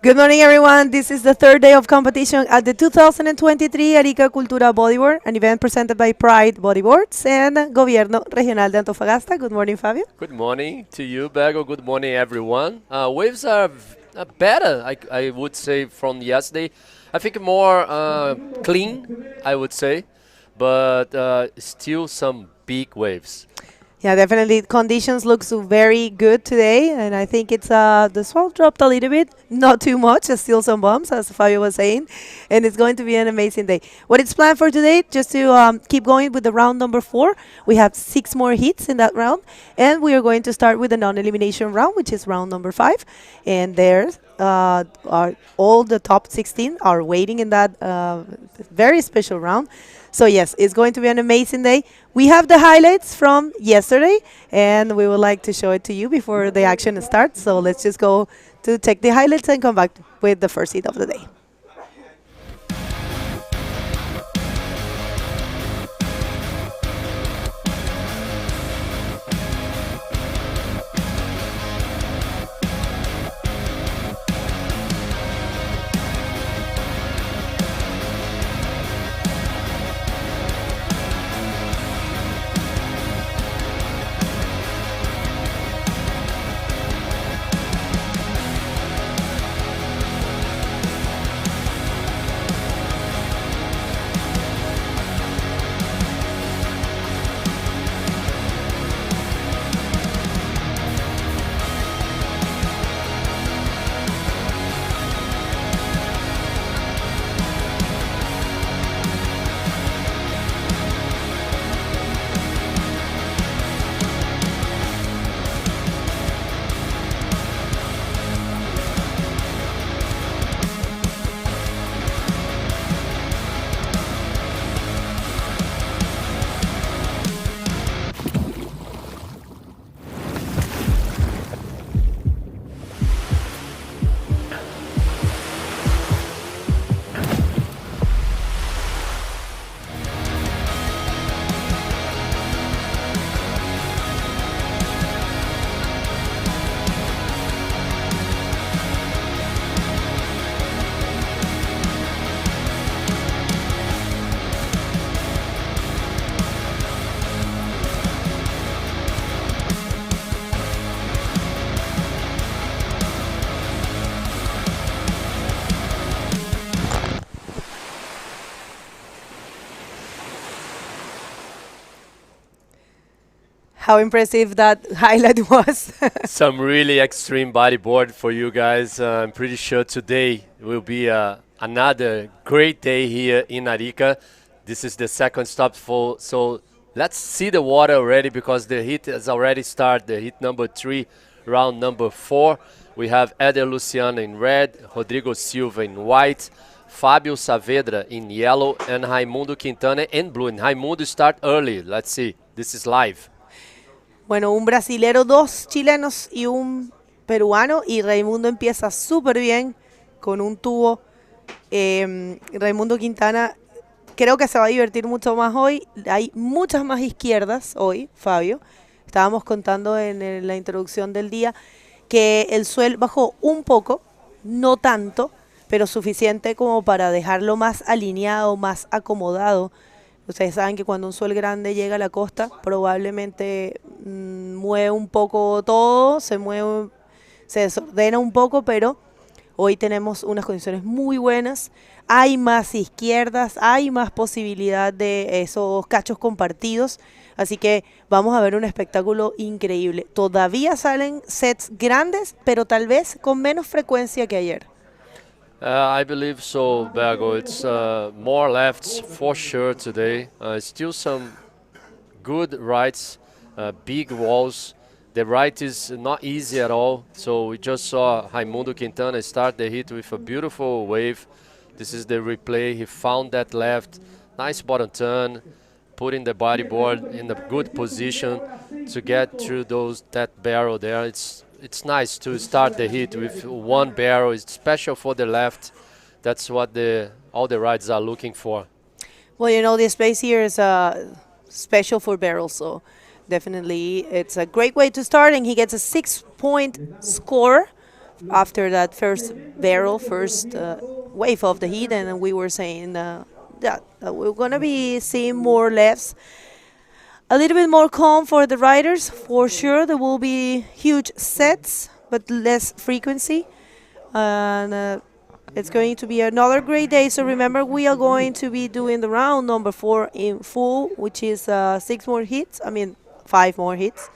Good morning, everyone. This is the third day of competition at the 2023 Arica Cultura Bodyboard, an event presented by Pride Bodyboards and Gobierno Regional de Antofagasta. Good morning, Fabio. Good morning to you, Bago. Good morning, everyone. Waves are better, I would say, from yesterday. I think more clean, I would say, but still some big waves. Yeah, definitely. Conditions looks very good today, and I think it's the swell dropped a little bit, not too much. There's still some bumps, as Fabio was saying, and it's going to be an amazing day. What it's planned for today, just to keep going with the round number 4. We have 6 more hits in that round, and we are going to start with the non-elimination round, which is round number 5, and there's are all the top 16 are waiting in that very special round. So yes, it's going to be an amazing day. We have the highlights from yesterday, and we would like to show it to you before the action starts. So let's just go to take the highlights and come back with the first hit of the day. How impressive that highlight was. Some really extreme bodyboard for you guys. I'm pretty sure today will be another great day here in Arica. This is the second stop so let's see the water already because the heat has already started. The heat number 3, round number 4. We have Eder Luciano in red, Rodrigo Silva in white, Fábio Saavedra in yellow, and Raimundo Quintana in blue. And Raimundo start early. Let's see. This is live. Bueno, un brasilero, 2 chilenos y un peruano, y Raimundo empieza súper bien con un tubo. Raimundo Quintana creo que se va a divertir mucho más hoy. Hay muchas más izquierdas hoy, Fabio. Estábamos contando en la introducción del día que el suelo bajó un poco, no tanto, pero suficiente como para dejarlo más alineado, más acomodado. Ustedes saben que cuando un sol grande llega a la costa, probablemente mueve un poco todo, se desordena un poco, pero hoy tenemos unas condiciones muy buenas. Hay más izquierdas, hay más posibilidad de esos cachos compartidos, así que vamos a ver un espectáculo increíble. Todavía salen sets grandes, pero tal vez con menos frecuencia que ayer. I believe so, Bago. It's more lefts for sure today. Still some good rights, big walls. The right is not easy at all. So we just saw Raimundo Quintana start the hit with a beautiful wave. This is the replay. He found that left. Nice bottom turn, putting the bodyboard in a good position to get through that barrel there. It's nice to start the hit with one barrel. It's special for the left. That's what all the rides are looking for. Well, you know, the space here is special for barrels, so definitely it's a great way to start, and he gets a 6-point score after that first barrel, first wave of the heat, and we were saying that we're gonna be seeing more lefts, a little bit more calm for the riders. For sure, there will be huge sets, but less frequency, and it's going to be another great day. So remember, we are going to be doing the round number 4 in full, which is 6 more hits. I mean, 5 more hits.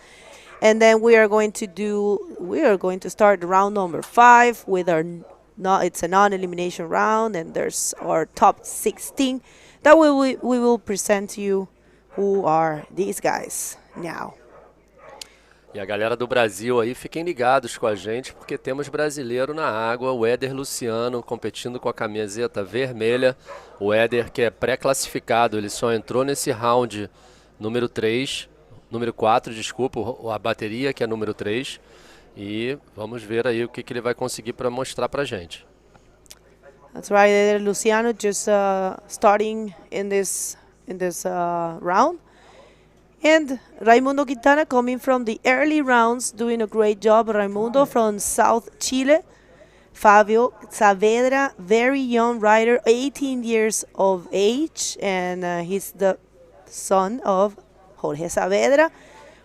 And then we are going to start round number 5 with our it's a non-elimination round, and there's our top 16 that we will present to you who are these guys now. E a galera do Brasil aí, fiquem ligados com a gente, porque temos brasileiro na água, o Hrs Luciano competindo com a camiseta vermelha. O Hrs, que é pré-classificado, ele só entrou nesse round número 4, desculpa, a bateria, que é número 3. E vamos ver aí o que ele vai conseguir para mostrar pra gente. That's right, Hrs Luciano just starting in this round. And Raimundo Quintana coming from the early rounds, doing a great job. Raimundo from South Chile. Fabio Saavedra, very young rider, 18 years of age, and he's the son of Jorge Saavedra,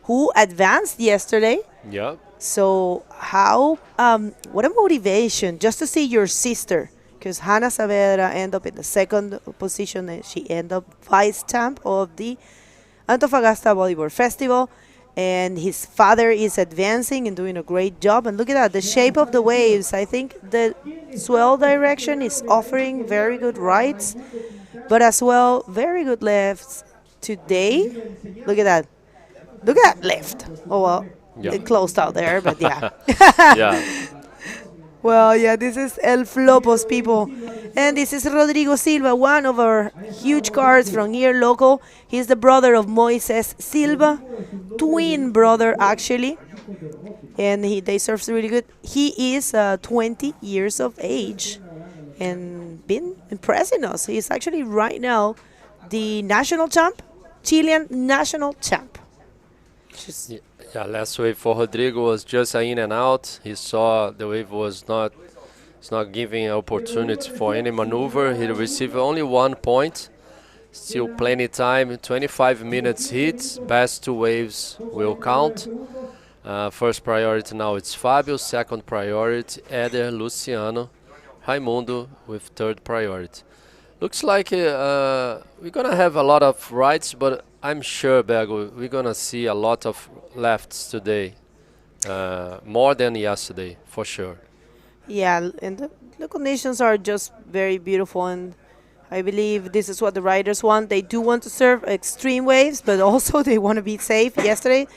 who advanced yesterday. Yeah. So what a motivation just to see your sister, because Hannah Saavedra ended up in the second position, and she ended up vice champ of the Antofagasta Bodyboard Festival, and his father is advancing and doing a great job. And look at that, the shape of the waves. I think the swell direction is offering very good rights, but as well very good lefts today. Look at that. Look at that left. Oh, well, yeah. It closed out there, but yeah. Yeah. Well, yeah, this is El Flopos, people. And this is Rodrigo Silva, one of our huge cars from here, local. He's the brother of Moises Silva, twin brother, actually. And they surf really good. He is 20 years of age and been impressing us. He's actually right now the national champ, Chilean national champ. Yeah, last wave for Rodrigo was just in and out. He saw the wave was not giving opportunity for any maneuver. He received only 1 point. Still plenty time, 25 minutes hits. Best 2 waves will count. First priority now it's Fabio. Second priority Hrs Luciano. Raimundo with third priority. Looks like we're gonna have a lot of rights, but I'm sure, Bergo, we're gonna see a lot of lefts today, more than yesterday, for sure. Yeah, and the conditions are just very beautiful, and I believe this is what the riders want. They do want to serve extreme waves, but also they want to be safe. Yesterday,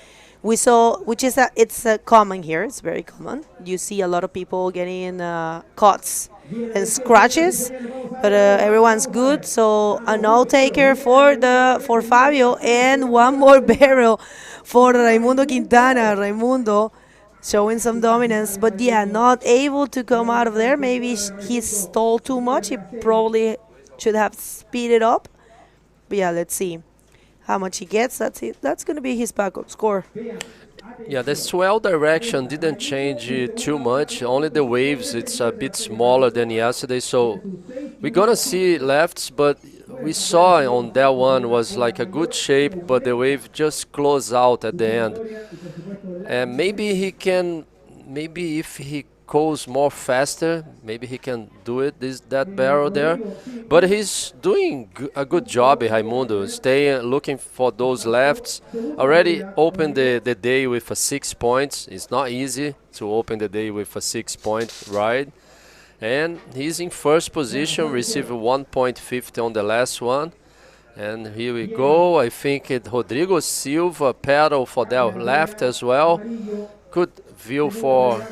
we saw, it's common here. It's very common. You see a lot of people getting cuts and scratches, but everyone's good. So a no taker for Fabio, and one more barrel for Raimundo Quintana. Raimundo showing some dominance, but yeah, not able to come out of there. Maybe he stalled too much. He probably should have speeded up. But yeah, let's see how much he gets. That's it. That's going to be his backup score. Yeah, the swell direction didn't change too much. Only the waves, it's a bit smaller than yesterday. So we're going to see lefts, but we saw on that one was like a good shape, but the wave just closed out at the end. And maybe if he goes more faster, maybe he can do it, that barrel there. But he's doing a good job, Raimundo, staying, looking for those lefts. Already opened the day with a 6 points. It's not easy to open the day with a 6-point ride. And he's in first position, received 1.50 on the last one. And here we go. I think Rodrigo Silva pedal for that left as well. Good view for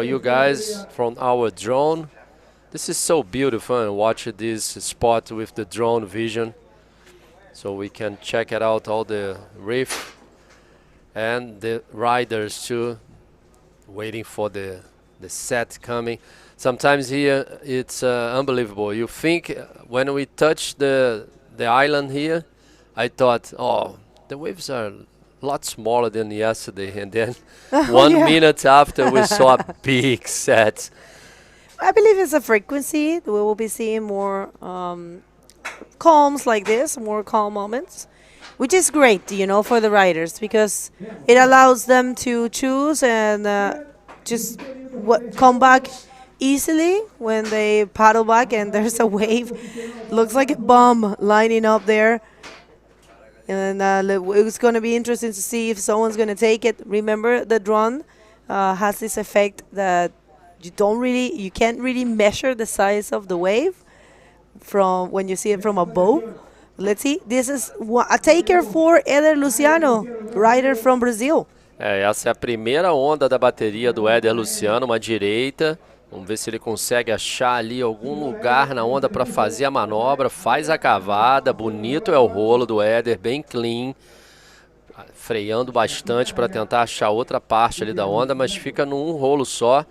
you guys from our drone. This is so beautiful, and watch this spot with the drone vision, so we can check it out, all the reef and the riders too, waiting for the set coming. Sometimes here it's unbelievable. You think when we touch the island here, I thought, oh, the waves are a lot smaller than yesterday, and then Oh, one yeah. minute after we saw a big set. I believe it's a frequency. We will be seeing more calms like this, more calm moments, which is great, for the riders because it allows them to choose and just come back easily when they paddle back and there's a wave. Looks like a bomb lining up there. And it's going to be interesting to see if someone's going to take it. Remember, the drone has this effect that you can't really measure the size of the wave from when you see it from a boat. Let's see. This is a taker for Eder Luciano, rider from Brazil. Essa é a primeira onda da bateria do Hrs Luciano, uma direita. Vamos ver se ele consegue achar ali algum lugar na onda para fazer a manobra. Faz a cavada, bonito é o rolo do Hrs, bem clean. Freando bastante para tentar achar outra parte ali da onda, mas fica num rolo só.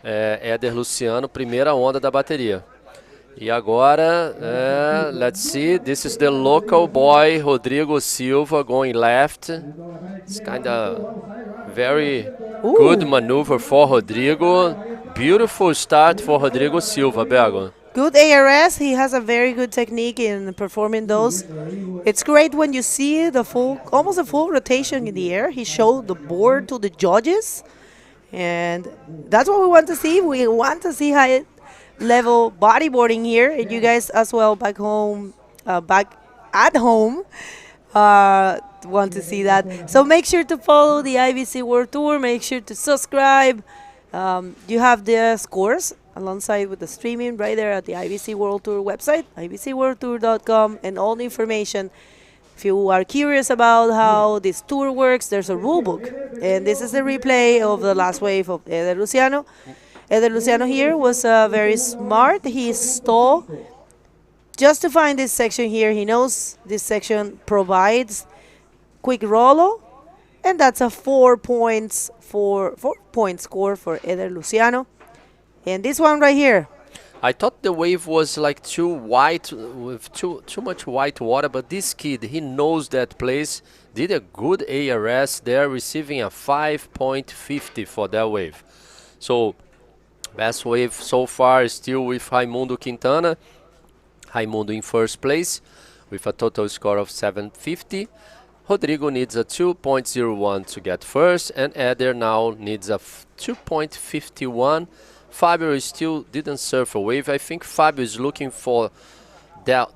Hrs Luciano, primeira onda da bateria. E agora, let's see, this is the local boy, Rodrigo Silva, going left. It's kind of very good maneuver for Rodrigo. Beautiful start for Rodrigo Silva, Bergo. Good ARS. He has a very good technique in performing those. It's great when you see almost a full rotation in the air. He showed the board to the judges, and that's what we want to see. We want to see high level bodyboarding here, and you guys as well back at home want to see that. So make sure to follow the IBC World Tour. Make sure to subscribe. You have the scores alongside with the streaming right there at the IBC World Tour website, ibcworldtour.com, and all the information. If you are curious about how this tour works, there's a rule book, and this is a replay of the last wave of Eder Luciano. Eder Luciano here was very smart. He stalled just to find this section here. He knows this section provides quick rollo, and that's a 4 points score for Eder Luciano. And this one right here. I thought the wave was like too white, with too much white water, but this kid, he knows that place, did a good ARS there, receiving a 5.50 for that wave. So, best wave so far is still with Raimundo Quintana. Raimundo in first place with a total score of 750. Rodrigo needs a 2.01 to get first, and Eder now needs a 2.51. Fabio still didn't surf a wave. I think Fabio is looking for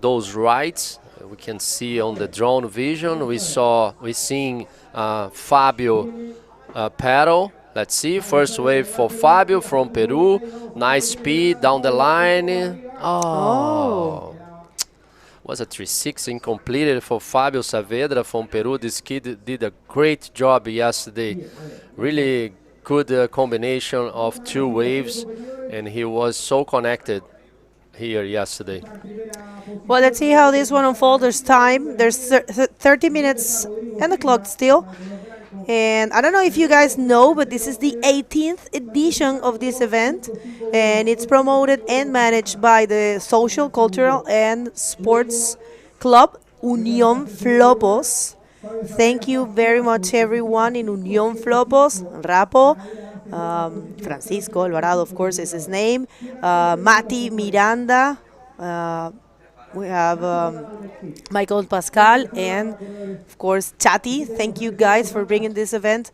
those rights. We can see on the drone vision. We're seeing Fabio paddle. Let's see, first wave for Fabio from Peru. Nice speed down the line. Oh. Was a 360 incompleted for Fabio Saavedra from Peru. This kid did a great job yesterday. Really good combination of two waves, and he was so connected here yesterday. Well, let's see how this one unfolds. There's time. There's 30 minutes and the clock still. And I don't know if you guys know, but this is the 18th edition of this event, and it's promoted and managed by the Social, Cultural, and Sports Club, Unión Flopos. Thank you very much, everyone in Unión Flopos. Rapo, Francisco Alvarado, of course, is his name. Mati Miranda. We have Michael Pascal and, of course, Chati. Thank you guys for bringing this event.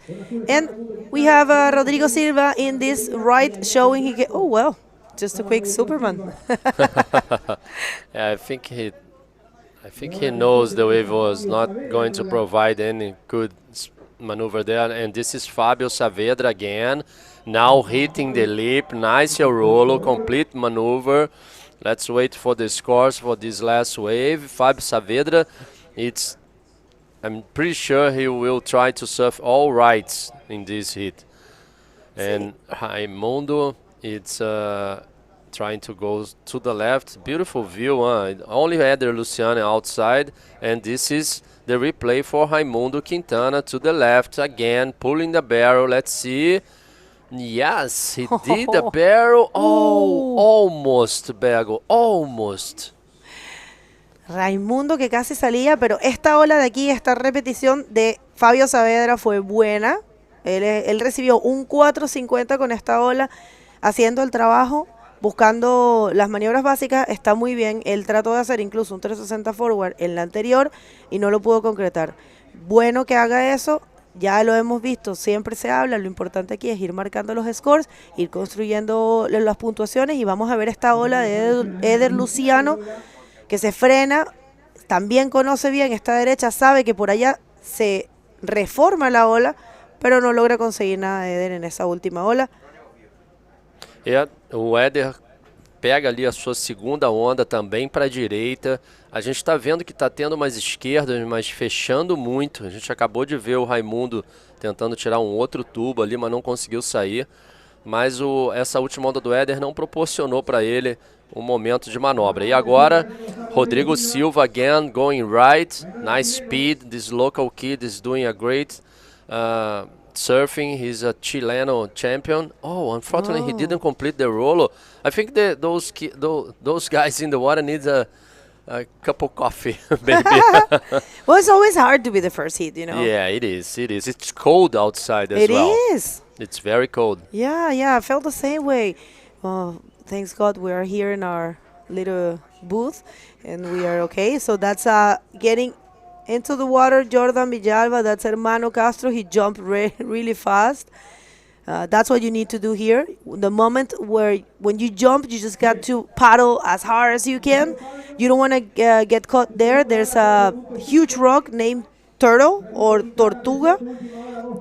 And we have Rodrigo Silva in this right showing just a quick Superman. Yeah, I think he knows the wave was not going to provide any good maneuver there. And this is Fabio Saavedra again. Now hitting the lip. Nice rolo, complete maneuver. Let's wait for the scores for this last wave. Fabio Saavedra, I'm pretty sure he will try to surf all rights in this hit. And Raimundo, it's trying to go to the left. Beautiful view. Only Eder Luciano outside. And this is the replay for Raimundo Quintana to the left again, pulling the barrel. Let's see. Yes, he did the barrel. Oh, almost, Bergo, almost. Raimundo que casi salía, pero esta ola de aquí, esta repetición de Fabio Saavedra fue buena. Él recibió un 4.50 con esta ola, haciendo el trabajo, buscando las maniobras básicas. Está muy bien. Él trató de hacer incluso un 360 forward en la anterior y no lo pudo concretar. Bueno que haga eso. Ya lo hemos visto, siempre se habla, lo importante aquí es ir marcando los scores, ir construyendo las puntuaciones, y vamos a ver esta ola de Eder Luciano, que se frena, también conoce bien esta derecha, sabe que por allá se reforma la ola, pero no logra conseguir nada de Eder en esa última ola. O Eder pega ali a sua segunda onda também para a direita. A gente está vendo que está tendo umas esquerdas, mas fechando muito. A gente acabou de ver o Raimundo tentando tirar um outro tubo ali, mas não conseguiu sair. Mas essa última onda do Eder não proporcionou para ele um momento de manobra. E agora, Rodrigo Silva again going right. Nice speed. This local kid is doing a great surfing. He's a Chileno champion. Oh, unfortunately, he didn't complete the rolo. I think those guys in the water need a cup of coffee, maybe. Well, it's always hard to be the first hit, you know. Yeah, it is. It is. It's cold outside as well. It is. It's very cold. Yeah, I felt the same way. Well, thanks God we are here in our little booth and we are okay. So that's getting into the water. Jordan Villalba, that's Hermano Castro. He jumped really fast. That's what you need to do here. The moment when you jump, you just got to paddle as hard as you can. You don't want to get caught there. There's a huge rock named Turtle or Tortuga.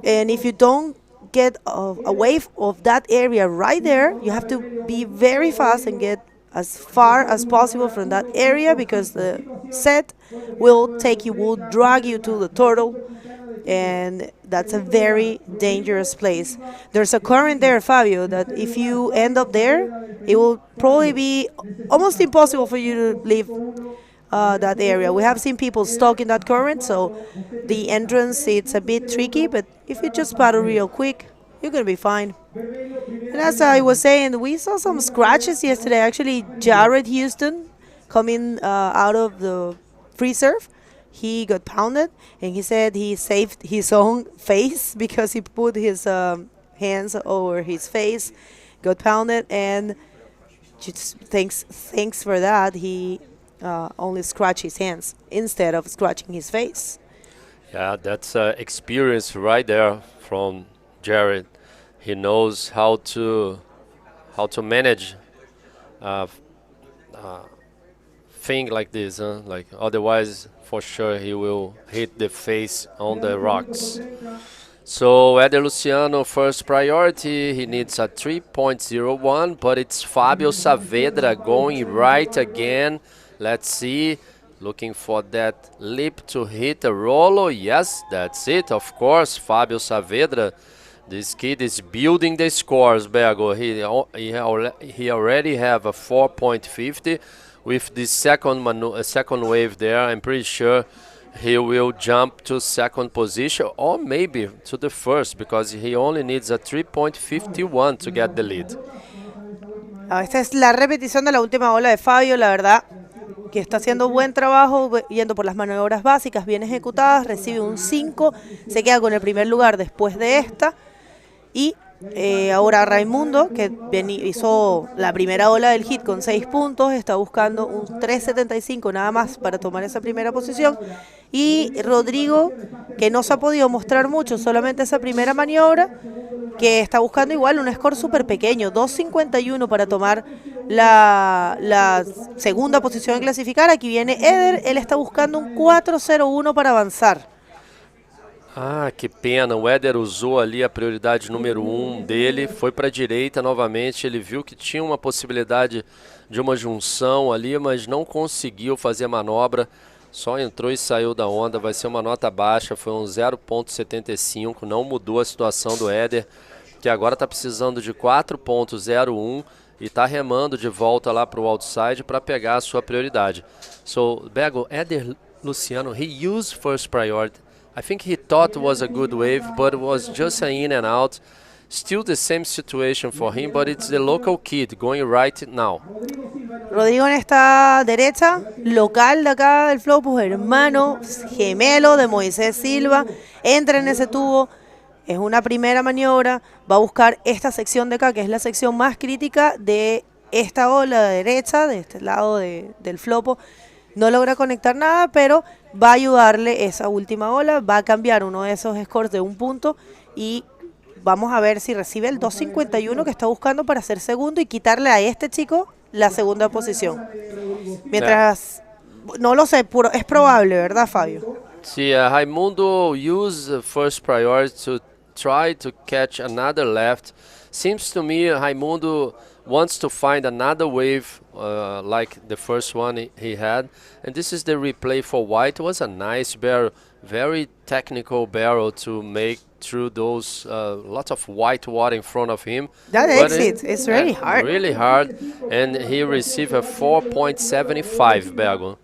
And if you don't get away of that area right there, you have to be very fast and get as far as possible from that area, because the set will drag you to the turtle, and that's a very dangerous place. There's a current there, Fabio, that if you end up there, it will probably be almost impossible for you to leave that area. We have seen people stuck in that current, so the entrance, it's a bit tricky, but if you just paddle real quick, you're going to be fine. And as I was saying, we saw some scratches yesterday. Actually, Jared Houston coming out of the free surf, he got pounded, and he said he saved his own face because he put his hands over his face, got pounded, and just thanks for that, he only scratched his hands instead of scratching his face. Yeah, that's experience right there from Jared. He knows how to manage thing like this, like otherwise for sure he will hit the face on the rocks. So Eder Luciano, first priority, he needs a 3.01, but it's Fabio Saavedra going right again. Let's see, looking for that lip to hit a rolo. Yes, that's it, of course, Fabio Saavedra. This kid is building the scores, Bergo. He already have a 4.50. With this second wave there, I'm pretty sure he will jump to second position, or maybe to the first, because he only needs a 3.51 to get the lead. Esta es la repetición de la última ola de Fabio, la verdad que está haciendo buen trabajo, yendo por las maniobras básicas bien ejecutadas, recibe un 5, se queda con el primer lugar después de esta. Y ahora Raimundo, que hizo la primera ola del hit con 6 puntos, está buscando un 3.75 nada más para tomar esa primera posición. Y Rodrigo, que no se ha podido mostrar mucho, solamente esa primera maniobra, que está buscando igual un score súper pequeño, 2.51 para tomar la segunda posición en clasificar. Aquí viene Eder, él está buscando un 4.01 para avanzar. Ah, que pena, o Eder usou ali a prioridade número 1 dele, foi para a direita novamente, ele viu que tinha uma possibilidade de uma junção ali, mas não conseguiu fazer a manobra, só entrou e saiu da onda, vai ser uma nota baixa, foi um 0.75, não mudou a situação do Eder, que agora está precisando de 4.01 e está remando de volta lá para o outside para pegar a sua prioridade. So, Bego, Eder Luciano, he used first priority. I think he thought it was a good wave, but it was just an in and out. Still the same situation for him, but it's the local kid going right now. Rodrigo en esta derecha, local de acá del Flopos, hermano gemelo de Moisés Silva, entra en ese tubo, es una primera maniobra, va a buscar esta sección de acá, que es la sección más crítica de esta ola de derecha, de este lado del Flopo. No logra conectar nada, pero va a ayudarle esa última ola, va a cambiar uno de esos scores de un punto y vamos a ver si recibe el 2.51 que está buscando para ser segundo y quitarle a este chico la segunda posición. Mientras, no lo sé, es probable, ¿verdad, Fabio? Sí, Raimundo used the first priority to try to catch another left. Seems to me Raimundo wants to find another wave like the first one he had. And this is the replay for white. It was a nice barrel, very technical barrel to make through those lots of white water in front of him. That exit is really hard. Really hard. And he received a 4.75 Bergo.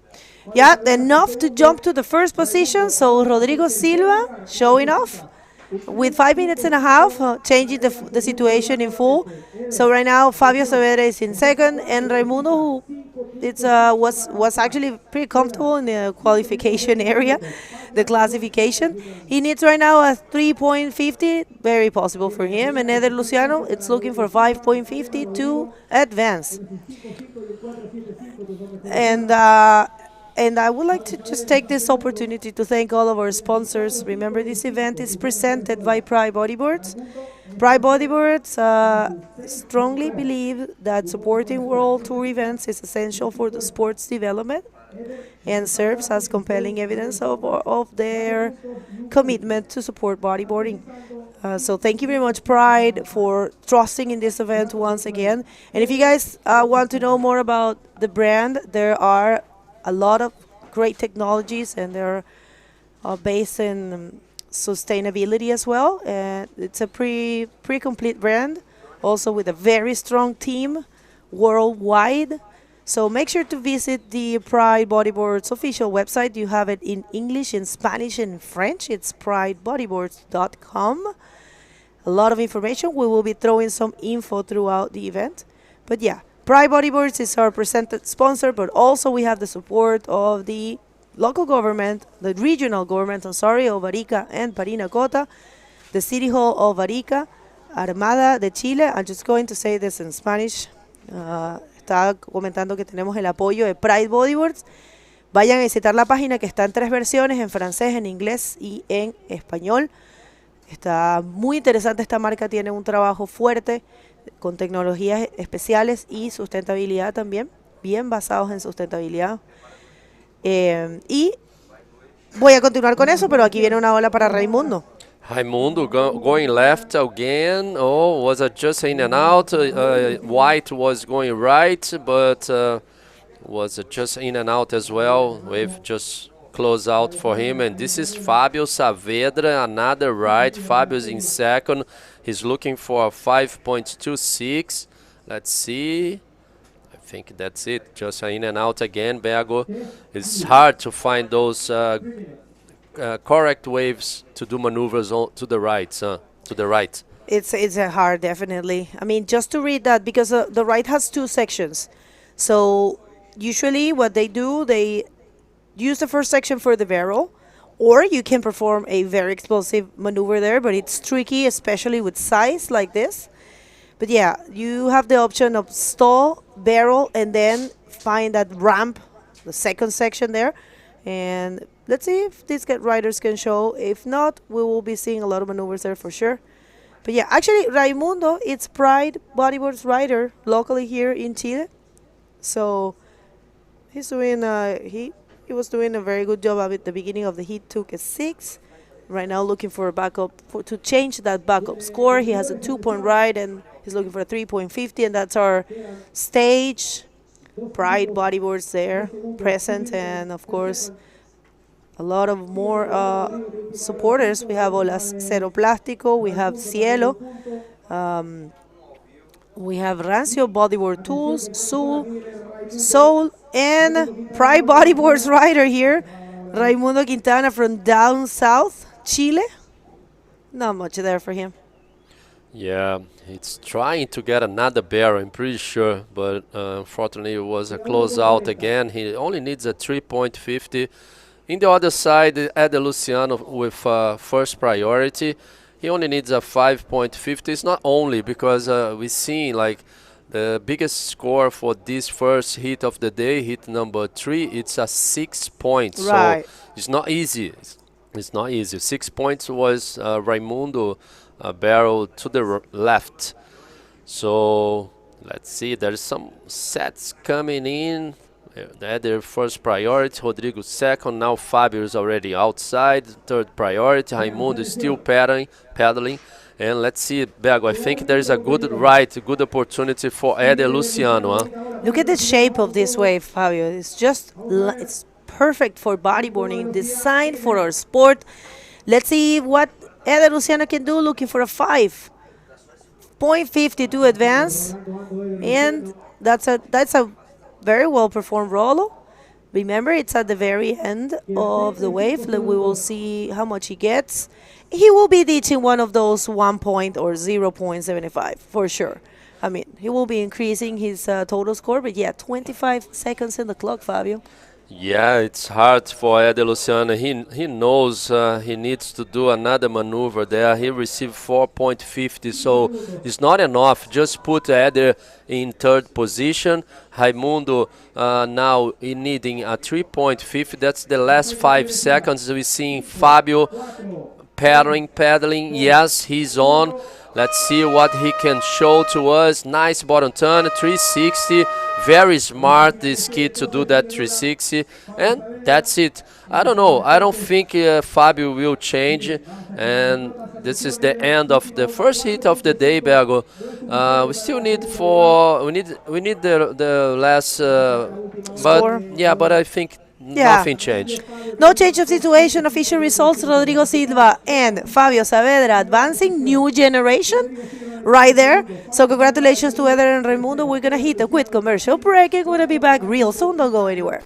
Yeah, enough to jump to the first position. So Rodrigo Silva showing off with 5 minutes and a half, changing the situation in full. So right now Fabio Saavedra is in second, and Raimundo, who was actually pretty comfortable in the qualification area, the classification. He needs right now a 3.50, very possible for him. And Eder Luciano, it's looking for 5.50 to advance. And I would like to just take this opportunity to thank all of our sponsors. Remember, this event is presented by Pride Bodyboards. Pride Bodyboards strongly believe that supporting World Tour events is essential for the sport's development and serves as compelling evidence of their commitment to support bodyboarding. So thank you very much, Pride, for trusting in this event once again. And if you guys want to know more about the brand, there are a lot of great technologies, and they're based in sustainability as well. It's a pretty complete brand, also with a very strong team worldwide. So make sure to visit the Pride Bodyboards official website. You have it in English, in Spanish, and French. It's pridebodyboards.com. A lot of information. We will be throwing some info throughout the event. But yeah, Pride Bodyboards is our presented sponsor, but also we have the support of the local government, the regional government, of Arica and Parinacota, the City Hall of Arica, Armada de Chile. I'm just going to say this in Spanish. Estaba comentando que tenemos el apoyo de Pride Bodyboards. Vayan a visitar la página, que está en 3 versiones, en francés, en inglés y en español. Está muy interesante esta marca, tiene un trabajo fuerte con tecnologías especiales y sustentabilidad también, bien basados en sustentabilidad. Y voy a continuar con eso, pero aquí viene una ola para Raimundo. Raimundo going left again. Oh, was just in and out. White was going right, but was just in and out as well. We've just close out for him. And this is Fabio Saavedra, another right. Fabio's in second. He's looking for a 5.26. Let's see. I think that's it. Just in and out again, Bergo. It's hard to find those correct waves to do maneuvers to the right. It's hard, definitely. I mean, just to read that, because the right has 2 sections. So usually what they do, they use the first section for the barrel, or you can perform a very explosive maneuver there, but it's tricky, especially with size like this. But yeah, you have the option of stall, barrel, and then find that ramp, the second section there. And let's see if these riders can show. If not, we will be seeing a lot of maneuvers there for sure. But yeah, actually, Raimundo, it's Pride Bodyboards rider locally here in Chile. So he's doing, he was doing a very good job at the beginning of the heat, took a 6. Right now looking for a backup, to change that backup score. He has a 2-point ride, and he's looking for a 3.50, and that's our stage. Pride Bodyboards there, present, and of course, a lot of more supporters. We have Olas Cero Plástico, we have Cielo, we have Rancio Bodyboard Tools, Soul, and Pride Bodyboards rider here, Raimundo Quintana from down south, Chile. Not much there for him. Yeah, it's trying to get another barrel, I'm pretty sure, but unfortunately it was a close out again. He only needs a 3.50. In the other side, Eder Luciano with first priority. He only needs a 5.50. It's not only because we've seen like the biggest score for this first hit of the day, hit number 3, it's a 6 points. So Right. it's not easy. It's not easy. 6 points was Raimundo barrel to the left. So let's see, there's some sets coming in. Their first priority, Rodrigo second, now Fabio is already outside, third priority, Raimundo is still paddling. And let's see, Bego, I think there's a good good opportunity for Eder Luciano. Huh? Look at the shape of this wave, Fabio. It's just, it's perfect for bodyboarding, designed for our sport. Let's see what Eder Luciano can do, looking for a 5.52 advance. And that's a very well performed Rolo. Remember, it's at the very end of the wave. We will see how much he gets. He will be ditching one of those 1 point or 0.75 for sure. I mean, he will be increasing his total score, but yeah, 25 seconds in the clock, Fabio. Yeah, it's hard for Eder Luciano. He knows he needs to do another maneuver there. He received 4.50, so it's not enough. Just put Eder in third position. Raimundo now needing a 3.50. That's the last 5 seconds. We're seeing Fabio paddling. Yes, he's on. Let's see what he can show to us. Nice bottom turn, 360. Very smart, this kid, to do that 360. And that's it. I don't know. I don't think Fabio will change. And this is the end of the first hit of the day, Bergo. We still need the last. Score. But yeah, but I think Yeah. nothing changed. No change of situation, official results, Rodrigo Silva and Fabio Saavedra advancing, new generation right there. So congratulations to Eder and Raimundo. We're going to hit a quick commercial break and we're going to be back real soon. Don't go anywhere.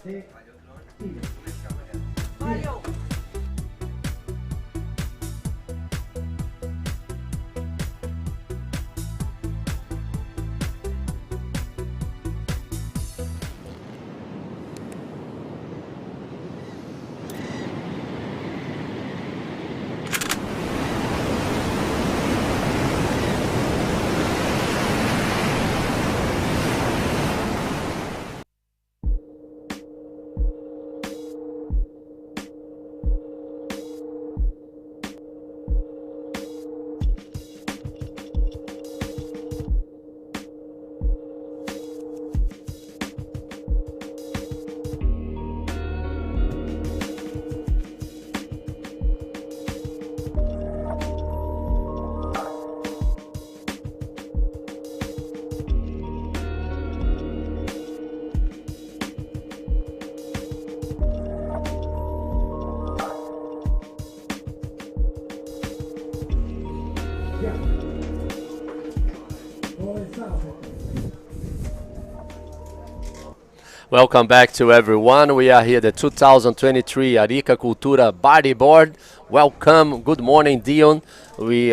Welcome back to everyone. We are here the 2023 Arica Cultura Bodyboard. Welcome. Good morning, Dion. We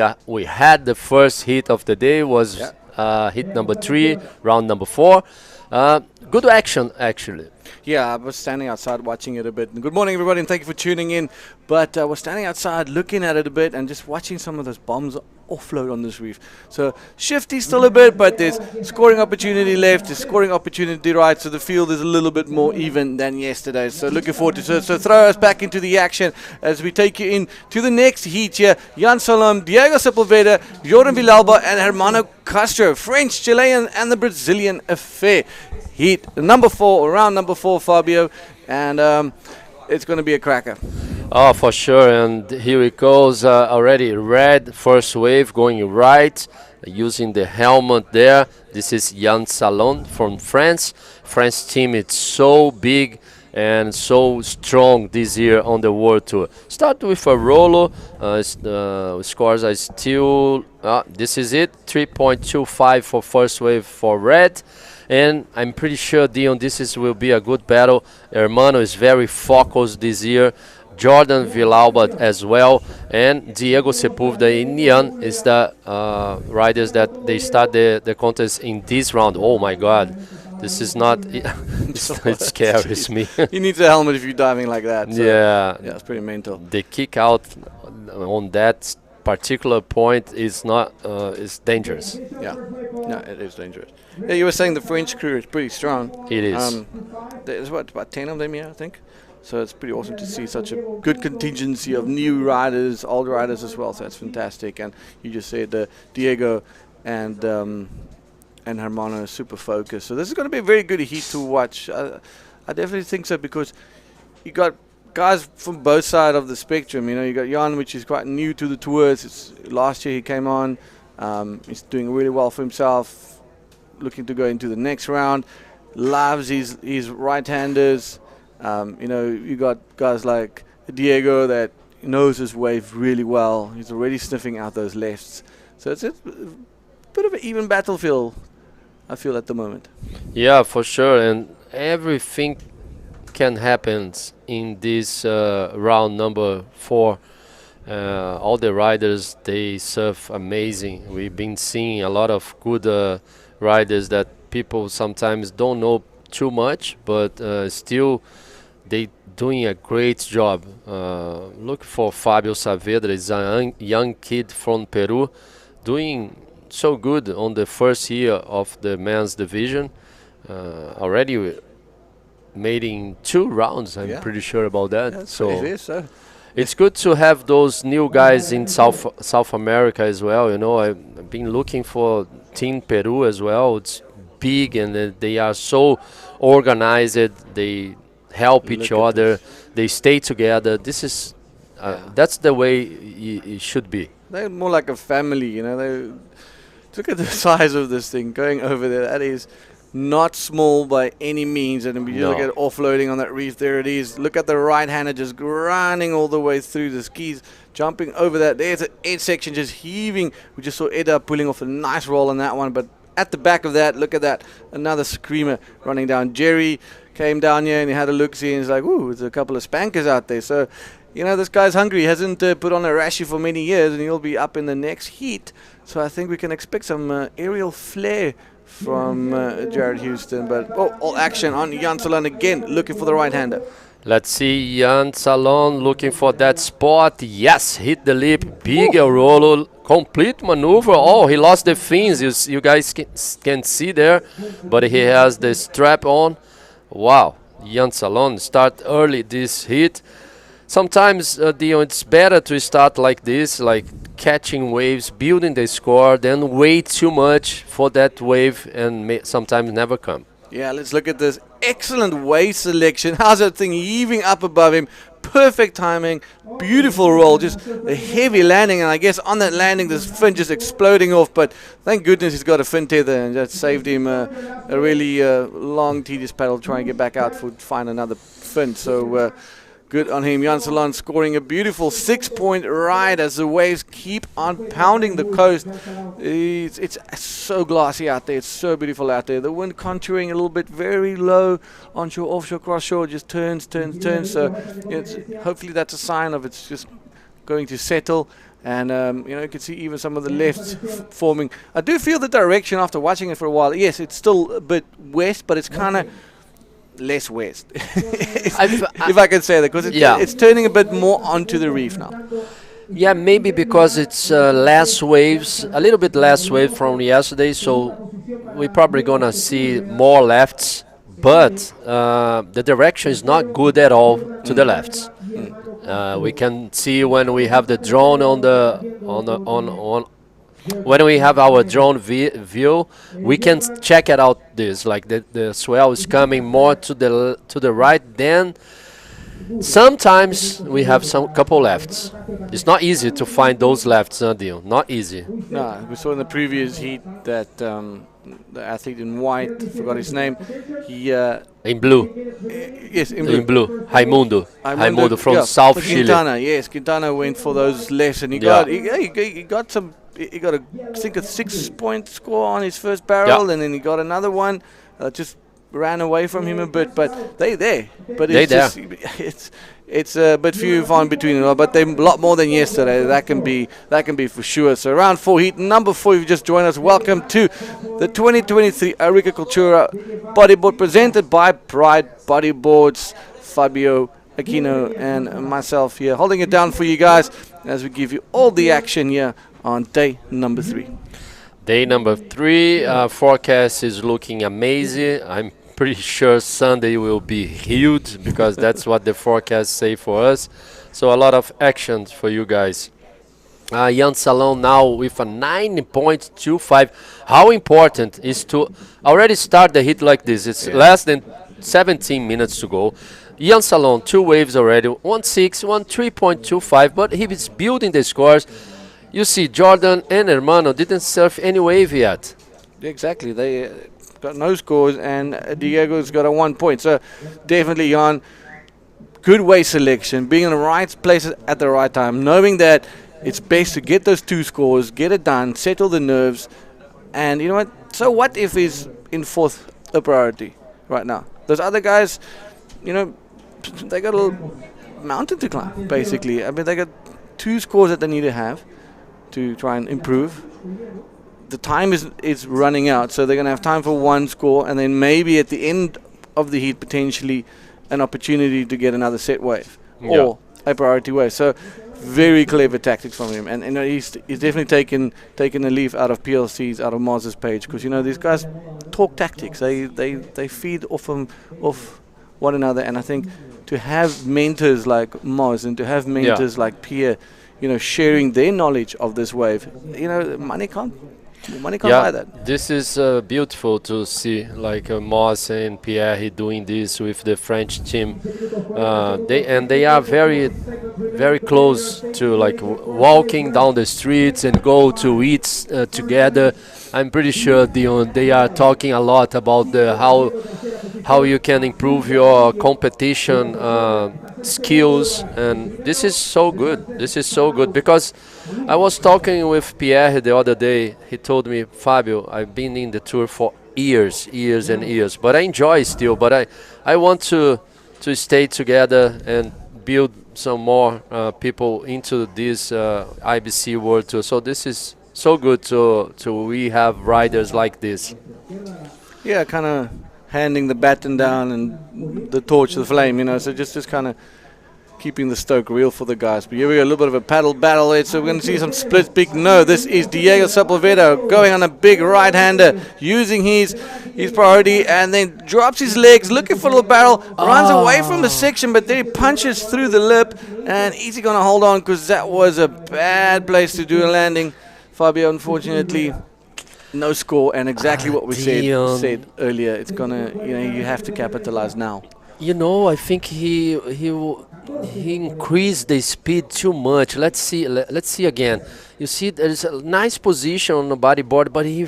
had the first hit of the day, was hit number 3, round number 4. Good action, actually. Yeah, I was standing outside watching it a bit. Good morning, everybody, and thank you for tuning in. But I was standing outside looking at it a bit and just watching some of those bombs offload on this reef. So shifty still a bit, but there's scoring opportunity left, there's scoring opportunity right, so the field is a little bit more even than yesterday. So looking forward to it. So throw us back into the action as we take you in to the next heat here. Jan Salom, Diego Sepulveda, Jordan Villalba, and Hermano Castro, French, Chilean, and the Brazilian affair. Heat number 4, round number 4, Fabio, and it's going to be a cracker. Oh, for sure. And here it goes. Already red, first wave going right, using the helmet there. This is Jan Salon from France. France team, it's so big and so strong this year on the World Tour. Start with a Rolo. Scores are still, this is it, 3.25 for first wave for red. And I'm pretty sure, Dion, will be a good battle. Hermano is very focused this year. Jordan Villalba as well, and Diego Sepúlveda and Ian is the riders that they start the contest in this round. Oh my God, this is not. It scares me. You need a helmet if you're diving like that. So Yeah, yeah, it's pretty mental. the kick out on that particular point is not is dangerous. Yeah, no, it is dangerous. Yeah, you were saying the French crew is pretty strong. It is. There's about 10 of them here, I think. So it's pretty awesome to see such a good contingency of new riders, old riders as well. So that's fantastic. And you just said Diego and Hermano are super focused. So this is going to be a very good heat to watch. I definitely think so, because you got guys from both sides of the spectrum. You know, you got Jan, which is quite new to the tours. Last year he came on. He's doing really well for himself. Looking to go into the next round. Loves his right-handers. You know, you got guys like Diego that knows his wave really well. He's already sniffing out those lefts. So it's a bit of an even battlefield, I feel, at the moment. Yeah, for sure, and everything can happen in this round number 4. All the riders, they surf amazing. We've been seeing a lot of good riders that people sometimes don't know too much, but still they doing a great job. Look for Fabio Saavedra, is a young kid from Peru, doing so good on the first year of the men's division. Already made in 2 rounds, I'm pretty sure about that. Yeah, so it is, so. it's good to have those new guys in South America as well. You know, I've been looking for Team Peru as well. It's big, and they are so organized. They help each other. They stay together. This is that's the way it should be. They're more like a family, you know. Look at the size of this thing going over there. That is not small by any means. And if you look at offloading on that reef, there it is. Look at the right-hander just grinding all the way through the skis, jumping over that. There's an edge section just heaving. We just saw Eda pulling off a nice roll on that one. But at the back of that, look at that, another screamer running down. Jerry came down here and he had a look-see and he's like, ooh, there's a couple of spankers out there. So, you know, this guy's hungry. He hasn't put on a rashy for many years, and he'll be up in the next heat. So I think we can expect some aerial flair from Jared Houston. But all action on Jan Salon again, looking for the right-hander. Let's see Jan Salon looking for that spot. Yes, hit the lip, big Rolo, complete maneuver. Oh, he lost the fins. You guys can see there, but he has the strap on. Wow, Jan Salon start early this hit. Sometimes, Dion, it's better to start like this, like catching waves, building the score, then wait too much for that wave and sometimes never come. Yeah, let's look at this. Excellent wave selection. How's that thing heaving up above him? Perfect timing, beautiful roll, just a heavy landing, and I guess on that landing this fin just exploding off, but thank goodness he's got a fin tether, and that saved him a really long tedious paddle trying to get back out to find another fin. So good on him. Jan Salon scoring a beautiful 6-point ride as the waves keep on pounding the coast. It's so glassy out there. It's so beautiful out there. The wind contouring a little bit very low. Onshore, offshore, cross-shore just turns. So hopefully that's a sign of it's just going to settle. And, you know, you can see even some of the lefts forming. I do feel the direction after watching it for a while. Yes, it's still a bit west, but it's kind of less west, if I can say that, because it's turning a bit more onto the reef now. Yeah, maybe because it's less waves, a little bit less wave from yesterday, so we're probably going to see more lefts, but the direction is not good at all to the lefts. We can see when we have the drone when we have our drone view, we can check it out. This like the swell is coming more to the right. Then sometimes we have some couple lefts. It's not easy to find those lefts, Deal. Not easy. No, we saw in the previous heat that the athlete in white, forgot his name, he in blue. Yes, in blue. Raimundo from South Chile. Quintana, yes, Quintana went for those lefts, and he got some. He got I think a 6-point score on his first barrel, and then he got another one. Just ran away from him a bit, but they there. But it's it's a bit few and far in between, but they're a lot more than yesterday. That can be for sure. So round 4 heat number 4. If you just joined us, welcome to the 2023 Arica Cultura Bodyboard presented by Pride Bodyboards. Fabio Aquino and myself here holding it down for you guys as we give you all the action here on day number 3. Day number 3, forecast is looking amazing. I'm pretty sure Sunday will be huge because that's what the forecast say for us. So a lot of action for you guys. Jan Salon now with a 9.25. How important is to already start the hit like this? It's less than 17 minutes to go. Jan Salon, 2 waves already, 1.6, 3.25, but he is building the scores. You see, Jordan and Hermano didn't surf any wave yet. Exactly, they got no scores, and Diego's got a 1 point. So definitely, Jan, good wave selection, being in the right places at the right time, knowing that it's best to get those 2 scores, get it done, settle the nerves, and you know what? So what if he's in 4th a priority right now? Those other guys, you know, they got a little mountain to climb, basically. I mean, they got 2 scores that they need to have to try and improve. The time is running out, so they're going to have time for 1 score, and then maybe at the end of the heat, potentially an opportunity to get another set wave or a priority wave. So very clever tactics from him, and you know, he's definitely taken a leaf out of PLC's, out of Mars's page, because you know these guys talk tactics. They feed off one another, and I think to have mentors like Mars and to have mentors like Pierre, you know, sharing their knowledge of this wave, you know, money can't buy that. This is beautiful to see, like Mars and Pierre doing this with the French team. They are very, very close to like walking down the streets and go to eat together. I'm pretty sure, Dion, they are talking a lot about how you can improve your competition skills, and this is so good. This is so good because I was talking with Pierre the other day. He told me, Fabio, I've been in the tour for years and years, but I enjoy still. But I want to stay together and build some more people into this IBC World Tour. So this is so good to we have riders like this. Yeah, kind of handing the baton down and the torch, the flame, you know, so just kind of keeping the stoke real for the guys. But here we go, a little bit of a paddle battle there, so we're going to see some splits. Big no, this is Diego Sepulveda going on a big right-hander, using his priority, and then drops his legs, looking for a little barrel, runs away from the section, but then he punches through the lip, and is he going to hold on, because that was a bad place to do a landing. Fabio, unfortunately, no score, and exactly what we said earlier. It's gonna, you know, you have to capitalize now. You know, I think he increased the speed too much. Let's see again. You see, there's a nice position on the bodyboard, but he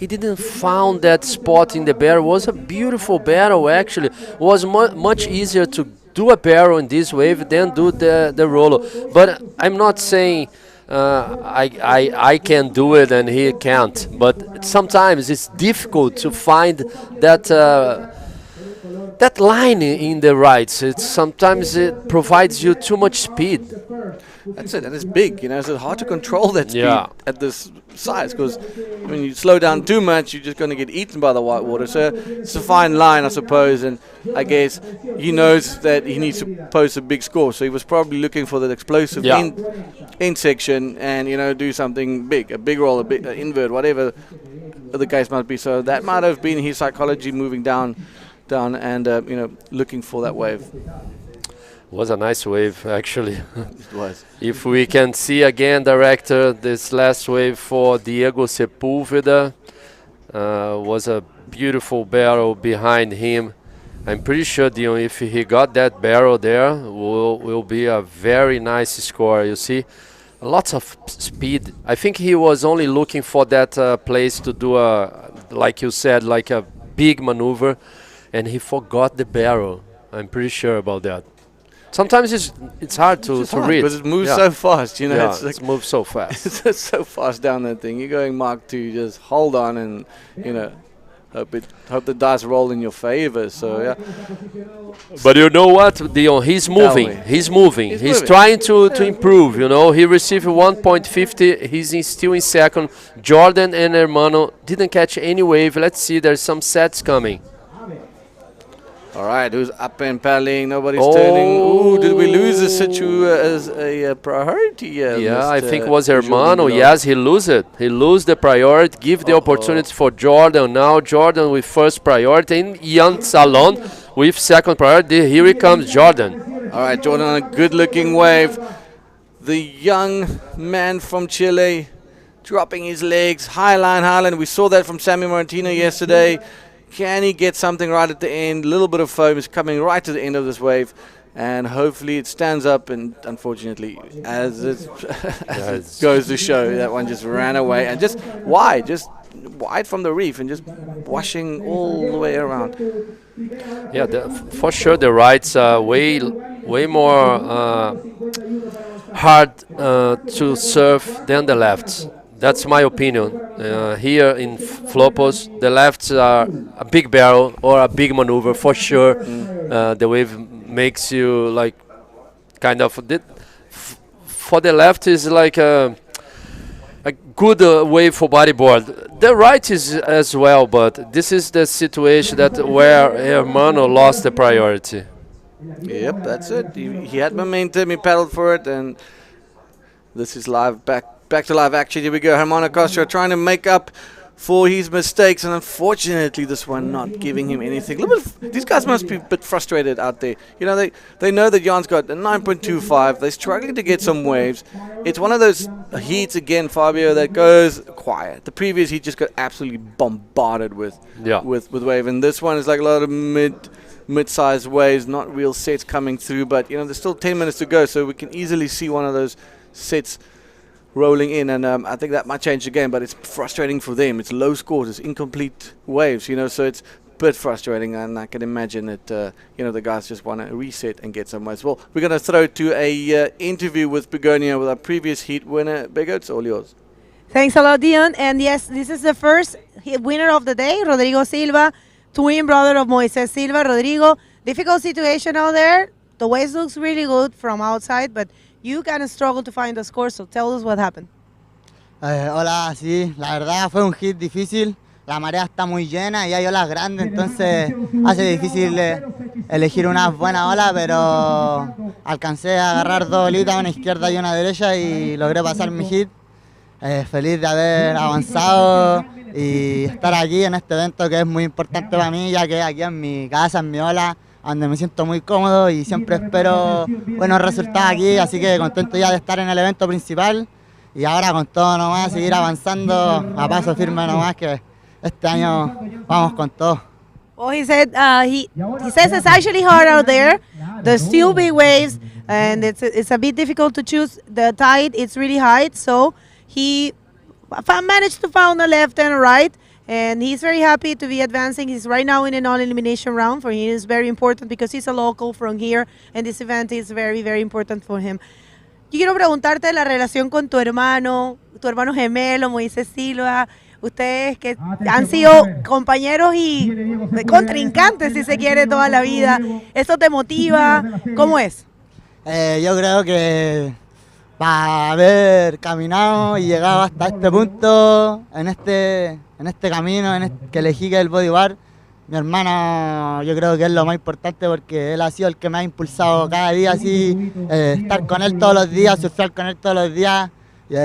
didn't found that spot in the barrel. It was a beautiful barrel actually. It was much easier to do a barrel in this wave than do the roller. But I'm not saying I can do it and he can't, but sometimes it's difficult to find that line in the rides. Sometimes it provides you too much speed. That's it, and it's big, you know, so it's hard to control that speed at this size, because when you slow down too much, you're just going to get eaten by the white water. So it's a fine line, I suppose, and I guess he knows that he needs to post a big score, so he was probably looking for that explosive end section and, you know, do something big, a big roll, a big invert, whatever the case might be. So that might have been his psychology moving down and, you know, looking for that wave. Was a nice wave, actually. It was. If we can see again, director, this last wave for Diego Sepulveda was a beautiful barrel behind him. I'm pretty sure, Dion, if he got that barrel there, will be a very nice score. You see, lots of speed. I think he was only looking for that place to do like you said, like a big maneuver, and he forgot the barrel. I'm pretty sure about that. Sometimes it's hard to read. Because it moves so fast, you know. Yeah, it's like it moves so fast. It's so fast down that thing. You're going Mark 2, just hold on and, you know, Hope the dice roll in your favor. So yeah. But you know what, Dion? He's moving. He's moving. He's trying to improve. You know, he received 1.50. He's still in second. Jordan and Hermano didn't catch any wave. Let's see. There's some sets coming. All right, who's up and paddling? Nobody's turning. Ooh, did we lose the situ as a priority? Yeah, I think it was Hermano. Yes, he lose it. He lose the priority. Give the opportunity for Jordan. Now Jordan with first priority. And Ian Salon with second priority. Here he comes, Jordan. All right, Jordan on a good-looking wave. The young man from Chile dropping his legs. High line. We saw that from Sammy Martino yesterday. Can he get something right at the end? A little bit of foam is coming right to the end of this wave, and hopefully it stands up. And unfortunately, as it goes to show, that one just ran away and just wide from the reef and just washing all the way around. Yeah, for sure the rights are way more hard to surf than the lefts. That's my opinion. Here in Flopos, the lefts are a big barrel or a big maneuver for sure. The wave makes you like kind of for the left is like a good wave for bodyboard. The right is as well, but this is the situation that where Hermano lost the priority. Yep, that's it. He had momentum. He paddled for it, and this is live back to live action. Here we go. Hermano Castro trying to make up for his mistakes, and unfortunately this one not giving him anything. These guys must be a bit frustrated out there. You know, they know that Jan's got a 9.25. They're struggling to get some waves. It's one of those heats again, Fabio, that goes quiet. The previous heat just got absolutely bombarded with wave, and this one is like a lot of mid-sized waves, not real sets coming through. But you know, there's still 10 minutes to go, so we can easily see one of those sets rolling in, and I think that might change the game, but it's frustrating for them. It's low scores, it's incomplete waves, you know, so it's a bit frustrating, and I can imagine that, you know, the guys just want to reset and get some waves. Well, we're going to throw to a interview with Begonia with our previous heat winner. Bego, it's all yours. Thanks a lot, Dion. And yes, this is the first winner of the day, Rodrigo Silva, twin brother of Moises Silva. Rodrigo, difficult situation out there. The waves looks really good from outside, but you kind of struggle to find the score, so tell us what happened. Hola, sí, la verdad fue un hit difícil. La marea está muy llena y hay olas grandes, entonces hace difícil elegir una buena ola, pero alcancé a agarrar dos olitas, una izquierda y una derecha, y logré pasar mi hit. Feliz de haber avanzado y estar aquí en este evento que es muy importante para mí, ya que aquí en mi casa, en mi ola, donde me siento muy cómodo y siempre espero buenos resultados aquí, así que contento ya de estar en el evento principal y ahora con todo nomás, seguir avanzando a paso firme nomás, que este año vamos con todo. Well, he said he says it's actually hard out there. There's still big waves, and it's a bit difficult to choose the tide. It's really high, so he managed to find a left and a right. And he's very happy to be advancing. He's right now in a non-elimination round. For him, it's very important because he's a local from here, and this event is very, very important for him. Yo quiero preguntarte la relación con tu hermano gemelo, Moisés Silva. Ustedes que han sido compañeros y contrincantes, si se quiere, toda la vida. ¿Eso te motiva? ¿Cómo es? Yo creo que para haber caminado y llegado hasta este punto, en este camino que elegí, que es el bodyboard, mi hermano, yo creo que es lo más importante porque él ha sido el que me ha impulsado cada día, así, estar con él todos los días, surfear con él todos los días.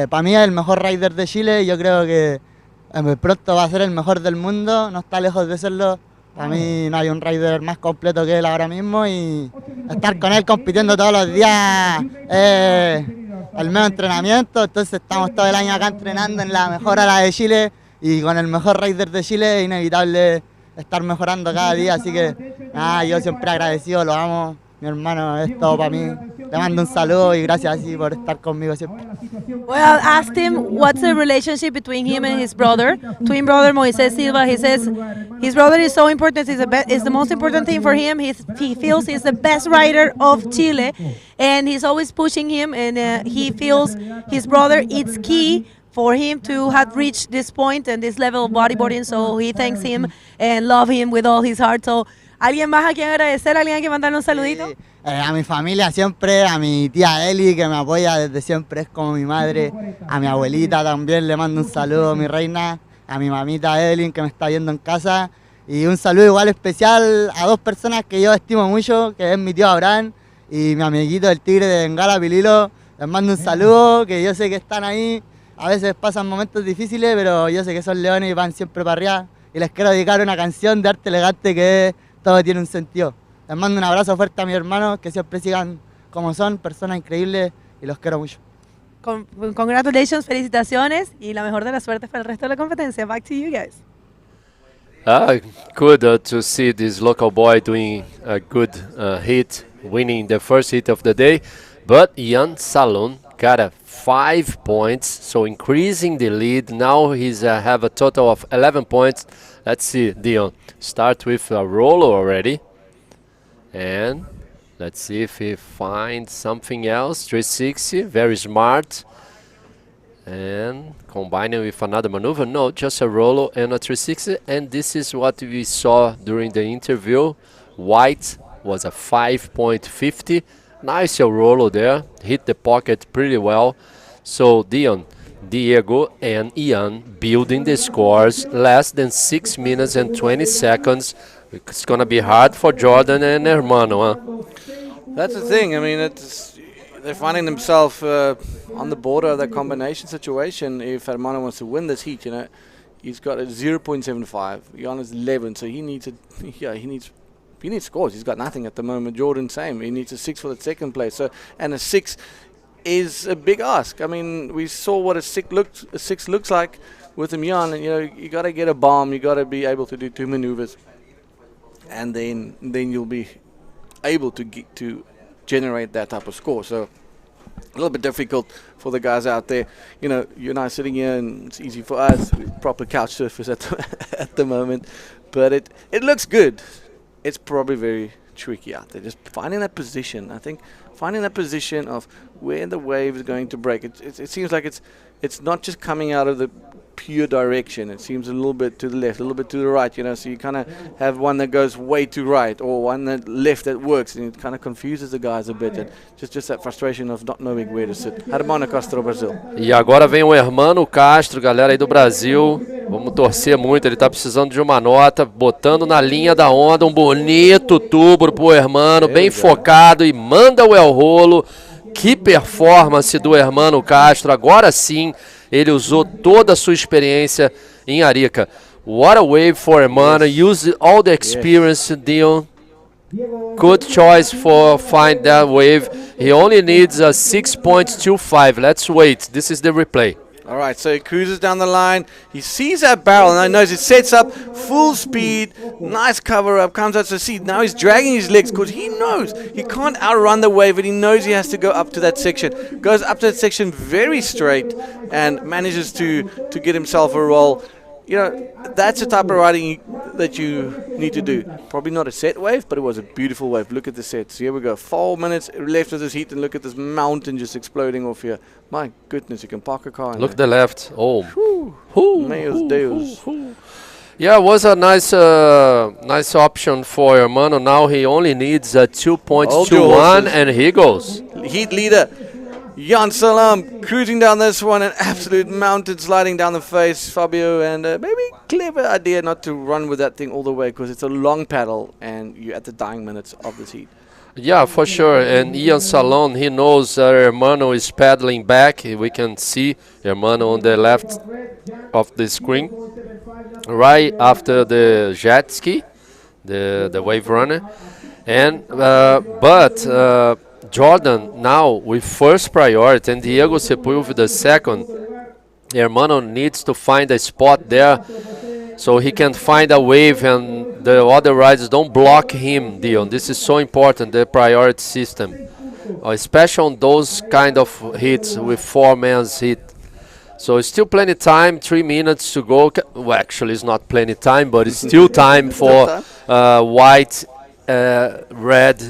Para mí es el mejor rider de Chile y yo creo que pronto va a ser el mejor del mundo, no está lejos de serlo. Para mí no hay un rider más completo que él ahora mismo, y estar con él compitiendo todos los días el mejor entrenamiento. Entonces estamos todo el año acá entrenando en la mejor ola de Chile, y con el mejor rider de Chile es inevitable estar mejorando cada día, así que nada, yo siempre agradecido, lo amo, mi hermano es todo para mí, le mando un saludo y gracias así por estar conmigo siempre. Well, I asked him what's the relationship between him and his brother, twin brother Moises Silva. He says his brother is so important. It's the most important thing for him. He feels he's the best rider of Chile, and he's always pushing him. And he feels his brother is key for him to have reached this point and this level of bodyboarding. So he thanks him and love him with all his heart. So, ¿alguien más a quien agradecer? ¿Alguien a quien mandarle un saludito? A mi familia siempre, a mi tía Eli que me apoya desde siempre, es como mi madre, a mi abuelita también le mando un saludo, mi reina, a mi mamita Evelyn que me está viendo en casa y un saludo igual especial a dos personas que yo estimo mucho, que es mi tío Abraham y mi amiguito el tigre de Bengala, Pililo. Les mando un saludo, que yo sé que están ahí, a veces pasan momentos difíciles, pero yo sé que son leones y van siempre para arriba y les quiero dedicar una canción de arte elegante que es Todo tiene un sentido. Les mando un abrazo fuerte a mis hermanos, que siempre sigan como son, personas increíbles y los quiero mucho. Congratulations, felicitaciones y la mejor de las suertes para el resto de la competencia. Back to you guys. Good to see this local boy doing a good hit, winning the first hit of the day. But Ian Salon got a 5 points, so increasing the lead. Now he's have a total of 11 points. Let's see, Dion. Start with a roller already. And let's see if he finds something else. 360, very smart. And combining with another maneuver. No, just a roller and a 360. And this is what we saw during the interview. White was a 5.50. Nice roller there. Hit the pocket pretty well. So Dion, Diego and Ian building the scores. Less than 6 minutes and 20 seconds. It's going to be hard for Jordan and Hermano, huh? That's the thing. I mean, they're finding themselves on the border of that combination situation. If Hermano wants to win this heat, he's got a 0.75. Jan is 11, so he needs scores. He's got nothing at the moment. Jordan, same. He needs a 6 for the second place. So, and a 6 is a big ask. I mean, we saw what a 6 looks like with him, Jan. And you got to get a bomb. You got to be able to do 2 maneuvers. And then you'll be able to generate that type of score. So a little bit difficult for the guys out there. You and I sitting here, and it's easy for us. We're proper couch surfers at the moment, but it looks good. It's probably very tricky out there. Just finding that position. I think finding that position of where the wave is going to break. It seems like it's not just coming out of the pure direction. It seems a little bit to the left, a little bit to the right, so you kind of have one that goes way to right or one that left that works, and it kind of confuses the guys a bit, and just that frustration of not knowing where to sit. Hermano Castro, Brasil. E agora vem o Hermano Castro, galera aí do Brasil. Vamos torcer muito, ele tá precisando de uma nota, botando na linha da onda, um bonito tubo pro Hermano, bem focado, e manda o El Rolo. Que performance do Hermano Castro, agora sim ele usou toda a sua experiência em Arica. What a wave for Hermano, use all the experience, Dion. Good choice for find that wave. He only needs a 6.25. Let's wait, this is the replay. All right, so he cruises down the line. He sees that barrel, and I knows it sets up full speed. Nice cover up, comes out to see. Now he's dragging his legs because he knows he can't outrun the wave, and he knows he has to go up to that section. Goes up to that section very straight and manages to get himself a roll. That's the type of riding that you need to do. Probably not a set wave, but it was a beautiful wave. Look at the sets. Here we go. 4 minutes left of this heat, and look at this mountain just exploding off here. My goodness, you can park a car in Look there. the left. Oh. Meus Deus. Yeah, it was a nice option for Hermano. Now he only needs a 2.21, and he goes. Heat leader. Jan Salam cruising down this one, an absolute mountain sliding down the face. Fabio, and maybe clever idea not to run with that thing all the way, because it's a long paddle and you're at the dying minutes of this heat. Yeah, for sure. And Ian Salon, he knows Hermano is paddling back. We can see Hermano on the left of the screen, right after the jet ski, the wave runner. And Jordan now with first priority, and Diego Sepulveda the second. Hermano needs to find a spot there so he can find a wave and the other riders don't block him, Dion. This is so important, the priority system. especially on those kind of hits with 4-man's hit. So it's still plenty time, 3 minutes to go. Well, actually, it's not plenty time, but it's still time for white, red,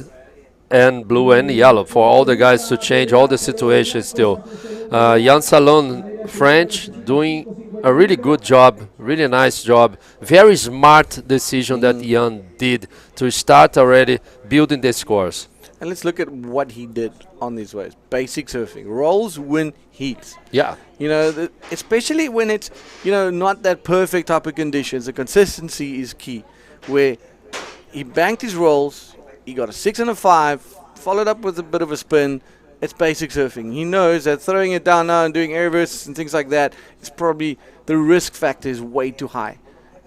and blue and yellow, for all the guys to change all the situations still. Jan Salon, French, doing a really good job, really nice job. Very smart decision that Jan did to start already building the scores. And let's look at what he did on these waves. Basic surfing. Rolls win heats. Yeah. You know, especially when it's, you know, not that perfect type of conditions. The consistency is key. Where he banked his rolls, he got a 6 and a 5, followed up with a bit of a spin. It's basic surfing. He knows that throwing it down now and doing air versus and things like that, it's probably the risk factor is way too high.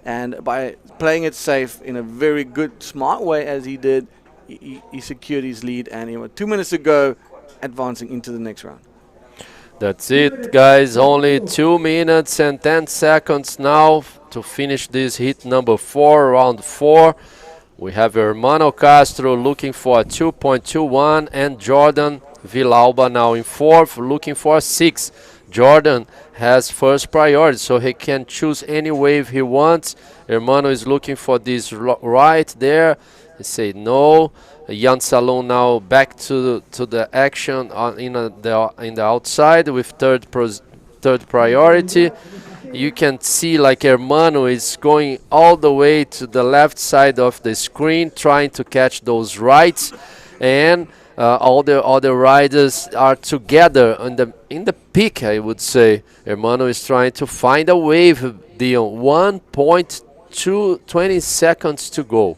And by playing it safe in a very good, smart way as he did, he secured his lead, and he had 2 minutes to go, advancing into the next round. That's it, guys. Only 2 minutes and 10 seconds now to finish this hit number 4, round 4. We have Hermano Castro looking for a 2.21 and Jordan Villalba now in 4th, looking for a 6. Jordan has first priority, so he can choose any wave he wants. Hermano is looking for this right there. He say no. Jan Salon now back to the action in the outside with third priority. You can see like Hermano is going all the way to the left side of the screen, trying to catch those rights, and all the other riders are together in the peak, I would say. Hermano is trying to find a wave. Dion, 1.20 seconds to go.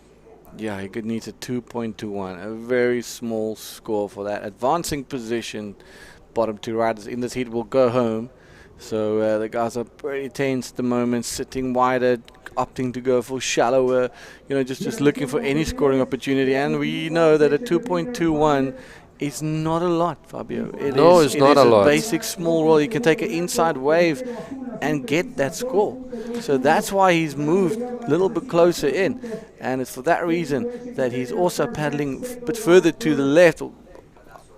Yeah, he could need a 2.21, a very small score for that. Advancing position, bottom 2 riders in this heat will go home. So the guys are pretty tense at the moment, sitting wider, opting to go for shallower, you know, just looking for any scoring opportunity. And we know that a 2.21 is not a lot, Fabio. It's not a lot. Basic small roll. You can take an inside wave and get that score. So that's why he's moved a little bit closer in. And it's for that reason that he's also paddling a bit further to the left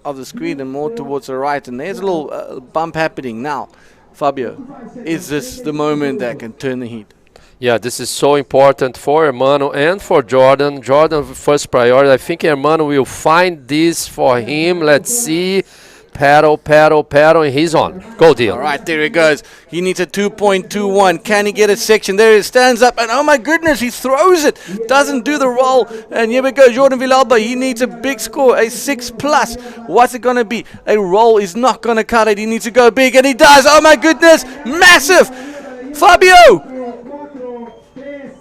of the screen and more towards the right. And there's a little bump happening now. Fabio, is this the moment that can turn the heat? Yeah, this is so important for Hermano and for Jordan. Jordan first priority. I think Hermano will find this for him. Let's see. Paddle, paddle, paddle, and he's on. Go, Dion. All right, there he goes. He needs a 2.21. Can he get a section? There he stands up, and oh my goodness, he throws it. Doesn't do the roll. And here we go, Jordan Villalba. He needs a big score, a 6+. What's it going to be? A roll is not going to cut it. He needs to go big, and he does. Oh my goodness, massive. Fabio,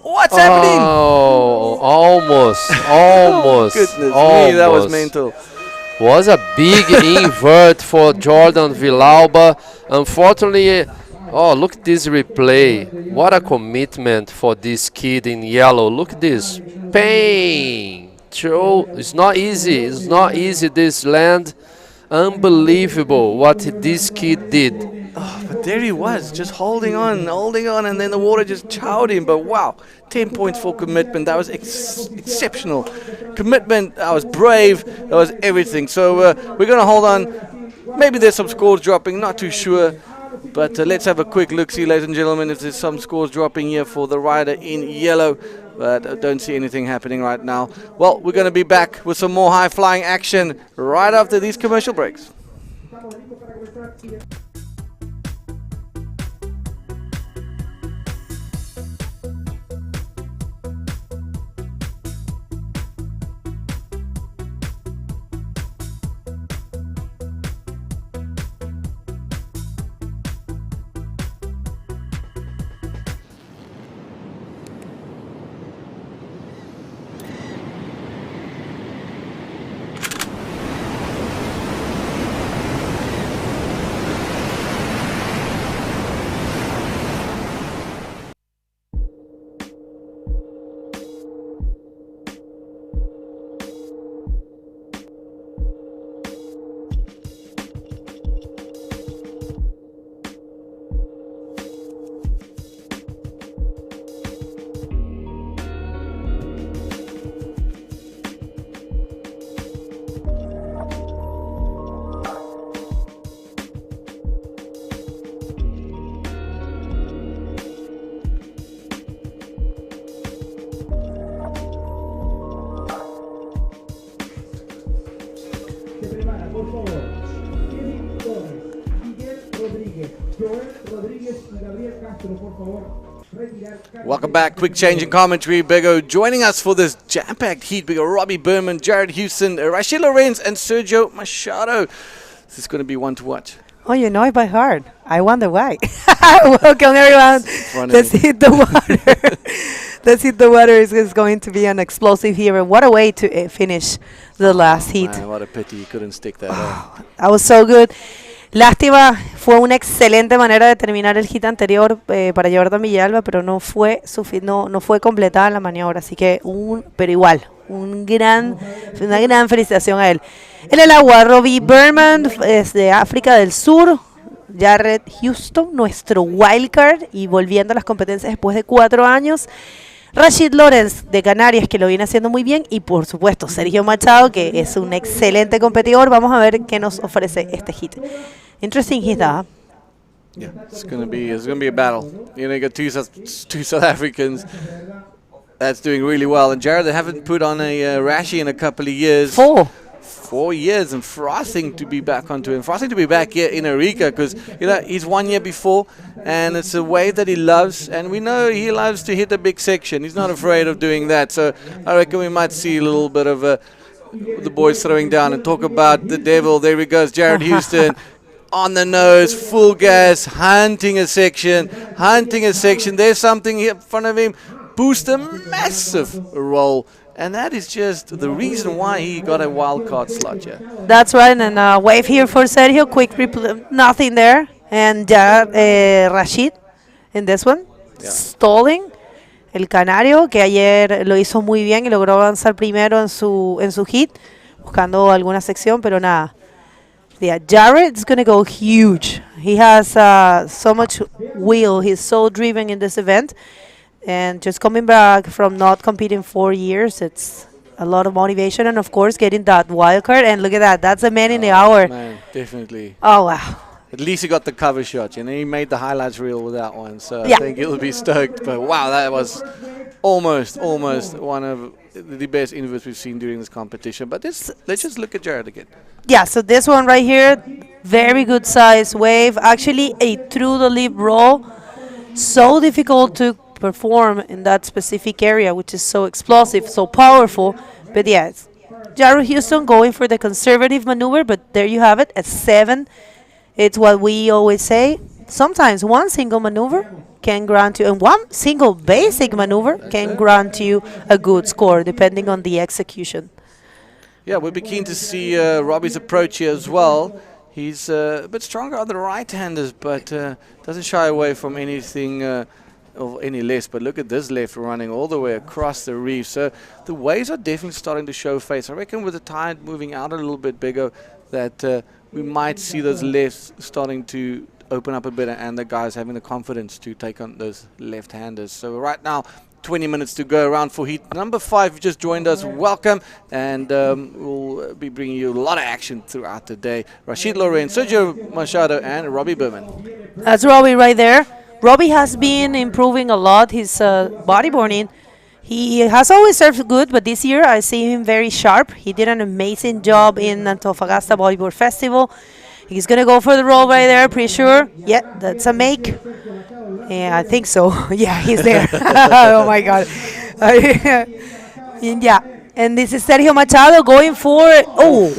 what's happening? Oh, almost. Goodness me, that was mental. Was a big invert for Jordan Villalba. Unfortunately, oh, look at this replay. What a commitment for this kid in yellow. Look at this. Pain. It's not easy. It's not easy, this land. Unbelievable what this kid did. Oh, but there he was, just holding on, and then the water just chowed him. But wow, 10 points for commitment. That was exceptional. Commitment, that was brave, that was everything. So we're going to hold on. Maybe there's some scores dropping, not too sure. But let's have a quick look, see, ladies and gentlemen, if there's some scores dropping here for the rider in yellow. But I don't see anything happening right now. Well, we're going to be back with some more high-flying action right after these commercial breaks. Welcome back. Quick change in commentary. Bego joining us for this jam-packed heat. We got Robbie Berman, Jared Houston, Rachid Lorenz, and Sergio Machado. This is going to be one to watch. Oh, you know it by heart. I wonder why. Welcome, everyone. Let's hit the water. Let's hit the water. It's going to be an explosive here. And what a way to finish the last heat. Man, what a pity you couldn't stick that out. That was so good. Lástima, fue una excelente manera de terminar el hit anterior para llevar a Villalba, pero no fue completada la maniobra. Así que, pero igual, una gran felicitación a él. En el agua, Robbie Berman, desde África del Sur. Jared Houston, nuestro wildcard, y volviendo a las competencias después de 4 años. Rachid Lorenz, de Canarias, que lo viene haciendo muy bien. Y por supuesto, Sergio Machado, que es un excelente competidor. Vamos a ver qué nos ofrece este hit. Interesting hit, huh? Yeah, it's gonna be a battle. You know, you got two South Africans that's doing really well, and Jared, they haven't put on a Rashi in a couple of years. 4 years, and frothing to be back onto him. Frothing to be back here in Arica, because you know he's 1 year before, and it's a wave that he loves, and we know he loves to hit a big section. He's not afraid of doing that. So I reckon we might see a little bit of the boys throwing down and talk about the devil. There he goes, Jared Houston. On the nose, full gas, hunting a section. There's something here in front of him. Boost a massive roll. And that is just the reason why he got a wild card slot here. That's right, and wave here for Sergio. Quick nothing there. And Rachid in this one. Yeah. Stalling. El canario, que ayer lo hizo muy bien y logró avanzar primero en su hit, buscando alguna sección, pero nada. Yeah, Jared's going to go huge. He has so much will. He's so driven in this event. And just coming back from not competing 4 years, it's a lot of motivation. And, of course, getting that wild card. And look at that. That's a man in the hour. Man, definitely. Oh, wow. At least he got the cover shot. And he made the highlights reel with that one. So yeah. I think he'll be stoked. But, wow, that was almost one of the best inverts we've seen during this competition. But let's just look at Jared again. Yeah, so this one right here, very good size wave. Actually, a through the lip roll. So difficult to perform in that specific area, which is so explosive, so powerful. But yeah, Jared Houston going for the conservative maneuver, but there you have it, at 7. It's what we always say. Sometimes one single maneuver can grant you, and one single basic maneuver can grant you a good score, depending on the execution. Yeah, we'll be keen to see Robbie's approach here as well. He's a bit stronger on the right-handers, but doesn't shy away from anything or any less. But look at this left running all the way across the reef. So the waves are definitely starting to show face. I reckon with the tide moving out a little bit bigger, that we might see those lefts starting to open up a bit, and the guys having the confidence to take on those left-handers. So right now, 20 minutes to go around for heat number 5. You just joined us, welcome, and we'll be bringing you a lot of action throughout the day. Rachid Lorenz, Sergio Machado, and Robbie Berman. That's Robbie right there. Robbie has been improving a lot his bodyboarding. He has always served good, but this year I see him very sharp. He did an amazing job in Antofagasta Bodyboard Festival. He's going to go for the roll right there, pretty sure. Yeah, that's a make. Yeah, I think so. Yeah, he's there. Oh, my God. Yeah, and this is Sergio Machado going for it. Oh,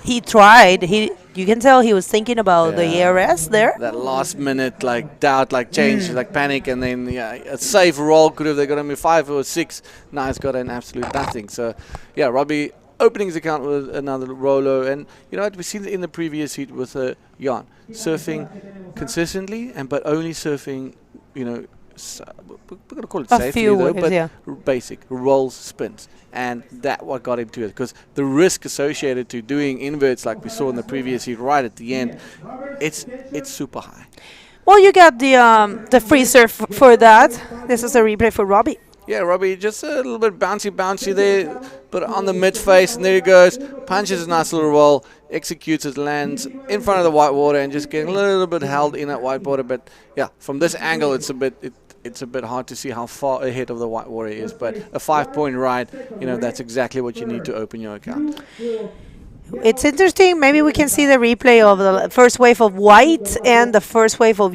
he tried. You can tell he was thinking about the ARS there. That last minute, doubt, change, panic, and then a safe roll could have they got him 5 or 6. Now he's got an absolute nothing. So, yeah, Robbie opening his account with another Rolo, and you know what, we've seen it in the previous heat with Jan surfing consistently, but only surfing, you know, we're going to call it safely though, but basic rolls, spins, and that what got him to it, because the risk associated to doing inverts like we saw in the previous heat right at the end, it's super high. Well, you got the free surf for that. This is a replay for Robbie. Yeah, Robbie, just a little bit bouncy there, but on the mid face, and there he goes, punches a nice little roll, executes it, lands in front of the white water, and just getting a little bit held in that white water. But yeah, from this angle, it's a bit hard to see how far ahead of the white water is. But a 5-point ride, you know, that's exactly what you need to open your account. It's interesting. Maybe we can see the replay of the first wave of white and the first wave of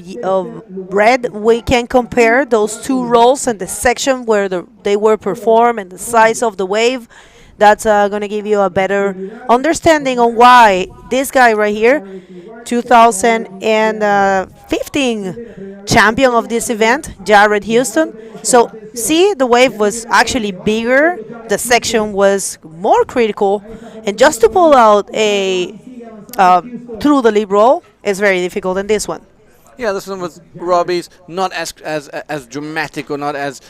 red. We can compare those two rolls and the section where they were performed and the size of the wave. That's going to give you a better understanding on why this guy right here, 2015 champion of this event, Jared Houston. So see, the wave was actually bigger, the section was more critical, and just to pull out a through the leap roll is very difficult in this one. Yeah, this one was Robbie's, not as dramatic or not as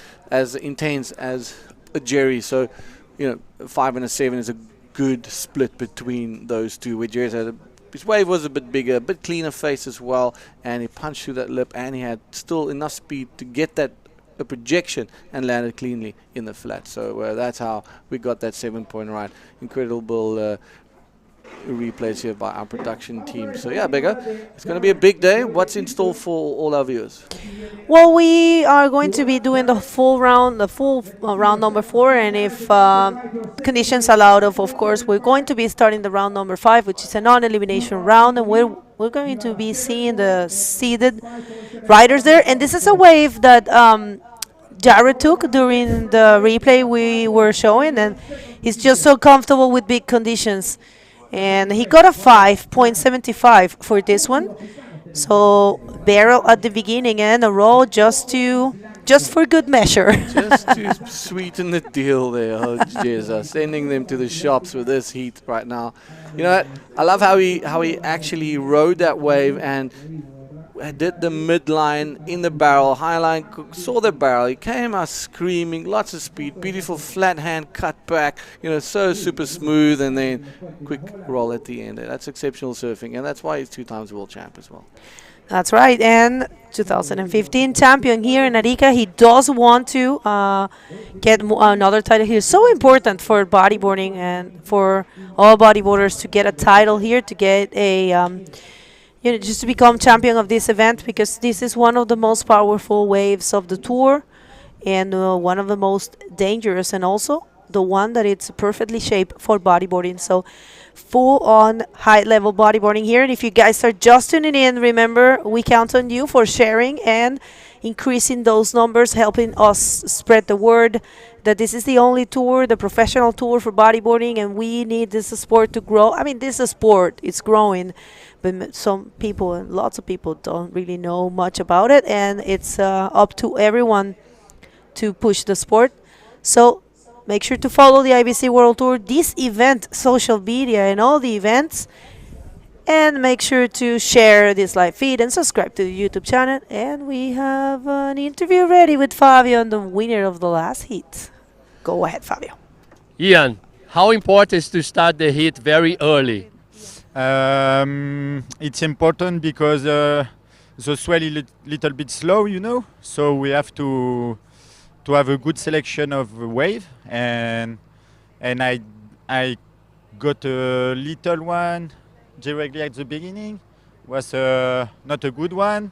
intense as a Jerry. So, you know, 5 and a 7 is a good split between those two. Where Jerry's had his wave was a bit bigger, a bit cleaner face as well, and he punched through that lip, and he had still enough speed to get that a projection and landed cleanly in the flat. So that's how we got that 7-point right. Incredible replays here by our production team. So yeah, Becca, it's going to be a big day. What's in store for all our viewers? Well, we are going to be doing the full round number 4, and if conditions allow, of course, we're going to be starting the round number 5, which is a non-elimination round, and we're going to be seeing the seeded riders there. And this is a wave that Jared took during the replay we were showing, and he's just so comfortable with big conditions. And he got a 5.75 for this one. So barrel at the beginning and a roll just for good measure. Just to sweeten the deal there. Oh, Jesus. Sending them to the shops with this heat right now. You know what? I love how he actually rode that wave and did the midline in the barrel. Highline saw the barrel. He came out screaming, lots of speed, beautiful flat hand cut back, you know, so super smooth, and then quick roll at the end. That's exceptional surfing, and that's why he's 2 times world champ as well. That's right, and 2015 champion here in Arica. He does want to get another title here. So important for bodyboarding and for all bodyboarders to get a title here, to get a just to become champion of this event, because this is one of the most powerful waves of the tour, and one of the most dangerous, and also the one that it's perfectly shaped for bodyboarding. So full on high level bodyboarding here. And if you guys are just tuning in, remember, we count on you for sharing and increasing those numbers, helping us spread the word that this is the only tour, the professional tour for bodyboarding, and we need this sport to grow. I mean, this is a sport, it's growing, but some people, and lots of people, don't really know much about it, and it's up to everyone to push the sport. So make sure to follow the IBC World Tour, this event, social media, and all the events. And make sure to share this live feed and subscribe to the YouTube channel. And we have an interview ready with Fabio, the winner of the last heat. Go ahead, Fabio. Ian, how important is to start the heat very early? It's important because the swell is little bit slow, you know. So we have to have a good selection of wave, and I got a little one directly at the beginning, was not a good one,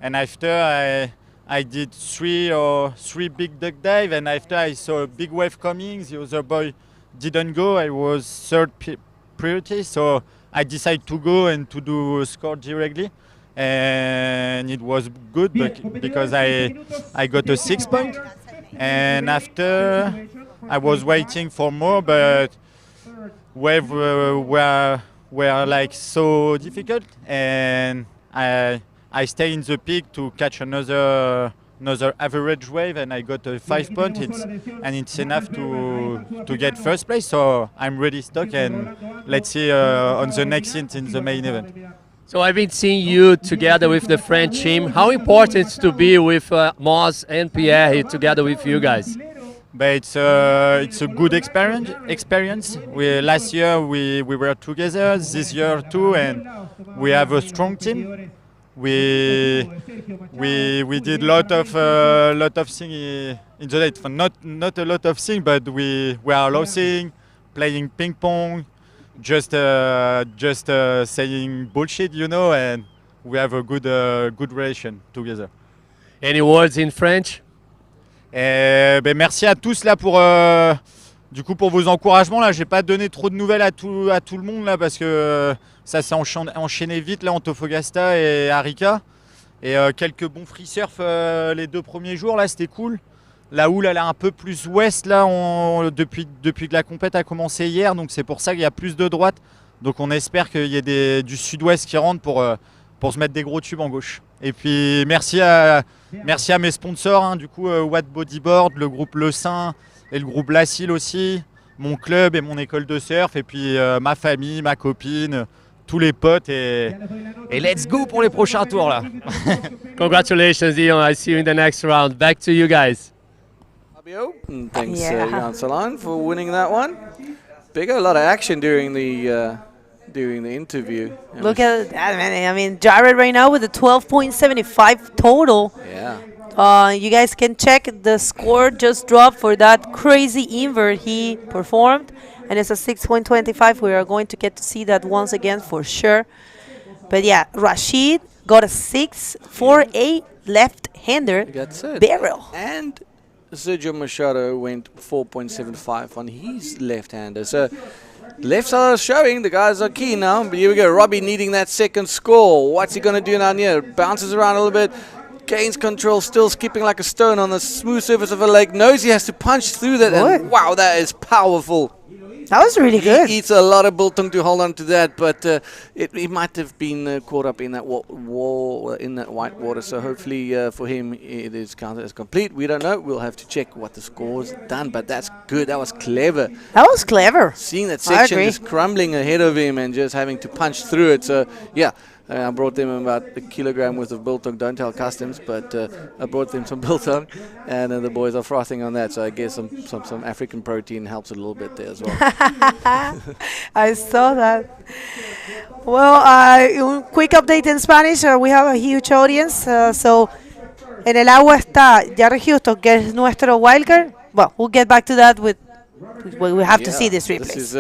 and after I did three big duck dive, and after I saw a big wave coming, the other boy didn't go. I was third priority, so I decided to go and to do a score directly, and it was good because I got a 6 point. And after I was waiting for more, but wave were like so difficult, and I stayed in the peak to catch another average wave, and I got a 5 point. It's enough to get first place. So I'm really stuck, and let's see on the next hint in the main event. So I've been seeing you together with the French team. How important is to be with Moz and Pierre here together with you guys? But it's a good experience. Last year we were together, this year too, and we have a strong team. We did lot of things in the late. Not a lot of things, but we are losing, playing ping pong, just saying bullshit, you know, and we have a good relation together. Any words in French? Ben merci à tous là Du coup, pour vos encouragements, là, j'ai pas donné trop de nouvelles à tout le monde là parce que ça s'est enchaîné vite là, Antofagasta et Arica. Et quelques bons free surf les 2 premiers jours là, c'était cool. La houle elle est un peu plus ouest là depuis que la compète a commencé hier, donc c'est pour ça qu'il y a plus de droite. Donc on espère qu'il y ait du sud-ouest qui rentre pour se mettre des gros tubes en gauche. Et puis merci à mes sponsors, hein, du coup Watt Bodyboard, le groupe Le Saint et le groupe Lacille aussi, mon club et mon école de surf, et puis ma famille, ma copine, tous les potes, et let's go pour les prochains tours là. Congratulations, Dion. I see you in the next round. Back to you guys. Fabio, and thanks Yeah. Jan Salan for winning that one. A lot of action during the interview. Look at that, man. I mean, Jared right now with a 12.75 total. Yeah. You guys can check the score just dropped for that crazy invert he performed, and it's a 6.25. We are going to get to see that once again for sure. But yeah, Rashid got a 6.48 left-hander That's it. barrel. And Sergio Machado went 4.75 on his left-hander. So left side is showing. The guys are keen now. But here we go. Robbie needing that second score. What's he going to do now here? Bounces around a little bit. Gains control, still skipping like a stone on the smooth surface of a lake. Knows he has to punch through that. And wow, that is powerful. That was really good. He eats a lot of biltong to hold on to that, but he might have been caught up in that in that white water. So hopefully for him it is counted as complete. We don't know. We'll have to check what the score's done, but that's good. That was clever. That was clever. Seeing that I section agree. just crumbling ahead of him and just having to punch through it. So yeah. I brought them about a kilogram worth of biltong. Don't tell customs, but I brought them some biltong, and the boys are frothing on that. So I guess some African protein helps a little bit there as well. I saw that. Well, un quick update in Spanish. We have a huge audience. So, en el agua está Jared Houston, que es nuestro wildcard. Well, we'll get back to that with. We have to see this replay. This is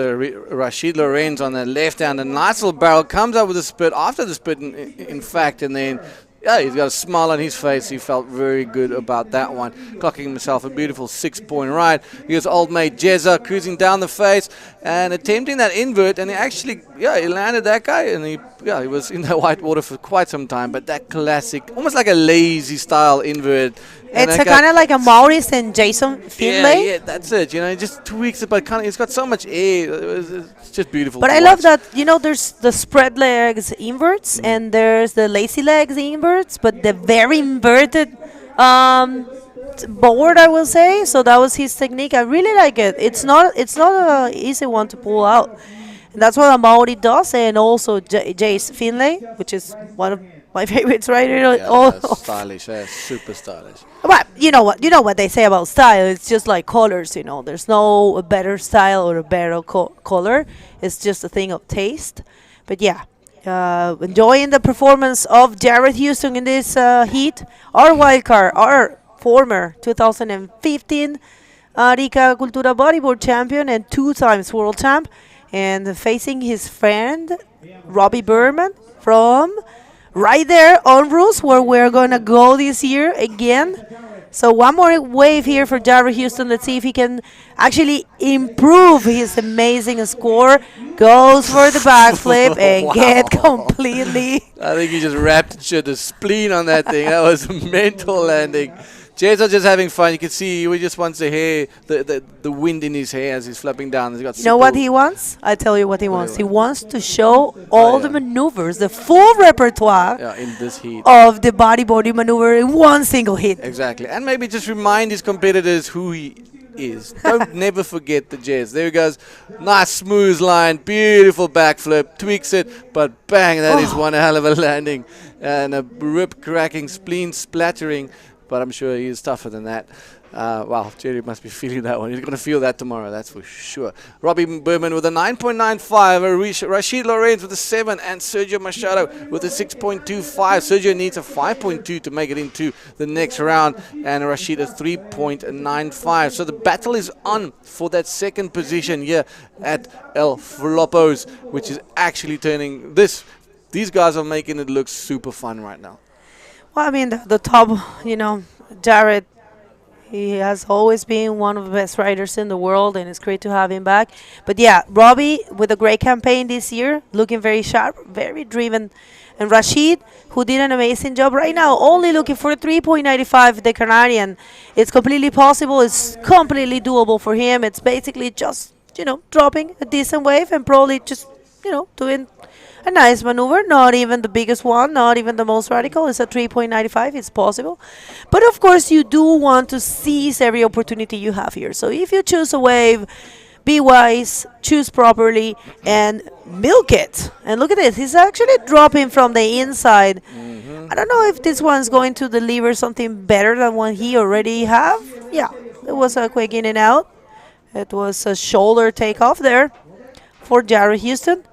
Rashid Lorenz on the left hand. A nice little barrel comes up with a spit after the spit, in fact, and then yeah, he's got a smile on his face. He felt very good about that one. Clocking himself a beautiful 6-point ride. Here's old mate Jezza cruising down the face and attempting that invert, and he actually, he landed that guy, and he was in that white water for quite some time. But that classic, almost like a lazy style invert. It's kind of like a Maurice and Jason Finlay. Yeah, that's it. You know, he just tweaks it, but it's got so much air. It's just beautiful. But I love that, there's the spread legs inverts and there's the lazy legs inverts, but the very inverted board, I will say. So that was his technique. I really like it. It's not an easy one to pull out. And that's what Maori does, and also Jace Finlay, which is one of my favorites right here. That's stylish. Super stylish. But you know what they say about style. It's just like colors. There's no a better style or a better color. It's just a thing of taste. But yeah, enjoying the performance of Jared Houston in this heat. Our wildcard, our former 2015 Arica Cultura Bodyboard champion and 2 times world champ, and facing his friend Robbie Berman from right there on Roos, where we're gonna go this year again. So one more wave here for Jared Houston. Let's see if he can actually improve his amazing score. Goes for the backflip and get completely. I think he just wrapped the spleen on that thing. That was a mental landing. Jay's just having fun. You can see he just wants the wind in his hair as he's flapping down. He's got You know what he wants? I tell you what he wants. He wants to show all the maneuvers, the full repertoire in this heat of the bodyboarding maneuver in one single hit. Exactly. And maybe just remind his competitors who he is. Don't never forget the Jazz. There he goes. Nice smooth line. Beautiful backflip. Tweaks it. But bang, that is one hell of a landing. And a rip cracking, spleen splattering. But I'm sure he is tougher than that. Wow, Jerry must be feeling that one. He's going to feel that tomorrow, that's for sure. Robbie Berman with a 9.95, Rashid Lorenz with a 7, and Sergio Machado with a 6.25. Sergio needs a 5.2 to make it into the next round, and Rashid a 3.95. So the battle is on for that second position here at El Flopos, which is actually turning this. These guys are making it look super fun right now. Well, I mean, the top, Jared, He has always been one of the best riders in the world, and it's great to have him back. But yeah, Robbie with a great campaign this year, looking very sharp, very driven. And Rashid, who did an amazing job right now, only looking for 3.95, the Canadian. It's completely possible. It's completely doable for him. It's basically just, dropping a decent wave and probably just, doing a nice maneuver. Not even the biggest one, not even the most radical. It's a 3.95. It's possible. But of course, you do want to seize every opportunity you have here. So if you choose a wave, be wise, choose properly, and milk it. And look at this. He's actually dropping from the inside. I don't know if this one's going to deliver something better than what he already have. Yeah, it was a quick in and out. It was a shoulder takeoff there for Jared Houston.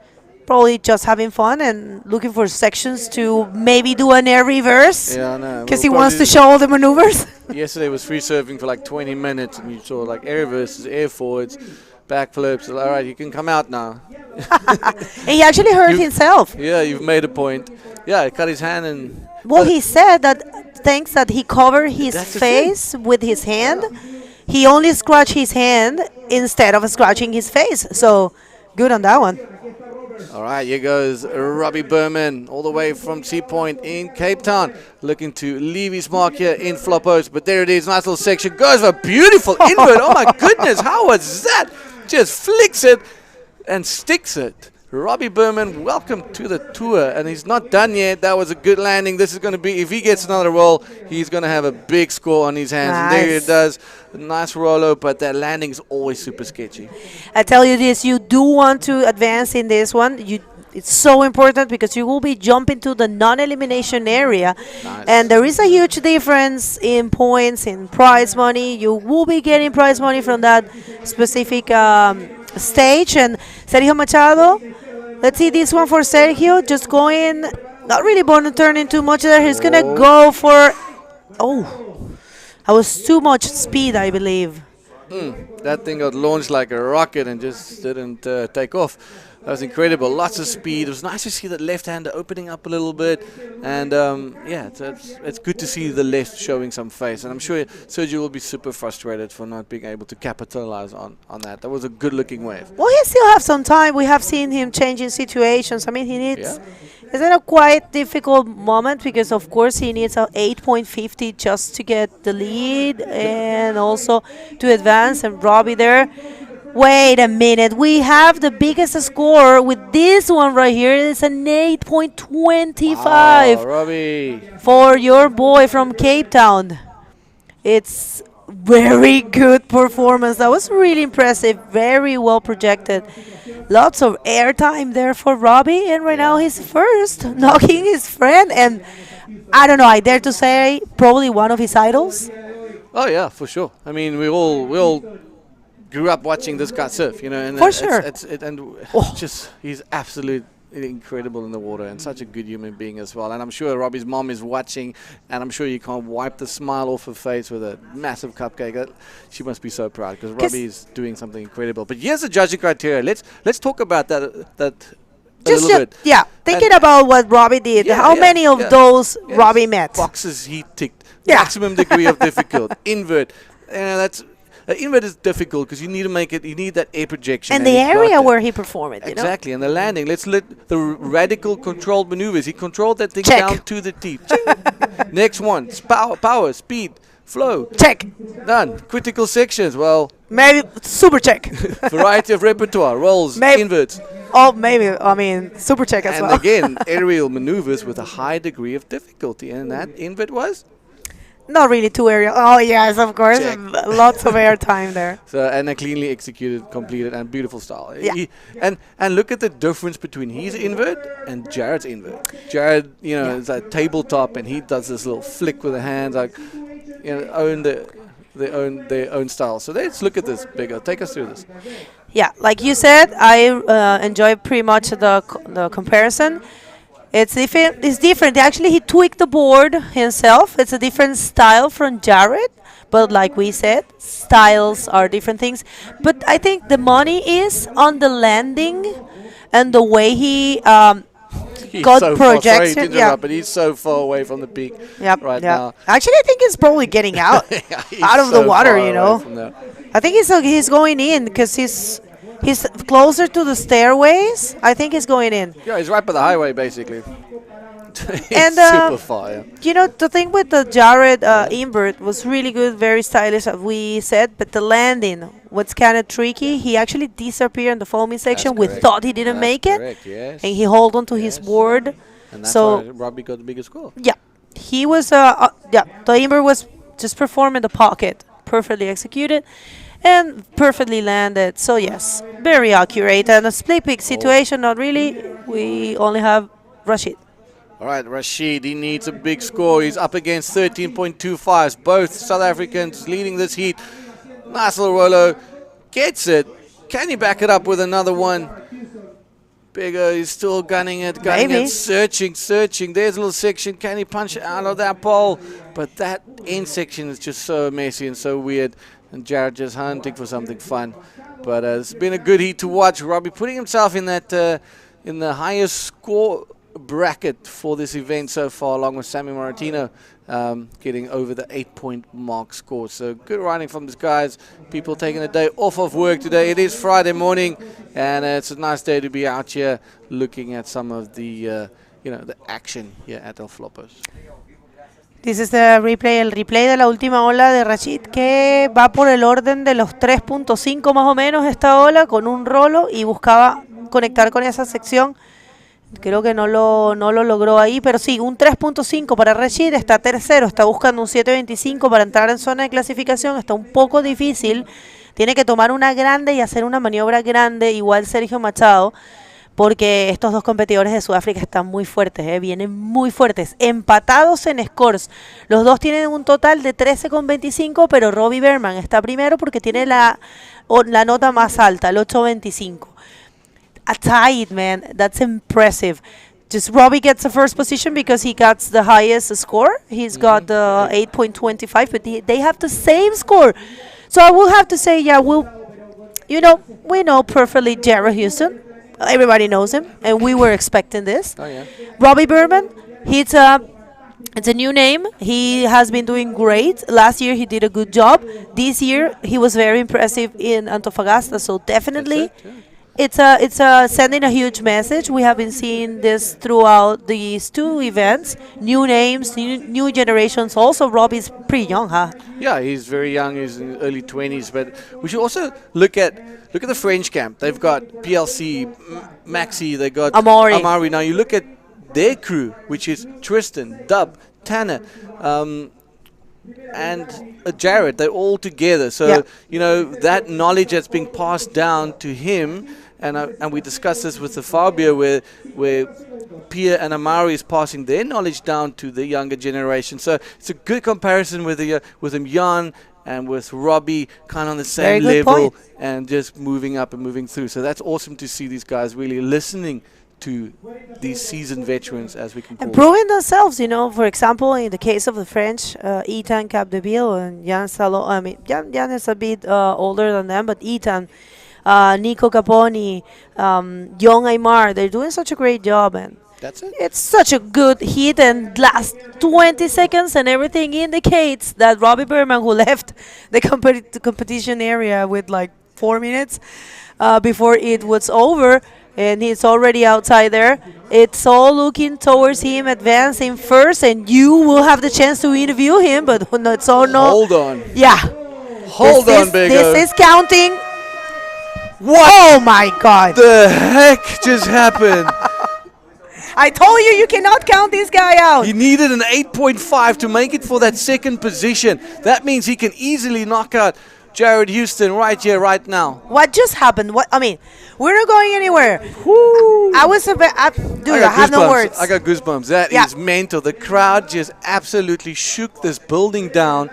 Probably just having fun and looking for sections to maybe do an air reverse. Yeah, I know. Because he wants to show all the maneuvers. Yesterday was free surfing for like 20 minutes, and you saw like air reverses, air forwards, back flips. All right, you can come out now. And he actually hurt himself. Yeah, you've made a point. Yeah, he cut his hand and... Well, he said that thanks that he covered his face with his hand, he only scratched his hand instead of scratching his face. So, good on that one. All right, here goes Robbie Berman all the way from Sea Point in Cape Town, looking to leave his mark here in Flopos. But there it is, nice little section. Goes for a beautiful invert. Oh my goodness, how was that? Just flicks it and sticks it. Robbie Berman, welcome to the tour. And he's not done yet. That was a good landing. This is going to be, if he gets another roll, he's going to have a big score on his hands. Nice. And there it does. A nice rollo, but that landing is always super sketchy. I tell you this, you do want to advance in this one. It's so important because you will be jumping to the non-elimination area. Nice. And there is a huge difference in points, in prize money. You will be getting prize money from that specific stage. And Sergio Machado, let's see this one for Sergio. Just going, not really born to turn into much there. He's going to go for, that was too much speed, I believe. That thing got launched like a rocket and just didn't take off. That was incredible. Lots of speed. It was nice to see that left-hander opening up a little bit. And, it's good to see the left showing some face. And I'm sure Sergio will be super frustrated for not being able to capitalize on that. That was a good-looking wave. Well, he still have some time. We have seen him changing situations. I mean, he needs... It's in a quite difficult moment because, of course, he needs a 8.50 just to get the lead and also to advance. And Robbie there. Wait a minute. We have the biggest score with this one right here. It's an 8.25 Wow, Robbie. for your boy from Cape Town. It's very good performance. That was really impressive. Very well projected. Lots of airtime there for Robbie. And right now he's first, knocking his friend. And I don't know, I dare to say probably one of his idols. Oh, yeah, for sure. I mean, we all grew up watching this guy surf, and For sure. He's absolutely incredible in the water and such a good human being as well. And I'm sure Robbie's mom is watching, and I'm sure you can't wipe the smile off her face with a massive cupcake. She must be so proud because Robbie is doing something incredible. But here's the judging criteria. Let's talk about that a little bit. Yeah, thinking about what Robbie did. How many of those Robbie met? Boxes he ticked. Maximum degree of difficult. Invert. That's... invert is difficult because you need to make it. You need that air projection. And the area where he performed it. Exactly, and the landing. Let's let the radical controlled maneuvers. He controlled that thing down to the teeth. Next one, power, speed, flow. Check. Done. Critical sections. Well, maybe super check. Variety of repertoire. Rolls, inverts. Oh, maybe. I mean, super check as well. And again, aerial maneuvers with a high degree of difficulty, and that invert was. Not really too aerial. Oh, yes, of course. Lots of air time there. So, and a cleanly executed, completed, and beautiful style. Yeah. And look at the difference between his invert and Jared's invert. Jared, is a tabletop, and he does this little flick with the hands, like, own their own style. So let's look at this bigger. Take us through this. Yeah, like you said, I enjoy pretty much the comparison. It's different. Actually, he tweaked the board himself. It's a different style from Jared. But like we said, styles are different things. But I think the money is on the landing and the way he He's God so far, sorry to projection. interrupt, Yeah. but he's so far away from the peak Yep. right yeah. now. Actually, I think he's probably getting out Yeah, he's out of so the water. far You away know. from there. I think he's going in because he's closer to the stairways. I think he's going in. Yeah, he's right by the highway, basically. He's And, super far, yeah. You know, the thing with the Jared invert was really good, very stylish, as we said, but the landing was kind of tricky. He actually disappeared in the foaming section. We correct. thought he didn't That's make it, correct, yes. and he held on to his Yes. board. And that's So, why Robbie got the biggest score. yeah, he was, the invert was just performing the pocket, perfectly executed. And perfectly landed. So yes, very accurate. And a split pick situation, not really. We only have Rashid. All right, Rashid, he needs a big score. He's up against 13.25s. Both South Africans leading this heat. Nice little Rolo. Gets it. Can he back it up with another one? Bigger, he's still gunning it, Maybe. searching. There's a little section. Can he punch it out of that pole? But that end section is just so messy and so weird. And Jared just hunting for something fun. But it's been a good heat to watch. Robbie putting himself in that in the highest score bracket for this event so far, along with Sammy Moratino getting over the 8-point mark score. So good riding from these guys. People taking a day off of work today. It is Friday morning, and it's a nice day to be out here looking at some of the the action here at El Flopos. This is the replay, el replay de la última ola de Rashid, que va por el orden de los 3.5 más o menos esta ola, con un rolo, y buscaba conectar con esa sección. Creo que no lo logró ahí, pero sí, un 3.5 para Rashid, está tercero, está buscando un 7.25 para entrar en zona de clasificación, está un poco difícil, tiene que tomar una grande y hacer una maniobra grande, igual Sergio Machado, porque estos dos competidores de Sudáfrica están muy fuertes, vienen muy fuertes, empatados en scores. Los dos tienen un total de 13.25, pero Robbie Berman está primero porque tiene la nota más alta, el 8.25. A tied, man, that's impressive. Just Robbie gets the first position because he got the highest score. He's got the 8.25, but they have the same score. So I will have to say, yeah, we know perfectly Jared Houston. Everybody knows him, and we were expecting this. Oh, yeah. Robbie Berman, it's a new name. He has been doing great. Last year he did a good job. This year he was very impressive in Antofagasta. So definitely, it's sending a huge message. We have been seeing this throughout these two events. New names, new generations. Also, Robbie's pretty young, huh? Yeah, he's very young. He's in early 20s. But we should also look at the French camp. They've got PLC, Maxi. They got Amari. Now you look at their crew, which is Tristan, Dub, Tanner, and Jared. They're all together. So that knowledge that's being passed down to him. And we discussed this with the Fabio, where Pia and Amari is passing their knowledge down to the younger generation. So it's a good comparison with him, Jan, and with Robbie, kind of on the same level, and just moving up and moving through. So that's awesome to see these guys really listening to these seasoned veterans, as we can call them. Proving themselves, for example, in the case of the French, Ethan Capdeville and Jan Salo. I mean, Jan is a bit older than them, but Ethan, Nico Caponi, Young Aymar, they're doing such a great job, and that's it. It's such a good hit, and last 20 seconds and everything indicates that Robbie Berman, who left the competition area with like 4 minutes before it was over, and he's already outside there. It's all looking towards him advancing first, and you will have the chance to interview him, but it's all no. Hold on. Yeah. Hold on, Big O. This is counting. What? Oh my God. The heck just happened? I told you cannot count this guy out. He needed an 8.5 to make it for that second position. That means he can easily knock out Jared Houston right here, right now. What just happened? We're not going anywhere. Woo. I have no words. I got goosebumps. That is mental. The crowd just absolutely shook this building down.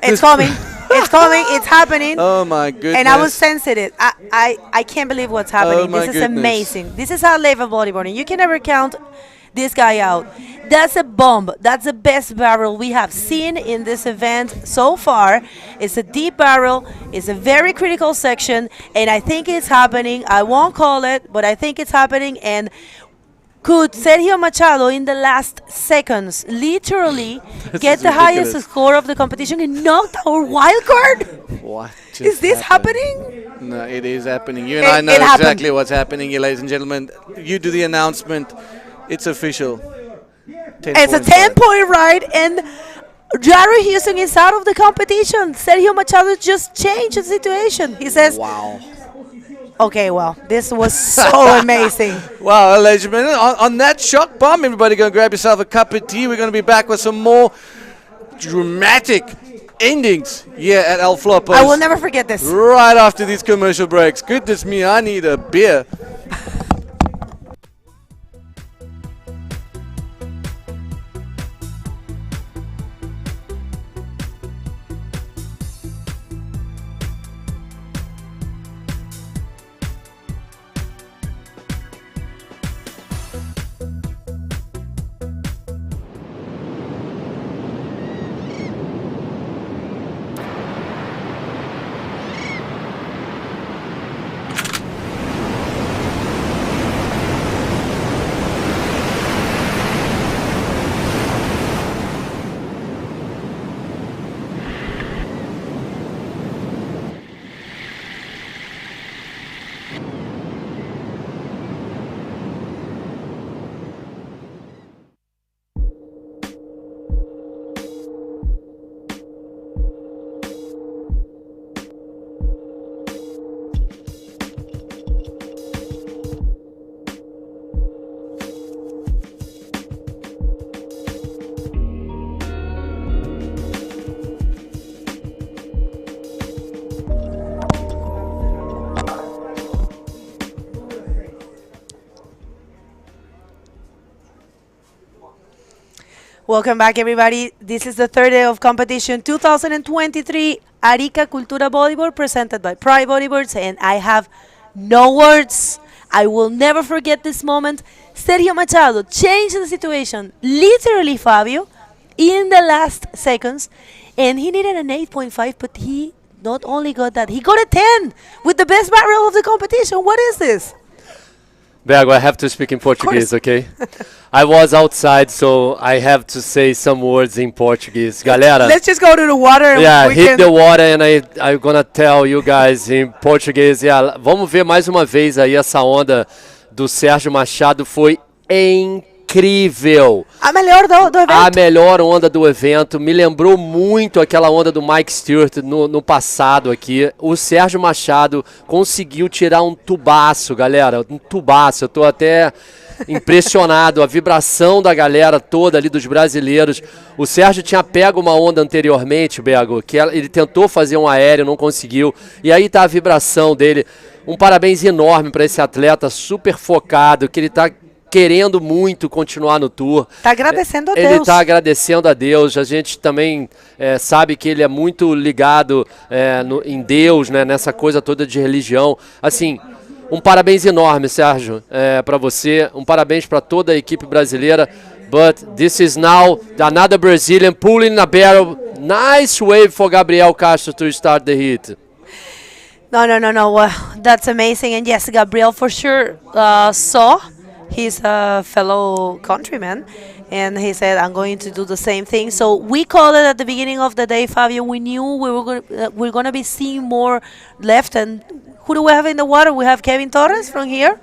It's coming. It's coming. It's happening. Oh my goodness. And I was sensitive. I can't believe what's happening. This is amazing. This is how level bodyboarding. You can never count this guy out. That's a bomb. That's the best barrel we have seen in this event so far. It's a deep barrel. It's a very critical section, and I think it's happening. I won't call it, but I think it's happening. And Could Sergio Machado in the last seconds literally get is the highest ridiculous. score of the competition and knock our wild card? What just Is this happened? happening? No, it is happening. You and It- I know it happened. exactly what's happening here, ladies and gentlemen. You do the announcement. It's official. 10 It's a points 10-point ride, and Jared Houston is out of the competition. Sergio Machado just changed the situation. He says, Wow. okay, well, this was so amazing. Wow, ladies and gentlemen, on that shock bomb, everybody go grab yourself a cup of tea. We're going to be back with some more dramatic endings here at El Flopos. I will never forget this. Right after these commercial breaks. Goodness me, I need a beer. Welcome back, everybody. This is the third day of competition 2023 Arica Cultura Bodyboard presented by Pride Bodyboards, and I have no words. I will never forget this moment. Sergio Machado changed the situation, literally, Fabio, in the last seconds, and he needed an 8.5, but he not only got that, he got a 10 with the best barrel of the competition. What is this? Bergo, I have to speak in Portuguese, okay? I was outside, so I have to say some words in Portuguese. Galera, Let's just go to the water. And yeah, we hit can the water and I'm gonna tell you guys in português. Yeah, vamos ver mais uma vez aí essa onda do Sérgio Machado. Foi incrível. A melhor do evento. A melhor onda do evento. Me lembrou muito aquela onda do Mike Stewart no passado aqui. O Sérgio Machado conseguiu tirar um tubaço, galera. Um tubaço. Eu tô até impressionado. A vibração da galera toda ali, dos brasileiros. O Sérgio tinha pego uma onda anteriormente, Bego, que ele tentou fazer um aéreo, não conseguiu. E aí tá a vibração dele. Um parabéns enorme para esse atleta, super focado, que ele tá querendo muito continuar no Tour. Tá agradecendo a Ele Deus. está agradecendo a Deus. A gente também sabe que ele é muito ligado em Deus, né, nessa coisa toda de religião. Assim, um parabéns enorme, Sérgio, para você. Um parabéns para toda a equipe brasileira. But this is now another Brazilian pulling a barrel. Nice wave for Gabriel Castro to start the heat. No. Well, that's amazing. And yes, Gabriel for sure saw his fellow countryman, and he said, I'm going to do the same thing. So we called it at the beginning of the day, Fabio. We knew we're going to be seeing more left. And who do we have in the water? We have Kevin Torres from here,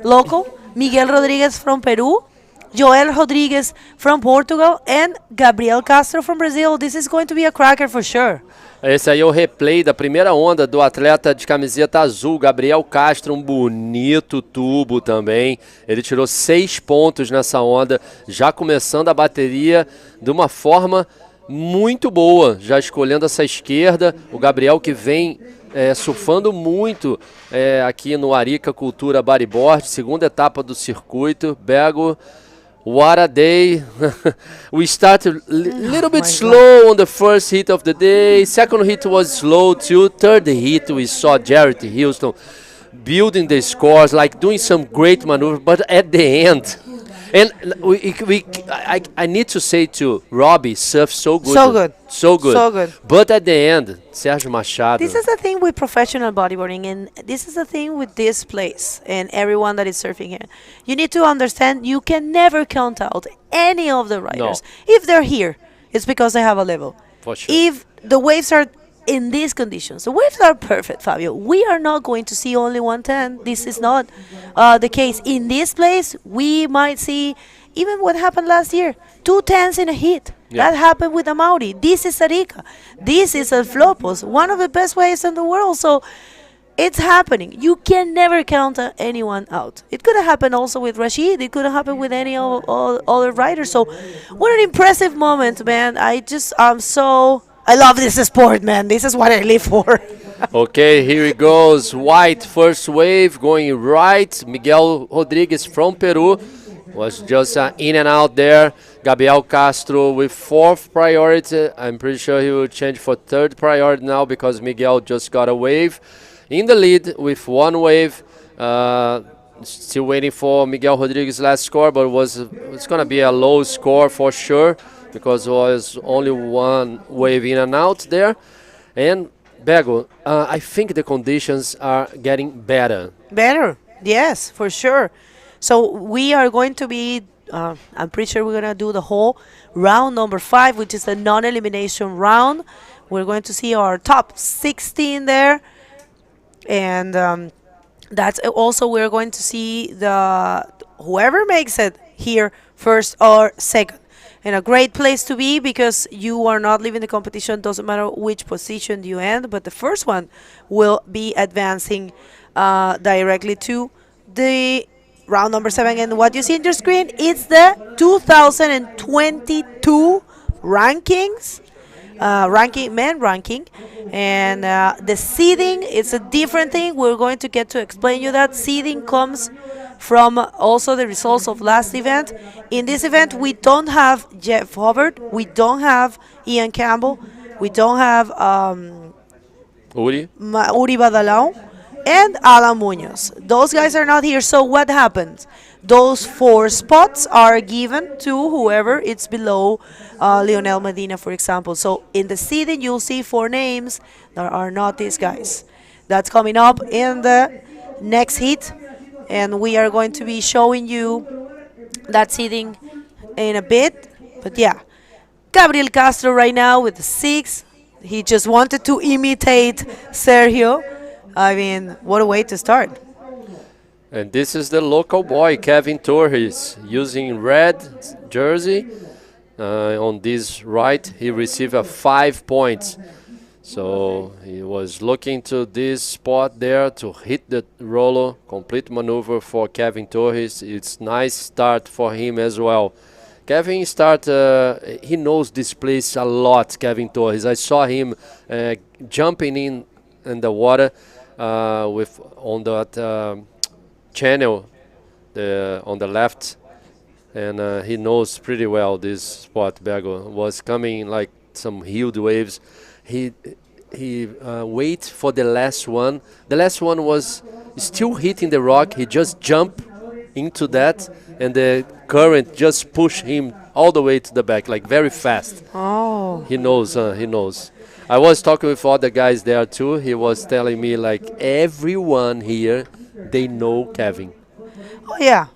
local, Miguel Rodriguez from Peru, Joel Rodriguez from Portugal, and Gabriel Castro from Brazil. This is going to be a cracker for sure. Esse aí é o replay da primeira onda do atleta de camiseta azul, Gabriel Castro, um bonito tubo também. Ele tirou 6 pontos nessa onda, já começando a bateria de uma forma muito boa, já escolhendo essa esquerda. O Gabriel que vem surfando muito aqui no Arica Cultura Bodyboard, segunda etapa do circuito. Bego, what a day. We started a little bit slow on the first heat of the day. Second heat was slow too. Third heat we saw Jared Houston building the scores, like doing some great maneuver. But at the end, And I need to say too, Robbie surfs so good. So good. So good. So good. But at the end, Sérgio Machado. This is the thing with professional bodyboarding, and this is the thing with this place and everyone that is surfing here. You need to understand you can never count out any of the riders. If they're here, it's because they have a level. For sure. If the waves are in these conditions, the waves are perfect, Fabio. We are not going to see only 110. This is not the case. In this place, we might see even what happened last year, 210s in a heat. Yeah. That happened with the Maori. This is Arica. This is El Flopos, one of the best waves in the world. So it's happening. You can never count anyone out. It could have happened also with Rashid. It could have happened with any other riders. So what an impressive moment, man. I love this sport, man. This is what I live for. Okay, here he goes. White first wave going right. Miguel Rodriguez from Peru was just in and out there. Gabriel Castro with 4th priority. I'm pretty sure he will change for 3rd priority now because Miguel just got a wave. In the lead with 1 wave. Still waiting for Miguel Rodriguez's last score, but it's going to be a low score for sure because there was only 1 wave in and out there. And Bego, I think the conditions are getting better. Better, yes, for sure. So we are going to be, I'm pretty sure we're going to do the whole round number 5, which is the non-elimination round. We're going to see our top 16 there. And that's also we're going to see whoever makes it here first or second. And a great place to be because you are not leaving the competition. Doesn't matter which position you end, but the first one will be advancing directly to the round number 7. And what you see on your screen is the 2022 rankings. Men ranking, and the seeding is a different thing. We're going to get to explain you that seeding comes from also the results of last event. In this event, we don't have Jeff Hubbard, we don't have Ian Campbell, we don't have Uri Badalão, and Alan Munoz. Those guys are not here. So what happens? Those 4 spots are given to whoever it's below Lionel Medina, for example. So in the seeding, you'll see 4 names that are not these guys. That's coming up in the next heat, and we are going to be showing you that seeding in a bit. But yeah, Gabriel Castro right now with the 6. He just wanted to imitate Sergio. I mean, what a way to start. And this is the local boy, Kevin Torres, using red jersey. On this right, he received 5 points. So he was looking to this spot there to hit the roller. Complete maneuver for Kevin Torres. It's nice start for him as well. Kevin he knows this place a lot, Kevin Torres. I saw him jumping in the water on that channel on the left, and he knows pretty well this spot. Bego was coming like some heeled waves. He wait for the last one. The last one was still hitting the rock. He just jumped into that, and the current just pushed him all the way to the back, like very fast. Oh, he knows. He knows. I was talking with other guys there too. He was telling me like everyone here, they know Kevin. Oh yeah.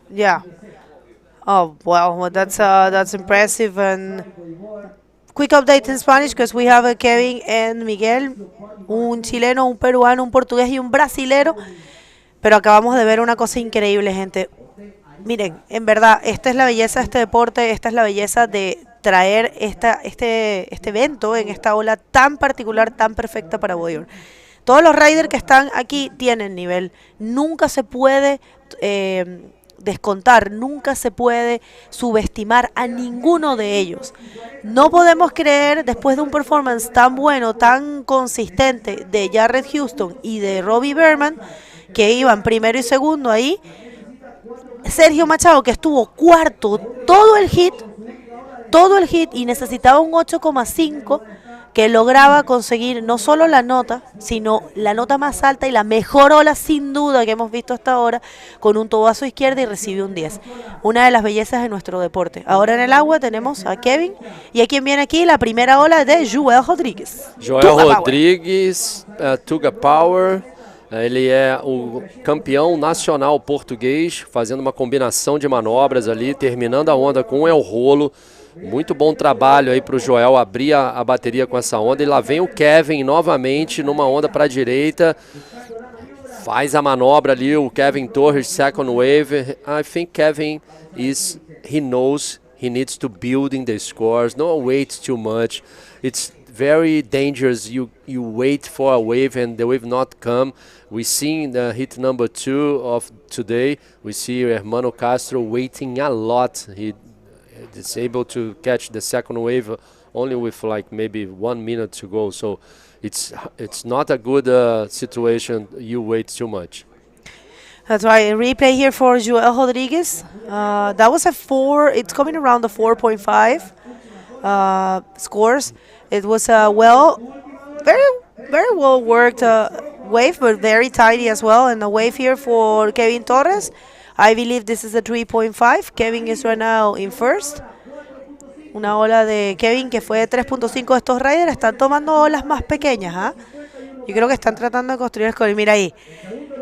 Oh well, that's impressive. And quick update in Spanish because we have a Kevin and Miguel, un chileno, un peruano, un portugués y un brasilero. Pero acabamos de ver una cosa increíble, gente. Miren, en verdad, esta es la belleza de este deporte, esta es la belleza de traer este evento en esta ola tan particular, tan perfecta para bodyboard. Todos los riders que están aquí tienen nivel. Nunca se puede descontar, nunca se puede subestimar a ninguno de ellos. No podemos creer, después de un performance tan bueno, tan consistente de Jared Houston y de Robbie Berman, que iban primero y segundo ahí, Sergio Machado, que estuvo cuarto todo el hit y necesitaba un 8,5, que lograba conseguir no solo la nota, sino la nota más alta y la mejor ola sin duda que hemos visto hasta ahora, con un tubo a su izquierda y recibió un 10. Una de las bellezas de nuestro deporte. Ahora en el agua tenemos a Kevin y a quien viene aquí la primera ola de Joel Rodrigues. Joel Rodrigues, Tuga Power. Ele é o campeão nacional português, fazendo uma combinação de manobras ali, terminando a onda com el rolo. Muito bom trabalho aí para o Joel abrir a bateria com essa onda. E lá vem o Kevin novamente numa onda para a direita. Faz a manobra ali, o Kevin Torres, second wave. I think Kevin he knows he needs to build in the scores, not wait too much. It's very dangerous. You wait for a wave and the wave not come. We see in the hit number 2 of today, we see Hermano Castro waiting a lot. He is able to catch the second wave only with like maybe 1 minute to go. So it's not a good situation. You wait too much. That's right. A replay here for Joel Rodrigues. That was a 4. It's coming around the 4.5 scores. It was a very well worked wave, but very tidy as well. And a wave here for Kevin Torres. I believe this is a 3.5. Kevin is right now in first. Una ola de Kevin que fue de 3.5 de estos riders. Están tomando olas más pequeñas, ¿ah? Yo creo que están tratando de construir el score. Mira ahí.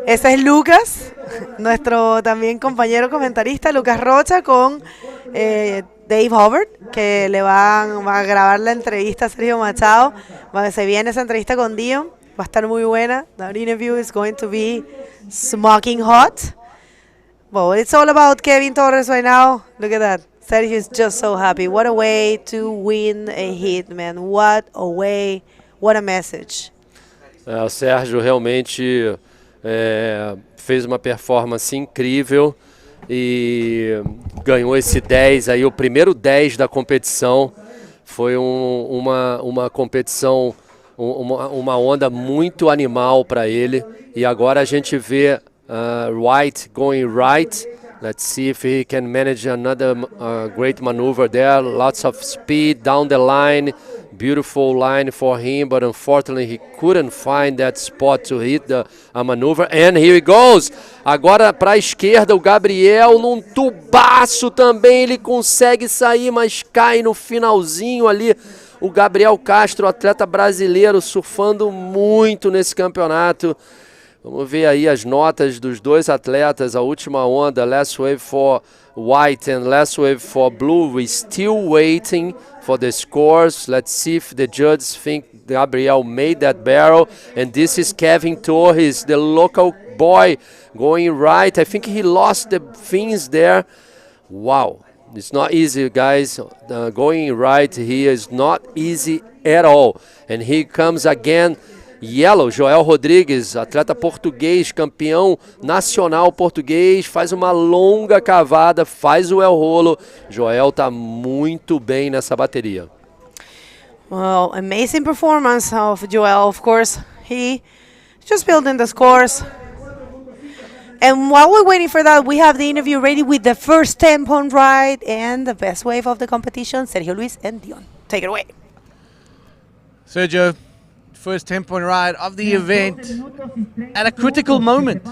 Ese es Lucas, nuestro también compañero comentarista, Lucas Rocha, con Dave Hubbard, que le van a grabar la entrevista a Sergio Machado. Se viene esa entrevista con Dion, va a estar muy buena. That interview is going to be smoking hot. Well, it's all about Kevin Torres right now. Look at that. Sergio is just so happy. What a way to win a hit, man. What a way. What a message. O Sérgio realmente fez uma performance incrível e ganhou esse 10 aí, o primeiro 10 da competição. Foi uma competição, uma onda muito animal para ele. E agora a gente vê White going right. Let's see if he can manage another great maneuver there. Lots of speed down the line. Beautiful line for him, but unfortunately he couldn't find that spot to hit a maneuver. And here he goes. Agora para a esquerda o Gabriel num tubaço também. Ele consegue sair, mas cai no finalzinho ali. O Gabriel Castro, atleta brasileiro, surfando muito nesse campeonato. Vamos ver aí as notas dos dois atletas. A última onda, last wave for White and last wave for Blue. We're still waiting for the scores. Let's see if the judges think Gabriel made that barrel. And this is Kevin Torres, the local boy, going right. I think he lost the fins there. Wow. It's not easy, guys. Going right here is not easy at all. And here comes again Yellow, Joel Rodrigues, atleta português, campeão nacional português, faz uma longa cavada, faz o el rolo. Joel tá muito bem nessa bateria. Well, amazing performance of Joel, of course. He just building the scores. And while we're waiting for that, we have the interview ready with the first 10-point ride and the best wave of the competition, Sergio Luis and Dion. Take it away. Sergio, first 10-point ride of the event at a critical moment.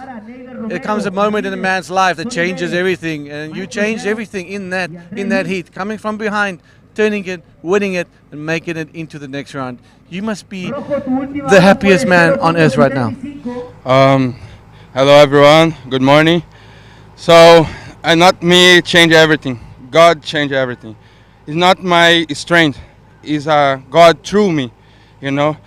There comes a moment in a man's life that changes everything, and you changed everything in that heat, coming from behind, turning it, winning it, and making it into the next round. You must be the happiest man on earth right now. Hello everyone, good morning. So, not me change everything, God change everything. It's not my strength, it's God through me. You know,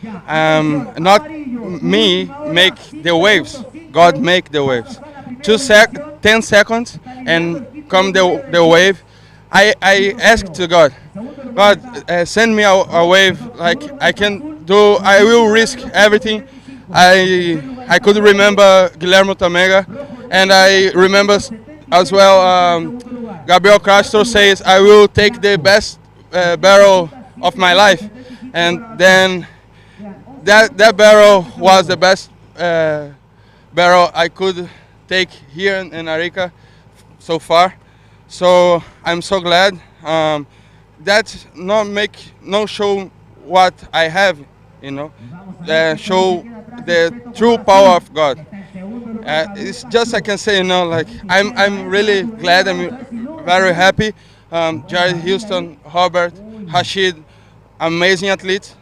not me make the waves. God make the waves. 10 seconds and come the wave. I asked to God, send me a wave like I can do. I will risk everything. I could remember Guillermo Tamega, and I remember as well Gabriel Castro says I will take the best barrel of my life. And then that barrel was the best barrel I could take here in Arica so far. So I'm so glad. That no show what I have, you know, show the true power of God. It's just I can say, you know, like I'm really glad. I'm very happy. Jerry Houston, Robert, Rashid, amazing athletes.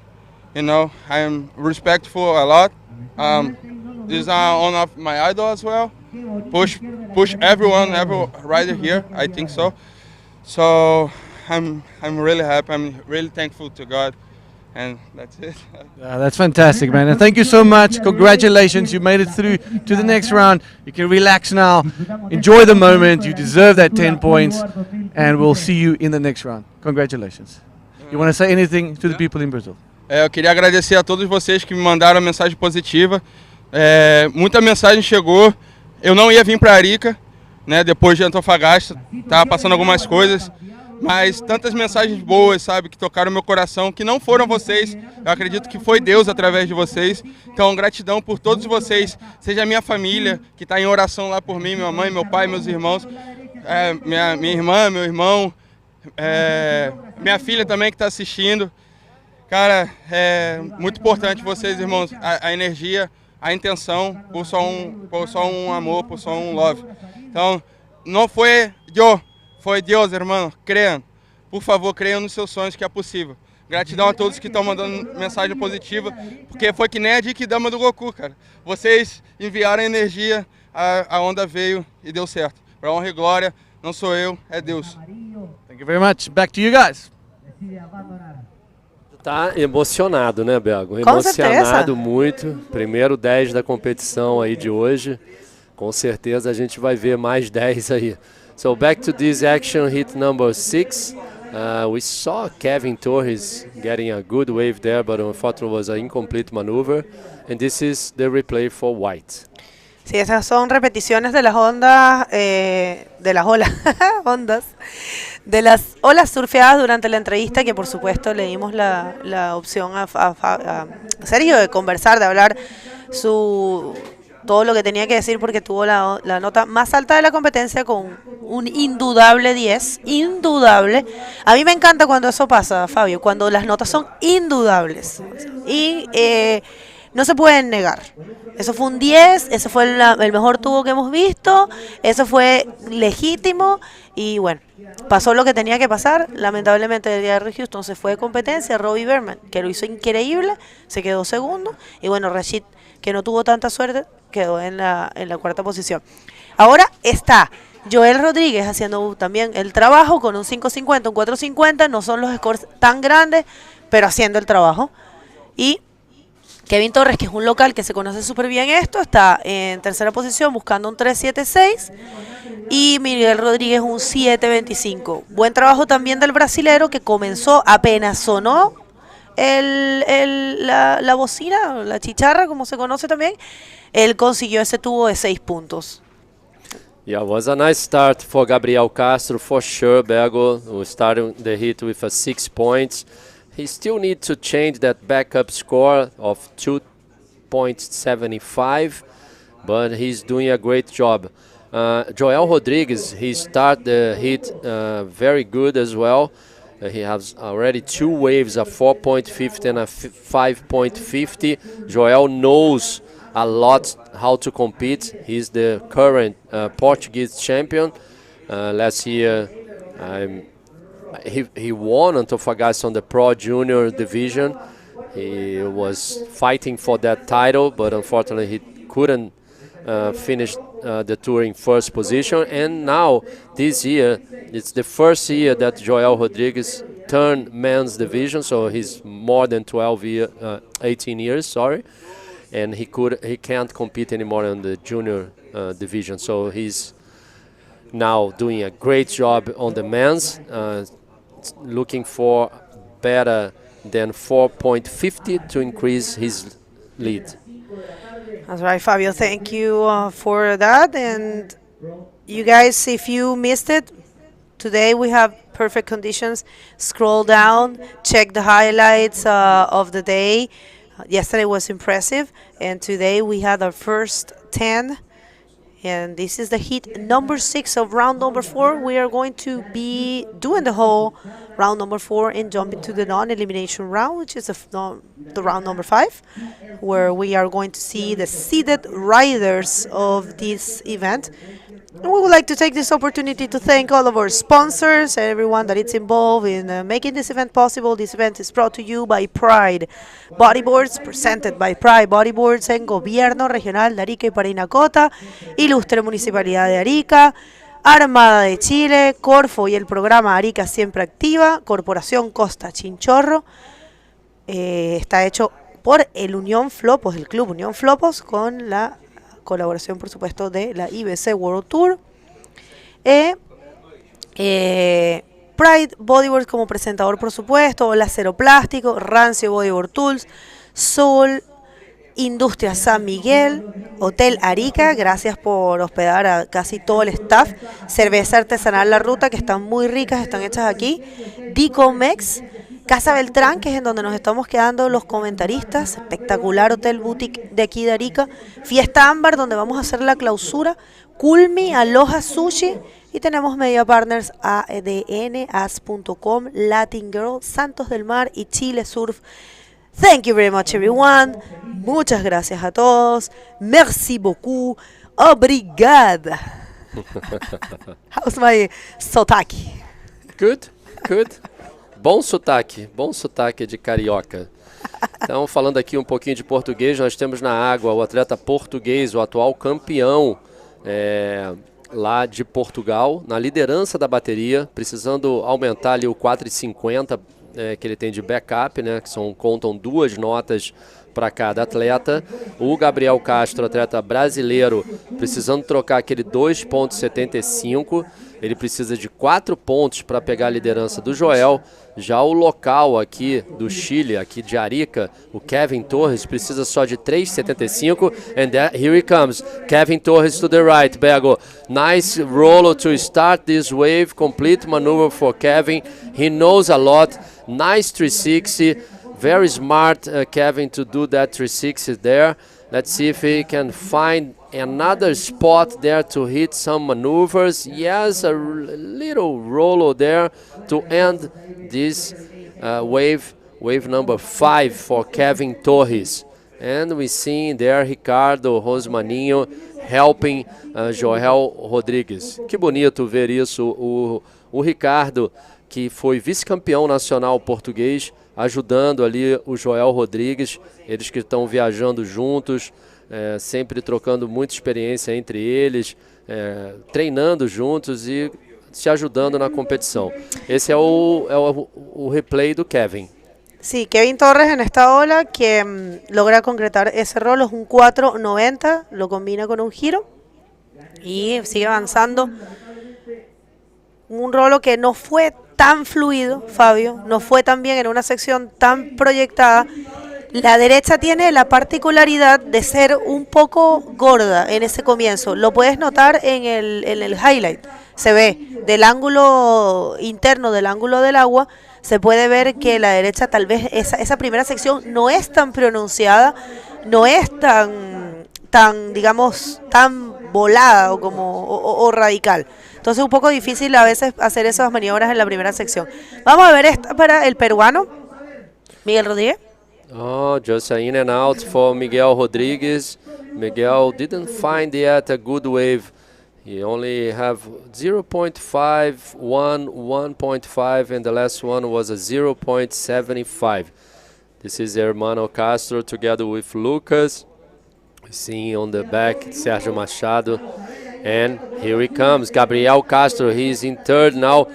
You know, I'm respectful a lot. These are one of my idols as well. Push everyone, every rider here. I think so. So I'm really happy. I'm really thankful to God, and that's it. That's fantastic, man. And thank you so much. Congratulations. You made it through to the next round. You can relax now. Enjoy the moment. You deserve that 10 points. And we'll see you in the next round. Congratulations. You want to say anything to the people in Brazil? Eu queria agradecer a todos vocês que me mandaram a mensagem positiva. Muita mensagem chegou. Eu não ia vir para Arica, né, depois de Antofagasta. Tava passando algumas coisas. Mas tantas mensagens boas, sabe, que tocaram meu coração, que não foram vocês. Eu acredito que foi Deus através de vocês. Então, gratidão por todos vocês. Seja a minha família, que está em oração lá por mim, minha mãe, meu pai, meus irmãos. Minha irmã, meu irmão. Minha filha também que está assistindo. Cara, é muito importante vocês, irmãos, a energia, a intenção, por só um amor, por só um love. Então, não foi eu, foi Deus, irmão. Creiam. Por favor, creiam nos seus sonhos que é possível. Gratidão a todos que estão mandando mensagem positiva, porque foi que nem a Dama do Goku, cara. Vocês enviaram energia, a onda veio e deu certo. Para honra e glória, não sou eu, é Deus. Thank you very much. Back to you guys. Tá emocionado, né, Bego? Com Emocionado certeza. muito. Primeiro 10 da competição aí de hoje. Com certeza a gente vai ver mais 10 aí. So back to this action hit number 6. We saw Kevin Torres getting a good wave there, but unfortunately was an incomplete maneuver. And this is the replay for white. Sí, esas son repeticiones de las ondas, de las olas, ondas, de las olas surfeadas durante la entrevista, que por supuesto le dimos la opción a Sergio de conversar, de hablar todo lo que tenía que decir, porque tuvo la nota más alta de la competencia con un indudable 10, indudable. A mí me encanta cuando eso pasa, Fabio, cuando las notas son indudables y no se pueden negar. Eso fue un 10, ese fue el mejor tubo que hemos visto, eso fue legítimo y bueno, pasó lo que tenía que pasar. Lamentablemente el día de Houston se fue de competencia. Robbie Berman, que lo hizo increíble, se quedó segundo, y bueno, Rashid, que no tuvo tanta suerte, quedó en la cuarta posición. Ahora está Joel Rodríguez haciendo también el trabajo con un 5.50, un 4.50, no son los scores tan grandes, pero haciendo el trabajo. Y Kevin Torres, que es un local que se conoce súper bien esto, está en tercera posición buscando un 3.76. Y Miguel Rodríguez un 7.25. Buen trabajo también del brasilero, que comenzó apenas sonó la bocina, la chicharra, como se conoce también. Él consiguió ese tubo de 6 puntos. Yeah, was a nice start for Gabriel Castro, for sure, Bego, who started the hit with 6 points. He still needs to change that backup score of 2.75, but he's doing a great job. Joel Rodriguez, he started the hit very good as well. He has already 2 waves, a 4.50 and a 5.50. Joel knows a lot how to compete. He's the current Portuguese champion. Last year, he won Antofagasta on the Pro Junior division. He was fighting for that title, but unfortunately he couldn't finish the tour in first position. And now, this year, it's the first year that Joel Rodriguez turned men's division, so he's more than 18 years, sorry. And he can't compete anymore in the junior division, so he's now doing a great job on the men's, looking for better than 4.50 to increase his lead. That's right, Fabio. Thank you for that. And you guys, if you missed it, today we have perfect conditions. Scroll down, check the highlights of the day. Yesterday was impressive, and today we had our first 10 And this is the heat number 6 of round number 4. We are going to be doing the whole round number 4 and jumping to the non-elimination round, which is the round number 5, where we are going to see the seeded riders of this event. And we would like to take this opportunity to thank all of our sponsors, everyone that is involved in making this event possible. This event is brought to you by Pride Bodyboards, presented by Pride Bodyboards en Gobierno Regional de Arica y Parinacota, Ilustre Municipalidad de Arica, Armada de Chile, Corfo y el programa Arica Siempre Activa, Corporación Costa Chinchorro. Está hecho por el Unión Flopos, el Club Unión Flopos, con la colaboración, por supuesto, de la IBC World Tour. Pride Bodyboard como presentador, por supuesto, Lacero Plástico, Rancio Bodyboard Tools, Sol, Industria San Miguel, Hotel Arica, gracias por hospedar a casi todo el staff, Cerveza Artesanal La Ruta, que están muy ricas, están hechas aquí, Dicomex, Casa Beltrán, que es en donde nos estamos quedando los comentaristas, espectacular hotel boutique de aquí de Arica, Fiesta Ámbar, donde vamos a hacer la clausura, Culmi, Aloha Sushi, y tenemos media partners ADN, As.com, Latin Girl, Santos del Mar y Chile Surf. Thank you very much, everyone. Muchas gracias a todos. Merci beaucoup. Obrigada. How's my sotaque? Good, good. Bom sotaque de carioca. Então, falando aqui um pouquinho de português, nós temos na água o atleta português, o atual campeão lá de Portugal, na liderança da bateria, precisando aumentar ali o 4,50 que ele tem de backup, né, que contam 2 notas para cada atleta. O Gabriel Castro, atleta brasileiro, precisando trocar aquele 2,75. Ele precisa de 4 pontos para pegar a liderança do Joel. Já o local aqui do Chile, aqui de Arica, o Kevin Torres, precisa só de 3,75. And here he comes, Kevin Torres to the right, Bego. Nice roll to start this wave, complete maneuver for Kevin. He knows a lot, nice 360. Very smart, Kevin, to do that 360 there. Let's see if he can find another spot there to hit some maneuvers. Yes, a little roll there to end this wave number 5 for Kevin Torres. And we see there Ricardo Rosmaninho helping Joel Rodrigues. Que bonito ver isso, o Ricardo, que foi vice-campeão nacional português, ajudando ali o Joel Rodrigues, eles que estão viajando juntos, sempre trocando muita experiência entre eles, treinando juntos e se ajudando na competição. Esse é o replay do Kevin. Sí, Kevin Torres en esta ola que logra concretar ese rol, es un 4.90, lo combina con un giro y sigue avanzando. Un rolo que no fue tan fluido, Fabio, no fue tan bien en una sección tan proyectada. La derecha tiene la particularidad de ser un poco gorda en ese comienzo. Lo puedes notar en el highlight. Se ve del ángulo interno, del ángulo del agua, se puede ver que la derecha tal vez esa primera sección no es tan pronunciada, no es tan digamos, tan volada o radical. Entonces es un poco difícil a veces hacer esas maniobras en la primera sección. Vamos a ver esta para el peruano, Miguel Rodríguez. Oh, just an in and out for Miguel Rodrigues. Miguel didn't find yet a good wave. He only have 0.5, 1.5, and the last one was a 0.75. This is Hermano Castro together with Lucas. Seeing on the back, Sérgio Machado. And here he comes, Gabriel Castro, he's in third now.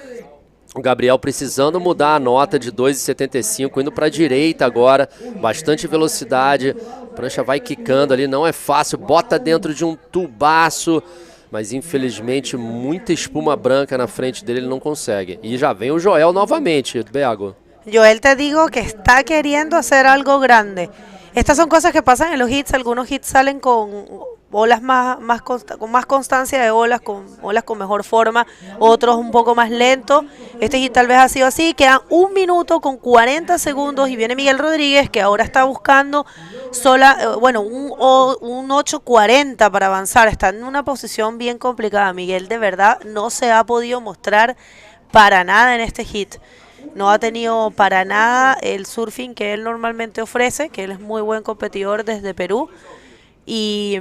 O Gabriel precisando mudar a nota de 2,75, indo para a direita agora, bastante velocidade, a prancha vai quicando ali, não é fácil, bota dentro de um tubaço, mas infelizmente muita espuma branca na frente dele, ele não consegue. E já vem o Joel novamente, Bego. Joel, te digo que está queriendo hacer algo grande. Estas son cosas que pasan en los hits, algunos hits salen con olas con más constancia de olas con mejor forma, otros un poco más lentos. Este hit tal vez ha sido así. Quedan 1 minuto con 40 segundos y viene Miguel Rodríguez, que ahora está buscando un 8.40 para avanzar. Está en una posición bien complicada. Miguel de verdad no se ha podido mostrar para nada en este hit. No ha tenido para nada el surfing que él normalmente ofrece, que él es muy buen competidor desde Perú. Y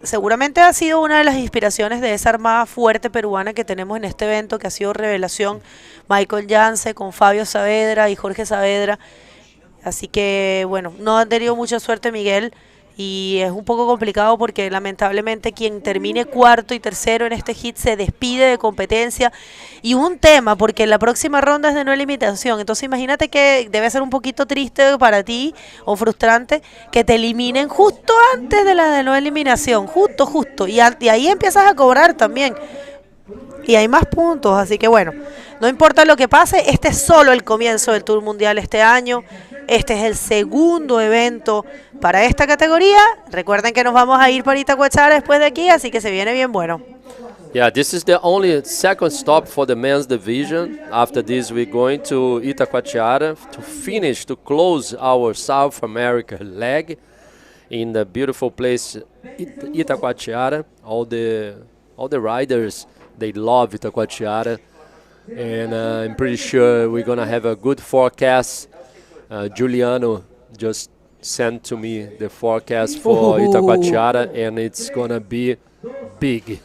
seguramente ha sido una de las inspiraciones de esa armada fuerte peruana que tenemos en este evento, que ha sido revelación. Michael Yance con Fabio Saavedra y Jorge Saavedra. Así que, bueno, no ha tenido mucha suerte Miguel y es un poco complicado porque lamentablemente quien termine cuarto y tercero en este hit se despide de competencia. Y un tema, porque la próxima ronda es de no eliminación, entonces imagínate que debe ser un poquito triste para ti o frustrante que te eliminen justo antes de la de no eliminación, justo, y ahí empiezas a cobrar también. Y hay más puntos, así que bueno, no importa lo que pase, este es solo el comienzo del Tour Mundial este año. Este es el segundo evento para esta categoría. Recuerden que nos vamos a ir para Itacoatiara después de aquí, así que se viene bien bueno. Yeah, this is the only second stop for the men's division. After this, we're going to Itacoatiara to finish, to close our South America leg in the beautiful place Itacoatiara. All the riders, they love Itacoatiara, and I'm pretty sure we're gonna have a good forecast. Juliano just sent to me the forecast for Itacoatiara, and it's gonna be big.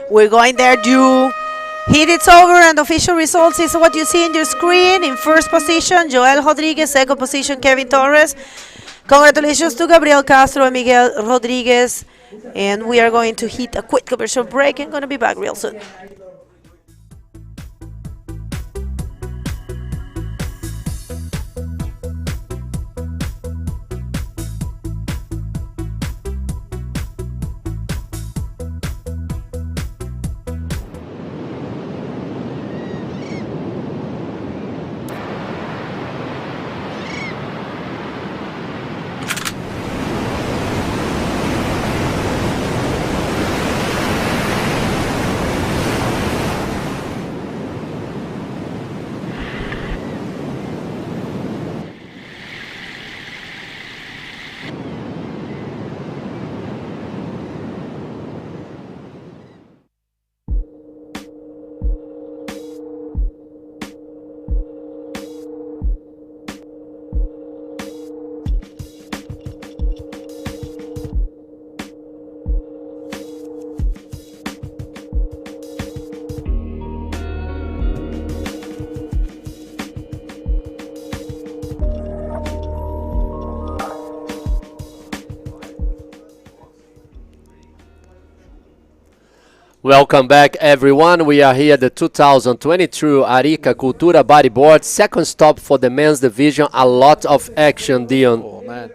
We're going there, Ju. Hit it's over, and the official results is what you see in your screen. In first position, Joel Rodriguez. Second position, Kevin Torres. Congratulations to Gabriel Castro and Miguel Rodriguez. And we are going to hit a quick commercial break and going to be back real soon. Welcome back, everyone. We are here at the 2022 Arica Cultura Bodyboard. Second stop for the men's division. A lot of action, Dion. Oh, man.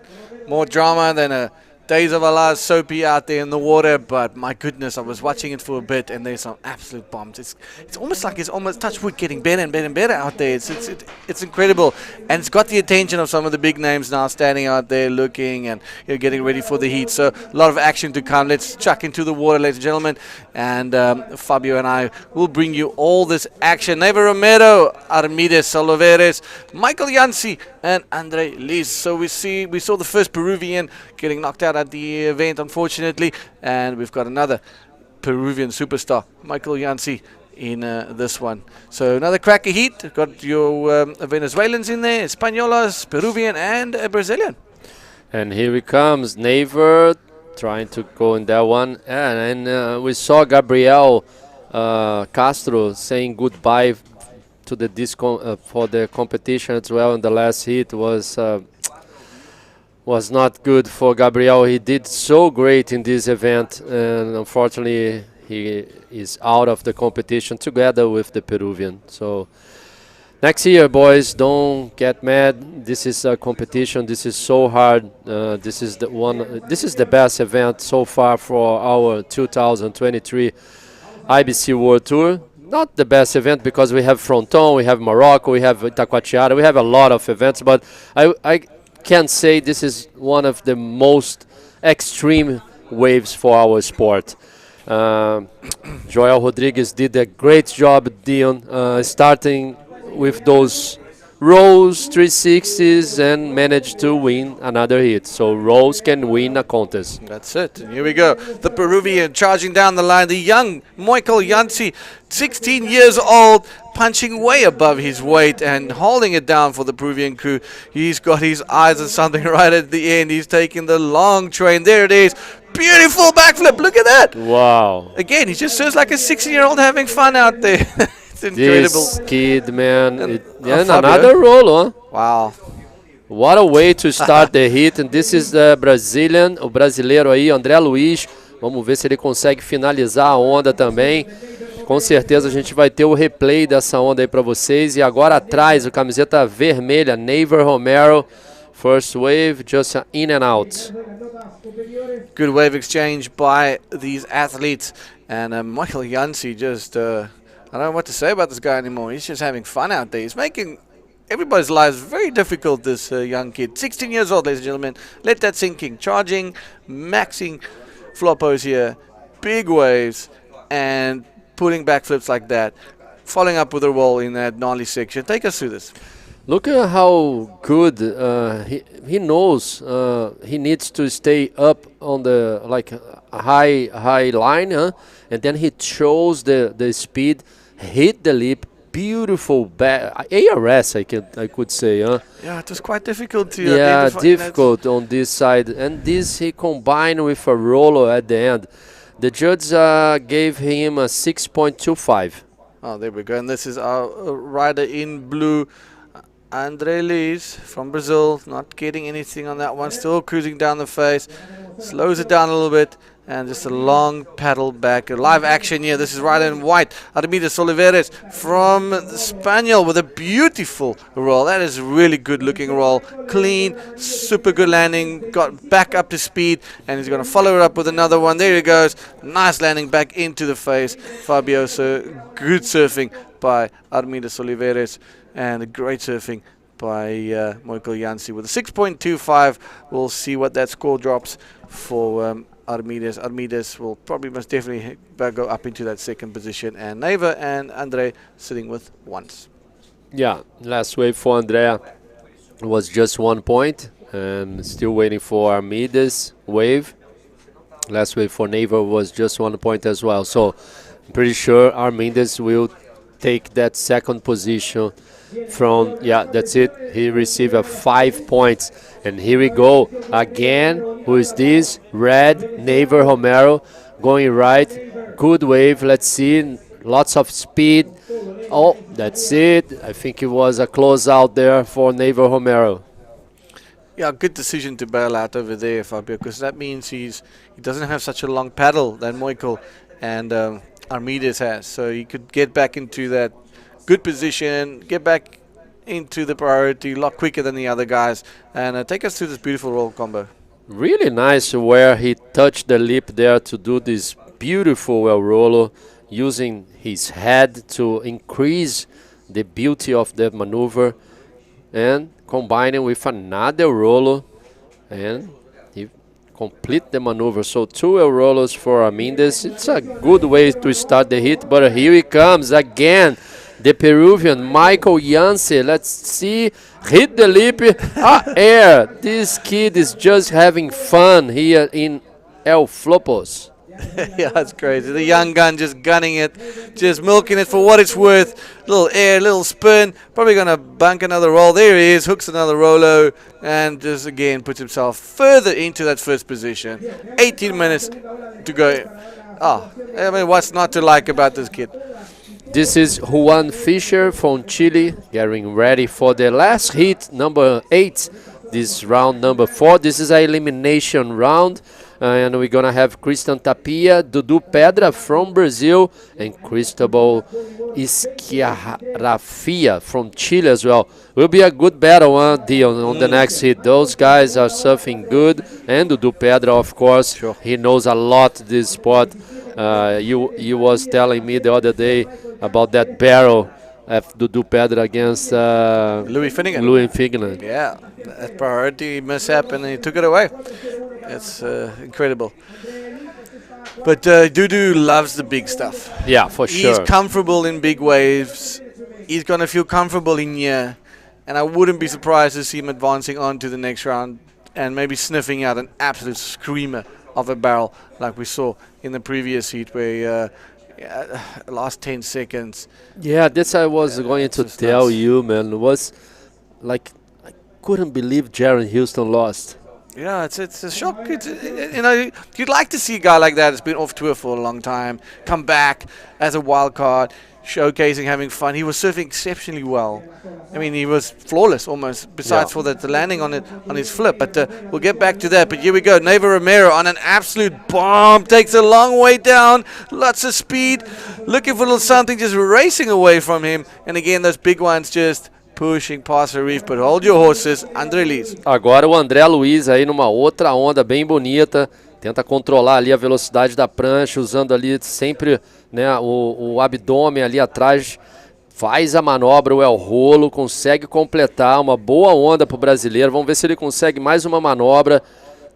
More drama than a Days of Allah's soapy out there in the water, but my goodness, I was watching it for a bit, and there's some absolute bombs. It's almost like it's almost touch wood getting better and better and better out there. It's incredible, and it's got the attention of some of the big names now standing out there looking and getting ready for the heat. So a lot of action to come. Let's chuck into the water, ladies and gentlemen, and Fabio and I will bring you all this action. Neva Romero, Armides Oliveres, Michael Yancy, and Andre Liz. So we saw the first Peruvian getting knocked out at the event, unfortunately, and we've got another Peruvian superstar, Michael Yancy, in this one. So another cracker heat. Got your Venezuelans in there, Espanolas, Peruvian, and a Brazilian. And here he comes, Naver, trying to go in that one. And we saw Gabriel Castro saying goodbye to the for the competition as well in the last heat. Was not good for Gabriel. He did so great in this event, and unfortunately he is out of the competition together with the Peruvian. So next year, boys, don't get mad. This is a competition. This is so hard. This is the best event so far for our 2023 IBC World Tour. Not the best event because we have Fronton, we have Morocco, we have Itacoatiara, we have a lot of events, but I can say this is one of the most extreme waves for our sport. Joel Rodriguez did a great job, Dion, starting with those rolls, 360s, and managed to win another hit. So rolls can win a contest. That's it. And here we go. The Peruvian charging down the line. The young Michael Yancey, 16 years old, punching way above his weight and holding it down for the Peruvian crew. He's got his eyes on something right at the end. He's taking the long train. There it is. Beautiful backflip. Look at that. Wow. Again, he just feels like a 16-year-old having fun out there. It's incredible. This kid, man. And And Fabio. another roll, huh? Wow. What a way to start the hit. And this is the Brazilian, o brasileiro aí, André Luiz. Vamos ver se ele consegue finalizar a onda também. Com certeza a gente vai ter o replay dessa onda aí para vocês. E agora atrás, o camiseta vermelha, Neiver Romero. First wave, just in and out. Good wave exchange by these athletes. And Michael Yancey just, I don't know what to say about this guy anymore. He's just having fun out there. He's making everybody's lives very difficult, this young kid. 16 years old, ladies and gentlemen. Let that sink in. Charging, maxing Flopos here. Big waves. And pulling backflips like that. Following up with a roll in that gnarly section. Take us through this. Look at how good he knows he needs to stay up on the high line, huh? And then he chose the speed, hit the lip, beautiful back ARS I could say, huh? Yeah, it was quite difficult to Yeah, identify. difficult on this side, and this he combined with a roller at the end. The judge gave him a 6.25. Oh, there we go. And this is our rider in blue. Andre Luiz from Brazil, not getting anything on that one, still cruising down the face, slows it down a little bit, and just a long paddle back. A live action here. This is rider in white, Armides Oliveres from Spaniel with a beautiful roll. That is a really good looking roll. Clean, super good landing, got back up to speed, and he's going to follow it up with another one. There he goes. Nice landing back into the face. Fabio, so good surfing by Armides Oliveres. And great surfing by Michael Yancey with a 6.25. We'll see what that score drops for Armides. Armides will probably most definitely go up into that second position. And Neiver and Andre sitting with ones. Yeah, last wave for Andrea was just 1 point. And still waiting for Armides wave. Last wave for Neiver was just 1 point as well. So I'm pretty sure Armides will take that second position. From, yeah, that's it. He received a 5 points. And here we go again. Who is this? Red, Neiver Romero going right. Good wave. Let's see. Lots of speed. Oh, that's it. I think it was a close out there for Neiver Romero. Yeah, good decision to bail out over there, Fabio, because that means he doesn't have such a long paddle than Michael and Armides has. So he could get back into that good position, get back into the priority a lot quicker than the other guys, and take us through this beautiful roll combo. Really nice where he touched the lip there to do this beautiful well roller, using his head to increase the beauty of the maneuver, and combining with another roller, and he complete the maneuver. So 2 well rollers for Armides. It's a good way to start the hit, but here he comes again. The Peruvian Michael Yancey, let's see, hit the lip, air. This kid is just having fun here in El Flopos. Yeah, that's crazy. The young gun just gunning it, just milking it for what it's worth. Little air, little spin, probably going to bunk another roll. There he is, hooks another Rolo, and just again puts himself further into that first position. 18 minutes to go. Oh, I mean, what's not to like about this kid? This is Juan Fischer from Chile, getting ready for the last hit, number 8. This round number 4. This is an elimination round. And we're going to have Christian Tapia, Dudu Pedra from Brazil, and Cristobal Isquiarafia from Chile as well. Will be a good battle on the next hit. Those guys are surfing good. And Dudu Pedra, of course, Sure. He knows a lot this sport. You was telling me the other day about that barrel of Dudu Pedra against Louis Finnegan. Louis Finnegan. Yeah, that priority mishap, and he took it away. It's incredible. But Dudu loves the big stuff. Yeah, for He's sure. comfortable in big waves. He's going to feel comfortable in here. And I wouldn't be surprised to see him advancing on to the next round and maybe sniffing out an absolute screamer of a barrel like we saw in the previous heat where last 10 seconds. Yeah, that's I was going to just tell nuts. you, man. It was like I couldn't believe Jaron Houston lost. Yeah, it's a shock. You'd like to see a guy like that that's been off tour for a long time come back as a wild card, showcasing, having fun. He was surfing exceptionally well. I mean, he was flawless almost, besides for the landing on his flip. But we'll get back to that. But here we go. Neva Romero on an absolute bomb. Takes a long way down. Lots of speed. Looking for a little something, just racing away from him. And again, those big ones just pushing past the reef. But hold your horses, André Lies. Agora o André Luiz aí numa outra onda bem bonita. Tenta controlar ali a velocidade da prancha, usando ali sempre, né, o abdômen ali atrás. Faz a manobra, o El Rolo, consegue completar uma boa onda para o brasileiro. Vamos ver se ele consegue mais uma manobra.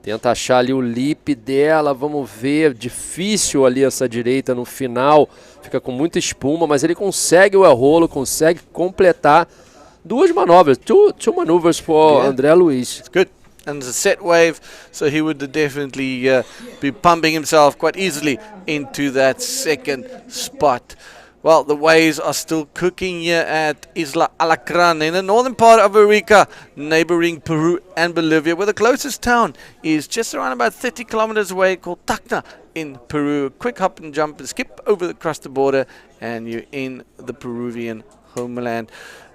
Tenta achar ali o lip dela, vamos ver. Difícil ali essa direita no final. Fica com muita espuma, mas ele consegue o El Rolo, consegue completar duas manobras. Two maneuvers for André Luiz. It's good. And it's a set wave, so he would definitely be pumping himself quite easily into that second spot. Well, the waves are still cooking here at Isla Alacrán in the northern part of Arica, neighboring Peru and Bolivia, where the closest town is just around about 30 kilometers away, called Tacna in Peru. A quick hop and jump and skip across the border, and you're in the Peruvian homeland.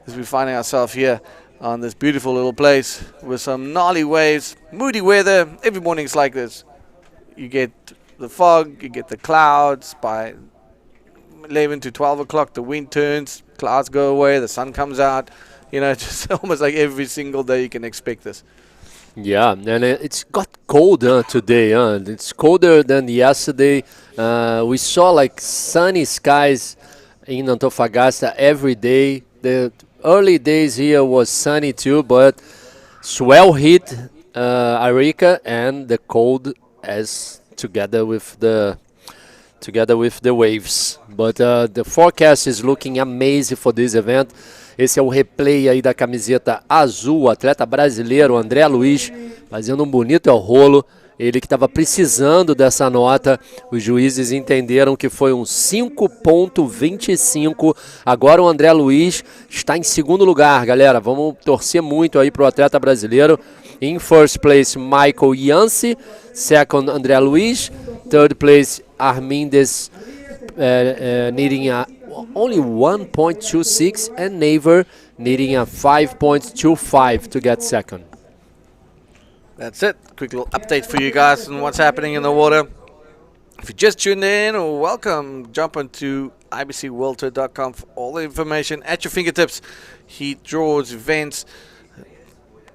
As we're finding ourselves here on this beautiful little place with some gnarly waves, moody weather. Every morning it's like this. You get the fog, you get the clouds. By 11 to 12 o'clock the wind turns, clouds go away, the sun comes out. You know, just almost like every single day you can expect this. Yeah, and it's got colder today. It's colder than yesterday. We saw like sunny skies in Antofagasta every day. The early days here was sunny too, but swell hit Arica, and the cold as together with the waves. But the forecast is looking amazing for this event. Esse é o replay aí da camiseta azul, atleta brasileiro André Luiz, fazendo um bonito El Rolo. Ele que estava precisando dessa nota. Os juízes entenderam que foi um 5.25. Agora o André Luiz está em segundo lugar, galera. Vamos torcer muito aí para o atleta brasileiro. In first place, Michael Yancey. Second, André Luiz. Third place, Armindes, needing only 1.26. And Naver needing a 5.25 to get second. That's it. Quick little update for you guys on what's happening in the water. If you just tuned in, welcome. Jump onto ibcworldtour.com for all the information at your fingertips. Heat draws, events,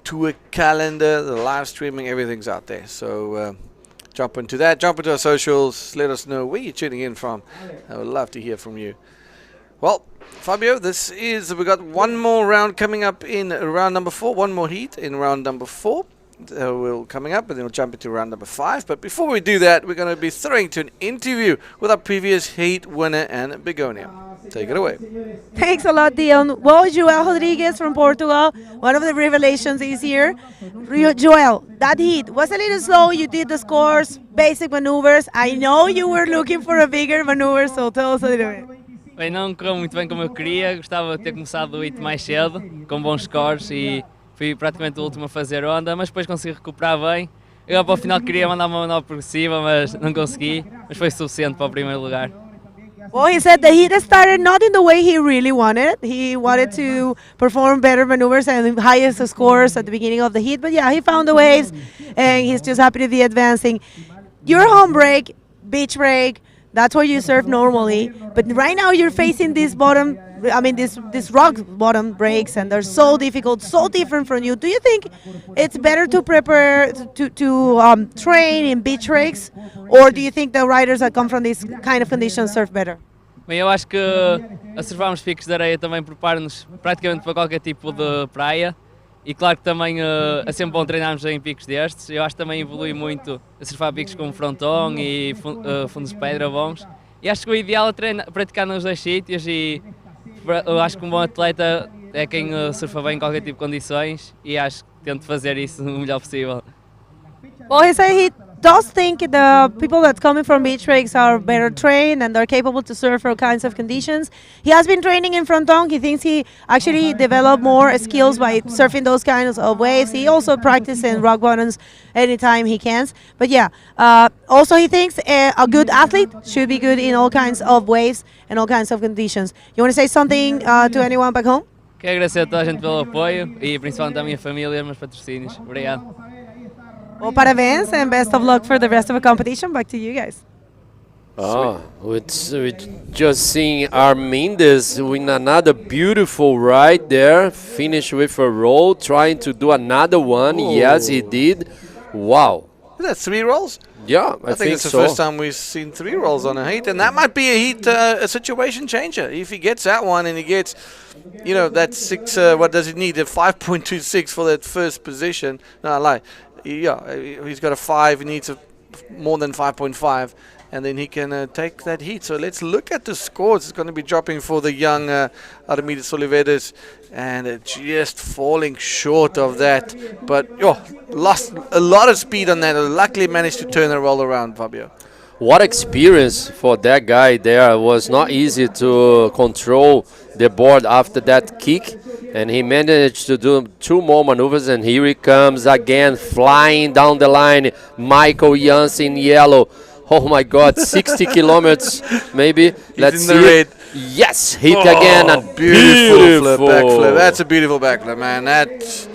tour calendar, the live streaming, everything's out there. So jump into that. Jump into our socials. Let us know where you're tuning in from. I would love to hear from you. Well, Fabio, we got one more round coming up in round number 4. One more heat in round number 4. We'll coming up, and then we'll jump into round number 5. But before we do that, we're going to be throwing to an interview with our previous heat winner and begonia. Take it away. Thanks a lot, Dion. Well, Joel Rodriguez from Portugal, one of the revelations this year. Joel, that heat was a little slow. You did the scores, basic maneuvers. I know you were looking for a bigger maneuver, so tell us a little bit. Bem, não correu muito bem como eu queria. Gostava de ter começado o hit mais cedo, com bons scores, e fui praticamente o último a fazer onda, mas depois consegui recuperar bem. Eu para o final queria mandar uma manobra progressiva, mas não consegui, mas foi suficiente para o primeiro lugar. Well, he said the heat started not in the way he really wanted. He wanted to perform better maneuvers and highest scores at the beginning of the heat, but yeah, he found the waves, and he's just happy to be advancing. Your home break, beach break, that's where you surf normally, but right now you're facing this bottom, this rock bottom breaks, and they're so difficult, so different from you. Do you think it's better to prepare to train in beach breaks, or do you think the riders that come from this kind of conditions surf better? Bem, eu acho que a surfarmos picos de areia também prepara-nos praticamente para qualquer tipo de praia, E claro que também é sempre bom treinarmos em picos destes. Eu acho que também evolui muito a surfar picos como fronton e fundos de pedra bons. E acho que o ideal é praticar nos dois sítios e eu acho que um bom atleta é quem surfa bem em qualquer tipo de condições e acho que tento fazer isso o melhor possível. Well, he said he does think the people that coming from beach breaks are better trained and they're capable to surf for all kinds of conditions. He has been training in fronton. He thinks he actually developed more skills by surfing those kinds of waves. He also practices in rock bottoms anytime he can. But yeah, also he thinks a good athlete should be good in all kinds of waves and all kinds of conditions. You want to say something to anyone back home? Quero agradecer a toda a gente pelo apoio e principalmente à minha família e aos meus patrocínios. Obrigado. Well, parabéns and best of luck for the rest of the competition. Back to you guys. We just seeing Armindes win another beautiful ride there. Finish with a roll, trying to do another one. Whoa. Yes, he did. Wow. Is that 3 rolls? Yeah, I think think it's the so. first time we've seen 3 rolls on a heat, and that might be a heat, a situation changer. If he gets that one and he gets, you know, that 6, what does he need? A 5.26 for that first position. No, I lie. Yeah, he's got a 5, he needs more than 5.5, and then he can take that heat. So let's look at the scores. It's going to be dropping for the young Hrs Oliveras, and just falling short of that. But lost a lot of speed on that. Luckily managed to turn and roll around, Fabio. What experience for that guy there. It was not easy to control the board after that kick, and he managed to do 2 more maneuvers, and here he comes again, flying down the line. Michael Janssen in yellow. Oh my God, 60 kilometers maybe. Let's in see. the red. Yes, hit again. And Beautiful backflip. That's a beautiful backflip, man. That's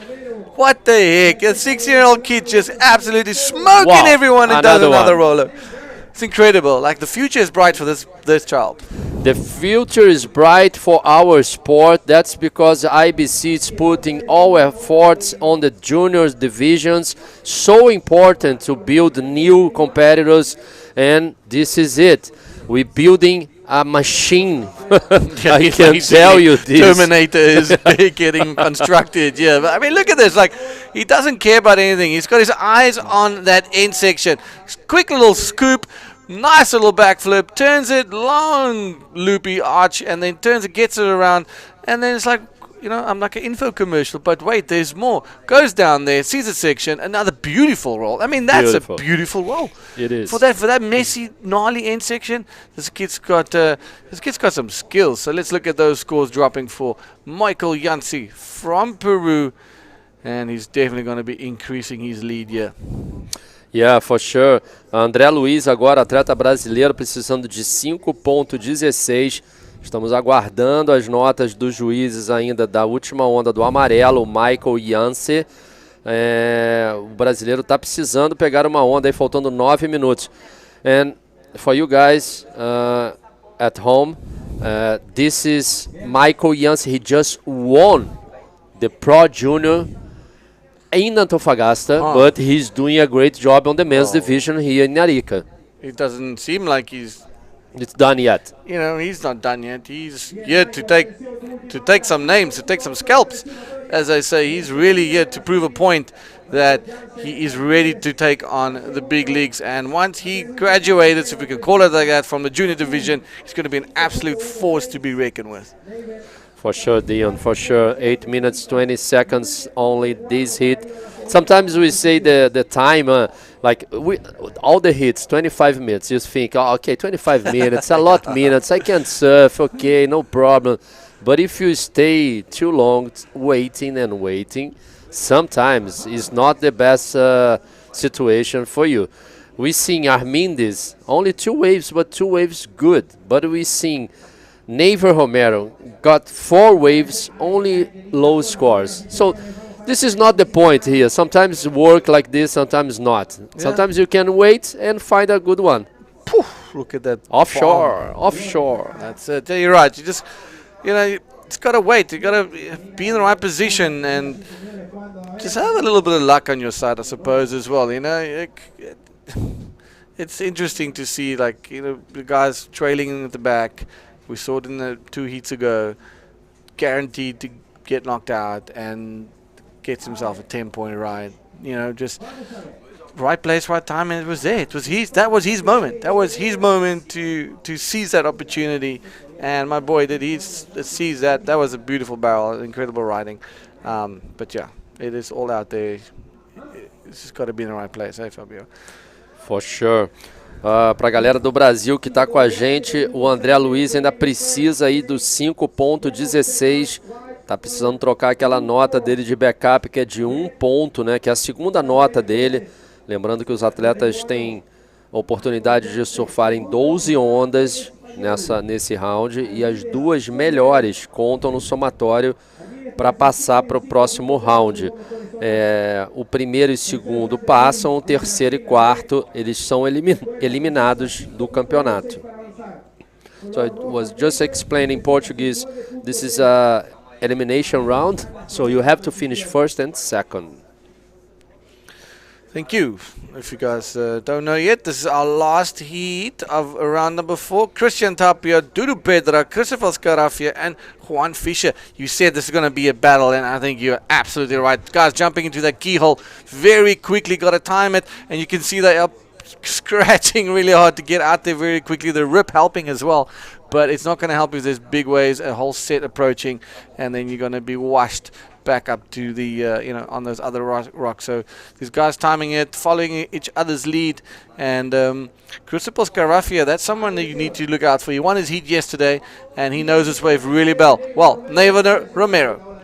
what the heck. A 6-year-old kid just absolutely smoking everyone and does another roller. It's incredible. Like, the future is bright for this child. The future is bright for our sport. That's because IBC is putting all efforts on the juniors divisions. So important to build new competitors, and this is it. We're building a machine. I can tell you this. Terminator is getting constructed. Yeah, but I mean, look at this. Like, he doesn't care about anything. He's got his eyes on that end section. Quick little scoop. Nice little backflip, turns it, long loopy arch, and then turns it, gets it around, and then it's like, you know, I'm like an info commercial, but wait, there's more. Goes down there, sees a section, another beautiful roll. I mean, that's a beautiful roll. It is. For that messy, gnarly end section, this kid's got some skills. So let's look at those scores dropping for Michael Janssen from Peru, and he's definitely going to be increasing his lead here. Yeah, for sure. André Luiz agora, atleta brasileiro, precisando de 5.16. Estamos aguardando as notas dos juízes ainda da última onda do amarelo, o Michael Janssen. O brasileiro está precisando pegar uma onda aí, faltando 9 minutos. And for you guys at home, this is Michael Janssen. He just won the Pro Junior in Antofagasta, but he's doing a great job on the men's division here in Arica. It doesn't seem like it's done yet. You know, he's not done yet. He's here to take some names, to take some scalps. As I say, he's really here to prove a point that he is ready to take on the big leagues. And once he graduated, if we can call it like that, from the junior division, he's going to be an absolute force to be reckoned with. For sure, Dion, for sure. 8 minutes, 20 seconds only this hit. Sometimes we say the time, all the hits, 25 minutes. You think, okay, 25 minutes, a lot minutes. I can surf, okay, no problem. But if you stay too long waiting and waiting, sometimes it's not the best situation for you. We seen Armindes, only 2 waves, but 2 waves good. But we seen Neiver Romero got 4 waves, only low scores. So this is not the point here. Sometimes work like this, sometimes not. Yeah. Sometimes you can wait and find a good one. Poof, look at that. Offshore. That's it. You're right. You just, it's got to wait. You got to be in the right position and just have a little bit of luck on your side, I suppose, as well. It's interesting to see, the guys trailing at the back. We saw it in the 2 heats ago, guaranteed to get knocked out, and gets himself a 10-point ride. You know, just right place, right time, and it was there. That was his moment. That was his moment to seize that opportunity. And my boy did he seize that. That was a beautiful barrel, incredible riding. But yeah, it is all out there. It's just got to be in the right place, eh, Fabio? For sure. Para a galera do Brasil que está com a gente, o André Luiz ainda precisa aí dos 5.16. Tá precisando trocar aquela nota dele de backup, que é de 1 ponto, né? Que é a segunda nota dele. Lembrando que os atletas têm a oportunidade de surfar em 12 ondas nesse round, e as 2 melhores contam no somatório para passar para o próximo round. O primeiro e segundo passam, o terceiro e quarto eles são eliminados do campeonato. So I was just explaining in Portuguese, this is a elimination round, so you have to finish first and second. Thank you. If you guys don't know yet, this is our last heat of round number 4. Christian Tapia, Dudu Pedra, Christopher Scarafia, and Juan Fischer. You said this is going to be a battle, and I think you're absolutely right. Guys jumping into that keyhole very quickly, got to time it, and you can see they are scratching really hard to get out there very quickly. The rip helping as well, but it's not going to help if there's big waves, a whole set approaching, and then you're going to be washed back up to the on those other rocks. So these guys timing it, following each other's lead, and Christopher Scarafia, that's someone that you need to look out for. He won his heat yesterday, and he knows his wave really well. Neiva Romero.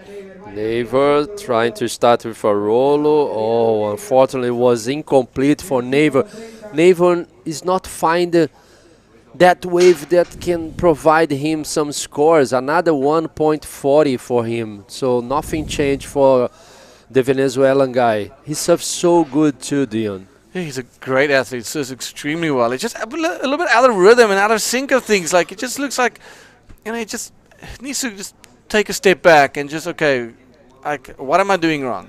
Neiva trying to start with a rolo. Oh, unfortunately was incomplete for Neiva. Neiva is not finding that wave that can provide him some scores. Another 1.40 for him. So nothing changed for the Venezuelan guy. He surfs so good too, Dion. Yeah, he's a great athlete. Surfs extremely well. It's just a little bit out of rhythm and out of sync of things. Like, it just looks like, he just needs to just take a step back and just, okay, like, what am I doing wrong?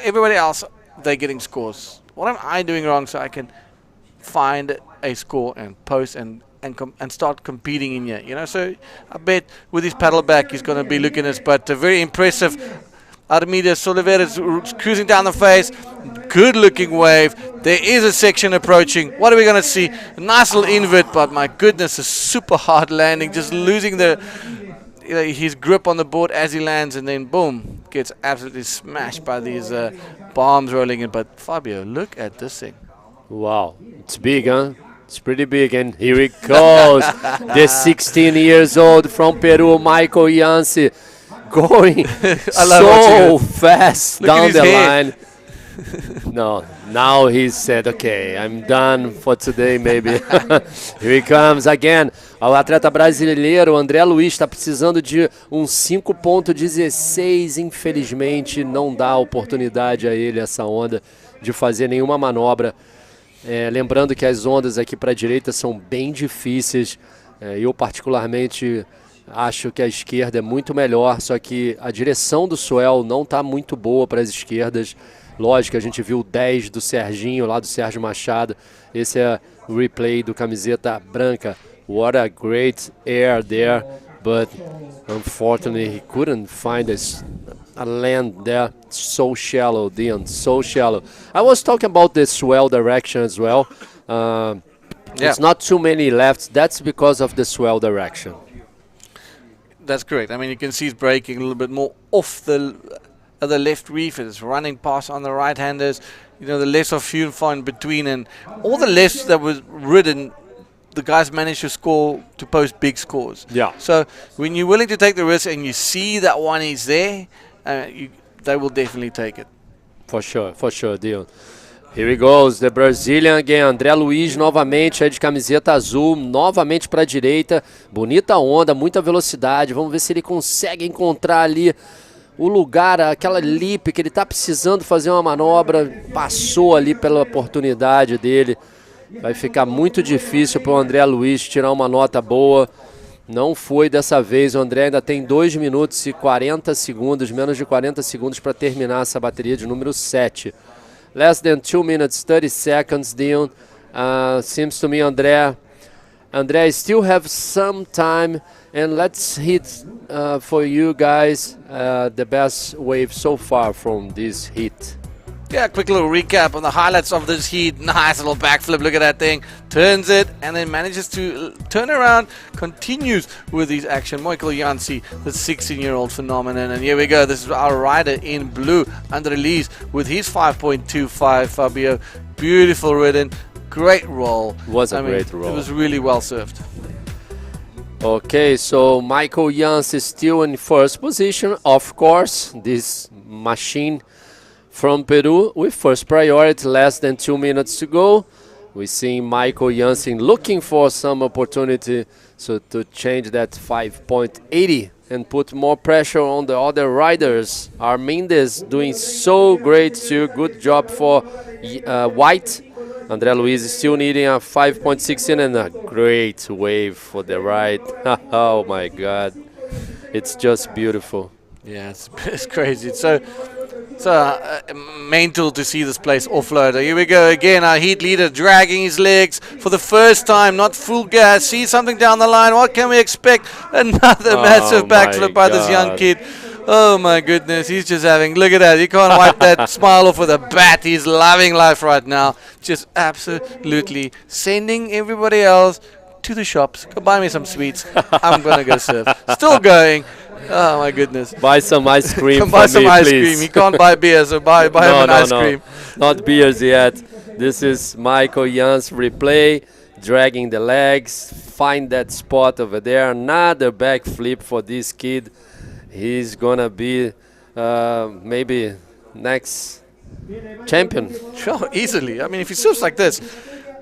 Everybody else, they're getting scores. What am I doing wrong so I can find a score and post and start competing in here, So I bet with his paddle back he's going to be looking at us. But very impressive. Armides Oliveira is cruising down the face. Good looking wave. There is a section approaching. What are we going to see? A nice little invert, but my goodness, a super hard landing. Just losing his grip on the board as he lands, and then boom, gets absolutely smashed by these bombs rolling in. But Fabio, look at this thing. Wow, it's big, huh? It's pretty big, and here it goes. The 16 years old from Peru, Michael Yancey, going so fast down the line. No, now he said, okay, I'm done for today, maybe. Here he comes again. O atleta brasileiro, André Luiz, está precisando de um 5.16. Infelizmente, não dá oportunidade a ele, essa onda, de fazer nenhuma manobra. Lembrando que as ondas aqui para a direita são bem difíceis. Eu particularmente acho que a esquerda é muito melhor, só que a direção do swell não está muito boa para as esquerdas. Lógico, a gente viu o 10 do Serginho, lá do Sérgio Machado. Esse é o replay do camiseta branca. What a great air there, but unfortunately he couldn't find a land there. So shallow, Dion, so shallow. I was talking about the swell direction as well. It's not too many lefts. That's because of the swell direction. That's correct. I mean, you can see it's breaking a little bit more off the left reef. It's running past on the right-handers. The lefts are few and far in between, and all the lefts that was ridden, the guys managed to post big scores. Yeah. So when you're willing to take the risk and you see that one is there, they will definitely take it. For sure, Dion. Here he goes, the Brazilian again. André Luiz novamente, de camiseta azul, novamente para a direita. Bonita onda, muita velocidade. Vamos ver se ele consegue encontrar ali o lugar, aquela lip que ele está precisando fazer uma manobra. Passou ali pela oportunidade dele. Vai ficar muito difícil para o André Luiz tirar uma nota boa. Não foi dessa vez. O André ainda tem 2 minutos e 40 segundos, menos de 40 segundos para terminar essa bateria de número 7. Less than 2 minutes, 30 seconds, Dion. Seems to me André Andrea, still have some time, and let's hit for you guys the best wave so far from this heat. Yeah, quick little recap on the highlights of this heat. Nice little backflip, look at that thing. Turns it and then manages to turn around, continues with his action. Michael Jansi, the 16-year-old phenomenon. And here we go, this is our rider in blue, Andrelise, with his 5.25, Fabio. Beautiful ridden, great roll. Was a great roll. It was really well served. Okay, so Michael Jans is still in first position. Of course, this machine from Peru with first priority, less than 2 minutes to go. We're seeing Michael Jansen looking for some opportunity to change that 5.80 and put more pressure on the other riders. Armindes doing so great too. Good job for White. André Luiz is still needing a 5.16 and a great wave for the ride. Oh my God. It's just beautiful. Yeah, it's crazy. It's mental to see this place offload. Here we go again, our heat leader dragging his legs for the first time, not full gas. See something down the line. What can we expect? Another massive backflip by this young kid. Oh my goodness, he's just having, look at that. You can't wipe that smile off with a bat. He's loving life right now. Just absolutely sending everybody else to the shops. Go buy me some sweets. I'm going to go surf. Still going. Oh my goodness! Buy some ice cream. Buy some ice please. cream. He can't buy beer, so buy him an ice cream. Not beers yet. This is Michael Jans replay, dragging the legs, find that spot over there. Another back flip for this kid. He's gonna be maybe next champion. Sure, easily. I mean, if he surfs like this,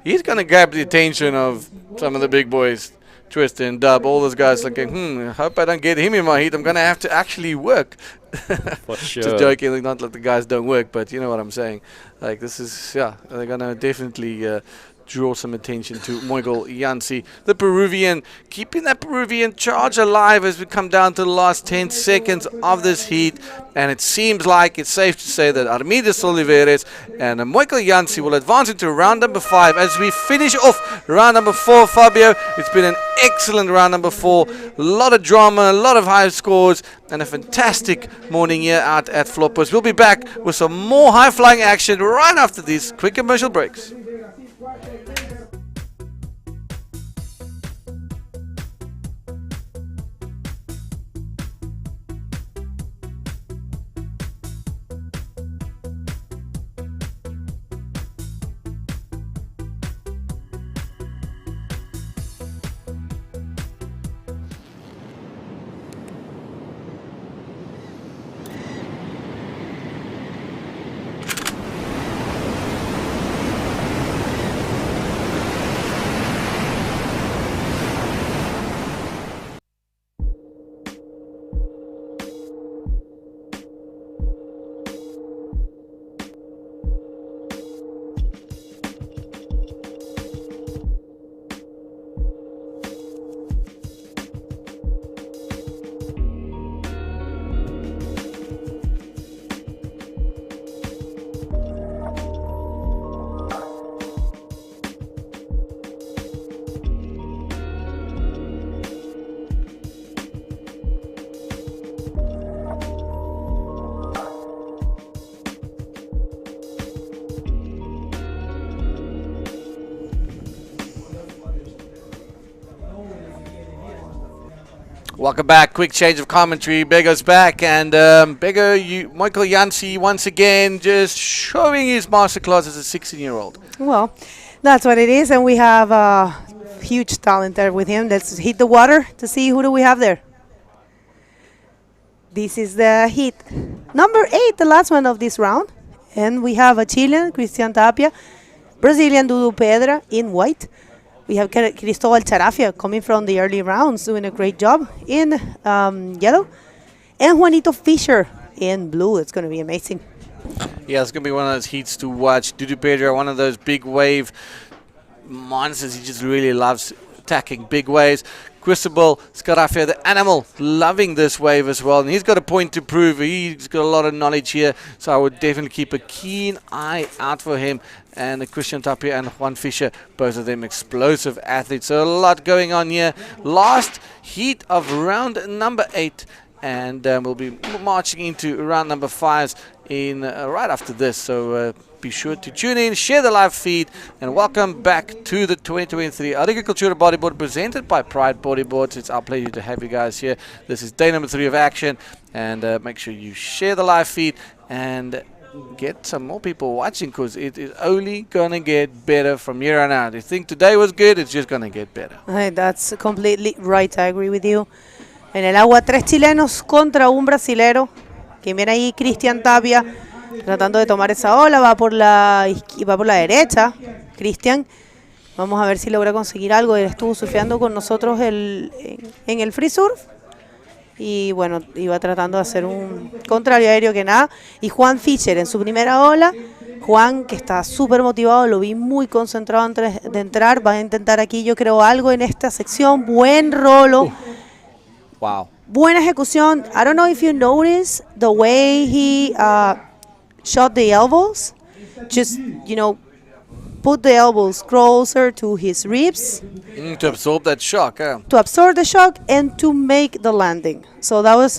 he's gonna grab the attention of some of the big boys. Twist and Dub, all those guys looking, I hope I don't get him in my heat. I'm going to have to actually work. For sure. Just joking, like, not that the guys don't work, but you know what I'm saying. Like, this is, yeah, they're going to definitely draw some attention to Miguel Jansi, the Peruvian, keeping that Peruvian charge alive as we come down to the last 10 seconds of this heat. And it seems like it's safe to say that Armides Oliveres and Miguel Jansi will advance into round number 5 as we finish off round number 4. Fabio, it's been an excellent round number 4. A lot of drama, a lot of high scores, and a fantastic morning here out at Flopos. We'll be back with some more high-flying action right after these quick commercial breaks. Welcome back. Quick change of commentary. Bego's back, and Bego, Michael Jansi once again just showing his masterclass as a 16-year-old. Well, that's what it is, and we have a huge talent there with him. Let's hit the water to see who do we have there. This is the heat number 8, the last one of this round, and we have a Chilean, Cristian Tapia, Brazilian Dudu Pedra in white. We have Cristobal Charafia coming from the early rounds, doing a great job in yellow. And Juanito Fischer in blue. It's going to be amazing. Yeah, it's going to be one of those heats to watch. Dudu Pedro, one of those big wave monsters. He just really loves attacking big waves. Cristobal Scarafia, the animal, loving this wave as well. And he's got a point to prove. He's got a lot of knowledge here. So I would definitely keep a keen eye out for him. And Christian Tapia and Juan Fischer, both of them explosive athletes. So a lot going on here. Last heat of round number 8. And we'll be marching into round number 5 in right after this. So be sure to tune in, share the live feed, and welcome back to the 2023 Arica Cultura Bodyboard presented by Pride Bodyboards. It's our pleasure to have you guys here. This is day number 3 of action, and make sure you share the live feed and get some more people watching, because it is only going to get better from here on out. If you think today was good, it's just going to get better. That's completely right. I agree with you. En el agua, 3 chilenos contra un brasilero. Que viene ahí Cristian Tapia tratando de tomar esa ola. Va por la derecha, Cristian. Vamos a ver si logra conseguir algo. Él estuvo surfeando con nosotros en el free surf. Y bueno, iba tratando de hacer un contrario aéreo que nada. Y Juan Fischer en su primera ola. Juan, que está súper motivado, lo vi muy concentrado antes de entrar. Va a intentar aquí, yo creo, algo en esta sección. Buen rolo. Wow. Buena ejecución. I don't know if you noticed the way he shot the elbows. Just, put the elbows closer to his ribs. To absorb that shock, yeah. To absorb the shock and to make the landing. So that was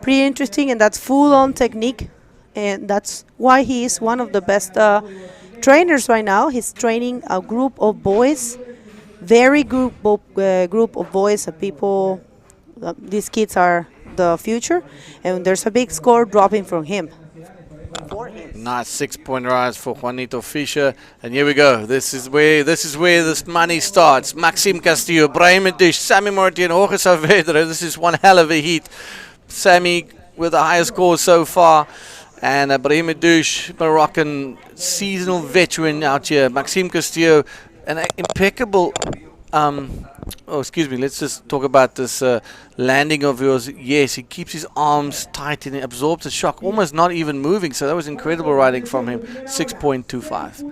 pretty interesting, and that's full-on technique. And that's why he is one of the best trainers right now. He's training a group of boys, very group of boys, people. These kids are the future, and there's a big score dropping from him. Nice 6-point rise for Juanito Fischer, and here we go. This is where this money starts. Maxime Castillo, Brahim Dish, Sammy Morty, and Jorge Saavedra. This is one hell of a heat. Sammy with the highest score so far, and Brahim Dish, Moroccan seasonal veteran out here. Maxime Castillo, an impeccable. Let's just talk about this landing of yours. Yes, he keeps his arms tight and he absorbs the shock, almost not even moving. So that was incredible riding from him. 6.25.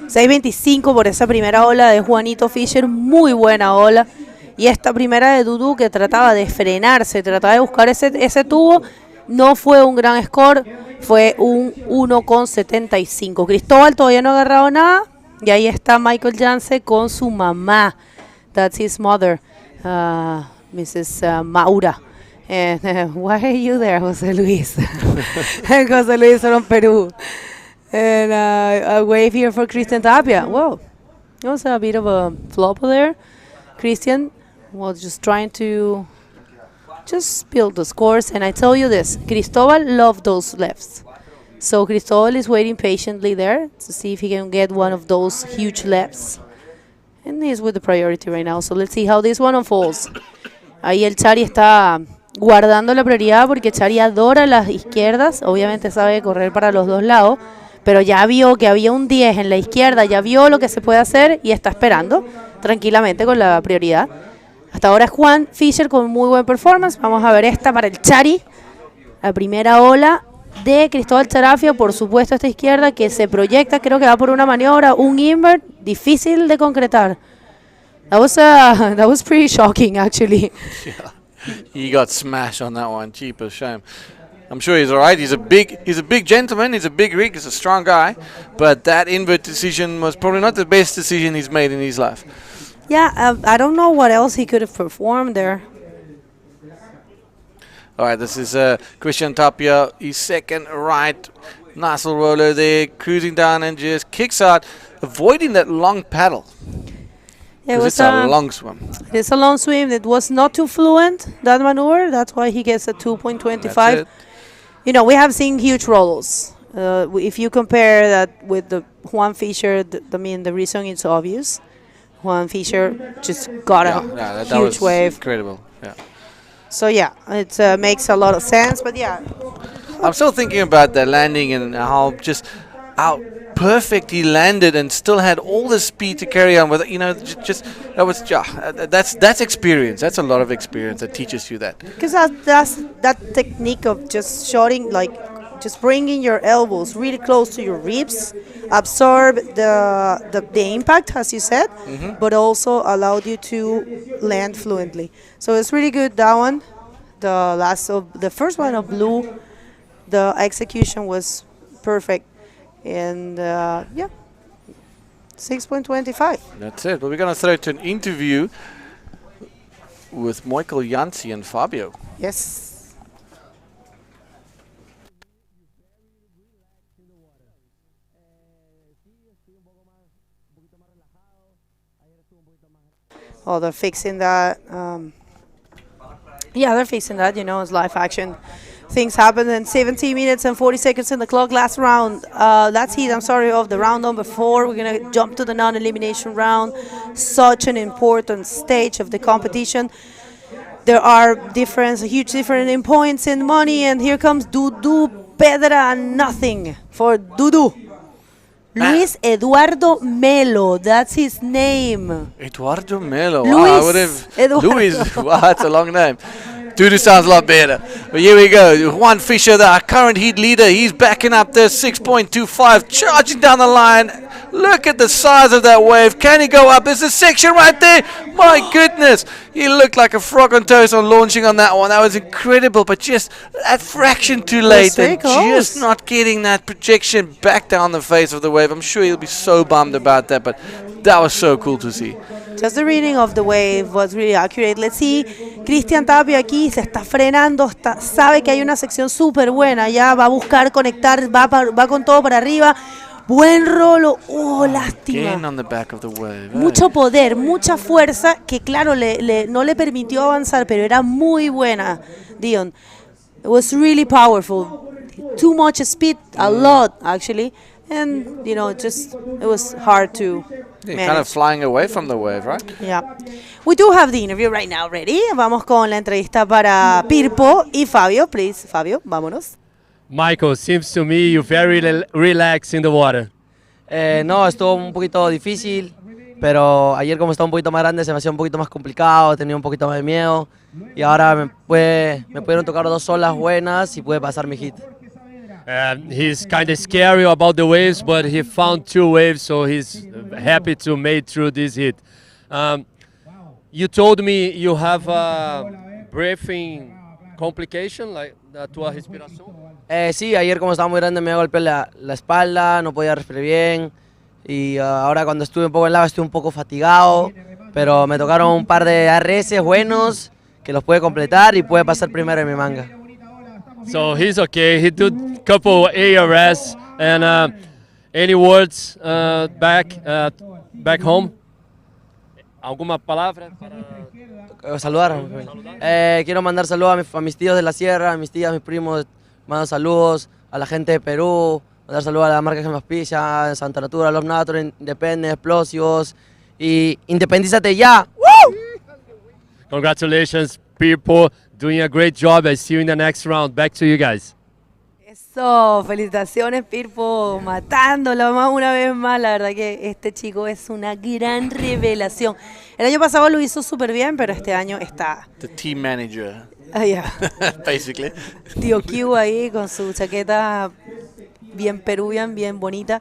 6.25 por esa primera ola de Juanito Fischer, muy buena ola. Y esta primera de Dudu, que trataba de frenarse, trataba de buscar ese tubo, no fue un gran score, fue un 1.75. Cristóbal todavía no ha agarrado nada, y ahí está Michael Janse con su mamá. That's his mother, Mrs. Maura. And why are you there, José Luis? José Luis from Peru. And a wave here for Christian Tapia. Whoa, it was a bit of a flop there. Christian was just trying to just build the scores. And I tell you this, Cristobal loved those lefts. So Cristobal is waiting patiently there to see if he can get one of those huge lefts. And he's with the priority right now. So let's see how this one unfolds. Ahí el Chari está guardando la prioridad porque Chari adora las izquierdas. Obviamente sabe correr para los dos lados. Pero ya vio que había un 10 en la izquierda. Ya vio lo que se puede hacer y está esperando tranquilamente con la prioridad. Hasta ahora es Juan Fischer con muy buen performance. Vamos a ver esta para el Chari. La primera ola de Cristóbal Charafia, por supuesto esta izquierda que se proyecta, creo que va por una maniobra, un invert, difícil de concretar. That was pretty shocking actually. Yeah. He got smashed on that one. Cheap shame. I'm sure he's alright. He's a big gentleman, he's a big rig, he's a strong guy, but that invert decision was probably not the best decision he's made in his life. Yeah, I don't know what else he could have performed there. All right, this is Christian Tapia, his second right. Nice little roller there, cruising down and just kicks out, avoiding that long paddle. Yeah, it's a long swim. It's a long swim. It was not too fluent, that maneuver. That's why he gets a 2.25. We have seen huge rolls. If you compare that with the Juan Fischer, the reason is obvious. Juan Fischer just got a huge wave. Incredible, yeah. So yeah, it makes a lot of sense, but yeah. I'm still thinking about that landing and how perfect he landed and still had all the speed to carry on with it. That's experience. That's a lot of experience that teaches you that. Because that's that technique of just shooting, like just bringing your elbows really close to your ribs, absorb the impact, as you said, but also allowed you to land fluently. So it's really good, that one. The first one of blue, the execution was perfect. And yeah, 6.25. That's it. Well, we're going to throw it to an interview with Michael Jansi and Fabio. Yes. Oh, they're fixing that. Yeah, they're fixing that. It's live action. Things happen in 17 minutes and 40 seconds in the clock. Last round. That's it. I'm sorry, of the round number 4. We're going to jump to the non-elimination round. Such an important stage of the competition. There are a huge difference in points and money. And here comes Dudu Pedra, nothing for Dudu. Luis Eduardo Melo, that's his name. Eduardo Melo. Luis Wow, I would have. Eduardo. Luis. Wow, that's a long name. Dudu sounds a lot better. But here we go. Juan Fisher, the current heat leader, he's backing up there. 6.25, charging down the line. Look at the size of that wave. Can he go up? There's a section right there. My goodness. He looked like a frog on toast on launching on that one. That was incredible, but just that fraction too late and just not getting that projection back down the face of the wave. I'm sure he'll be so bummed about that, but that was so cool to see. Just the reading of the wave was really accurate. Let's see, Cristian Tapia aquí se está frenando, sabe que hay una sección súper buena, ya va a buscar conectar, va con todo para arriba. Buen rolo, lástima. Again on the back of the wave. Mucho poder, mucha fuerza que claro no le permitió avanzar, pero era muy buena, Dion. It was really powerful. Too much speed, a lot actually. And it was hard to manage. Kind of flying away from the wave, right? Yeah. We do have the interview right now ready. Vamos con la entrevista para Pirpo y Fabio. Please, Fabio, vámonos. Michael, seems to me you're very relaxed in the water. No, estuvo un poquito difícil, pero ayer como estaba un poquito más grande se me hacía un poquito más complicado, tenía un poquito más de miedo y ahora me pudieron tocar 2 olas buenas y pude pasar mi hit. He's kind of scary about the waves, but he found 2 waves, so he's happy to make through this hit. You told me you have a breathing complication, like tu respiración. Sí, ayer como estaba muy grande me golpeé la espalda, no podía respirar bien y ahora cuando estuve un poco en lava estuve un poco fatigado, pero me tocaron un par de Hrs buenos que los pude completar y pude pasar primero en mi manga. So he's okay. He did a couple ARS and any words back home? ¿Alguna palabra para saludar? Quiero mandar saludos a mis tíos de la sierra, a mis tías, a mis primos. Mando saludos a la gente de Perú, mandar saludos a la marca que me auspicia, Santa Natura, Los Natros, Independent, Explosivos y Independízate ya. ¡Woo! Congratulations, people, doing a great job. I see you in the next round. Back to you guys. Eso, felicitaciones Pirpo, matándolo más una vez más. La verdad que este chico es una gran revelación. El año pasado lo hizo súper bien, pero este año está... The team manager. Yeah. Basically. Tío Q ahí con su chaqueta bien peruvian, bien bonita.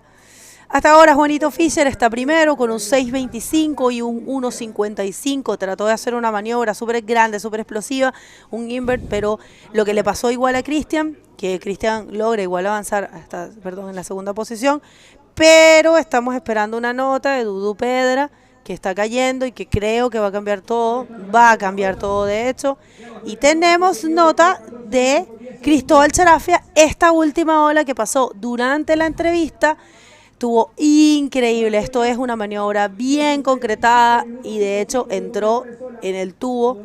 Hasta ahora Juanito Fischer está primero con un 6.25 y un 1.55. Trató de hacer una maniobra súper grande, súper explosiva, un invert, pero lo que le pasó igual a Cristian, que Cristian logra igual avanzar hasta, en la segunda posición, pero estamos esperando una nota de Dudu Pedra, que está cayendo y que creo que va a cambiar todo de hecho. Y tenemos nota de Cristóbal Charafia, esta última ola que pasó durante la entrevista, estuvo increíble. Esto es una maniobra bien concretada y de hecho entró en el tubo,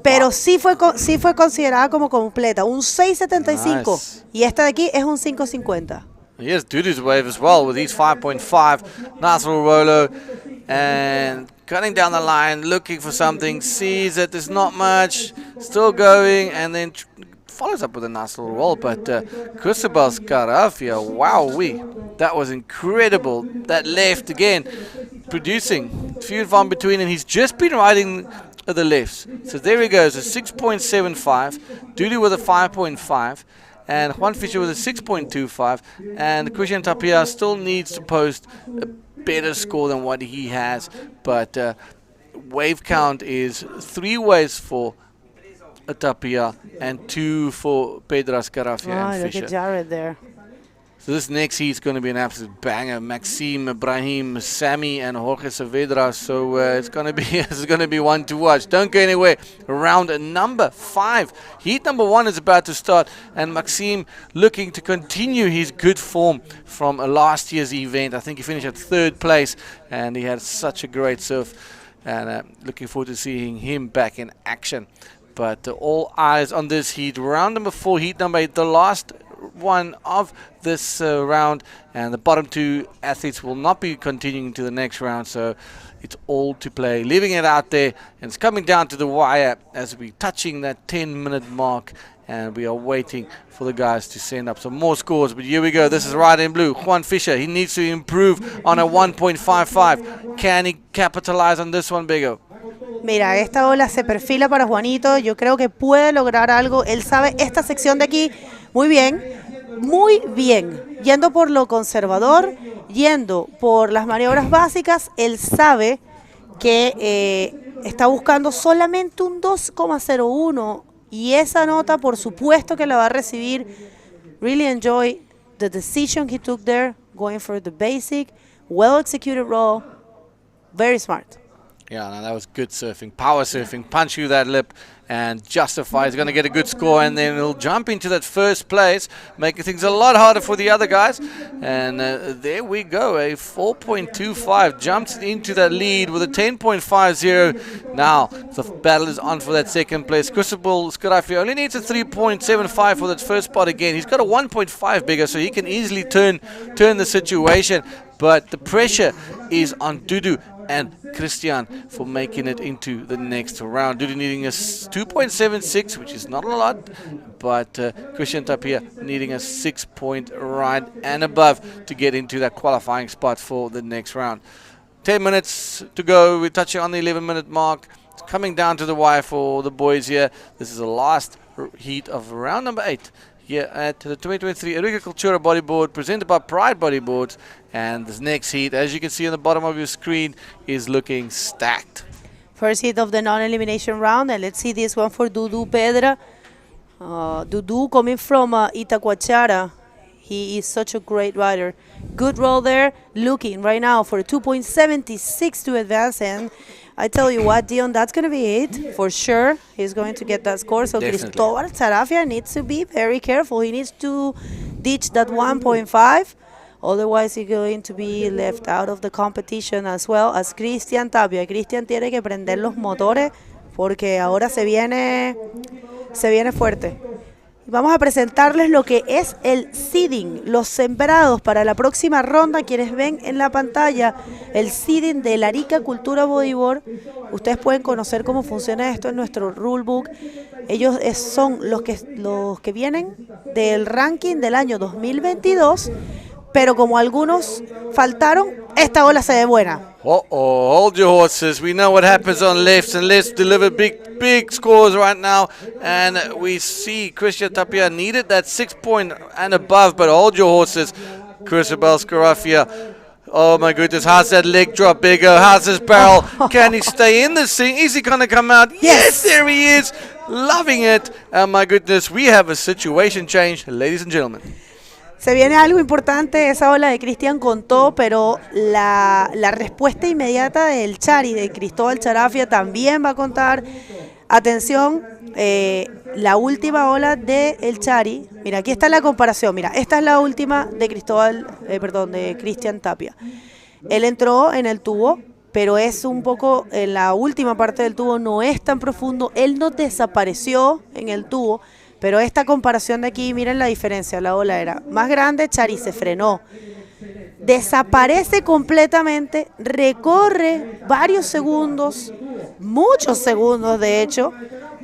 pero sí fue considerada como completa, un 6.75. Nice. Y esta de aquí es un 5.50. Here's Dudu's wave as well with his 5.5. Nice little rolo and cutting down the line, looking for something, sees that there's not much, still going, and then follows up with a nice little roll. But Cristobal Scarafia, wowee, that was incredible. That left again, producing few and far in between, and he's just been riding the lefts. So there he goes, a 6.75, Dudu with a 5.5. and Juan Fischer with a 6.25, and Christian Tapia still needs to post a better score than what he has, but wave count is 3 waves for Tapia and 2 for Pedras, Carafia and Look Fischer. at Jared there. So this next heat is going to be an absolute banger. Maxime, Ibrahim, Sammy, and Jorge Saavedra. So it's going to be one to watch. Don't go anywhere. Round number 5. Heat number 1 is about to start, and Maxime looking to continue his good form from last year's event. I think he finished at 3rd place, and he had such a great surf. And looking forward to seeing him back in action. But all eyes on this heat. Round number 4, heat number 8, the last one of this round, and the bottom 2 athletes will not be continuing to the next round, so it's all to play, leaving it out there, and it's coming down to the wire as we're touching that 10-minute mark, and we are waiting for the guys to send up some more scores. But here we go. This is right in blue. Juan Fischer, he needs to improve on a 1.55. Can he capitalize on this one, Bego? Mira, esta ola se perfila para Juanito. Yo creo que puede lograr algo. Él sabe esta sección de aquí muy bien, muy bien. Yendo por lo conservador, yendo por las maniobras básicas, él sabe que está buscando solamente un 2,01 y esa nota por supuesto que la va a recibir. Really enjoy the decision he took there, going for the basic, well executed roll, very smart. Yeah, no, that was good surfing, power surfing, punch through that lip and justify. He's going to get a good score, and then he'll jump into that 1st place, making things a lot harder for the other guys. And there we go, a 4.25 jumps into that lead with a 10.50. Now the battle is on for that 2nd place. Cristobal Scarafi only needs a 3.75 for that 1st spot again. He's got a 1.5 bigger, so he can easily turn the situation. But the pressure is on Dudu and Christian for making it into the next round. Dudu needing a 2.76, which is not a lot, but Christian Tapia needing a 6-point ride and above to get into that qualifying spot for the next round. 10 minutes to go. We're touching on the 11-minute mark. It's coming down to the wire for the boys here. This is the last heat of round number 8. Here at the 2023 Arica Cultura Bodyboard, presented by Pride Bodyboards. And this next heat, as you can see on the bottom of your screen, is looking stacked. First heat of the non-elimination round, and let's see this one for Dudu Pedra. Dudu coming from Itacoachara. He is such a great rider. Good roll there, looking right now for a 2.76 to advance, and I tell you what, Dion, that's going to be it for sure. He's going to get that score. So Definitely. Cristobal Sarafia needs to be very careful. He needs to ditch that 1.5. Otherwise, he's going to be left out of the competition, as well as Christian Tapia. Christian tiene que prender los motores porque ahora se viene fuerte. Vamos a presentarles lo que es el seeding, los sembrados para la próxima ronda. Quienes ven en la pantalla el seeding de la Arica Cultura Bodyboard, ustedes pueden conocer cómo funciona esto en nuestro rulebook. Ellos son los que vienen del ranking del año 2022, pero como algunos faltaron, esta ola se ve buena. Hold your horses. We know what happens on lefts, and let's deliver big scores right now. And we see Christian Tapia needed that 6-point and above, but hold your horses. Cristobal Scarafia. Oh my goodness, how's that leg drop, Bigger? How's his barrel? Can he stay in this thing? Is he going to come out? Yes, there he is. Loving it. Oh my goodness, we have a situation change, ladies and gentlemen. Se viene algo importante, esa ola de Cristian contó, pero la respuesta inmediata del Chari, de Cristóbal Charafia, también va a contar. Atención, la última ola del Chari, mira, aquí está la comparación, mira, esta es la última de de Cristian Tapia. Él entró en el tubo, pero es un poco, en la última parte del tubo no es tan profundo, él no desapareció en el tubo. Pero esta comparación de aquí, miren la diferencia, la ola era más grande, Chari se frenó, desaparece completamente, recorre varios segundos, muchos segundos de hecho,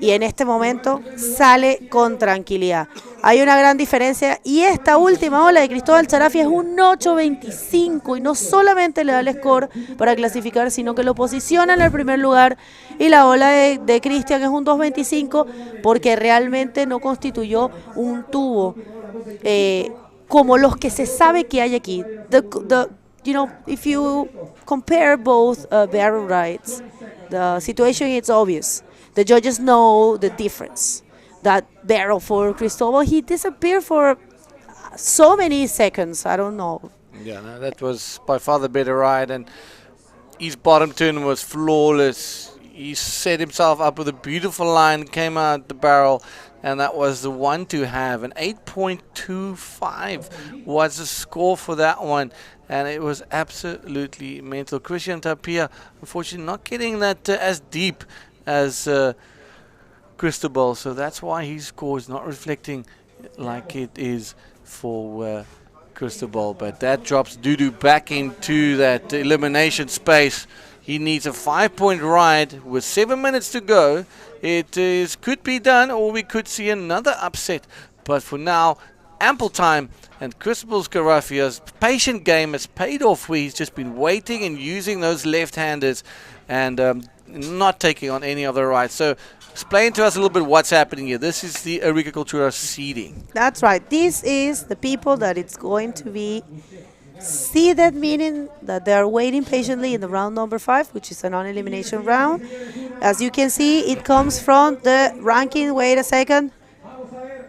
y en este momento sale con tranquilidad. Hay una gran diferencia y esta última ola de Cristóbal Charafi es un 8.25 y no solamente le da el score para clasificar, sino que lo posiciona en el primer lugar, y la ola de Cristian es un 2.25 porque realmente no constituyó un tubo como los que se sabe que hay aquí. You know, if you compare both barrel rides, the situation is obvious. The judges know the difference. That barrel for Cristobal, he disappeared for so many seconds. I don't know. Yeah, no, that was by far the better ride, and his bottom turn was flawless. He set himself up with a beautiful line, came out the barrel, and that was the one to have. An 8.25 was the score for that one, and it was absolutely mental. Christian Tapia, unfortunately, not getting that as deep as Cristobal, so that's why his score is not reflecting like it is for Cristobal. But that drops Dudu back into that elimination space. He needs a 5-point ride with 7 minutes to go. It could be done, or we could see another upset. But for now, ample time, and Cristobal Scarafia's patient game has paid off, where he's just been waiting and using those left-handers and not taking on any other rides. So explain to us a little bit what's happening here. This is the Arica Cultura seeding. That's right. This is the people that it's going to be seeded, meaning that they are waiting patiently in the round number 5, which is a non-elimination round. As you can see, it comes from the ranking. Wait a second.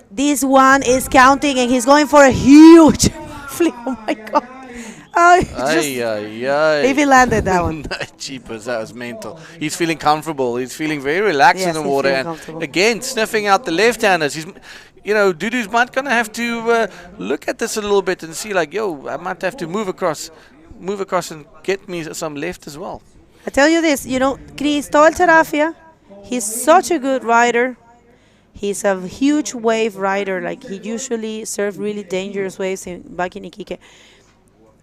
This one is counting, and he's going for a huge flip. Oh my God. If he landed that one. Jeepers, that was mental. He's feeling comfortable. He's feeling very relaxed in the water. And again, sniffing out the left-handers. He's, you know, Dudu's might going to have to look at this a little bit and see, like, yo, I might have to move across and get me some left as well. I tell you this, you know, Cristobal Charafia, he's such a good rider. He's a huge wave rider. Like, he usually serves really dangerous waves back in Iquique.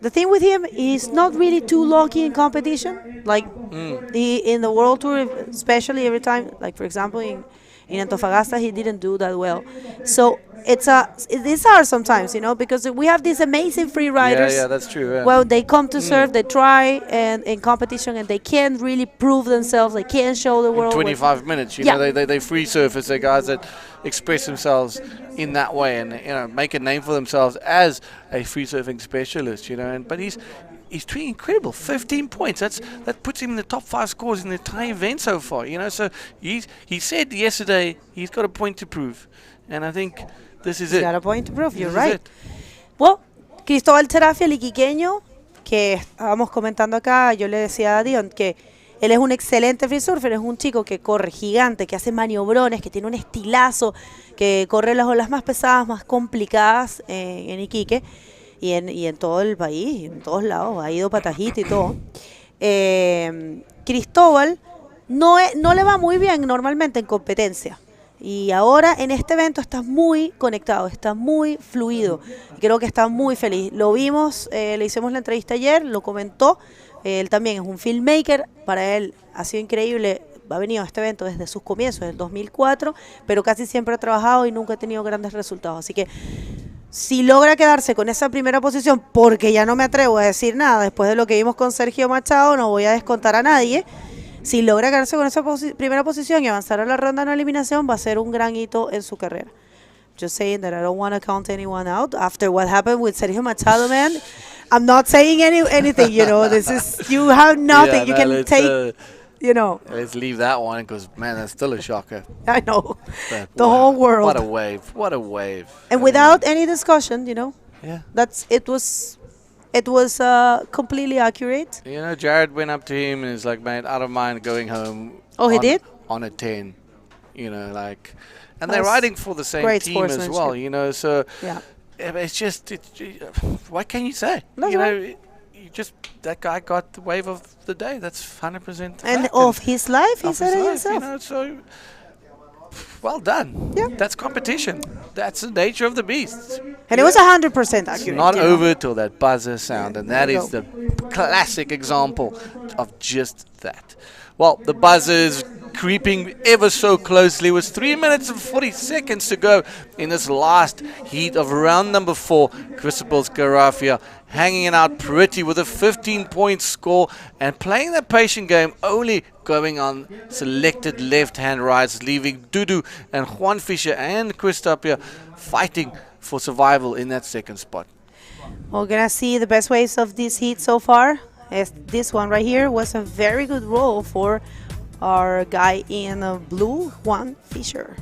The thing with him, he's not really too lucky in competition. Like, in the World Tour, especially every time, like, for example, in Antofagasta, he didn't do that well. So it's hard sometimes, you know, because we have these amazing free riders. Yeah, that's true. Yeah. Well, they come to serve, they try and in competition, and they can't really prove themselves. They can't show the world. In 25 minutes, you know, they free surface. They're guys that express themselves in that way, and you know, make a name for themselves as a free surfing specialist. You know, but he's doing incredible. 15 points. That puts him in the top 5 scores in the entire event so far. You know, so he said yesterday he's got a point to prove, and I think this is it. He's got a point to prove. You're right. Well, Cristobal Charafia, el iquiqueño, que estábamos comentando acá, yo le decía a Dion que él es un excelente free surfer, es un chico que corre gigante, que hace maniobrones, que tiene un estilazo, que corre las olas más pesadas, más complicadas en Iquique. Y en todo el país, en todos lados, ha ido Patajita y todo. Cristóbal no le va muy bien normalmente en competencia. Y ahora en este evento está muy conectado, está muy fluido. Creo que está muy feliz. Lo vimos, le hicimos la entrevista ayer, lo comentó. Él también es un filmmaker. Para él ha sido increíble. Ha venido a este evento desde sus comienzos, en el 2004, pero casi siempre ha trabajado y nunca ha tenido grandes resultados. Así que si logra quedarse con esa primera posición, porque ya no me atrevo a decir nada, después de lo que vimos con Sergio Machado, no voy a descontar a nadie. Si logra quedarse con esa primera posición y avanzar a la ronda de eliminación, va a ser un gran hito en su carrera. Just saying that I don't want to count anyone out after what happened with Sergio Machado, man. I'm not saying anything, you know. This is, you have nothing. You can take, you know. Let's leave that one because, man, that's still a shocker. I know. But the whole world. What a wave. What a wave. And without any discussion, you know. Yeah. It was completely accurate. You know, Jared went up to him and is like, man, I don't mind going home. Oh, he did? On a 10. You know, like, and they're riding for the same team as well, you know, so yeah. It's just, what can you say? That's you know, right. that guy got the wave of the day. That's 100%. And of his life, he said it himself. You know, so well done. Yeah. That's competition. That's the nature of the beast. And it was 100% accurate. It's not over till that buzzer sound, and that is the classic example of just that. Well, the buzzers creeping ever so closely. With 3 minutes and 40 seconds to go in this last heat of round number 4. Cristabel Scarafia hanging it out pretty with a 15-point score and playing the patient game, only going on selected left-hand rides, leaving Dudu and Juan Fischer and Chris Tapia fighting for survival in that second spot. We're gonna see the best waves of this heat so far. As this one right here was a very good roll for our guy in blue, Juan Fischer.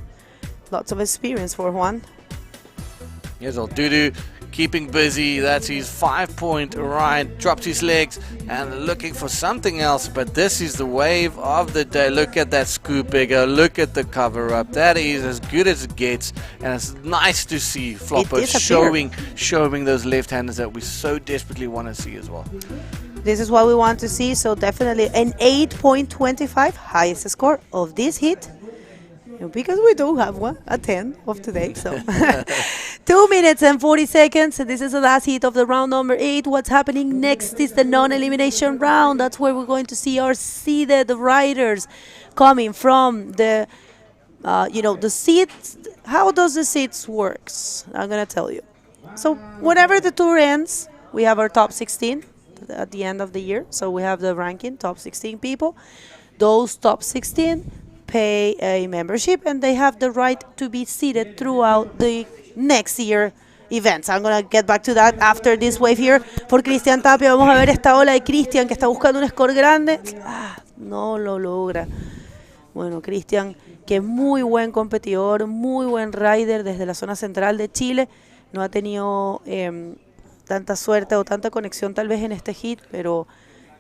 Lots of experience for Juan. Here's old Dudu keeping busy. That's his 5-point ride. Drops his legs and looking for something else. But this is the wave of the day. Look at that scoop bigger. Look at the cover up. That is as good as it gets. And it's nice to see Flopos showing those left-handers that we so desperately want to see as well. This is what we want to see. So definitely an 8.25, highest score of this heat. Because we do have one, a 10 of today. So 2 minutes and 40 seconds. This is the last heat of the round number 8. What's happening next is the non-elimination round. That's where we're going to see our seeded riders coming from the, the seeds. How does the seeds works? I'm going to tell you. So whenever the tour ends, we have our top 16 at the end of the year. So we have the ranking, top 16 people. Those top 16 pay a membership and they have the right to be seated throughout the next year events. I'm going to get back to that after this wave here. Por Cristian Tapia, vamos a ver esta ola de Cristian que está buscando un score grande. No lo logra. Bueno, Cristian, que es muy buen competidor, muy buen rider desde la zona central de Chile. No ha tenido tanta suerte o tanta conexión tal vez en este hit, pero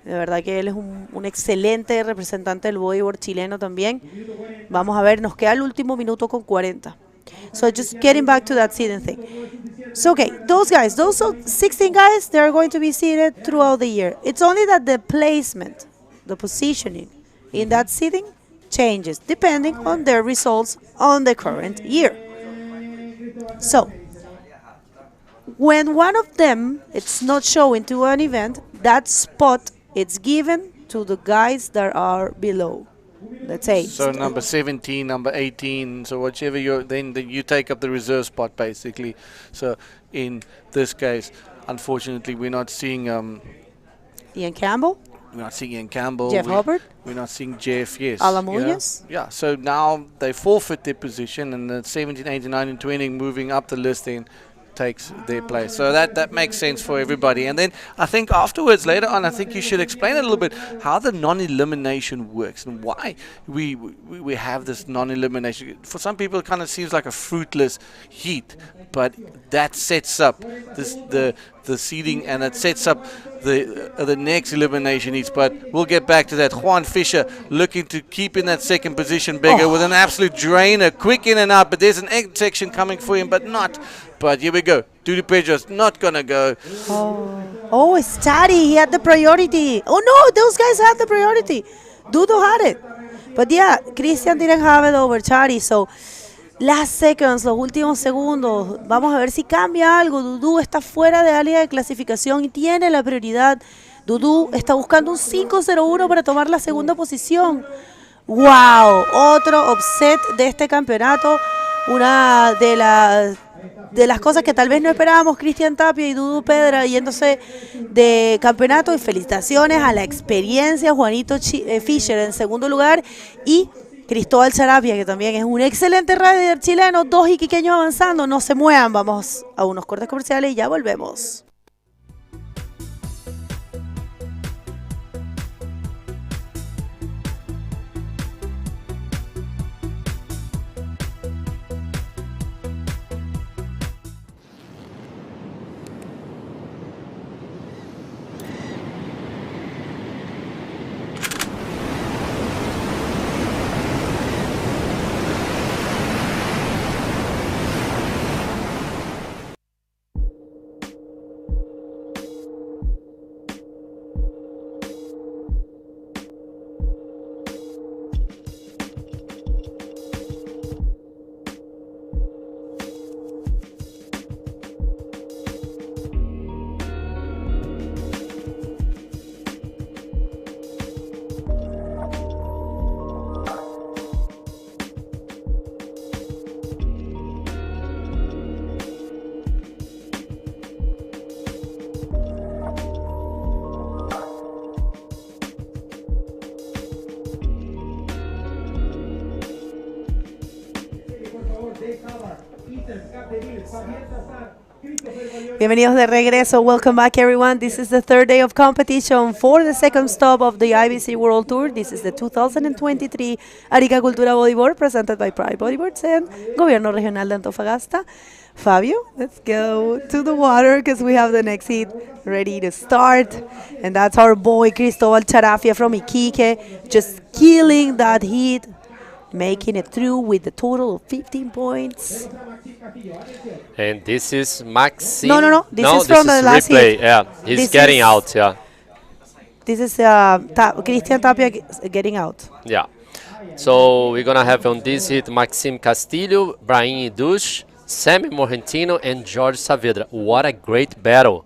de verdad que él es un excelente representante del bodyboard chileno también. Vamos a ver, nos queda el último minuto con 40. So just getting back to that seating thing. So okay, those 16 guys, they're going to be seated throughout the year. It's only that the placement, the positioning in that seating changes depending on their results on the current year. So when one of them it's not showing to an event, that spot it's given to the guys that are below. Let's say. So number 17, number 18, so whichever then you take up the reserve spot basically. So in this case, unfortunately, we're not seeing Ian Campbell. We're not seeing Ian Campbell. Jeff Hubbard. We're not seeing Jeff, yes. Alamuñas. Yeah, so now they forfeit their position and the 17, 18, 19, 20 moving up the list then takes their place. So that makes sense for everybody. And then I think afterwards, later on, I think you should explain a little bit how the non-elimination works and why we have this non-elimination. For some people, it kind of seems like a fruitless heat, but that sets up the seeding and it sets up the next elimination heats. But we'll get back to that. Juan Fischer looking to keep in that second position bigger with an absolute drainer, quick in and out, but there's an egg section coming for him, but not. But here we go. Dudu Pedro's not going to go. Oh, it's Chari. He had the priority. Oh, no, those guys had the priority. Dudu had it. But yeah, Christian didn't have it over Chari. So, last seconds, los últimos segundos. Vamos a ver si cambia algo. Dudu está fuera de área de clasificación y tiene la prioridad. Dudu está buscando un 5-0-1 para tomar la segunda posición. ¡Wow! Otro upset de este campeonato. Una de las cosas que tal vez no esperábamos, Cristian Tapia y Dudu Pedra yéndose de campeonato, y felicitaciones a la experiencia, Juanito Fischer en segundo lugar y Cristóbal Charapia, que también es un excelente rider chileno, 2 iquiqueños avanzando. No se muevan, vamos a unos cortes comerciales y ya volvemos. Bienvenidos de regreso. Welcome back, everyone. This is the third day of competition for the second stop of the IBC World Tour. This is the 2023 Arica Cultura Bodyboard presented by Pride Bodyboards and Gobierno Regional de Antofagasta. Fabio, let's go to the water because we have the next heat ready to start. And that's our boy Cristobal Charafia from Iquique, just killing that heat, making it through with a total of 15 points. And this is Maxime. No. This is from the last replay. hit. Yeah, he's This getting is- out. Yeah, This is Christian Tapia getting out. yeah. So we're gonna have on this hit Maxime Castillo, Brahim Dush, Sammy Morgentino, and Jorge Saavedra. What a great battle!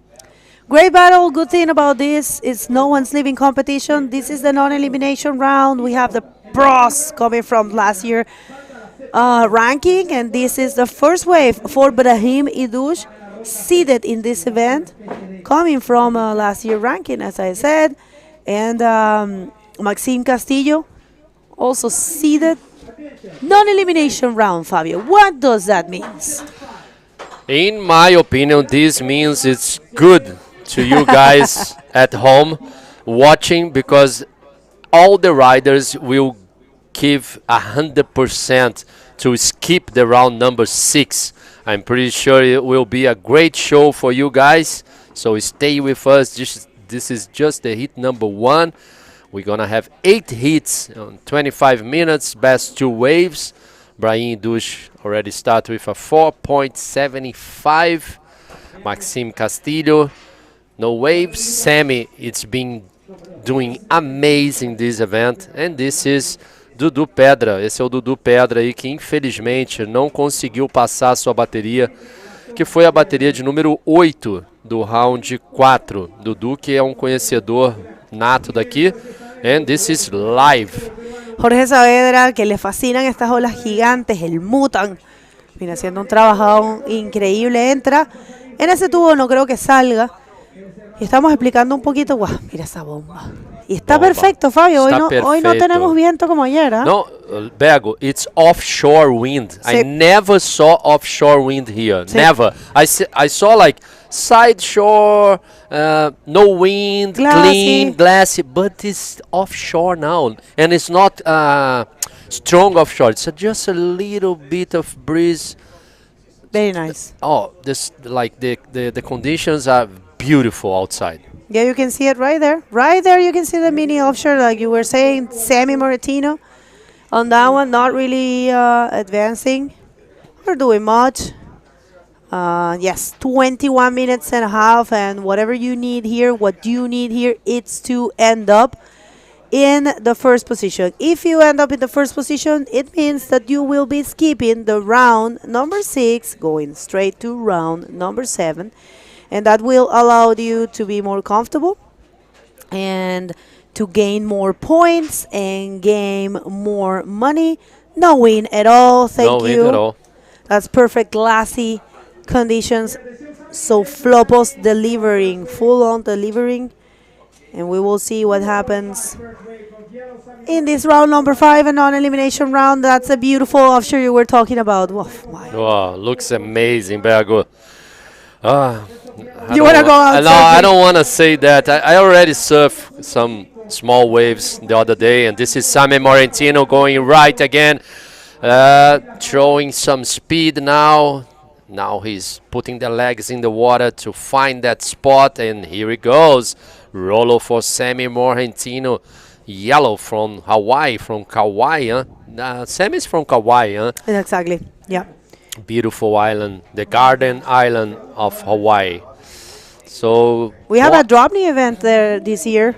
Great battle. Good thing about this is no one's leaving competition. This is the non-elimination round. We have the pros coming from last year ranking, and this is the first wave for Brahim Idouche, seeded in this event, coming from last year ranking, as I said, and Maxime Castillo, also seeded. Non-elimination round, Fabio. What does that mean? In my opinion, this means it's good to you guys at home watching, because all the riders will give 100% to skip the round number 6. I'm pretty sure it will be a great show for you guys, so stay with us. This is just the hit number 1. We're gonna have 8 hits on 25 minutes, best 2 waves. Brahim Dush already start with a 4.75. Maxime Castillo, no waves. Sammy, it's been doing amazing this event. And this is Dudu Pedra. Esse é o Dudu Pedra aí, que infelizmente não conseguiu passar a sua bateria, que foi a bateria de número 8 do round 4. Dudu, que é um conhecedor nato daqui. And this is live. Jorge Saavedra, que le fascinan estas olas gigantes, el Mutan, viene haciendo un trabajo increíble, entra en ese tubo, no creo que salga, y estamos explicando un poquito. Guau, mira esa bomba, y está Bomba. perfecto, Fabio. Está Hoy no perfecto. tenemos viento como ayer, ¿ah? No, Bego, it's offshore wind. I Sí. never saw offshore wind here. Sí. Never. I saw like side shore, no wind, Glassy. clean, glassy, but it's offshore now, and it's not strong offshore. It's just a little bit of breeze. Very nice. Oh, this like the conditions are beautiful outside. Yeah, you can see it right there. Right there, you can see the mini offshore, like you were saying, Sammy Moratino. On that one, not really advancing or doing much. Yes, 21 minutes and a half, and whatever you need here, what you need here, it's to end up in the first position. If you end up in the first position, it means that you will be skipping the round number 6, going straight to round number 7, and that will allow you to be more comfortable and to gain more points and gain more money. No win at all. Thank you. No wind at all. That's perfect glassy conditions. So Flopos delivering, full on delivering, and we will see what happens in this round number 5, a non-elimination round. That's a beautiful offshore you were talking about. Woof, my. Wow, looks amazing, Bego. You want to go out? No, I don't want to say that. I already surfed some small waves the other day, and this is Sammy Morgentino going right again, showing some speed now. Now he's putting the legs in the water to find that spot, and here he goes. Rolo for Sammy Morgentino. Yellow from Hawaii, from Kauai. Sammy's from Kauai. Exactly. Yeah. Beautiful island, the Garden Island of Hawaii. So We have a drop knee event there this year.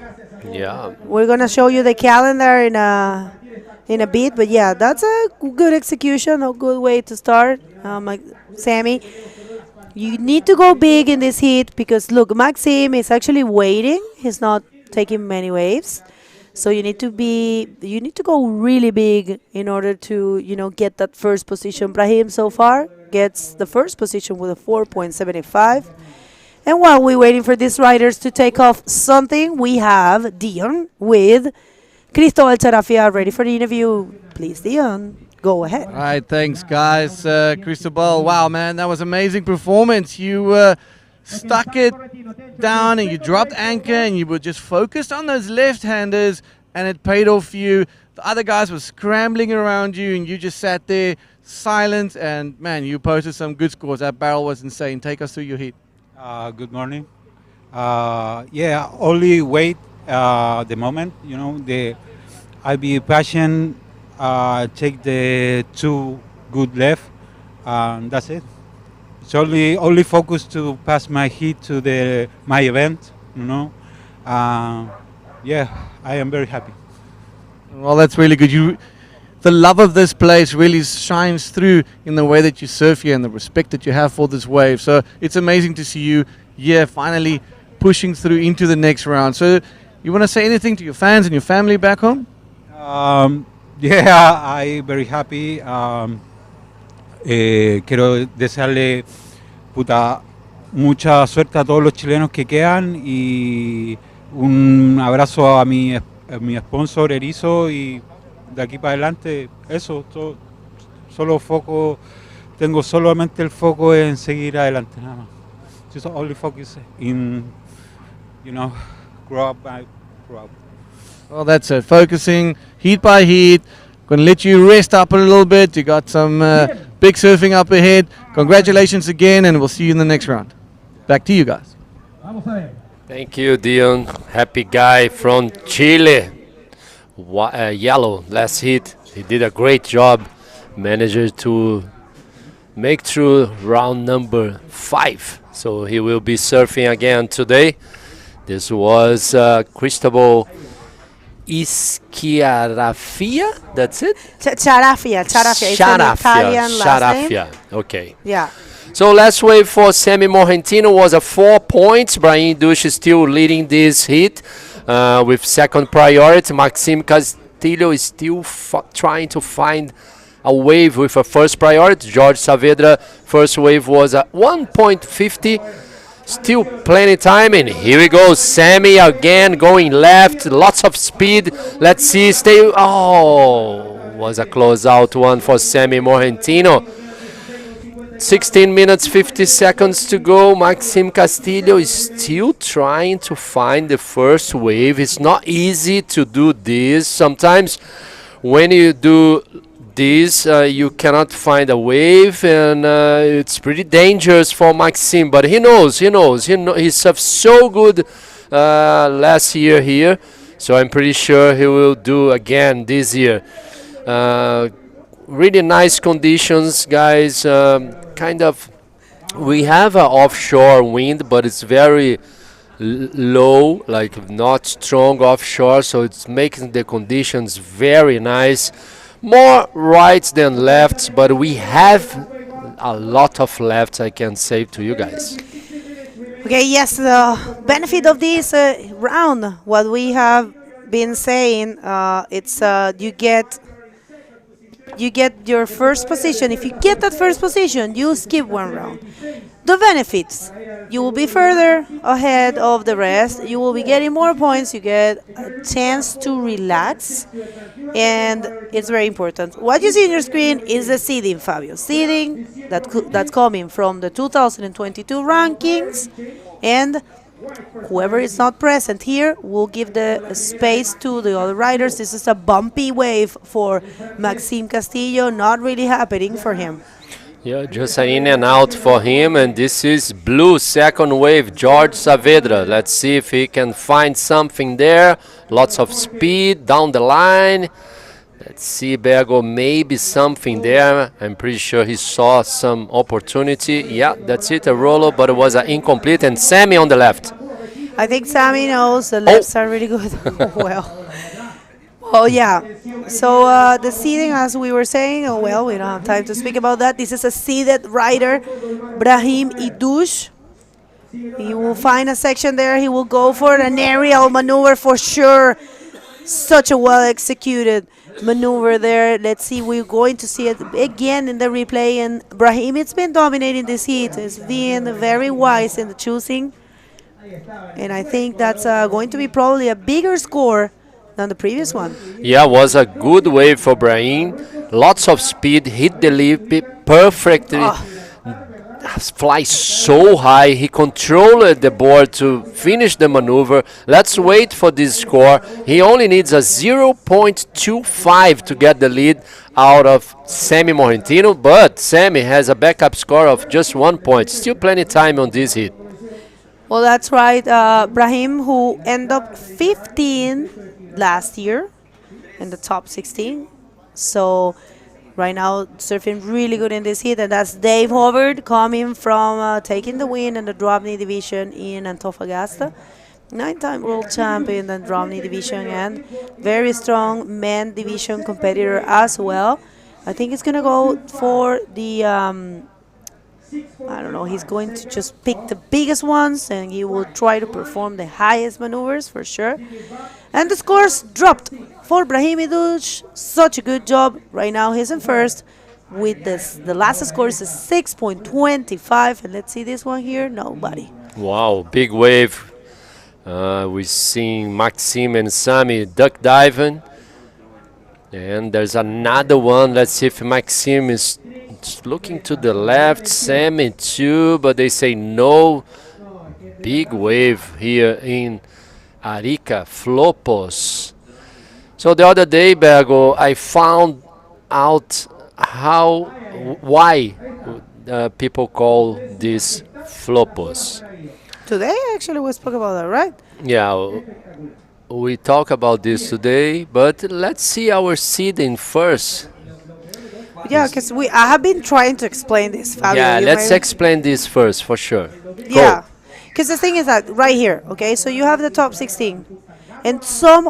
yeah, We're gonna show you the calendar in a bit, but yeah, that's a good execution, a good way to start. Like Sammy, you need to go big in this heat because look, Maxime is actually waiting. He's not taking many waves, so you need to go really big in order to get that first position. Brahim so far gets the first position with a 4.75. And while we're waiting for these riders to take off something, we have Dion with Cristobal Charafia ready for the interview. Please, Dion. go ahead. All right, thanks, guys. Cristobal, wow, man, that was amazing performance. You stuck it down and you dropped anchor and you were just focused on those left-handers and it paid off for you. The other guys were scrambling around you and you just sat there silent and, man, you posted some good scores. That barrel was insane. Take us through your heat. Good morning. Yeah, only wait the moment, you know, I'll be patient, take the 2 good left, that's it. It's only focus to pass my heat to my event, you know. Yeah, I am very happy. Well, that's really good. The love of this place really shines through in the way that you surf here and the respect that you have for this wave. So it's amazing to see you here finally pushing through into the next round. So you want to say anything to your fans and your family back home? Yeah, I'm very happy. Quiero desearle mucha suerte a todos los chilenos que quedan y un abrazo a mi sponsor Erizo y de aquí para adelante eso, tengo solamente el foco en seguir adelante nada más. Just only focus in, you know, grow up. Well, that's it. Focusing heat by heat. Going to let you rest up a little bit. You got some big surfing up ahead. Congratulations again, and we'll see you in the next round. Back to you guys. Thank you, Dion. Happy guy from Chile. Yellow, last hit. He did a great job. Managed to make through round number 5. So he will be surfing again today. This was Cristobal Ischiarafia, that's it? Charafia. It's an Italian last name. Okay. Yeah. So last wave for Sammy Morgentino was a 4 points. Brahim Dush is still leading this heat with second priority. Maxime Castillo is still trying to find a wave with a first priority. Jorge Saavedra, first wave was at 1.50. Still plenty time, and here we go. Sammy again going left, lots of speed. Let's see, was a close-out one for Sammy Morgentino. 16 minutes, 50 seconds to go. Maxime Castillo is still trying to find the first wave. It's not easy to do this. Sometimes when you do this, you cannot find a wave, and it's pretty dangerous for Maxime, but he knows. He surfed so good last year here, so I'm pretty sure he will do again this year. Really nice conditions, guys. We have an offshore wind, but it's very low, like not strong offshore, so it's making the conditions very nice. More rights than lefts, but we have a lot of lefts, I can say to you guys. Okay, yes, the benefit of this round, what we have been saying, it's you get your first position. If you get that first position, you skip one round. The benefits, you will be further ahead of the rest. You will be getting more points. You get a chance to relax, and it's very important. What you see on your screen is the seeding, Fabio. Seeding that's coming from the 2022 rankings, and whoever is not present here will give the space to the other riders. This is a bumpy wave for Maxime Castillo, not really happening for him. Yeah, just an in and out for him, and this is blue second wave, Jorge Saavedra. Let's see if he can find something there. Lots of speed down the line. Let's see, Bergo, maybe something there. I'm pretty sure he saw some opportunity. Yeah, that's it, a roller, but it was incomplete, and Sammy on the left. I think Sammy knows the lefts are really good. Oh, yeah. So the seeding, as we were saying, we don't have time to speak about that. This is a seeded rider, Brahim Idush. He will find a section there. He will go for an aerial maneuver for sure. Such a well-executed maneuver there. Let's see. We're going to see it again in the replay. And Brahim, it's been dominating this heat. It's been very wise in the choosing. And I think that's going to be probably a bigger score than the previous one. Yeah, was a good wave for Brahim. Lots of speed, hit the lip perfectly. Flies so high, he controlled the board to finish the maneuver. Let's wait for this score. He only needs a 0.25 to get the lead out of Sammy Morgentino, but Sammy has a backup score of just 1 point. Still plenty time on this hit. Well, that's right. Brahim, who ended up 15 last year in the top 16. So right now, surfing really good in this heat, and that's Dave Howard coming from taking the win in the drop knee division in Antofagasta. 9-time world champion in the drop knee division and very strong men division competitor as well. I think he's going to go for the, I don't know, he's going to just pick the biggest ones and he will try to perform the highest maneuvers for sure. And the scores dropped for Brahim Idouche. Such a good job. Right now he's in first with this. The last score is a 6.25. And let's see this one here. Nobody. Wow, big wave. We're seeing Maxime and Sami duck diving. And there's another one. Let's see if Maxime is looking to the left. Sami too, but they say no. Big wave here in Arica, Flopos. So the other day, Bergo, I found out why people call this Flopos. Today, actually, we spoke about that, right? Yeah, we talk about this today, but let's see our seeding first. Yeah, because I have been trying to explain this, Fabio. Yeah, let's explain this first, for sure. Yeah, because the thing is that right here, okay, so you have the top 16, and some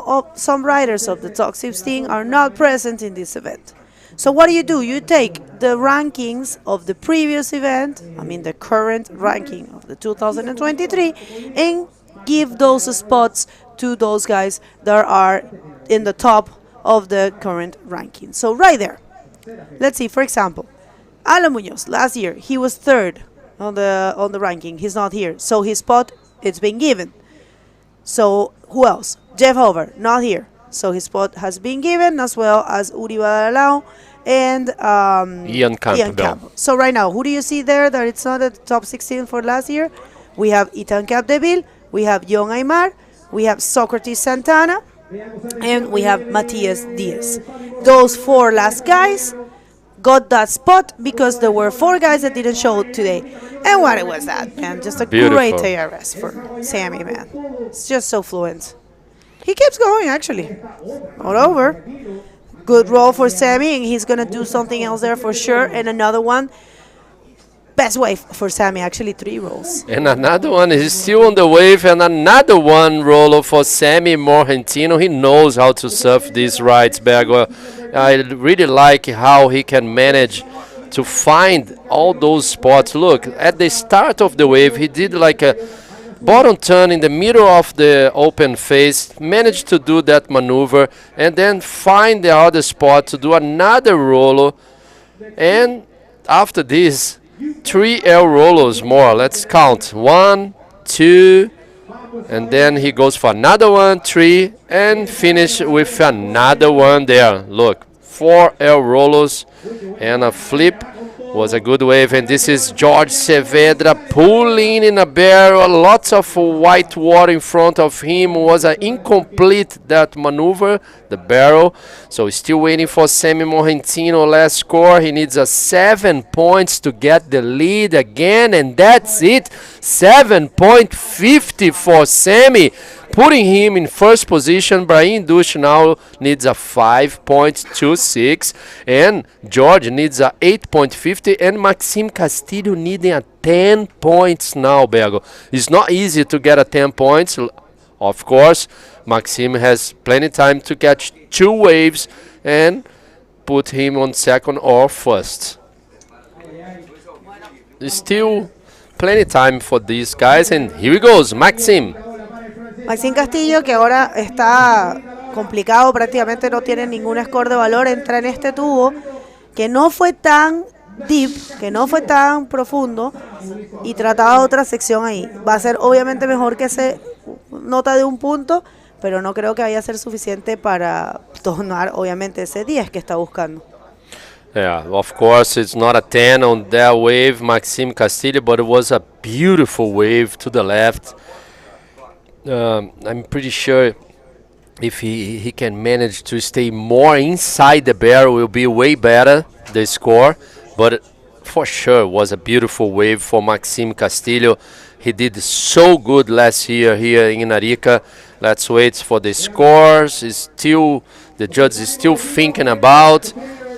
riders of the top 16 are not present in this event. So what do? You take the rankings of the previous event, I mean the current ranking of the 2023, and give those spots to those guys that are in the top of the current ranking. So right there, let's see, for example, Alan Munoz, last year, he was third on the ranking. He's not here. So his spot, it's been given. So who else? Jeff Hover, not here. So his spot has been given, as well as Uri Badalao and Ian Campbell. So right now, who do you see there that it's not at the top 16 for last year? We have Ethan Capdeville, we have John Aymar, we have Socrates Santana, and we have Matias Diaz. Those four last guys got that spot because there were four guys that didn't show today. And what was that, man? Just a great ARS for Sammy, man. It's just so fluent. He keeps going, actually. Not over. Good roll for Sammy, and he's going to do something else there for sure. And another one. Best wave for Sammy, actually 3 rolls. And another one is still on the wave, and another one roller for Sammy Morgentino. He knows how to surf these rides, Bergo. I really like how he can manage to find all those spots. Look, at the start of the wave, he did like a bottom turn in the middle of the open face, managed to do that maneuver, and then find the other spot to do another roller. And after this, 3 air rollers more. Let's count. 1, 2, and then he goes for another 1, 3, and finish with another one there. Look, 4 air rollers and a flip. Was a good wave, and this is George Saavedra pulling in a barrel. Lots of white water in front of him. Was an incomplete that maneuver, the barrel. So still waiting for Sammy Morgentino. Last score, he needs a 7 points to get the lead again, and that's it. 7.50 for Sammy, putting him in first position. Brahim Idouche now needs a 5.26, and George needs a 8.50, and Maxime Castillo needing a 10 points now, Bergo. It's not easy to get a 10 points. Of course, Maxime has plenty time to catch 2 waves and put him on second or first. Still plenty time for these guys, and here he goes, Maxime. Maxime Castillo, que ahora está complicado, prácticamente no tiene ningún score de valor, entra en este tubo que no fue tan deep, que no fue tan profundo, y trataba otra sección ahí. Va a ser obviamente mejor que se nota de 1 punto, pero no creo que vaya a ser suficiente para tomar, obviamente, ese 10 que está buscando. Yeah, of course, it's not a 10 on that wave, Maxime Castillo, but it was a beautiful wave to the left. I'm pretty sure if he can manage to stay more inside the barrel, will be way better, the score. But for sure, was a beautiful wave for Maxime Castillo. He did so good last year here in Arica. Let's wait for the scores. The judge is still thinking about.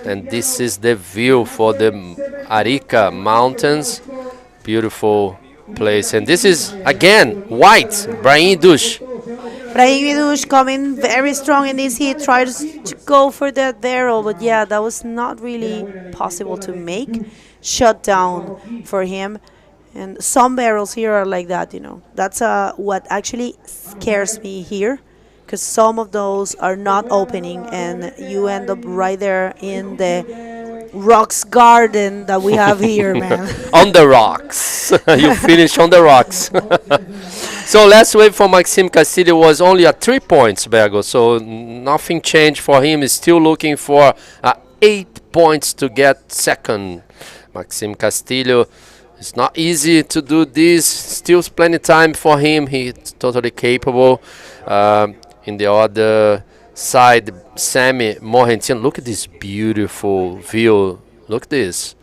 And this is the view for the Arica Mountains. Beautiful place. And this is, again, white, Brahim Dush. Brahim Vidush coming very strong in this heat, tries to go for that barrel, but yeah, that was not really possible to make. Shut down for him. And some barrels here are like that, you know. That's what actually scares me here, because some of those are not opening, and you end up right there in the rocks garden that we have here, man. On the rocks. You finish on the rocks. So last wave for Maxime Castillo was only at 3 points, Bergo. So nothing changed for him. He's still looking for 8 points to get second. Maxime Castillo. It's not easy to do this. Still plenty time for him. He's totally capable. In the other side, Sammy Morgentin. Look at this beautiful view. Look at this.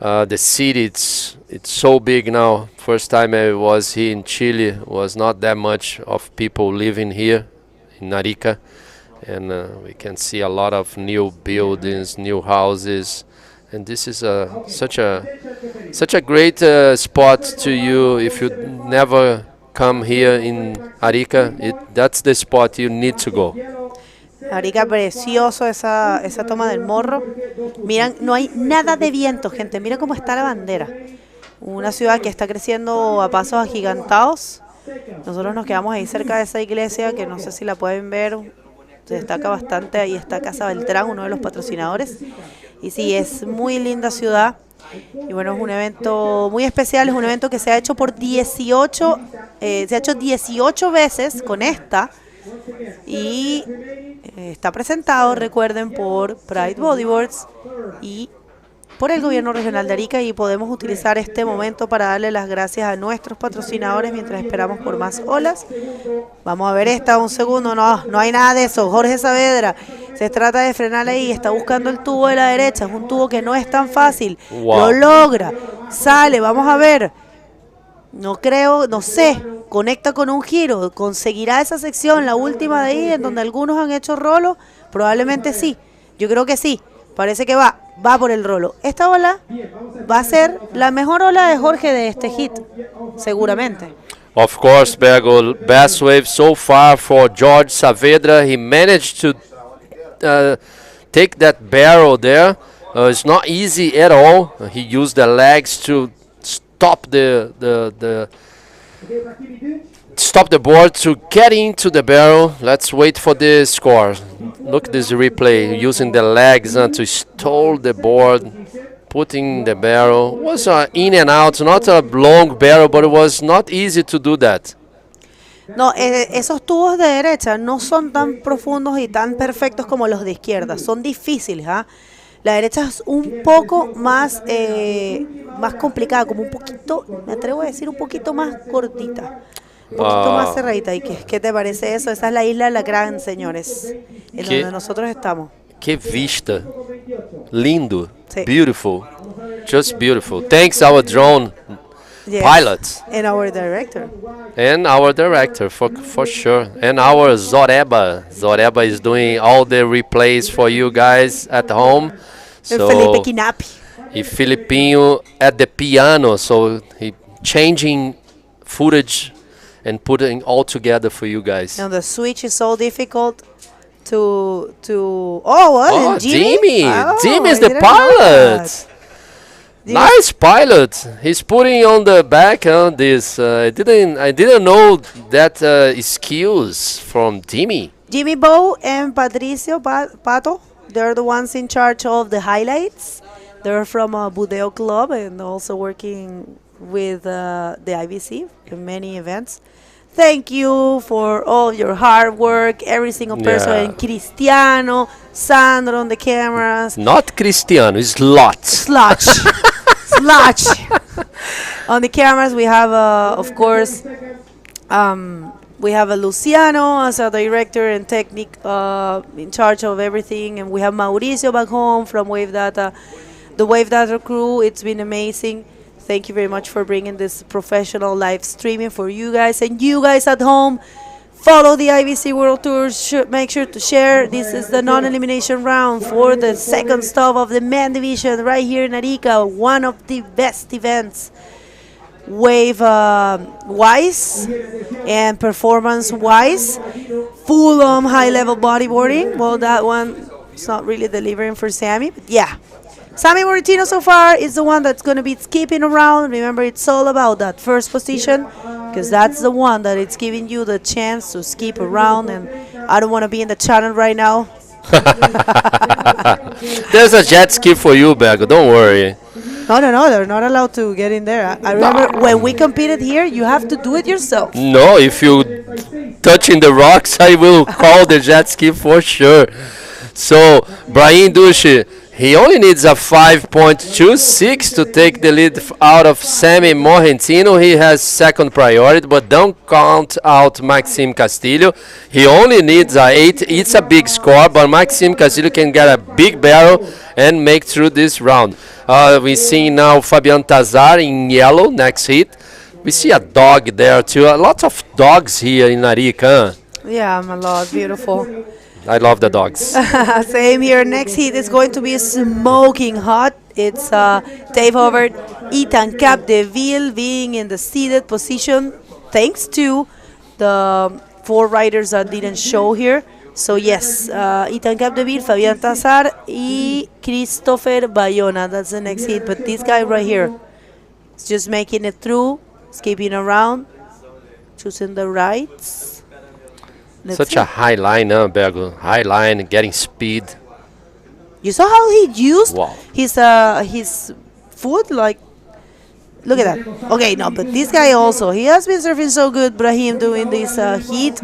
The city, it's so big now. First time I was here in Chile, was not that much of people living here in Arica. And we can see a lot of new buildings, new houses. And this is such a great spot to you if you never come here in Arica. That's the spot you need to go. Arica, precioso esa toma del morro. Miren, no hay nada de viento, gente. Miren cómo está la bandera. Una ciudad que está creciendo a pasos agigantados. Nosotros nos quedamos ahí cerca de esa iglesia, que no sé si la pueden ver. Se destaca bastante. Ahí está Casa Beltrán, uno de los patrocinadores. Y sí, es muy linda ciudad. Y bueno, es un evento muy especial. Es un evento que se ha hecho por 18 veces con esta. Y está presentado, recuerden, por Pride Bodyboards y por el gobierno regional de Arica, y podemos utilizar este momento para darle las gracias a nuestros patrocinadores mientras esperamos por más olas. Vamos a ver esta, un segundo. No hay nada de eso. Jorge Saavedra se trata de frenar ahí, está buscando el tubo de la derecha. Es un tubo que no es tan fácil. Wow. Lo logra, sale, vamos a ver. No creo, no sé, conecta con un giro, conseguirá esa sección, la última de ahí, en donde algunos han hecho rolo. Probablemente sí, yo creo que sí, parece que va por el rolo. Esta ola va a ser la mejor ola de Jorge de este hit, seguramente. Of course, Bergo, best wave so far for Jorge Saavedra. He managed to take that barrel there. It's not easy at all. He used the legs to stop stop the board to get into the barrel. Let's wait for the score. Look at this replay, using the legs to stall the board, putting the barrel. It was in and out, not a long barrel, but it was not easy to do that. No, esos tubos de derecha no son tan profundos y tan perfectos como los de izquierda, son difíciles, ¿ah? La derecha es un poco más complicada, como un poquito, me atrevo a decir, un poquito más cortita, un poquito más cerradita. ¿Y qué te parece eso? Esa es la isla Alacrán, señores, en donde nosotros estamos. Que vista, lindo, Sí. beautiful, just beautiful. Thanks our drone pilots. And our director. And our director, for sure. And our Zoreba. Zoreba is doing all the replays for you guys at home. So Felipe Quinapi. Filipinho at the piano. So he changing footage and putting all together for you guys. And the switch is so difficult to Jimmy? Jimmy is I the didn't know pilot. that. Nice pilot. He's putting on the back on this. I didn't know that skills from Jimmy. Jimmy Bow and Patricio Pato, they're the ones in charge of the highlights. They're from a Budeo club and also working with the IBC in many events. Thank you for all your hard work, every single person, Yeah. and Cristiano, Sandro on the cameras, Not Cristiano, it's lots. Slotch, Slotch. On the cameras, we have, of course, we have a Luciano as a director and technique in charge of everything, and we have Mauricio back home from Wave Data, the Wave Data crew. It's been amazing. Thank you very much for bringing this professional live streaming for you guys, and you guys at home. Follow the IBC World Tour. Make sure to share. This is the non-elimination round for the second stop of the men division right here in Arica. One of the best events, wave wise and performance wise. Full high-level bodyboarding. Well, that one is not really delivering for Sammy, but yeah. Sammy Moritino so far is the one that's going to be skipping around. Remember, it's all about that first position, because that's the one that it's giving you the chance to skip around, and I don't want to be in the channel right now. There's a jet ski for you, Bergo, don't worry. No, they're not allowed to get in there. I remember when we competed here, you have to do it yourself. No, if you touching the rocks, I will call the jet ski for sure. So, Brahim Dushi, he only needs a 5.26 to take the lead out of Sammy Morentino. He has second priority, but don't count out Maxime Castillo. He only needs a 8. It's a big score, but Maxime Castillo can get a big barrel and make through this round. We see now Fabian Tazar in yellow, next hit. We see a dog there too. A lot of dogs here in Arica. Yeah, my lord, beautiful. I love the dogs. Same here. Next heat is going to be smoking hot. It's Dave Howard, Ethan Capdeville being in the seated position, thanks to the 4 riders that didn't show here. So yes, Ethan Capdeville, Fabian Tazar, y Christopher Bayona. That's the next hit. But this guy right here is just making it through, skipping around, choosing the rights. Such a high line, Bergo. High line, getting speed. You saw how he used Wow. his foot? Like, look at that. Okay, no, but this guy also, he has been surfing so good, Brahim, doing this heat.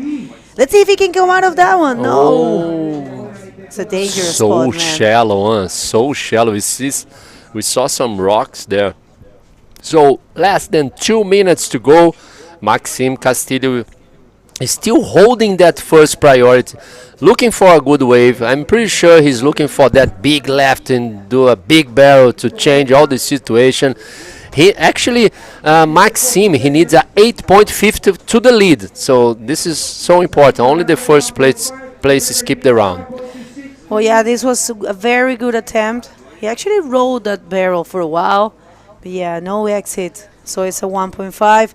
Let's see if he can come out of that one. No. Oh. It's a dangerous So spot, man. shallow, so shallow. We saw some rocks there. So less than 2 minutes to go. Maxime Castillo is still holding that first priority, looking for a good wave. I'm pretty sure he's looking for that big left and do a big barrel to change all the situation. He actually, Maxime, he needs a 8.50 to the lead. So this is so important. Only the first place skipped the round. Oh yeah, this was a very good attempt. He actually rode that barrel for a while, but yeah, no exit. So it's a 1.5.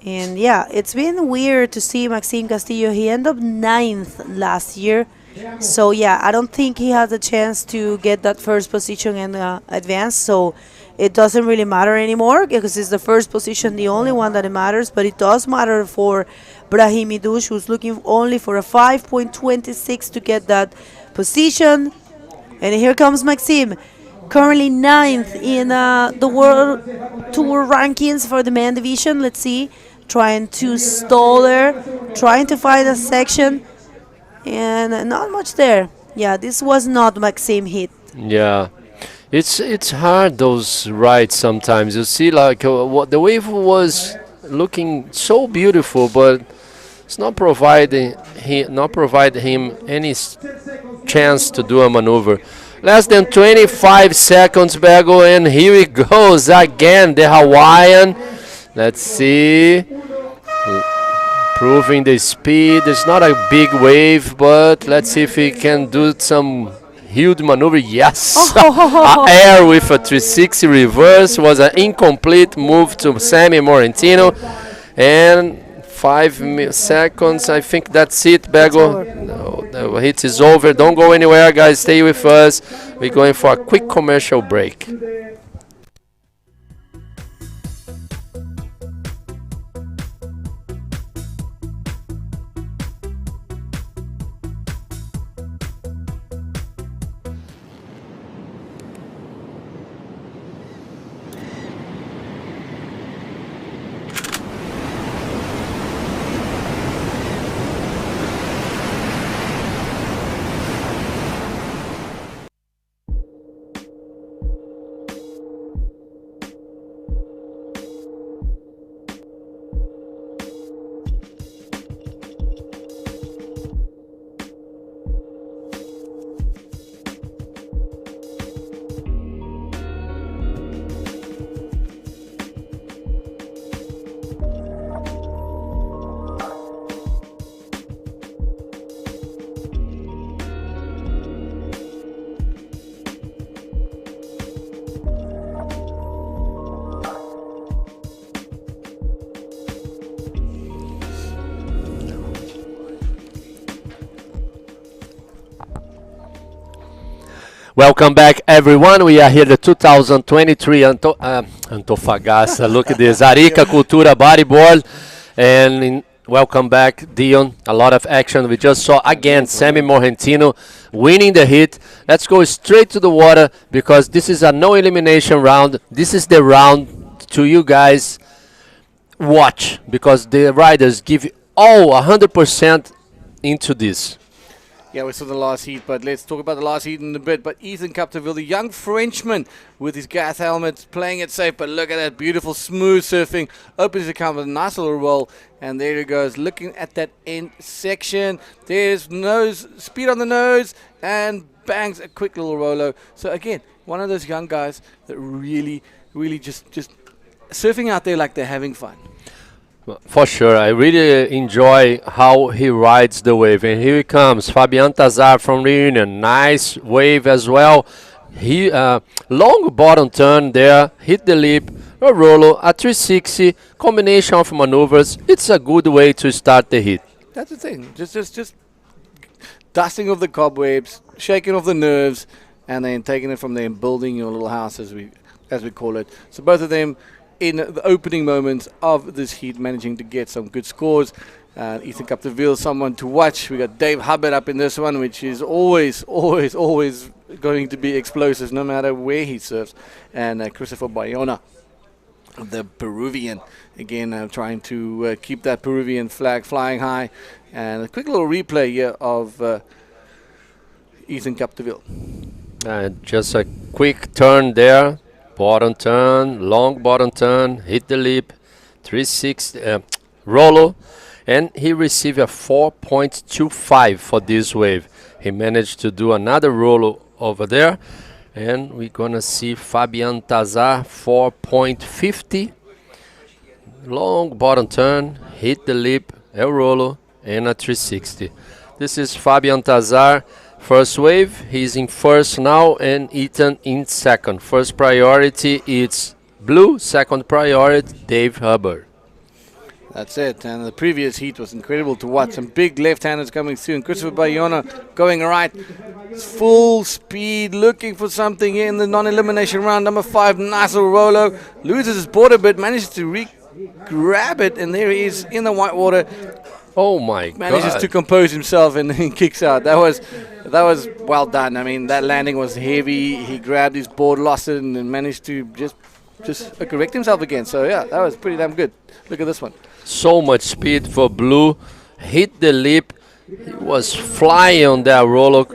And yeah, it's been weird to see Maxime Castillo. He ended up 9th last year. So yeah, I don't think he has a chance to get that first position and advance. So it doesn't really matter anymore, because it's the first position, the only one that it matters. But it does matter for Brahim Idouche, who's looking only for a 5.26 to get that position. And here comes Maxime, currently 9th in the World Tour rankings for the man division. Let's see. Trying to stall there, trying to find a section, and not much there. Yeah, this was not Maxime hit. Yeah, it's hard, those rides sometimes. You see, like what the wave was looking so beautiful, but it's not providing him any chance to do a maneuver. Less than 25 seconds, Bergo, and here he goes again, the Hawaiian. Let's see. Proving the speed. It's not a big wave, but let's see if he can do some huge maneuver. Yes! Air with a 360 reverse was an incomplete move to Sammy Morentino. And 5 seconds. I think that's it, Bergo. No, the hit is over. Don't go anywhere, guys. Stay with us. We're going for a quick commercial break. Welcome back, everyone. We are here the 2023 Antofagasta. Look at this, Arica Cultura Bodyboard. And welcome back, Dion. A lot of action. We just saw, again, Sammy Morgentino winning the heat. Let's go straight to the water because this is a no elimination round. This is the round to you guys watch because the riders give all 100% into this. Yeah, we saw the last heat, but let's talk about the last heat in a bit. But Ethan Capdeville, the young Frenchman with his gas helmet, playing it safe, but look at that beautiful smooth surfing. Opens the account with a nice little roll, and there he goes, looking at that end section. There's nose, speed on the nose, and bangs a quick little rolo. So again, one of those young guys that really just surfing out there like they're having fun. For sure, I really enjoy how he rides the wave. And here he comes, Fabian Tazar from Reunion. Nice wave as well. He long bottom turn there, hit the lip, a rollo, a 360, combination of maneuvers. It's a good way to start the hit. That's the thing. Just dusting off the cobwebs, shaking off the nerves, and then taking it from there and building your little house, as we call it. So both of them, in the opening moments of this heat, managing to get some good scores. Ethan Capdeville, someone to watch. We got Dave Hubbard up in this one, which is always going to be explosive, no matter where he surfs. And Christopher Bayona, the Peruvian, again trying to keep that Peruvian flag flying high. And a quick little replay here of Ethan Capdeville. Just a quick turn there. Bottom turn, long bottom turn, hit the lip, 360 rollo, and he received a 4.25 for this wave. He managed to do another rollo over there, and we're gonna see Fabian Tazar 4.50, long bottom turn, hit the lip, a rollo, and a 360. This is Fabian Tazar. First wave, he's in first now, and Ethan in second. First priority, it's blue. Second priority, Dave Hubbard. That's it. And the previous heat was incredible to watch. Some big left-handers coming through. And Christopher Bayona going right. Full speed, looking for something here in the non-elimination round. Number 5, nice little rolo. Loses his board a bit, manages to grab it, and there he is in the white water. Oh my God. Manages to compose himself and he kicks out. That was well done. I mean, that landing was heavy. He grabbed his board, lost it, and then managed to just correct himself again. So yeah, that was pretty damn good. Look at this one. So much speed for blue. Hit the lip. He was flying on that roller.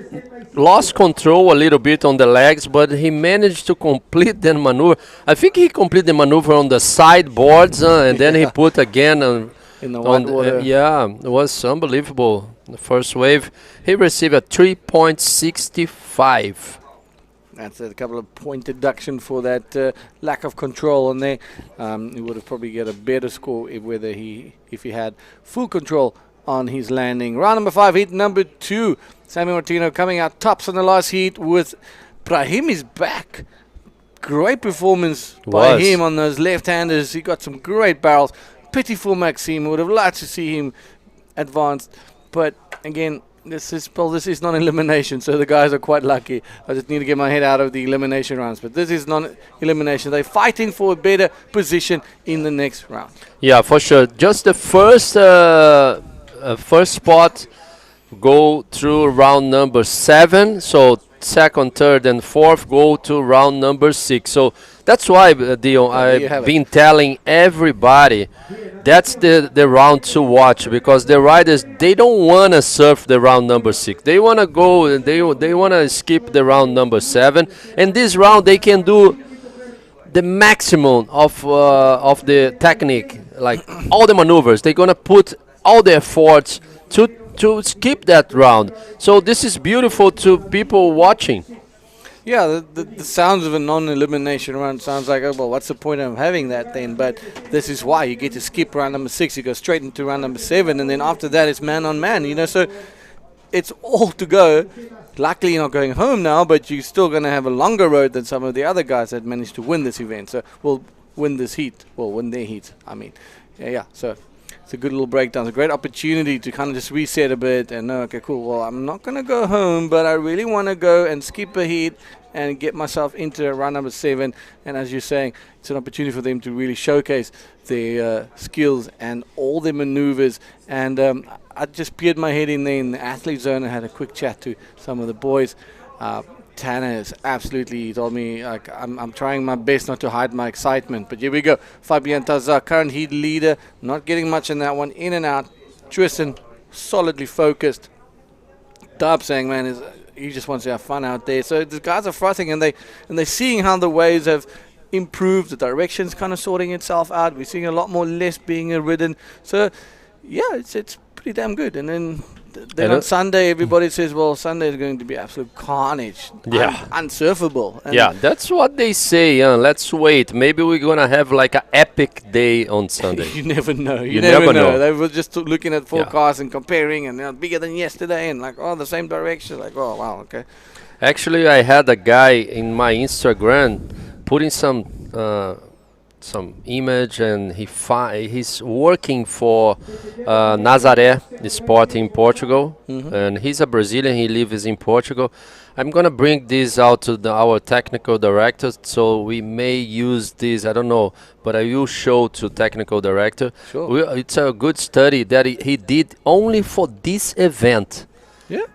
Lost control a little bit on the legs, but he managed to complete the maneuver. I think he completed the maneuver on the sideboards, and then he put again on in the white water. Yeah, it was unbelievable. The first wave, he received a 3.65. That's a couple of point deduction for that lack of control on there. He would have probably get a better score if he had full control on his landing. Round number 5, heat number 2. Sammy Martino coming out tops on the last heat with Brahim is back. Great performance by him on those left-handers. He got some great barrels. Pity for Maxime. Would have liked to see him advance, but again, this is non-elimination, so the guys are quite lucky. I just need to get my head out of the elimination rounds, but this is non-elimination. They're fighting for a better position in the next round. Yeah, for sure. Just the first spot go through round number 7. So second, third, and fourth go to round number 6. So that's why, Dion, I've been telling everybody that's the round to watch, because the riders, they don't want to surf the round number 6. They want to go, they want to skip the round number 7. And this round, they can do the maximum of the technique, like all the maneuvers. They're going to put all the efforts to skip that round. So this is beautiful to people watching. Yeah, the sounds of a non-elimination round sounds like, oh, well, what's the point of having that then? But this is why you get to skip round number 6. You go straight into round number 7, and then after that it's man on man. So it's all to go. Luckily, you're not going home now, but you're still going to have a longer road than some of the other guys that managed to win this event. So we'll win this heat. Well, win their heat, I mean. Yeah. So it's a good little breakdown. It's a great opportunity to kind of just reset a bit and know, okay, cool, well, I'm not going to go home, but I really want to go and skip a heat and get myself into run number 7. And as you're saying, it's an opportunity for them to really showcase their skills and all their maneuvers. And I just peered my head in there in the athlete zone and had a quick chat to some of the boys. Tanner is absolutely, he told me, like, I'm trying my best not to hide my excitement. But here we go. Fabian Tazar, current heat leader, not getting much in that one. In and out. Tristan, solidly focused. Dub saying, man, he just wants to have fun out there. So the guys are frothing, and they're seeing how the waves have improved. The direction's kind of sorting itself out. We're seeing a lot more less being ridden. So, yeah, it's pretty damn good. And then on Sunday, everybody says, well, Sunday is going to be absolute carnage. Yeah. Unsurfable. And yeah, that's what they say. Let's wait. Maybe we're going to have like an epic day on Sunday. You never know. You never know. They were just looking at forecasts and comparing, and bigger than yesterday, and like, the same direction. Like, oh, wow, okay. Actually, I had a guy in my Instagram putting some image, and he's working for Nazaré Sport in Portugal, and he's a Brazilian. He lives in Portugal. I'm gonna bring this out to our technical director, so we may use this. I don't know, but I will show to technical director. Sure. It's a good study that he did only for this event.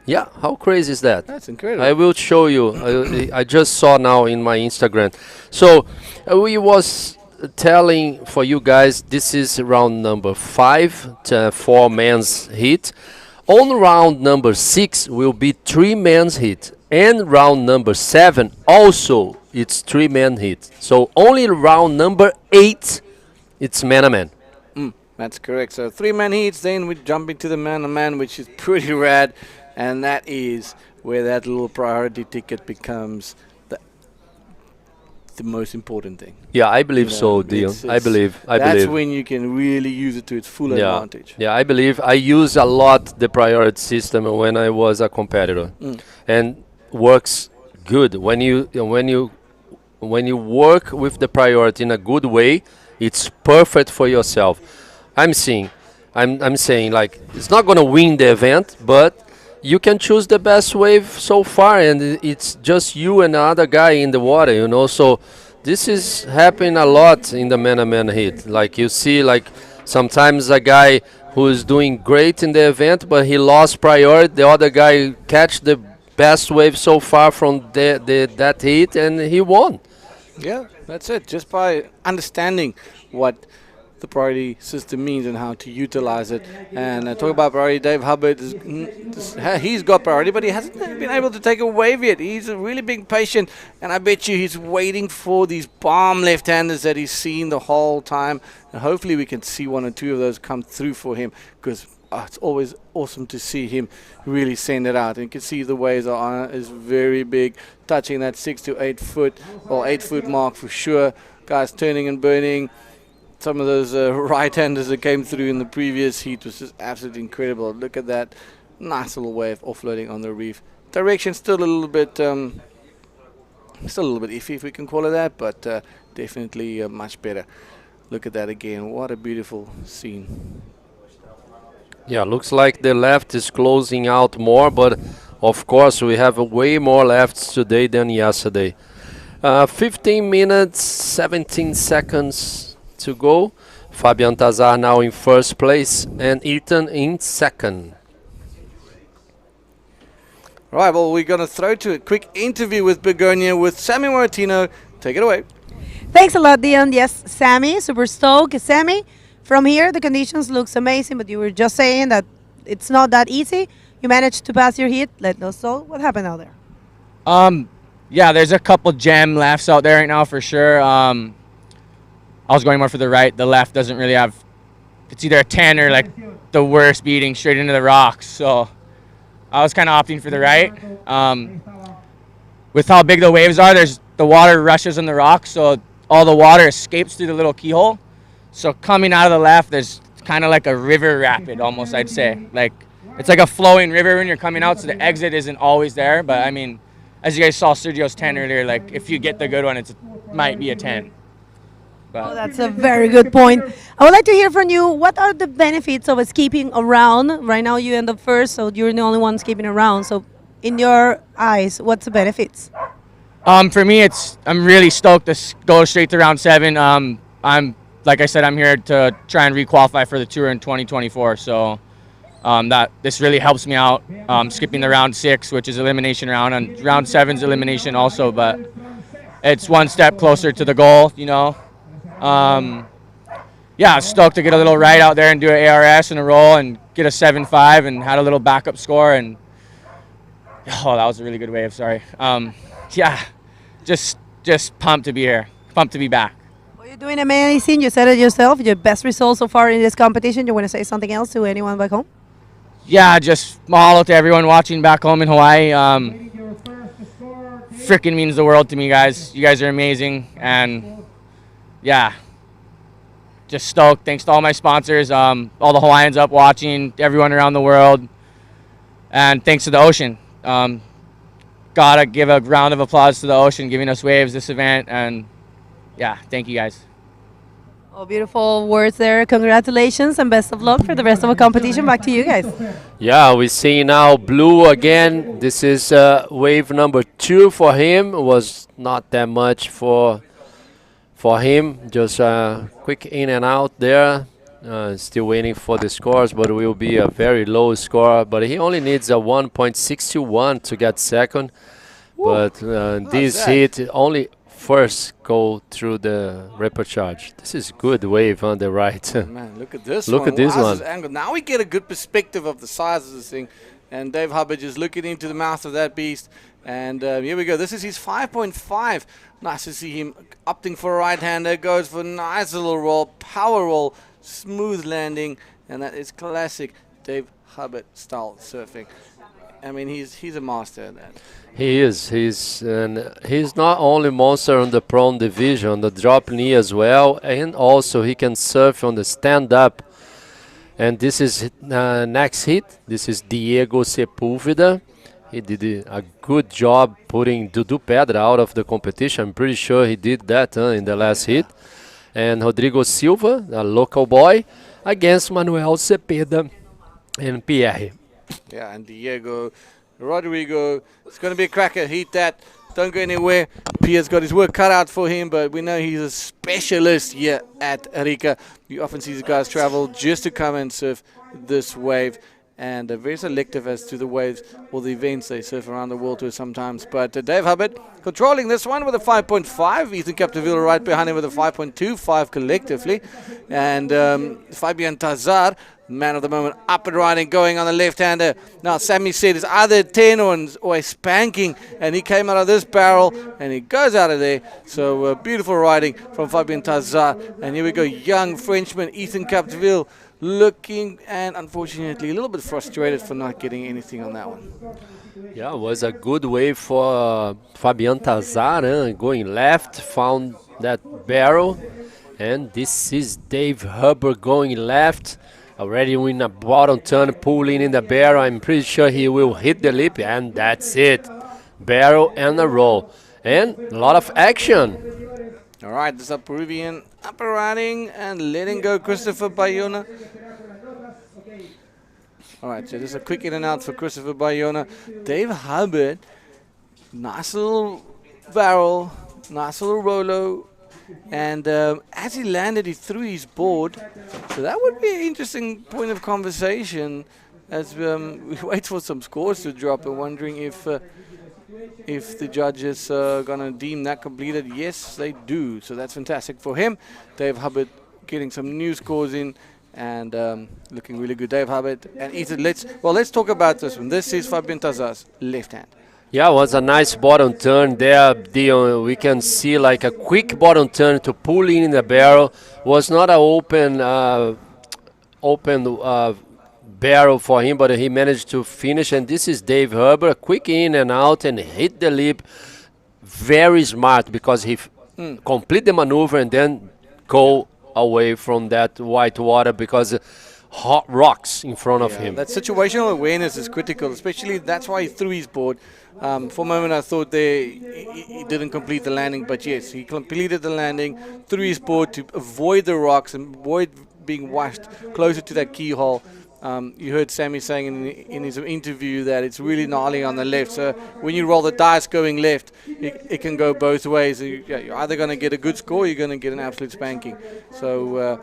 Yeah, how crazy is that? That's incredible. I will show you. I just saw now in my Instagram. So we was telling for you guys, this is round number 5 to 4 men's heat. On round number 6 will be 3 men's heat, and round number 7 also it's 3 men heat. So only round number 8 it's man-a-man. That's correct. So 3-man heats, then we jump into the man-a-man, which is pretty rad, and that is where that little priority ticket becomes the most important thing. Yeah, I believe so, Dion. I believe. That's when you can really use it to its full advantage. Yeah, I believe. I use a lot the priority system when I was a competitor, and works good. When you work with the priority in a good way, it's perfect for yourself. I'm saying like, it's not gonna win the event, but you can choose the best wave so far, and it's just you and the other guy in the water, you know. So this is happening a lot in the man-a-man heat. Like, you see, like, sometimes a guy who is doing great in the event, but he lost priority. The other guy catch the best wave so far from that heat, and he won. Yeah, that's it. Just by understanding what the priority system means and how to utilize it. And talk about priority, Dave Hubbard, he's got priority, but he hasn't been able to take a wave yet. He's really being patient, and I bet you he's waiting for these bomb left-handers that he's seen the whole time. And hopefully we can see 1 or 2 of those come through for him, because it's always awesome to see him really send it out. And you can see the waves is very big, touching that 6 to 8 foot or 8 foot mark for sure. Guys turning and burning. Some of those right-handers that came through in the previous heat was just absolutely incredible. Look at that nice little wave offloading on the reef. Direction still a little bit iffy, if we can call it that, but definitely much better. Look at that again. What a beautiful scene. Yeah, looks like the left is closing out more, but of course we have way more lefts today than yesterday. 15 minutes, 17 seconds to go. Fabian Tazar now in first place, and Ethan in second. Right, well, we're going to throw to a quick interview with Begonia with Sammy Moratino. Take it away. Thanks a lot, Dion. Yes, Sammy, super stoked. Sammy, from here, the conditions looks amazing, but you were just saying that it's not that easy. You managed to pass your heat. Let us know what happened out there. Yeah, there's a couple jam lefts out there right now for sure. I was going more for the right. The left doesn't really have, it's either a 10 or like the worst beating straight into the rocks. So I was kind of opting for the right. With how big the waves are, the water rushes on the rocks, so all the water escapes through the little keyhole. So coming out of the left, there's kind of like a river rapid almost, I'd say. Like, it's like a flowing river when you're coming out, so the exit isn't always there. But I mean, as you guys saw Sergio's 10 earlier, like, if you get the good one, it might be a 10. But Oh, that's a very good point. I would like to hear from you. What are the benefits of escaping around? Right now, you end up first, so you're the only one escaping around. So, in your eyes, what's the benefits? For me, I'm really stoked to go straight to round 7. I'm like I said, I'm here to try and requalify for the tour in 2024. So that this really helps me out. Skipping the round 6, which is elimination round, and round 7's elimination also. But it's one step closer to the goal, you know. Yeah, stoked to get a little ride out there and do an ARS in a roll and get a 7.5 and had a little backup score. And oh, that was a really good wave. Sorry. Yeah, just pumped to be here, pumped to be back. Well, you're doing amazing. You said it yourself. Your best result so far in this competition. You want to say something else to anyone back home? Yeah, just mahalo to everyone watching back home in Hawaii. Freaking means the world to me, guys. You guys are amazing, and yeah, just stoked. Thanks to all my sponsors, all the Hawaiians up watching, everyone around the world, and thanks to the ocean. Gotta give a round of applause to the ocean giving us waves this event, and yeah, thank you guys. Oh, beautiful words there. Congratulations and best of luck for the rest of the competition. Back to you guys. Yeah, we see now blue again. This is wave number 2 for him. It was not that much for him. Just quick in and out there. Still waiting for the scores, but it will be a very low score. But he only needs a 1.621 to get second. Woo. But this heat only first go through the repechage. This is good wave on the right. Man, look at this Look one. at this Wow, one. this angle. Now we get a good perspective of the size of this thing. And Dave Hubbard just looking into the mouth of that beast. And here we go. This is his 5.5. Nice to see him opting for a right-hander. Goes for a nice little roll, power roll, smooth landing. And that is classic Dave Hubbard style surfing. I mean, he's a master at that. He is. He's not only monster on the prone division, the drop knee as well, and also he can surf on the stand-up. And this is next hit. This is Diego Sepúlveda. He did a good job putting Dudu Pedra out of the competition. I'm pretty sure he did that in the last hit. And Rodrigo Silva, a local boy, against Manuel Cepeda and Pierre. Yeah, and Diego, Rodrigo, it's going to be a cracker. Heat that. Don't go anywhere. Pierre's got his work cut out for him, but we know he's a specialist here at Arica. You often see these guys travel just to come and surf this wave, and very selective as to the waves or the events they surf around the world to sometimes. But Dave Hubbard controlling this one with a 5.5. Ethan Capdeville right behind him with a 5.25 collectively. And Fabian Tazar, man of the moment, up and riding, going on the left-hander. Now, Sammy said it's either a 10 or a spanking, and he came out of this barrel, and he goes out of there. So, beautiful riding from Fabian Tazar. And here we go, young Frenchman, Ethan Capdeville, looking, and unfortunately, a little bit frustrated for not getting anything on that one. Yeah, it was a good wave for Fabian Tazar, going left, found that barrel. And this is Dave Hubbard going left. Already in a bottom turn, pulling in the barrel. I'm pretty sure he will hit the lip, and that's it. Barrel and a roll. And a lot of action. All right, this is a Peruvian upper riding and letting go Christopher Bayona. All right, so just a quick in and out for Christopher Bayona. Dave Hubbard, nice little barrel, nice little rolo. And as he landed, he threw his board. So that would be an interesting point of conversation as we wait for some scores to drop and wondering if the judges are going to deem that completed. Yes, they do. So that's fantastic for him. Dave Hubbard getting some new scores in and looking really good. Dave Hubbard and Ethan, let's talk about this one. This is Fabian Tazar's left hand. Yeah, it was a nice bottom turn there. We can see like a quick bottom turn to pull in the barrel. Was not an open barrel for him, but he managed to finish. And this is Dave Hubbard, quick in and out and hit the lip. Very smart because he complete the maneuver and then go away from that white water because hot rocks in front of him. That situational awareness is critical, especially that's why he threw his board. For a moment I thought he didn't complete the landing, but yes, he completed the landing, threw his board to avoid the rocks and avoid being washed closer to that keyhole. You heard Sammy saying in his interview that it's really gnarly on the left. So when you roll the dice going left, it can go both ways. You're either going to get a good score or you're going to get an absolute spanking. So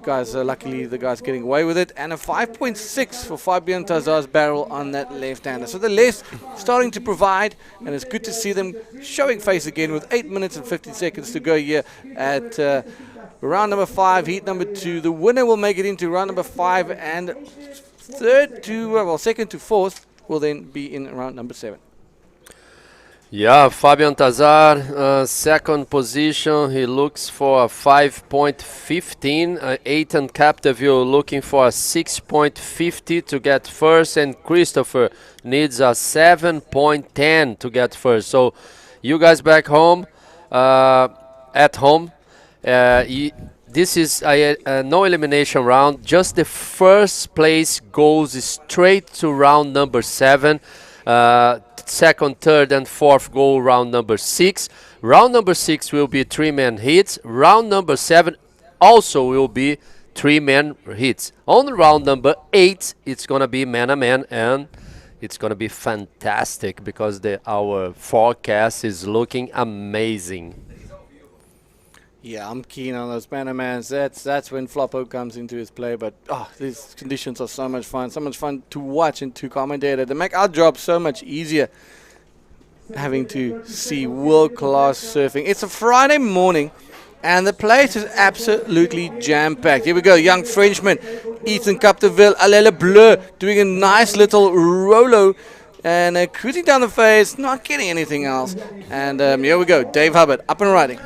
guys, luckily the guy's getting away with it. And a 5.6 for Fabian Tazar's barrel on that left-hander. So the left starting to provide, and it's good to see them showing face again with 8 minutes and 50 seconds to go here at round number 5, heat number 2. The winner will make it into round number 5, and second to fourth will then be in round number 7. Yeah, Fabian Tazar, second position. He looks for a 5.15. Ethan Capdeville looking for a 6.50 to get first, and Christopher needs a 7.10 to get first. So you guys back home, at home, this is a no elimination round. Just the first place goes straight to round number 7. Second, third, and fourth go round number 6. Round number 6 will be 3-man hits. Round number 7 also will be 3-man hits. On round number 8, it's gonna be man-a-man, and it's gonna be fantastic because our forecast is looking amazing. Yeah, I'm keen on those man-a-mans. That's when Flopo comes into his play. But these conditions are so much fun to watch and to commentate. They make our job so much easier, having to see world-class surfing. It's a Friday morning, and the place is absolutely jam-packed. Here we go, young Frenchman, Ethan Capdeville, Alele Bleu, doing a nice little rolo and cruising down the face, not getting anything else. And here we go, Dave Hubbard, up and riding.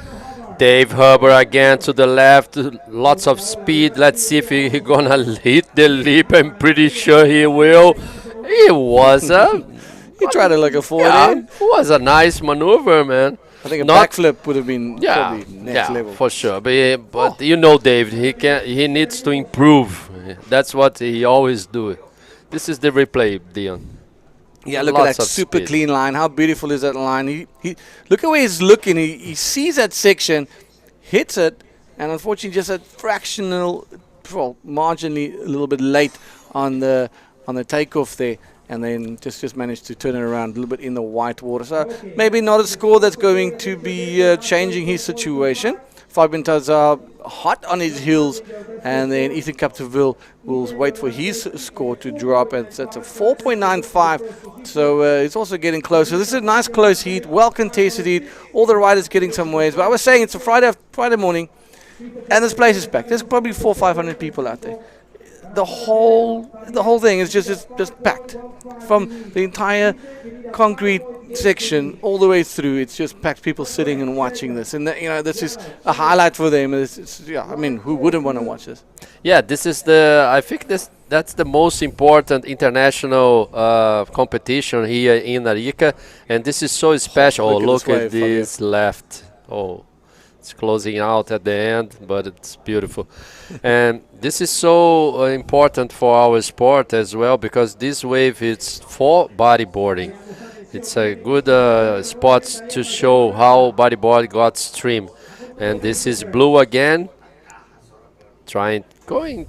Dave Hubbard again to the left, lots of speed. Let's see if he gonna hit the leap. I'm pretty sure he will. He was he tried to look a forward. It was a nice maneuver, man. I think a backflip would have been probably next level. For sure. But you know, David, he needs to improve. That's what he always do. This is the replay, Dion. Yeah, look at that super clean line. How beautiful is that line? He look at where he's looking. He sees that section, hits it, and unfortunately just a marginally a little bit late on the takeoff there, and then just managed to turn it around a little bit in the white water. So maybe not a score that's going to be changing his situation. Fabian Tazar hot on his heels, and then Ethan Capdeville will wait for his score to drop. It's a 4.95, so it's also getting closer. This is a nice close heat, well contested heat. All the riders getting some waves, but I was saying it's a Friday morning, and this place is packed. There's probably 400 or 500 people out there. The whole thing is just packed from the entire concrete section all the way through. It's just packed, people sitting and watching this, and this is a highlight for them. I mean, who wouldn't want to watch this? Yeah, this is I think that's the most important international competition here in Arica, and this is so special. Look at this left. It's closing out at the end, but it's beautiful. And this is so important for our sport as well, because this wave is for bodyboarding. It's a good spot to show how bodyboard got stream. And this is Blue again, going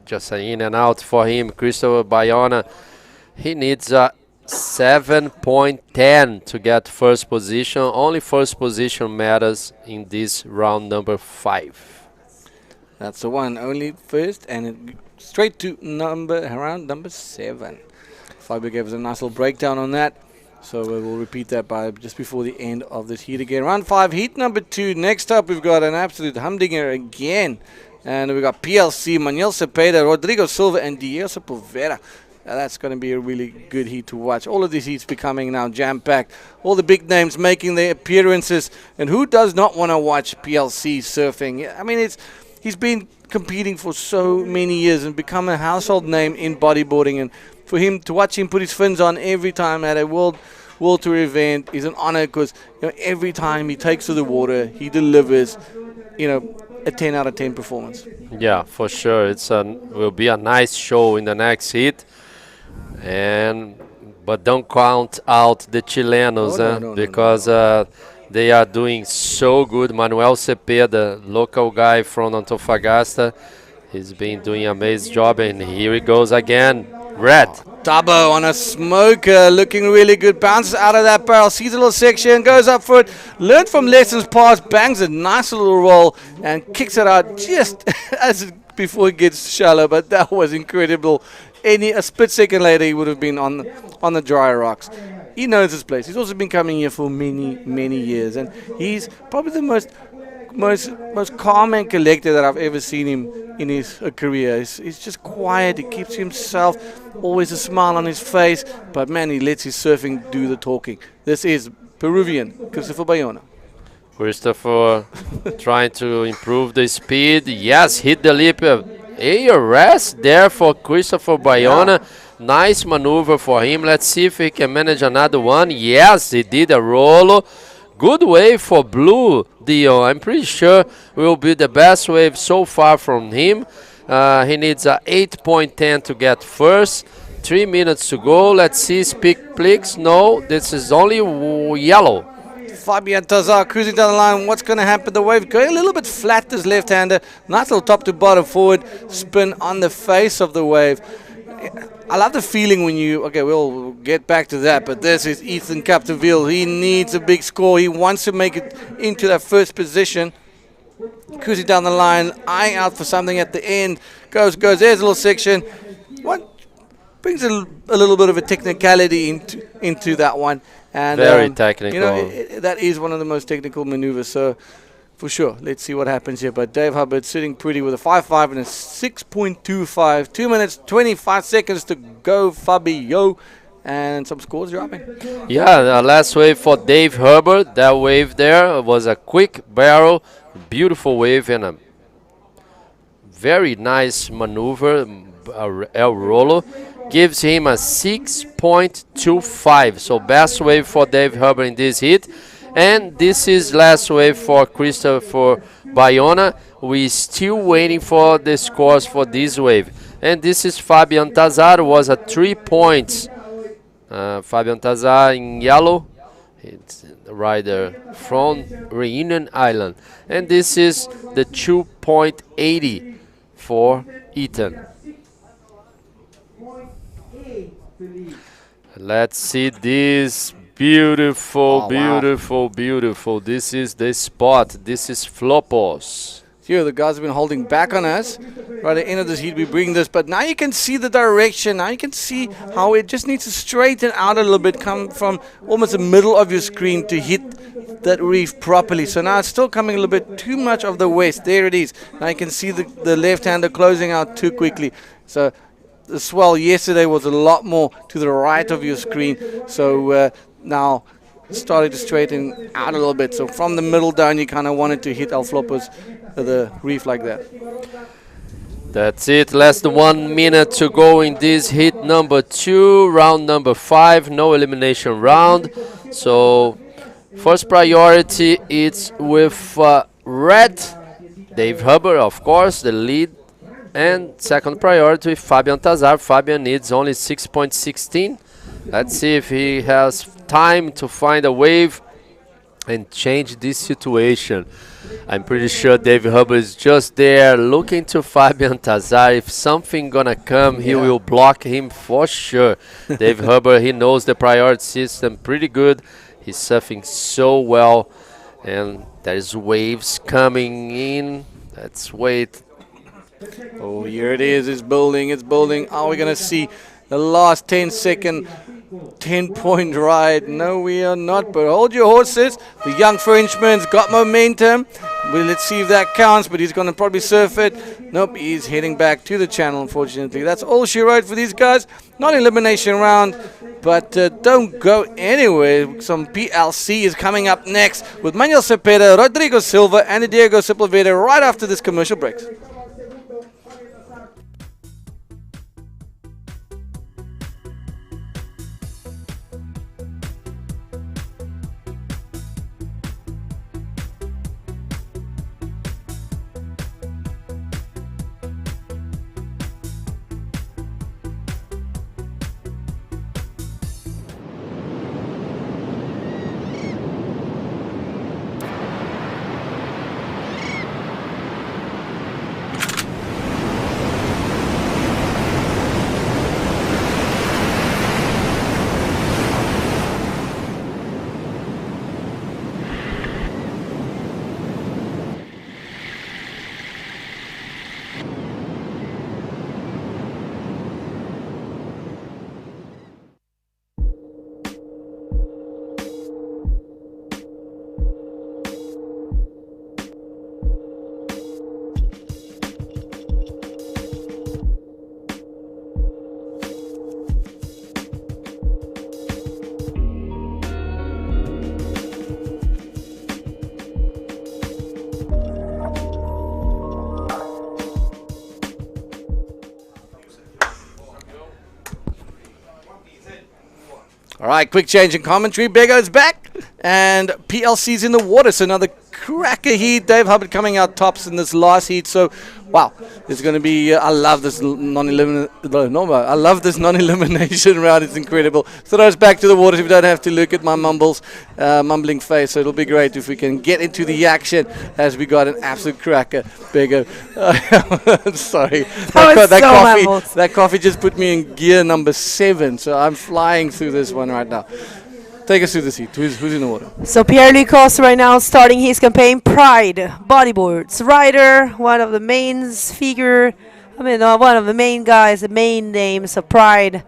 just in and out for him. Christopher Bayona, he needs a 7.10 to get first position. Only first position matters in this round number 5. That's the one, only first, and straight to round number 7. Fabio gave us a nice little breakdown on that, so we'll repeat that by just before the end of this heat again. Round 5, heat number 2. Next up, we've got an absolute humdinger again, and we've got PLC, Manuel Cepeda, Rodrigo Silva, and Diego Sepulvera. That's going to be a really good heat to watch. All of these heats becoming now jam-packed. All the big names making their appearances. And who does not want to watch PLC surfing? I mean, he's been competing for so many years and become a household name in bodyboarding. And for him to watch him put his fins on every time at a World Tour event is an honor, because every time he takes to the water, he delivers. a 10 out of 10 performance. Yeah, for sure. Will be a nice show in the next heat. But don't count out the Chilenos, because they are doing so good. Manuel Cepeda, local guy from Antofagasta, he's been doing an amazing job, and here he goes again. Red. Dabo on a smoker, looking really good. Bounces out of that barrel, sees a little section, goes up for it. Learned from lessons past, bangs a nice little roll, and kicks it out just before it gets shallow. But that was incredible. A split second later, he would have been on the dry rocks. He knows his place. He's also been coming here for many years, and he's probably the most calm and collected that I've ever seen him in his career. He's just quiet. He keeps himself, always a smile on his face. But man, he lets his surfing do the talking. This is Peruvian Christopher Bayona. Christopher trying to improve the speed. Yes, hit the lip. ARS there for Christopher Bayona. Yeah. Nice maneuver for him. Let's see if he can manage another one. Yes, he did a roll. Good wave for Blue Dio. I'm pretty sure will be the best wave so far from him. He needs a 8.10 to get first. 3 minutes to go. Let's see. Speak, please. No, this is only yellow. Fabian Tazar cruising down the line. What's going to happen? The wave going a little bit flat, this left-hander. Nice little top to bottom forward spin on the face of the wave. I love the feeling when we'll get back to that, but this is Ethan Capdeville. He needs a big score. He wants to make it into that first position. Cruising down the line, eyeing out for something at the end. Goes, there's a little section. Brings a little bit of a technicality into that one. And, very technical. That is one of the most technical maneuvers, so for sure. Let's see what happens here. But Dave Hubbard sitting pretty with a 5.5 and a 6.25. 2 minutes, 25 seconds to go, Fabio. And some scores dropping. Yeah, the last wave for Dave Hubbard. That wave there was a quick barrel, beautiful wave, and a very nice maneuver, El Rolo. Gives him a 6.25. So best wave for Dave Hubbard in this heat. And this is last wave for Christopher Bayona. We're still waiting for the scores for this wave. And this is Fabian Tazar, was a 3 points. Fabian Tazar in yellow. It's the rider from Reunion Island. And this is the 2.80 for Ethan. Let's see this beautiful. This is the spot. This is Flopos. Here, the guys have been holding back on us. Right at the end of this heat, we bring this, but now you can see the direction. Now you can see how it just needs to straighten out a little bit, come from almost the middle of your screen to hit that reef properly. So now it's still coming a little bit too much of the west. There it is. Now you can see the left-hander closing out too quickly. So the swell yesterday was a lot more to the right of your screen. So now started to straighten out a little bit. So from the middle down, you kind of wanted to hit Flopos, the reef like that. That's it. Less than 1 minute to go in this heat number 2, round number 5. No elimination round. So first priority is with red. Dave Hubbard, of course, the lead. And second priority with Fabian Tazar. Fabian needs only 6.16. Let's see if he has time to find a wave and change this situation. I'm pretty sure Dave Hubbard is just there looking to Fabian Tazar. If something gonna come, he will block him for sure. Dave Hubbard, he knows the priority system pretty good. He's surfing so well, and there's waves coming in. Let's wait. Oh, here it is. It's building. Are we gonna see the last 10-second 10-point ride? No, we are not, but hold your horses. The young Frenchman's got momentum. Well, let's see if that counts, but he's going to probably surf it. Nope, he's heading back to the channel, unfortunately. That's all she wrote for these guys. Not elimination round, but don't go anywhere. Some PLC is coming up next with Manuel Cepeda, Rodrigo Silva, and Diego Sepulveda right after this commercial break. All right, quick change in commentary. Bego's back, and PLC's in the water. So another cracker heat. Dave Hubbard coming out tops in this last heat. So, wow, it's going to be. I love this non-elimination round. It's incredible. Throw us back to the water. So we don't have to look at my mumbling face. So it'll be great if we can get into the action as we got an absolute cracker. Bego. Sorry, that coffee just put me in gear number 7. So I'm flying through this one right now. Take us through the seat. Who's in the water? So Pierre-Louis Coste right now starting his campaign. Pride, Bodyboards, rider, one of the main one of the main guys, the main names of Pride.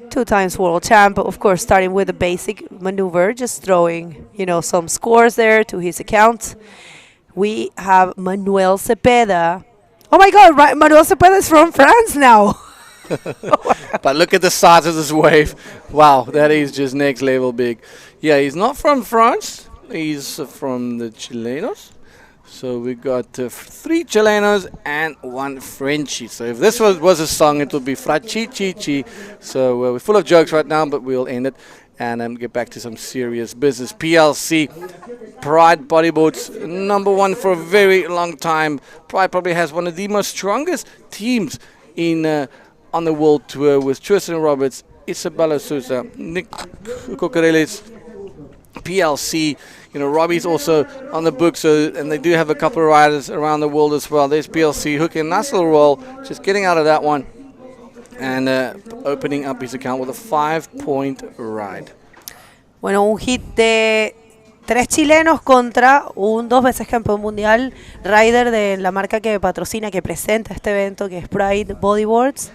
2 times world champ, of course, starting with a basic maneuver, just throwing, some scores there to his account. We have Manuel Cepeda. Oh my God, right, Manuel Cepeda is from France now. But look at the size of this wave. Wow, that is just next level big. Yeah, he's not from France. He's from the Chilenos. So we got 3 Chilenos and 1 Frenchie. So if this was a song, it would be Frachi Chi Chi. So we're full of jokes right now, but we'll end it and get back to some serious business. PLC, Pride Bodyboards, number 1 for a very long time. Pride probably has one of the most strongest teams in on the world tour with Tristan Roberts, Isabella Sousa, Nick Cocarelis, PLC. Robbie's also on the book, and they do have a couple of riders around the world as well. There's PLC hooking a nice little roll, just getting out of that one and opening up his account with a 5-point ride. Bueno, un hit de 3 chilenos contra un 2 veces campeón mundial, rider de la marca que patrocina, que presenta este evento, que es Pride Bodyboards.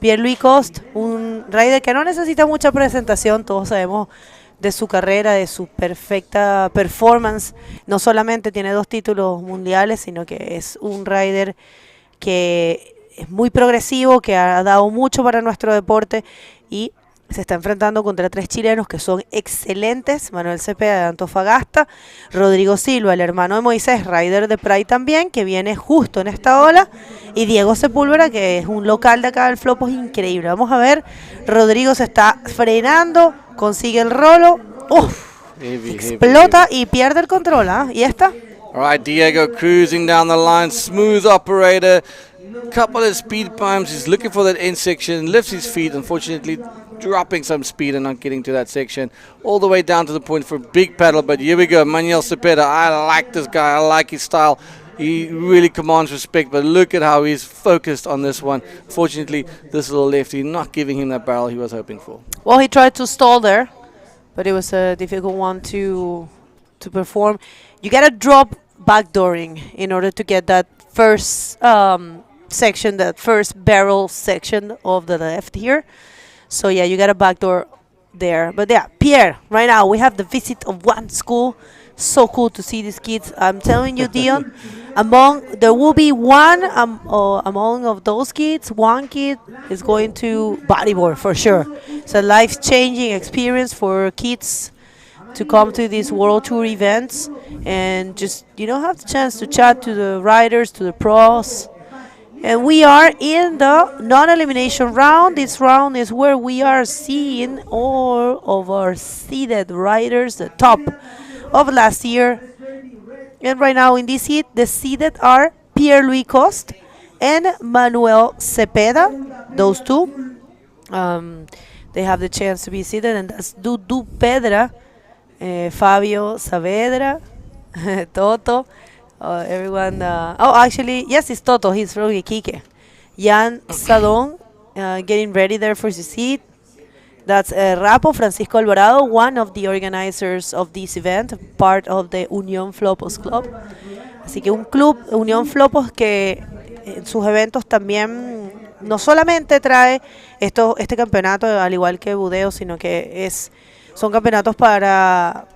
Pierre-Louis Coste, un rider que no necesita mucha presentación, todos sabemos de su carrera, de su perfecta performance. No solamente tiene 2 títulos mundiales, sino que es un rider que es muy progresivo, que ha dado mucho para nuestro deporte y se está enfrentando contra 3 chilenos que son excelentes. Manuel Cepeda de Antofagasta, Rodrigo Silva, el hermano de Moisés, rider de Pride también, que viene justo en esta ola, y Diego Sepúlveda, que es un local de acá del Flopos increíble. Vamos a ver, Rodrigo se está frenando, consigue el rolo, explota y pierde el control, y esta. All right, Diego cruising down the line, smooth operator, couple of speed bumps, he's looking for that end section, lifts his feet, unfortunately dropping some speed and not getting to that section, all the way down to the point for a big paddle. But here we go, Manuel Cepeda. I like this guy, I like his style. He really commands respect, but look at how he's focused on this one. Fortunately, this little lefty not giving him that barrel he was hoping for. Well, he tried to stall there, but it was a difficult one to perform. You gotta drop backdooring in order to get that first section, that first barrel section of the left here. So yeah, you got a backdoor there. But yeah, Pierre, right now we have the visit of one school. So cool to see these kids. I'm telling you, Dion, there will be one among of those kids, one kid is going to bodyboard for sure. It's a life-changing experience for kids to come to these world tour events and just, have the chance to chat to the riders, to the pros. And we are in the non-elimination round. This round is where we are seeing all of our seeded riders, the top of last year. And right now in this heat, the seeded are Pierre-Louis Coste and Manuel Cepeda, those 2. They have the chance to be seeded, and that's Dudu Pedra, Fabio Saavedra, Toto. Everyone, actually, yes, it's Toto, he's from Iquique. Jan Sadon, getting ready there for his seat. That's Rapo Francisco Alvarado, one of the organizers of this event, part of the Unión Flopos Club. Así que un club, Unión Flopos, que en sus eventos también no solamente trae este campeonato, al igual que Budeo, sino que son campeonatos para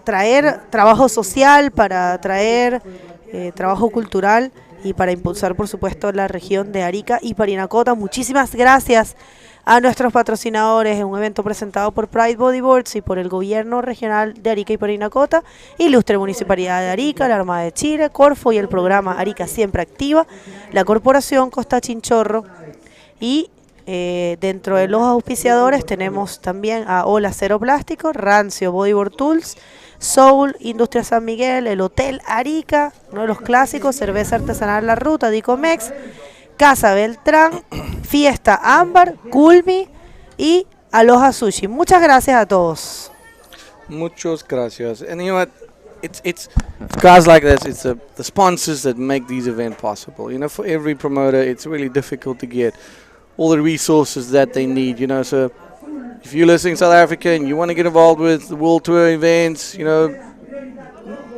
traer trabajo social, para traer trabajo cultural y para impulsar, por supuesto, la región de Arica y Parinacota. Muchísimas gracias a nuestros patrocinadores. Es un evento presentado por Pride Bodyboards y por el gobierno regional de Arica y Parinacota, Ilustre Municipalidad de Arica, la Armada de Chile, Corfo y el programa Arica Siempre Activa, la Corporación Costa Chinchorro y Dentro de los auspiciadores tenemos también a Ola Cero Plástico, Rancio Bodyboard Tools, Soul, Industria San Miguel, el Hotel Arica, uno de los clásicos, Cerveza Artesanal La Ruta, Dicomex, Casa Beltrán, Fiesta Ámbar, Culmi y Aloha Sushi. Muchas gracias a todos. Muchas gracias. And you know what? It's guys like this. It's the sponsors that make these events possible. You know, for every promoter, it's really difficult to get all the resources that they need. You know, so if you're listening in South Africa and you want to get involved with the World Tour events, you know,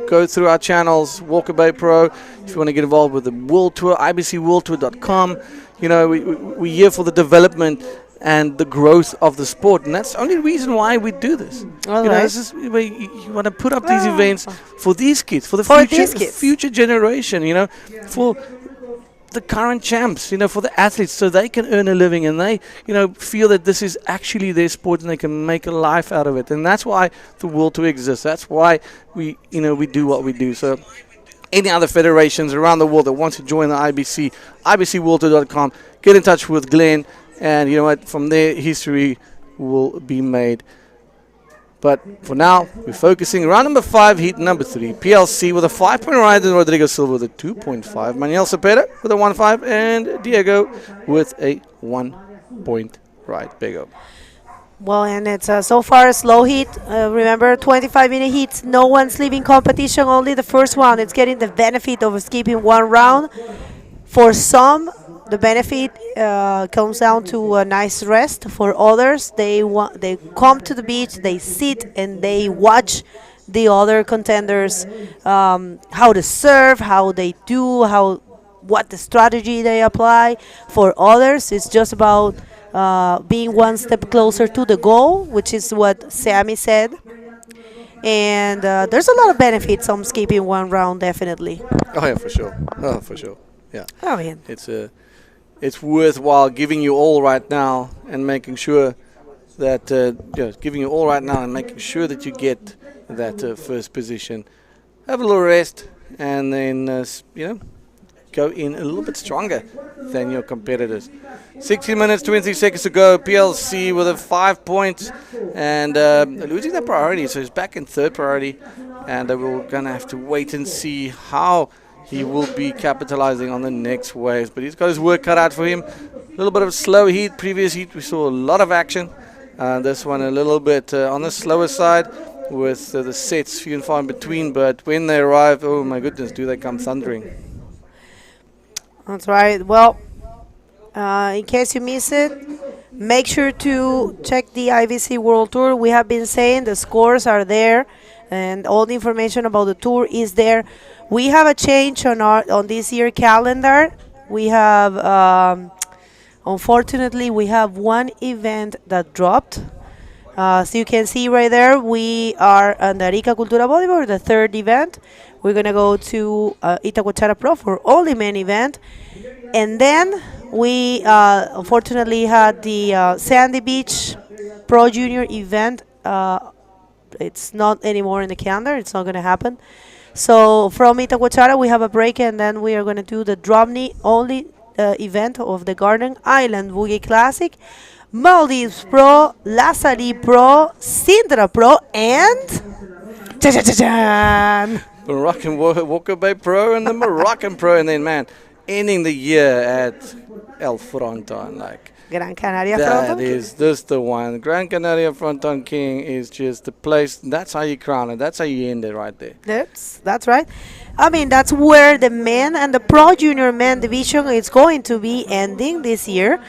go through our channels, Walkabout Pro. If you want to get involved with the World Tour, IBCWorldTour.com. You know, we're here for the development and the growth of the sport, and that's the only reason why we do this. This is where you want to put up these events for these kids, for the future generation, you know, for the current champs, you know, for the athletes, so they can earn a living and they, you know, feel that this is actually their sport and they can make a life out of it. And that's why the World Tour exists. That's why we do what we do. So any other federations around the world that want to join the IBC, IBCWorldTour.com, get in touch with Glenn. And you know what, from there, history will be made. But for now, we're focusing round number 5, heat number 3. PLC with a 5-point ride, and Rodrigo Silva with a 2.5. Manuel Cepeda with a 1.5, and Diego with a 1-point ride. Bego. Well, and it's so far a slow heat. Remember, 25-minute heats, no one's leaving competition, only the first one. It's getting the benefit of skipping one round. For some, the benefit comes down to a nice rest. For others, they come to the beach, they sit and they watch the other contenders, how to serve, how they do, what the strategy they apply. For others, it's just about being one step closer to the goal, which is what Sammy said. And there's a lot of benefits on skipping one round, definitely. Oh yeah, for sure. Oh, for sure. Yeah. Oh man. It's worthwhile giving you all right now and making sure that you get that first position. Have a little rest and then go in a little bit stronger than your competitors. 16 minutes, 20 seconds to go. PLC with a 5 points and losing that priority, so he's back in third priority, and we're gonna have to wait and see how he will be capitalizing on the next waves, but he's got his work cut out for him. A little bit of slow heat. Previous heat we saw a lot of action. This one a little bit on the slower side with the sets few and far in between, but when they arrive, oh my goodness, do they come thundering. That's right. Well, in case you miss it, make sure to check the IBC World Tour. We have been saying the scores are there and all the information about the tour is there. We have a change on this year calendar. We have, unfortunately, we have one event that dropped. So you can see right there, we are on the Arica Cultura Bodyboard, the third event. We're going to go to Itacoachara Pro for only main event. And then we unfortunately had the Sandy Beach Pro Junior event. It's not anymore in the calendar. It's not going to happen. So from Itacoachara, we have a break, and then we are going to do the Dromney only event of the Garden Island Boogie Classic, Maldives Pro, Lazari Pro, Sindra Pro, and Moroccan Walkabout Pro and the Moroccan Pro, and then man, ending the year at El Fronton, like. Gran Canaria That Fronton is just the one. Gran Canaria Fronton King is just the place. That's how you crown it. That's how you end it right there. That's right. I mean, that's where the men and the Pro Junior men division is going to be ending this year.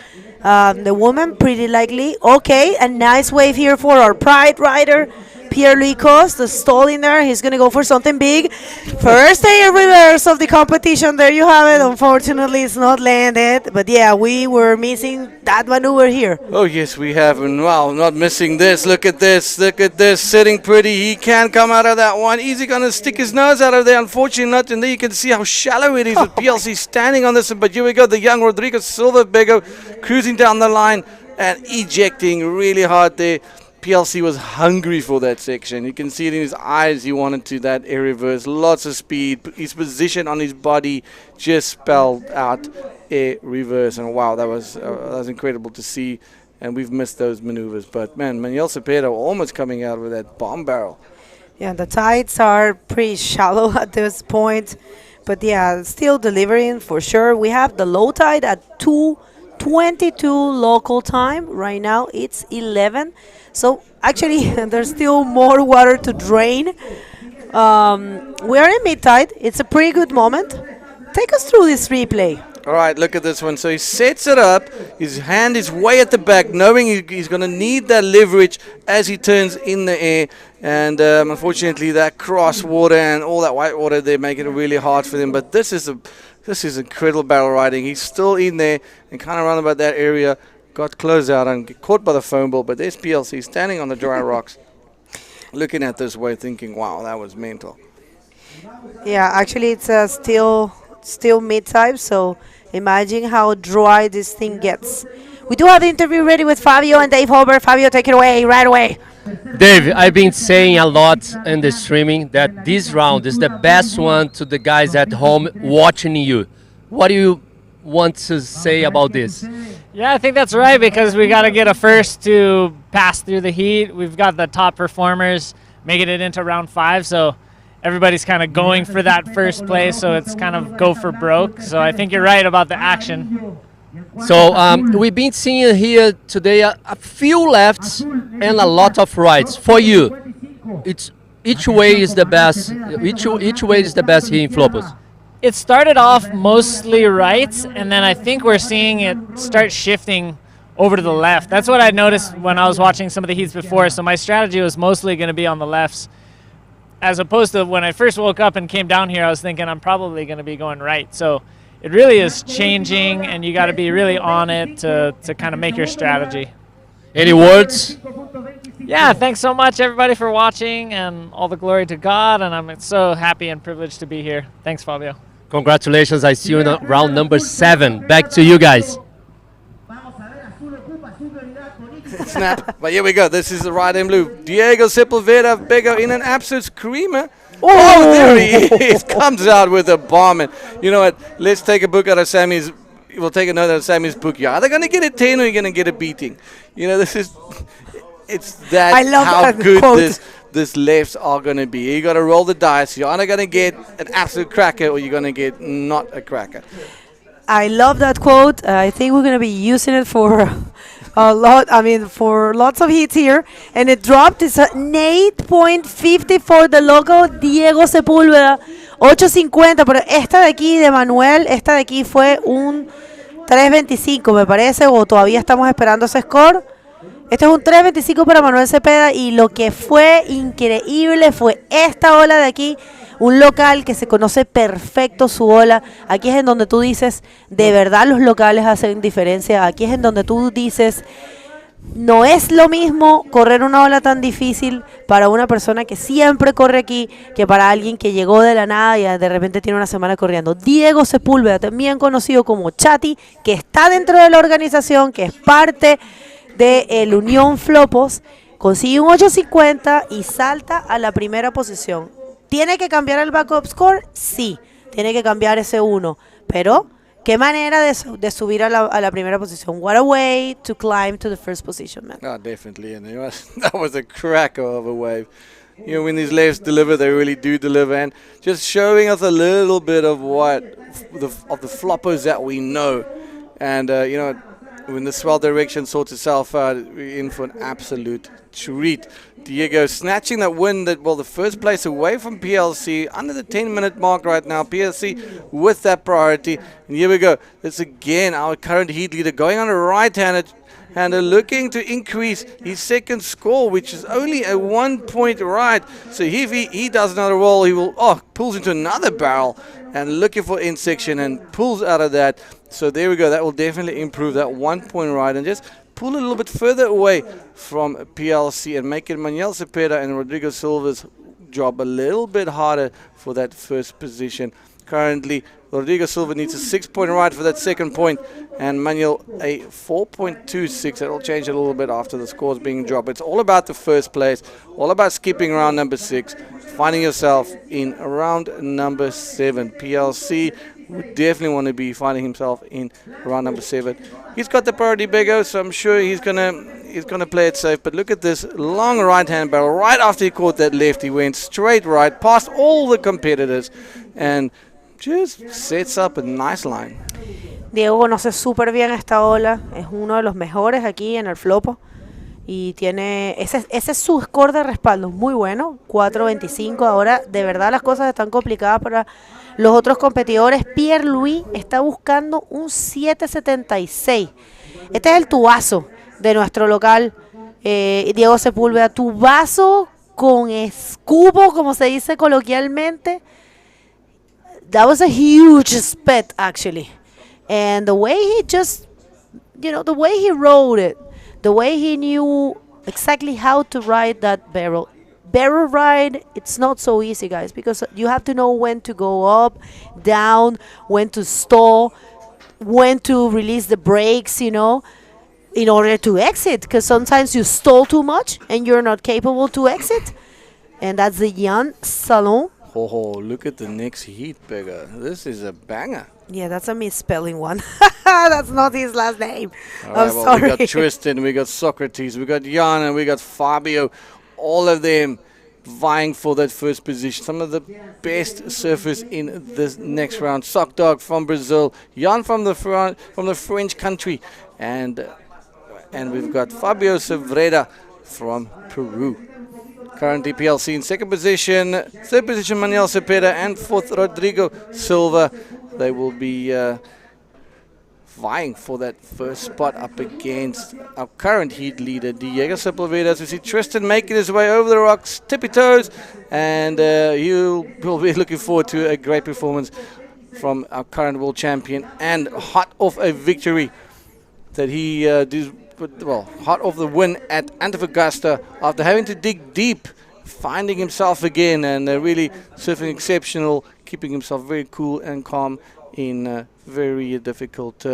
The women, pretty likely. Okay, a nice wave here for our Pride rider, Pierre-Louis Coste, the stall in there. He's going to go for something big. First air reverse of the competition. There you have it. Unfortunately, it's not landed. But yeah, we were missing that maneuver here. Oh, yes, we have. And wow, not missing this. Look at this. Look at this. Sitting pretty. He can come out of that one. Is he going to stick his nose out of there? Unfortunately not. And there you can see how shallow it is with PLC standing on this. But here we go. The young Rodrigo Silva Bego cruising down the line and ejecting really hard there. PLC was hungry for that section. You can see it in his eyes. He wanted to that air reverse. Lots of speed. His position on his body just spelled out air reverse. And wow, that was incredible to see. And we've missed those maneuvers. But man, Manuel Cepeda almost coming out with that bomb barrel. Yeah, the tides are pretty shallow at this point. But yeah, still delivering for sure. We have the low tide at 2:22 local time. Right now it's 11. So actually there's still more water to drain. We are in mid tide. It's a pretty good moment. Take us through this replay. All right, look at this one. So he sets it up. His hand is way at the back, knowing he's going to need that leverage as he turns in the air. And unfortunately, that cross water and all that white water, they make it really hard for them. But this is incredible barrel riding. He's still in there and kind of around about that area. Got close out and get caught by the foam ball. But there's PLC standing on the dry rocks, looking at this way, thinking, wow, that was mental. Yeah, actually it's still mid-tide, so imagine how dry this thing gets. We do have the interview ready with Fabio and Dave Holber. Fabio, take it away, right away. Dave, I've been saying a lot in the streaming that this round is the best one to the guys at home watching you. What do you want to say about this? Yeah, I think that's right, because we got to get a first to pass through the heat. We've got the top performers making it into round 5, so everybody's kind of going for that first place, so it's kind of go for broke. So I think you're right about the action. So we've been seeing here today a few lefts and a lot of rights. For you, each way is the best. Each way is the best here in Flopos. It started off mostly right, and then I think we're seeing it start shifting over to the left. That's what I noticed when I was watching some of the heats before. So my strategy was mostly going to be on the lefts, as opposed to when I first woke up and came down here, I was thinking I'm probably going to be going right. So it really is changing, and you got to be really on it to kind of make your strategy. Any words? Yeah, thanks so much, everybody, for watching, and all the glory to God, and I'm so happy and privileged to be here. Thanks, Fabio. Congratulations. I see you in round number 7. Back to you guys. Snap. But here we go. This is the right in blue. Diego Sepulveda Bego in an absolute screamer. Oh, there he is. Comes out with a bomb. And you know what? Let's take a book out of Sammy's. We'll take a note out of Sammy's book. You're either going to get a 10 or you're going to get a beating. You know, it's that I love how that good quote. this lefts are going to be. You got to roll the dice. You're either going to get an absolute cracker or you're going to get not a cracker. I love that quote. I think we're going to be using it for for lots of hits here. And it dropped. It's an 8.50 for the local Diego Sepúlveda. 8.50, pero esta de aquí de Manuel, esta de aquí fue un 3.25, me parece, o todavía estamos esperando ese score. Este es un 3.25 para Manuel Cepeda, y lo que fue increíble fue esta ola de aquí. Un local que se conoce perfecto su ola. Aquí es en donde tú dices, de verdad los locales hacen diferencia. Aquí es en donde tú dices, no es lo mismo correr una ola tan difícil para una persona que siempre corre aquí que para alguien que llegó de la nada y de repente tiene una semana corriendo. Diego Sepúlveda, también conocido como Chati, que está dentro de la organización, que es parte de el Unión Flopos, consigue un 8.50 y salta a la primera posición. ¿Tiene que cambiar el backup score? Sí, tiene que cambiar ese 1, pero qué manera de subir a la primera posición. What a way to climb to the first position, man. Oh, definitely. And that was a cracker of a wave. You know, when these lefts deliver, they really do deliver. And just showing us a little bit of the floppers that we know. And, you know, when the swell direction sorts itself out, we're in for an absolute treat. Diego snatching that win, the first place away from PLC, under the 10-minute mark right now. PLC with that priority. And here we go. This again, our current heat leader going on a right-hander, looking to increase his second score, which is only a 1-point ride. So if he does another roll, he will pulls into another barrel and looking for end section and pulls out of that. So there we go. That will definitely improve that 1-point ride and just pull a little bit further away from PLC and make it Manuel Cepeda and Rodrigo Silva's job a little bit harder for that first position. Currently, Rodrigo Silva needs a 6-point ride for that second point, and Manuel a 4.26. It'll change a little bit after the scores being dropped. It's all about the first place, all about skipping round number 6, finding yourself in round number 7. PLC would definitely want to be finding himself in round number 7. He's got the priority Bego, so I'm sure he's gonna play it safe. But look at this long right-hand barrel. Right after he caught that left, he went straight right, past all the competitors, and just sets up a nice line. Diego conoce súper bien esta ola, es uno de los mejores aquí en el Flopo y tiene ese es su score de respaldo, muy bueno, 4.25. Ahora de verdad las cosas están complicadas para los otros competidores. Pierre-Louis está buscando un 7.76. Este es el tubazo de nuestro local, Diego Sepúlveda, tubazo con escupo, como se dice coloquialmente. That was a huge spit, actually. And the way he just, the way he rode it, the way he knew exactly how to ride that barrel. Barrel ride, it's not so easy, guys, because you have to know when to go up, down, when to stall, when to release the brakes, in order to exit, because sometimes you stall too much and you're not capable to exit. And that's the Jan Salon. Oh, look at the next heat, Bega. This is a banger. Yeah, that's a misspelling one. That's not his last name. All right, I'm sorry. We got Tristan, we got Socrates, we got Jan, and we got Fabio. All of them vying for that first position. Some of the best surfers in this next round. Sock Dog from Brazil, Jan from the French country, and we've got Fabio Sevreda from Peru. Currently PLC in second position, third position Manuel Cepeda, and fourth Rodrigo Silva. They will be vying for that first spot up against our current heat leader, Diego Sepulveda. As we see Tristan making his way over the rocks, tippy toes, and you will be looking forward to a great performance from our current world champion, and hot off a victory that he did. Hot off the win at Antofagasta after having to dig deep, finding himself again, and really surfing exceptional, keeping himself very cool and calm in a very difficult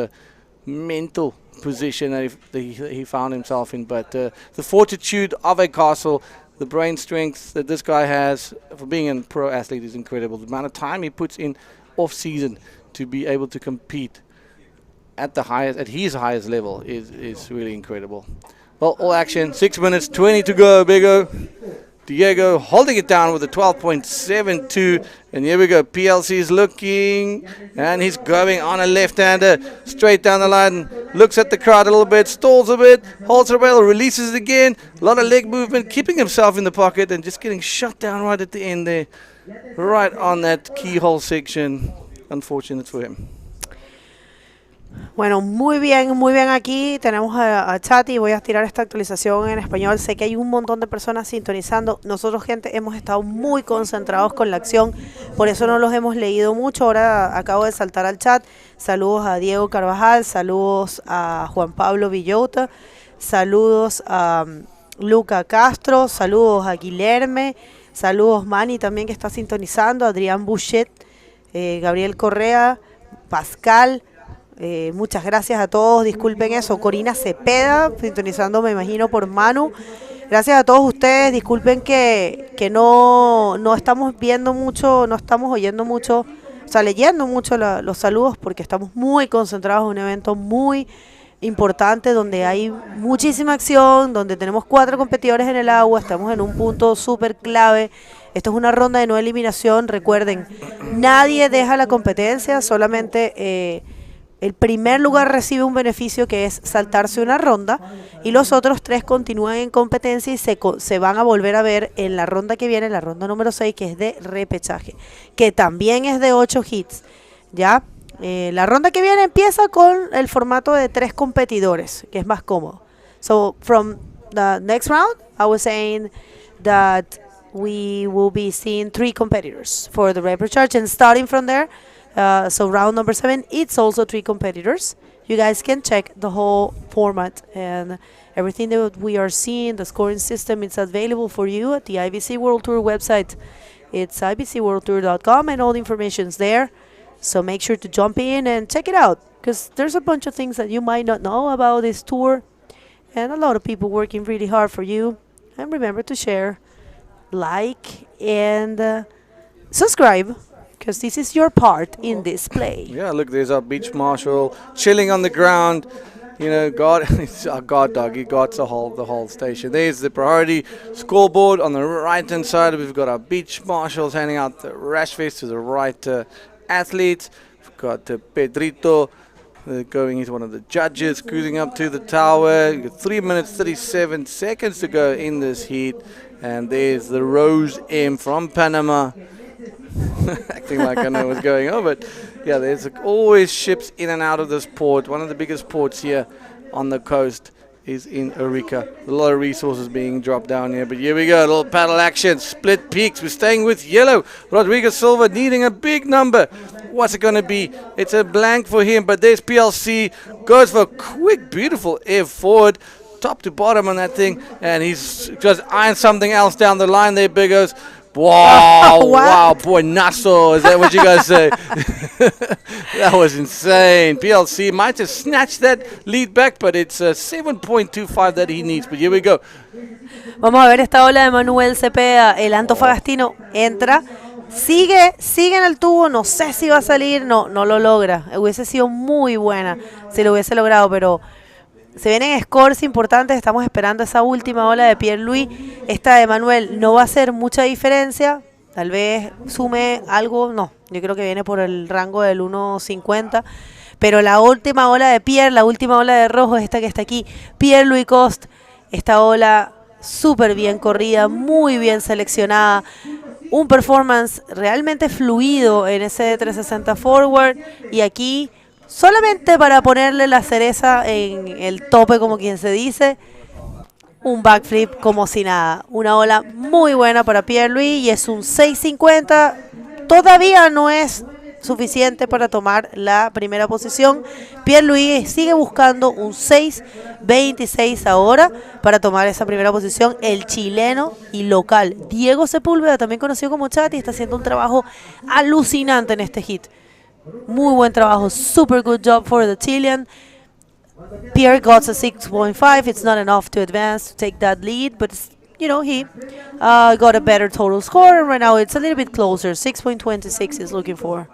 mental position that he found himself in. But the fortitude of a castle, the brain strength that this guy has for being a pro athlete is incredible. The amount of time he puts in off-season to be able to compete at his highest level is really incredible. Well, all action, 6 minutes, 20 to go, Bego. Diego holding it down with a 12.72, and here we go. PLC is looking, and he's going on a left-hander, straight down the line, looks at the crowd a little bit, stalls a bit, holds the rail, releases it again, a lot of leg movement, keeping himself in the pocket, and just getting shot down right at the end there, right on that keyhole section. Unfortunate for him. Bueno, muy bien aquí. Tenemos a Chati. Voy a tirar esta actualización en español. Sé que hay un montón de personas sintonizando. Nosotros, gente, hemos estado muy concentrados con la acción. Por eso no los hemos leído mucho. Ahora acabo de saltar al chat. Saludos a Diego Carvajal. Saludos a Juan Pablo Villota. Saludos a Luca Castro. Saludos a Guilherme. Saludos Manny también, que está sintonizando. Adrián Bouchet. Gabriel Correa. Pascal. Muchas gracias a todos, disculpen eso. Corina Cepeda, sintonizando, me imagino, por Manu. Gracias a todos ustedes, disculpen que no estamos viendo mucho, no estamos oyendo mucho, o sea, leyendo mucho los saludos, porque estamos muy concentrados en un evento muy importante donde hay muchísima acción, donde tenemos 4 competidores en el agua, estamos en un punto súper clave. Esto es una ronda de no eliminación, recuerden, nadie deja la competencia, solamente el primer lugar recibe un beneficio, que es saltarse una ronda, y los otros 3 continúan en competencia y se van a volver a ver en la ronda que viene, la ronda número 6, que es de repechaje, que también es de 8 hits, ¿ya? La ronda que viene empieza con el formato de 3 competidores, que es más cómodo. So, from the next round, I was saying that we will be seeing 3 competitors for the repechaje, and starting from there, so round number 7, it's also 3 competitors. You guys can check the whole format and everything that we are seeing, the scoring system, it's available for you at the IBC World Tour website. It's ibcworldtour.com, and all the information is there. So make sure to jump in and check it out, because there's a bunch of things that you might not know about this tour, and a lot of people working really hard for you. And remember to share, like, and subscribe, because this is your part in this play. Yeah, look, there's our beach marshal chilling on the ground. You know, God, it's our guard dog. He guards the whole station. There's the priority scoreboard on the right-hand side. We've got our beach marshals handing out the rash vest to the right athletes. We've got Pedrito going into one of the judges, cruising up to the tower. You've got 3 minutes 37 seconds to go in this heat. And there's the Rose M from Panama. Acting like I know what's going on, but yeah, there's always ships in and out of this port. One of the biggest ports here on the coast is in Arica. A lot of resources being dropped down here, but here we go, a little paddle action, split peaks. We're staying with yellow. Rodrigo Silva needing a big number. What's it going to be? It's a blank for him, but there's PLC, goes for a quick, beautiful air forward, top to bottom on that thing, and he's just eyeing something else down the line there, Biggos. Wow, wow, boy, Nassau, is that what you guys say? That was insane. PLC might have snatched that lead back, but it's 7.25 that he needs. But here we go. Vamos a ver esta ola de Manuel Cepeda, el antofagastino entra, sigue en el tubo, no sé si va a salir, no lo logra. Hubiese sido muy buena si lo hubiese logrado, pero se vienen scores importantes, estamos esperando esa última ola de Pierre-Louis. Esta de Manuel no va a hacer mucha diferencia, tal vez sume algo, no, yo creo que viene por el rango del 1.50, pero la última ola de Pierre, la última ola de rojo, esta que está aquí, Pierre-Louis Coste, esta ola súper bien corrida, muy bien seleccionada, un performance realmente fluido en ese 360 forward, y aquí solamente para ponerle la cereza en el tope, como quien se dice, un backflip como si nada. Una ola muy buena para Pierre-Louis y es un 6.50. Todavía no es suficiente para tomar la primera posición. Pierre-Louis sigue buscando un 6.26 ahora para tomar esa primera posición. El chileno y local Diego Sepúlveda, también conocido como Chati, está haciendo un trabajo alucinante en este hit. Muy buen trabajo, super good job for the Chilean. Pierre got a 6.5. It's not enough to advance to take that lead, but you know, he got a better total score, and right now it's a little bit closer. 6.26 is looking for.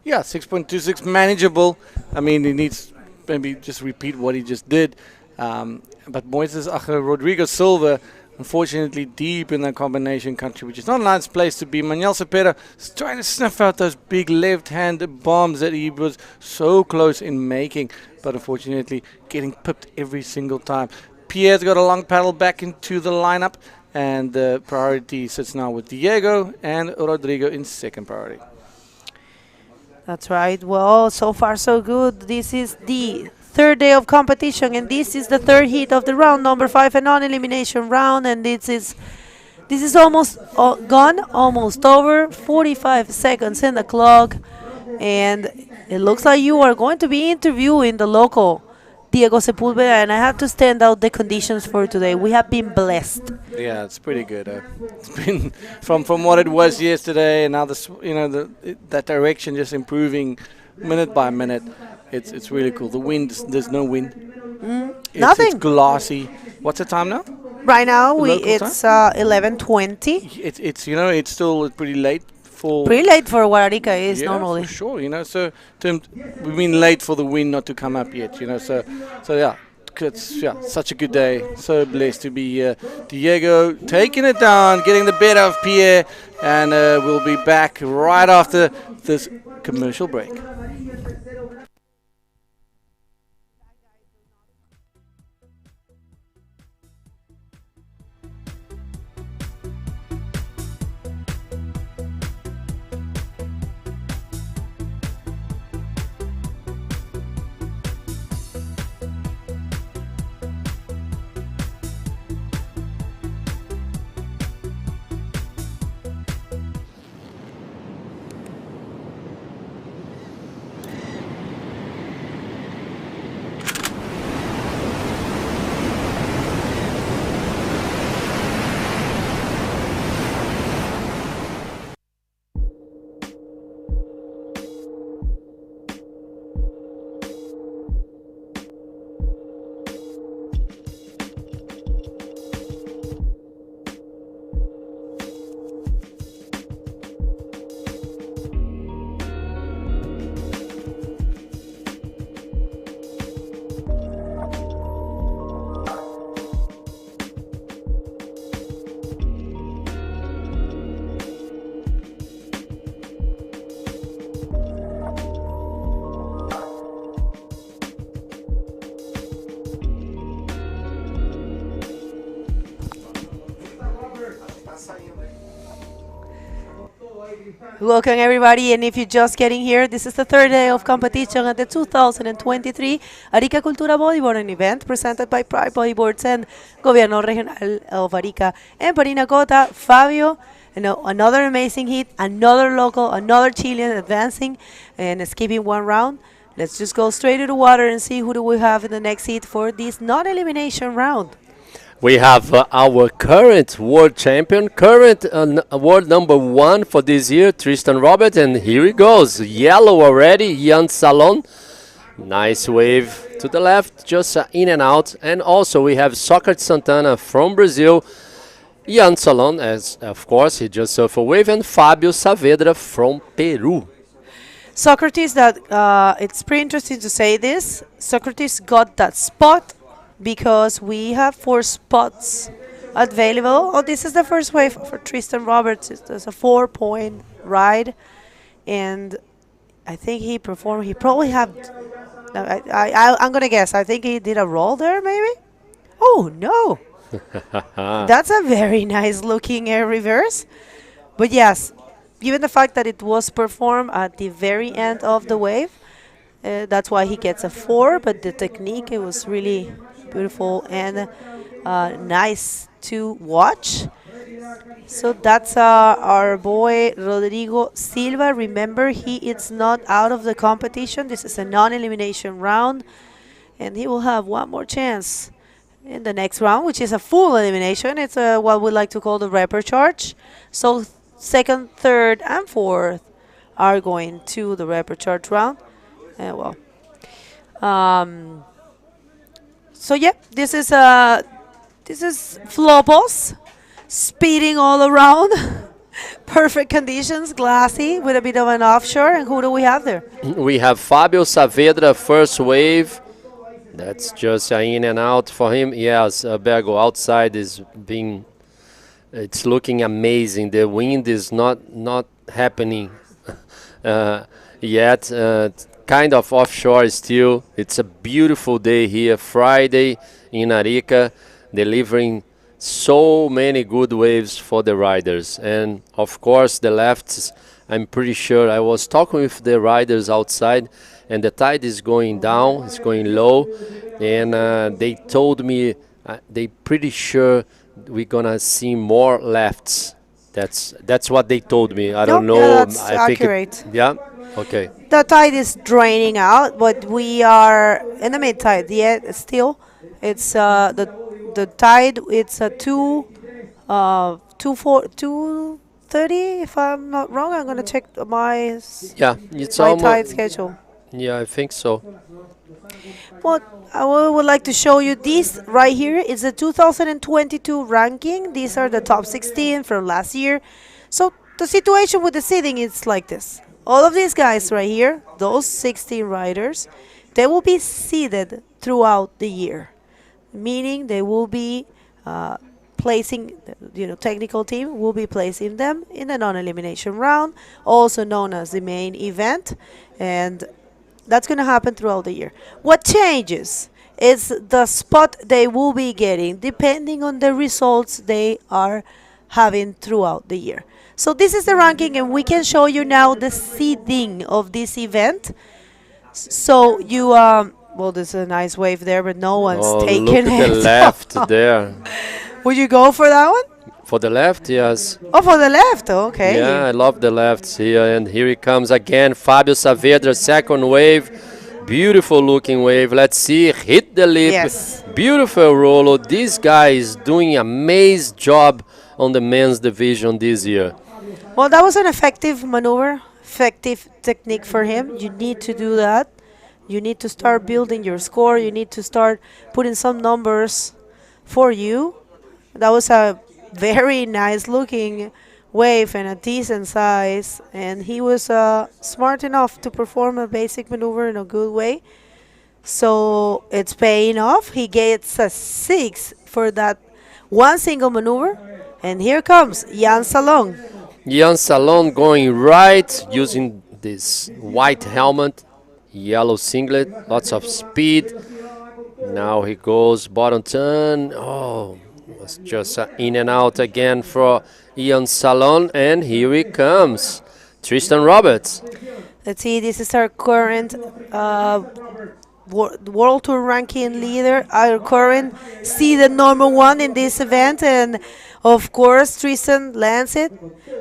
Yeah, 6.26 manageable. I mean, he needs maybe just repeat what he just did. But Moises Rodrigo Silva, unfortunately deep in that combination country, which is not a nice place to be. Manuel Cepeda is trying to snuff out those big left-handed bombs that he was so close in making, but unfortunately getting pipped every single time. Pierre's got a long paddle back into the lineup, and the priority sits now with Diego and Rodrigo in second priority. That's right. Well, so far so good. This is the third day of competition, and this is the third heat of the round number 5, a non-elimination round, and this is almost gone, almost over. 45 seconds in the clock, and it looks like you are going to be interviewing the local Diego Sepúlveda, and I have to stand out the conditions for today. We have been blessed. Yeah, it's pretty good. It's been from what it was yesterday, and now this, you know, that direction just improving minute by minute. It's really cool. The wind, there's no wind. Nothing. It's glassy. What's the time now? Right now it's 11:20. It's you know, it's still pretty late for what Arica is normally. For sure, you know. So we mean late for the wind not to come up yet, you know. So yeah, it's such a good day. So blessed to be here. Diego taking it down, getting the better of Pierre, and we'll be back right after this commercial break. Welcome everybody, and if you're just getting here, this is the third day of competition at the 2023 Arica Cultura Bodyboarding event presented by Pride Bodyboards and Gobierno Regional of Arica and Parinacota. Fabio, another amazing hit, another local, another Chilean advancing and escaping one round. Let's just go straight to the water and see who do we have in the next heat for this non-elimination round. We have our current world champion, current world number 1 for this year, Tristan Robert, and here he goes. Yellow already, Ian Salon. Nice wave to the left, just in and out. And also we have Socrates Santana from Brazil, Ian Salon, as of course, he just surfed a wave, and Fabio Saavedra from Peru. Socrates, it's pretty interesting to say this. Socrates got that spot because we have 4 spots available. Oh, this is the first wave for Tristan Roberts. It's a 4-point ride, and I think he performed. He probably had. I'm gonna guess. I think he did a roll there, maybe. Oh no, that's a very nice looking air reverse. But yes, given the fact that it was performed at the very end of the wave, that's why he gets a 4. But the technique, it was really beautiful and nice to watch. So that's our boy Rodrigo Silva. Remember, he is not out of the competition. This is a non-elimination round, and he will have one more chance in the next round, which is a full elimination. It's what we like to call the repecharge. So second, third, and fourth are going to the repecharge round. So yeah, this is Flopos speeding all around. Perfect conditions, glassy with a bit of an offshore. And who do we have there? We have Fabio Saavedra, first wave. That's just in and out for him. Yes, Bergo outside is being. It's looking amazing. The wind is not happening yet. Kind of offshore still. It's a beautiful day here, Friday in Arica, delivering so many good waves for the riders. And of course the lefts, I'm pretty sure, I was talking with the riders outside, and the tide is going down, it's going low, and they told me they pretty sure we're gonna see more lefts. That's what they told me. I don't know. That's I think accurate. Yeah. Okay. The tide is draining out, but we are in the mid tide. Yet still, it's the tide. It's a 2:30. If I'm not wrong, I'm gonna check my It's my almost tide schedule. Yeah, I think so. Well, I would like to show you this right here. It's a 2022 ranking. These are the top 16 from last year. So the situation with the seeding is like this. All of these guys right here, those 16 riders, they will be seeded throughout the year, meaning they will be placing, technical team will be placing them in the non-elimination round, also known as the main event, and that's going to happen throughout the year. What changes is the spot they will be getting depending on the results they are having throughout the year. So this is the ranking, and we can show you now the seeding of this event. So you, well, there's a nice wave there, but no one's taking it. Look at the left there. Would you go for that one? For the left, yes. Oh, for the left, okay. Yeah, I love the lefts here, and here he comes again. Fabio Saavedra, second wave. Beautiful looking wave. Let's see, hit the lip. Yes. Beautiful rollo. This guy is doing an amazing job on the men's division this year. Well, that was an effective maneuver, effective technique for him. You need to do that. You need to start building your score. You need to start putting some numbers for you. That was a very nice looking wave and a decent size, and he was smart enough to perform a basic maneuver in a good way. So it's paying off. He gets a 6 for that one single maneuver. And here comes Jan Salon. Jan Salon going right, using this white helmet, yellow singlet, lots of speed. Now he goes bottom turn. Oh, it's just in and out again for Ian Salon, and here he comes. Tristan Roberts. Let's see, this is our current World Tour ranking leader, our current seeded number 1 in this event, and of course Tristan lands it.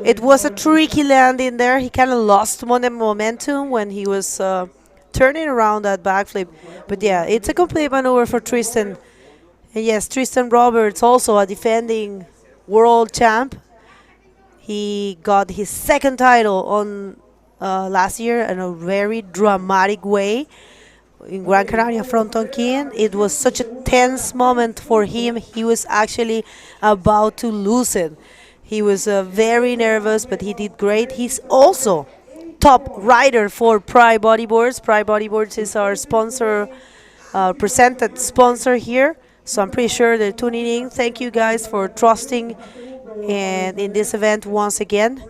It was a tricky landing there. He kind of lost momentum when he was turning around that backflip. But yeah, it's a complete maneuver for Tristan. And yes, Tristan Roberts, also a defending world champ. He got his 2nd title on last year in a very dramatic way in Gran Canaria Fronton King. It was such a tense moment for him. He was actually about to lose it. He was very nervous, but he did great. He's also top rider for Pride Bodyboards. Pride Bodyboards is our sponsor, presented sponsor here. So I'm pretty sure they're tuning in. Thank you guys for trusting and in this event once again.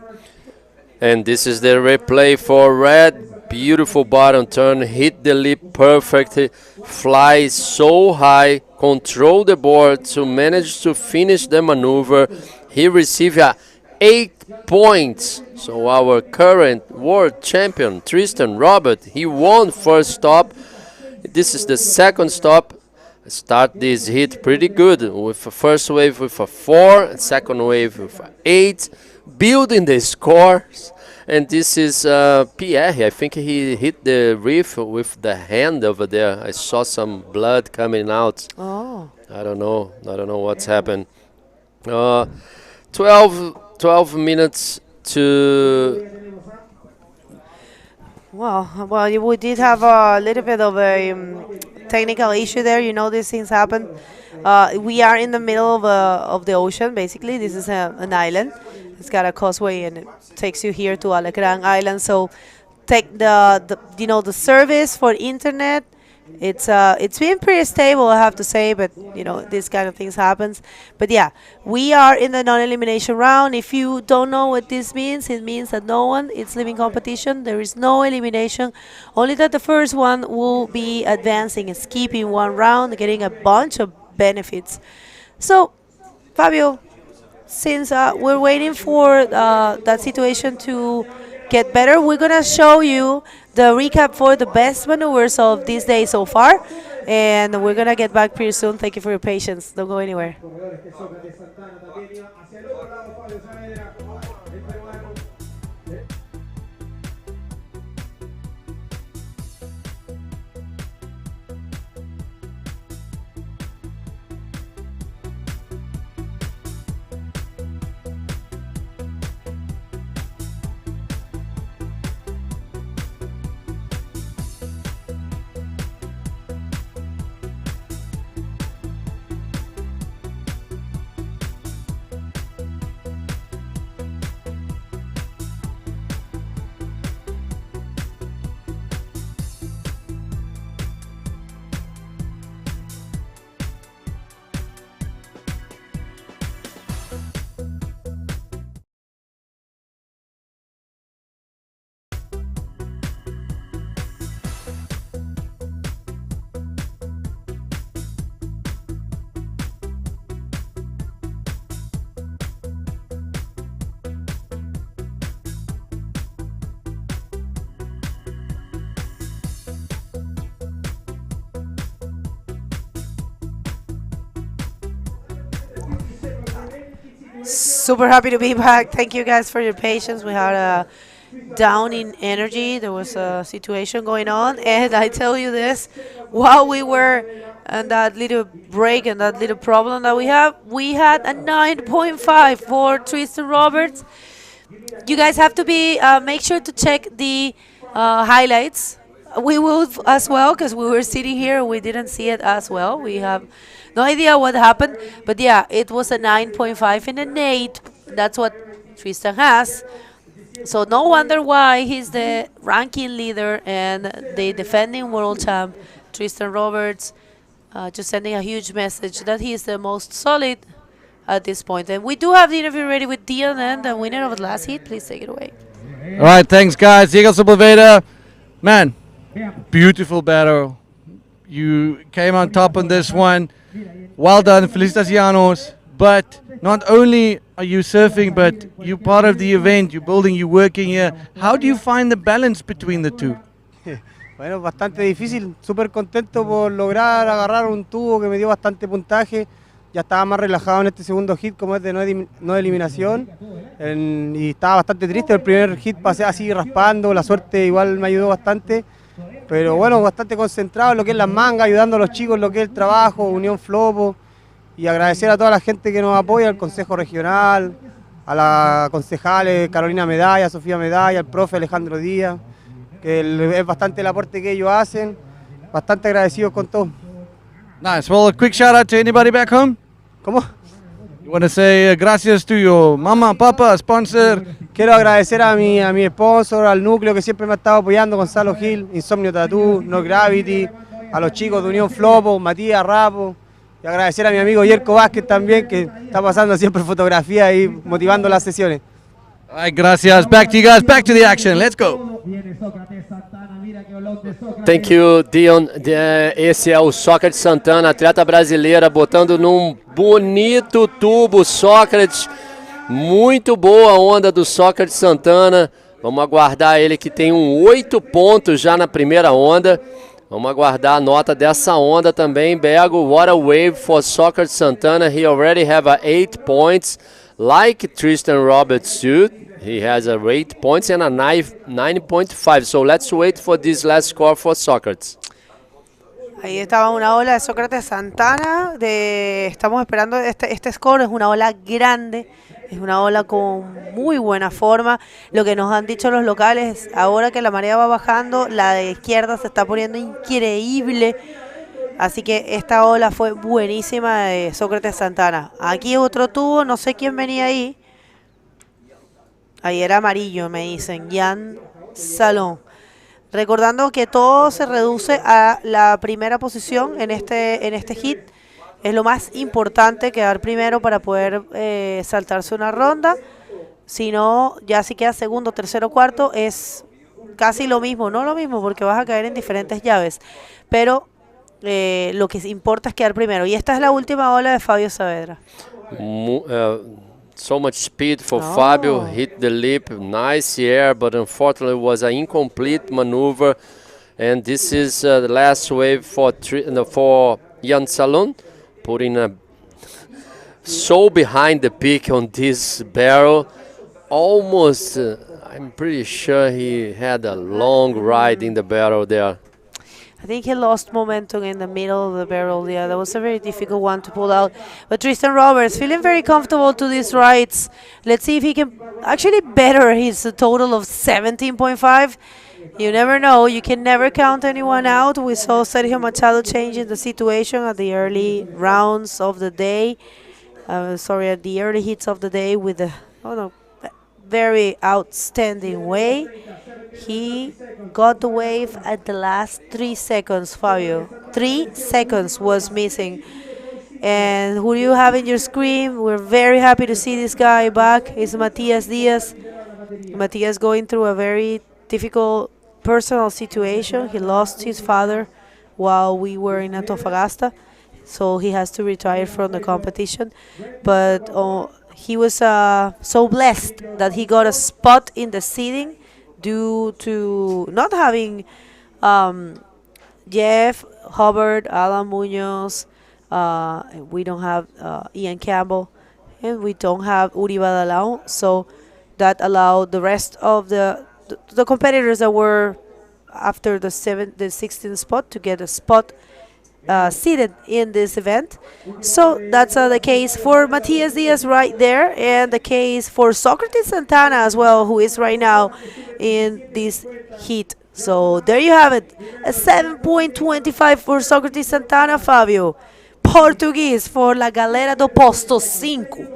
And this is the replay for Red. Beautiful bottom turn, hit the lip perfectly, fly so high, control the board to manage to finish the maneuver. He received 8 points. So our current world champion, Tristan Robert, he won first stop. This is the 2nd stop. Start this hit pretty good with a first wave with a 4, second wave with a 8, building the scores. And this is Pierre. I think he hit the reef with the hand over there. I saw some blood coming out. Oh. I don't know what's happened. 12 minutes to... Well, we did have a little bit of a technical issue there. You know, these things happen. We are in the middle of the ocean, basically. This is an island. It's got a causeway and it takes you here to Alacrán Island. So take the service for internet. It's been pretty stable, I have to say, but this kind of things happens. But yeah, we are in the non-elimination round. If you don't know what this means, it means that no one is leaving competition. There is no elimination, only that the first one will be advancing and skipping one round, getting a bunch of benefits. So, Fabio, since we're waiting for that situation to get better, we're gonna show you the recap for the best maneuvers of this day so far, and we're gonna get back pretty soon. Thank you for your patience. Don't go anywhere. Super happy to be back. Thank you guys for your patience. We had a down in energy. There was a situation going on, and I tell you this, while we were on that little break and that little problem that we had a 9.5 for Tristan Roberts. You guys have to be make sure to check the highlights. We will as well, because we were sitting here, we didn't see it as well. We have no idea what happened, but yeah, it was a 9.5 and an 8. That's what Tristan has. So no wonder why he's the ranking leader and the defending world champ, Tristan Roberts, just sending a huge message that he is the most solid at this point. And we do have the interview ready with Dion and the winner of the last heat. Please take it away. All right, thanks, guys. Diego Sepulveda, man, beautiful battle. You came on top on this one. Well done, felicitaciones. But not only are you surfing, but you're part of the event, you're building, you're working here. How do you find the balance between the two? Bueno, bastante difícil, súper contento por lograr agarrar un tubo que me dio bastante puntaje. Ya estaba más relajado en este segundo hit, como es de no eliminación. Y estaba bastante triste, el primer hit pasé así raspando, la suerte igual me ayudó bastante. Pero bueno, bastante concentrado en lo que es las mangas, ayudando a los chicos en lo que es el trabajo, Unión Flopos. Y agradecer a toda la gente que nos apoya, al Consejo Regional, a las concejales Carolina Medalla, Sofía Medalla, al profe Alejandro Díaz, que es bastante el aporte que ellos hacen, bastante agradecidos con todo. Nice. Well, a quick shout out to anybody back home? ¿Cómo? You want to say gracias to your mama, papa, sponsor? Quiero agradecer a mi sponsor, al núcleo que siempre me ha estado apoyando, Gonzalo Gil, Insomnio Tattoo, No Gravity, a los chicos de Unión Flopo, Matías Rapo, y agradecer a mi amigo Yerko Vázquez también, que está pasando siempre fotografía y motivando las sesiones. All right, gracias. Back to you guys. Back to the action. Let's go. Thank you, Dion. Esse é o Sócrates Santana, atleta brasileira, botando num bonito tubo. Sócrates, muito boa a onda do Sócrates Santana. Vamos aguardar ele, que tem 8 pontos já na primeira onda. Vamos aguardar a nota dessa onda também. Bego, what a wave for Sócrates Santana. He already have 8 points. Like Tristan Roberts too, he has 8 points and a 9.5. So let's wait for this last score for Sócrates. Ahí estaba una ola de Sócrates Santana. Estamos esperando este score. Es una ola grande, es una ola con muy buena forma. Lo que nos han dicho los locales, ahora que la marea va bajando, la de izquierda se está poniendo increíble. Así que esta ola fue buenísima de Sócrates Santana. Aquí otro tubo, no sé quién venía ahí. Ahí era amarillo, me dicen. Jan Salón. Recordando que todo se reduce a la primera posición en este hit. Es lo más importante, quedar primero para poder saltarse una ronda. Si no, ya si queda segundo, tercero, cuarto, es casi lo mismo. No lo mismo porque vas a caer en diferentes llaves. Pero lo que importa es quedar primero. Y esta es la última ola de Fabio Saavedra. So much speed for Fabio, hit the lip, nice air, but unfortunately it was an incomplete maneuver. And this is the last wave for Jan Salon, putting so behind the peak on this barrel. Almost, I'm pretty sure he had a long ride in the barrel there. I think he lost momentum in the middle of the barrel. Yeah, that was a very difficult one to pull out. But Tristan Roberts feeling very comfortable to these rides. Let's see if he can actually better his total of 17.5. You never know. You can never count anyone out. We saw Sergio Machado changing the situation at the early rounds of the day. At the early hits of the day with a very outstanding way. He got the wave at the last 3 seconds, Fabio. 3 seconds was missing. And who you have in your screen, we're very happy to see this guy back. It's Matias Diaz. Matias going through a very difficult personal situation. He lost his father while we were in Antofagasta, so he has to retire from the competition. But he was so blessed that he got a spot in the seating due to not having Jeff, Hubbard, Alan Munoz, we don't have Ian Campbell, and we don't have Uri Badalao, so that allowed the rest of the competitors that were after the 16th spot to get a spot seated in this event. So that's the case for Matias Diaz right there, and the case for Sócrates Santana as well, who is right now in this heat. So there you have it, a 7.25 for Sócrates Santana, Fabio. Português for La Galera do Posto 5.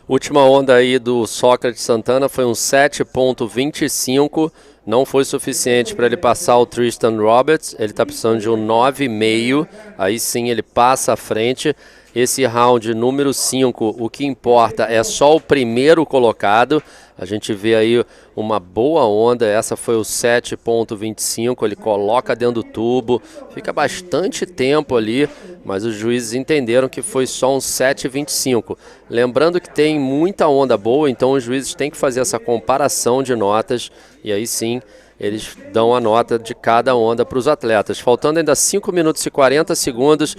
Última onda aí do Sócrates Santana foi um 7.25. Não foi suficiente para ele passar o Tristan Roberts. Ele está precisando de um 9,5. Aí sim ele passa à frente. esse round número 5, o que importa é só o primeiro colocado. A gente vê aí uma boa onda, essa foi o 7.25, ele coloca dentro do tubo, fica bastante tempo ali, mas os juízes entenderam que foi só um 7.25. Lembrando que tem muita onda boa, então os juízes têm que fazer essa comparação de notas e aí sim eles dão a nota de cada onda para os atletas. Faltando ainda 5 minutos e 40 segundos,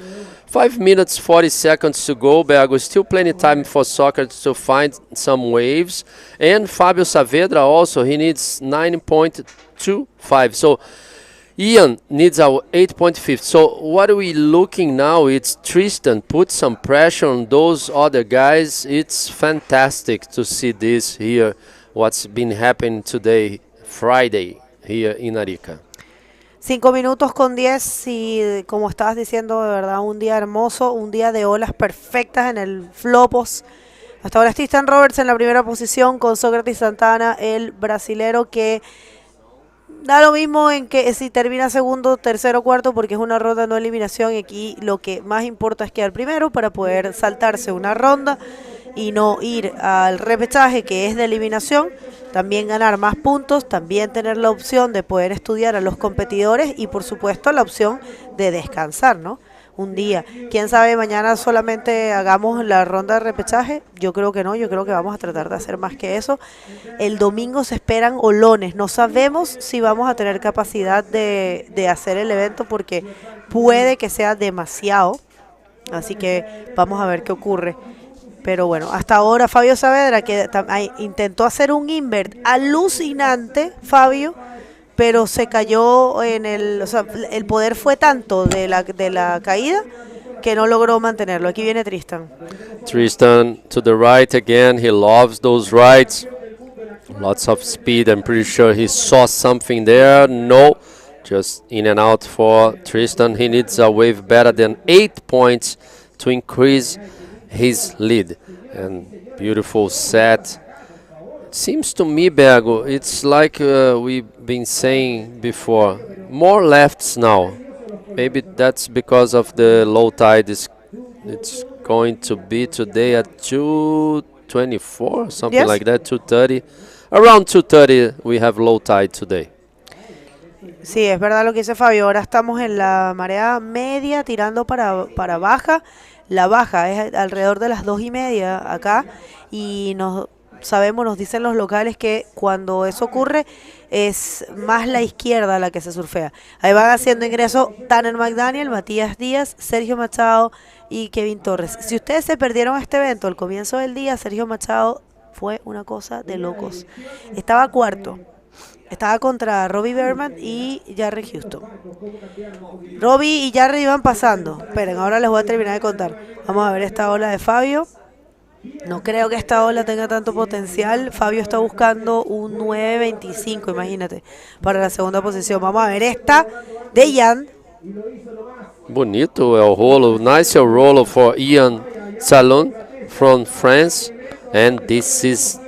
5 minutes 40 seconds to go, Bergo. Still plenty time for Socrates to find some waves. And Fábio Saavedra also, he needs 9.25. So Ian needs our 8.5. So what are we looking now? It's Tristan put some pressure on those other guys. It's fantastic to see this here, what's been happening today, Friday, here in Arica. 5 minutos con 10 y como estabas diciendo, de verdad, un día hermoso, un día de olas perfectas en el Flopos. Hasta ahora Tristan Roberts en la primera posición con Sócrates Santana, el brasilero, que da lo mismo en que si termina segundo, tercero, cuarto, porque es una ronda no eliminación y aquí lo que más importa es quedar primero para poder saltarse una ronda y no ir al repechaje, que es de eliminación. También ganar más puntos, también tener la opción de poder estudiar a los competidores y por supuesto la opción de descansar, ¿no? Un día. ¿Quién sabe, mañana solamente hagamos la ronda de repechaje? Yo creo que no, yo creo que vamos a tratar de hacer más que eso. El domingo se esperan olones, no sabemos si vamos a tener capacidad de hacer el evento porque puede que sea demasiado, así que vamos a ver qué ocurre. Pero bueno, hasta ahora Fabio Saavedra, que intentó hacer un invert alucinante, Fabio, pero se cayó en el... O sea, el poder fue tanto de la caída que no logró mantenerlo. Aquí viene Tristan. Tristan to the right again. He loves those rights. Lots of speed. I'm pretty sure he saw something there. No, just in and out for Tristan. He needs a wave better than 8 points to increase his lead. And beautiful set. Seems to me, Bergo, it's like we've been saying before, more lefts now. Maybe that's because of the low tide. It's going to be today at 2:24, something like that, 2:30. Around 2:30 we have low tide today. Sí, es verdad lo que dice Fabio. Ahora estamos en la marea media tirando para baja. La baja es alrededor de las 2:30 acá y nos dicen los locales que cuando eso ocurre es más la izquierda la que se surfea. Ahí van haciendo ingreso Tanner McDaniel, Matías Díaz, Sergio Machado y Kevin Torres. Si ustedes se perdieron este evento al comienzo del día, Sergio Machado fue una cosa de locos. Estaba cuarto. Estaba contra Robbie Berman y Jarry Houston. Robbie y Jarry iban pasando. Esperen, ahora les voy a terminar de contar. Vamos a ver esta ola de Fabio. No creo que esta ola tenga tanto potencial. Fabio está buscando un 9.25, imagínate, para la segunda posición. Vamos a ver esta de Ian. Bonito el rolo. Nice el rolo for Ian Salon from France. And this is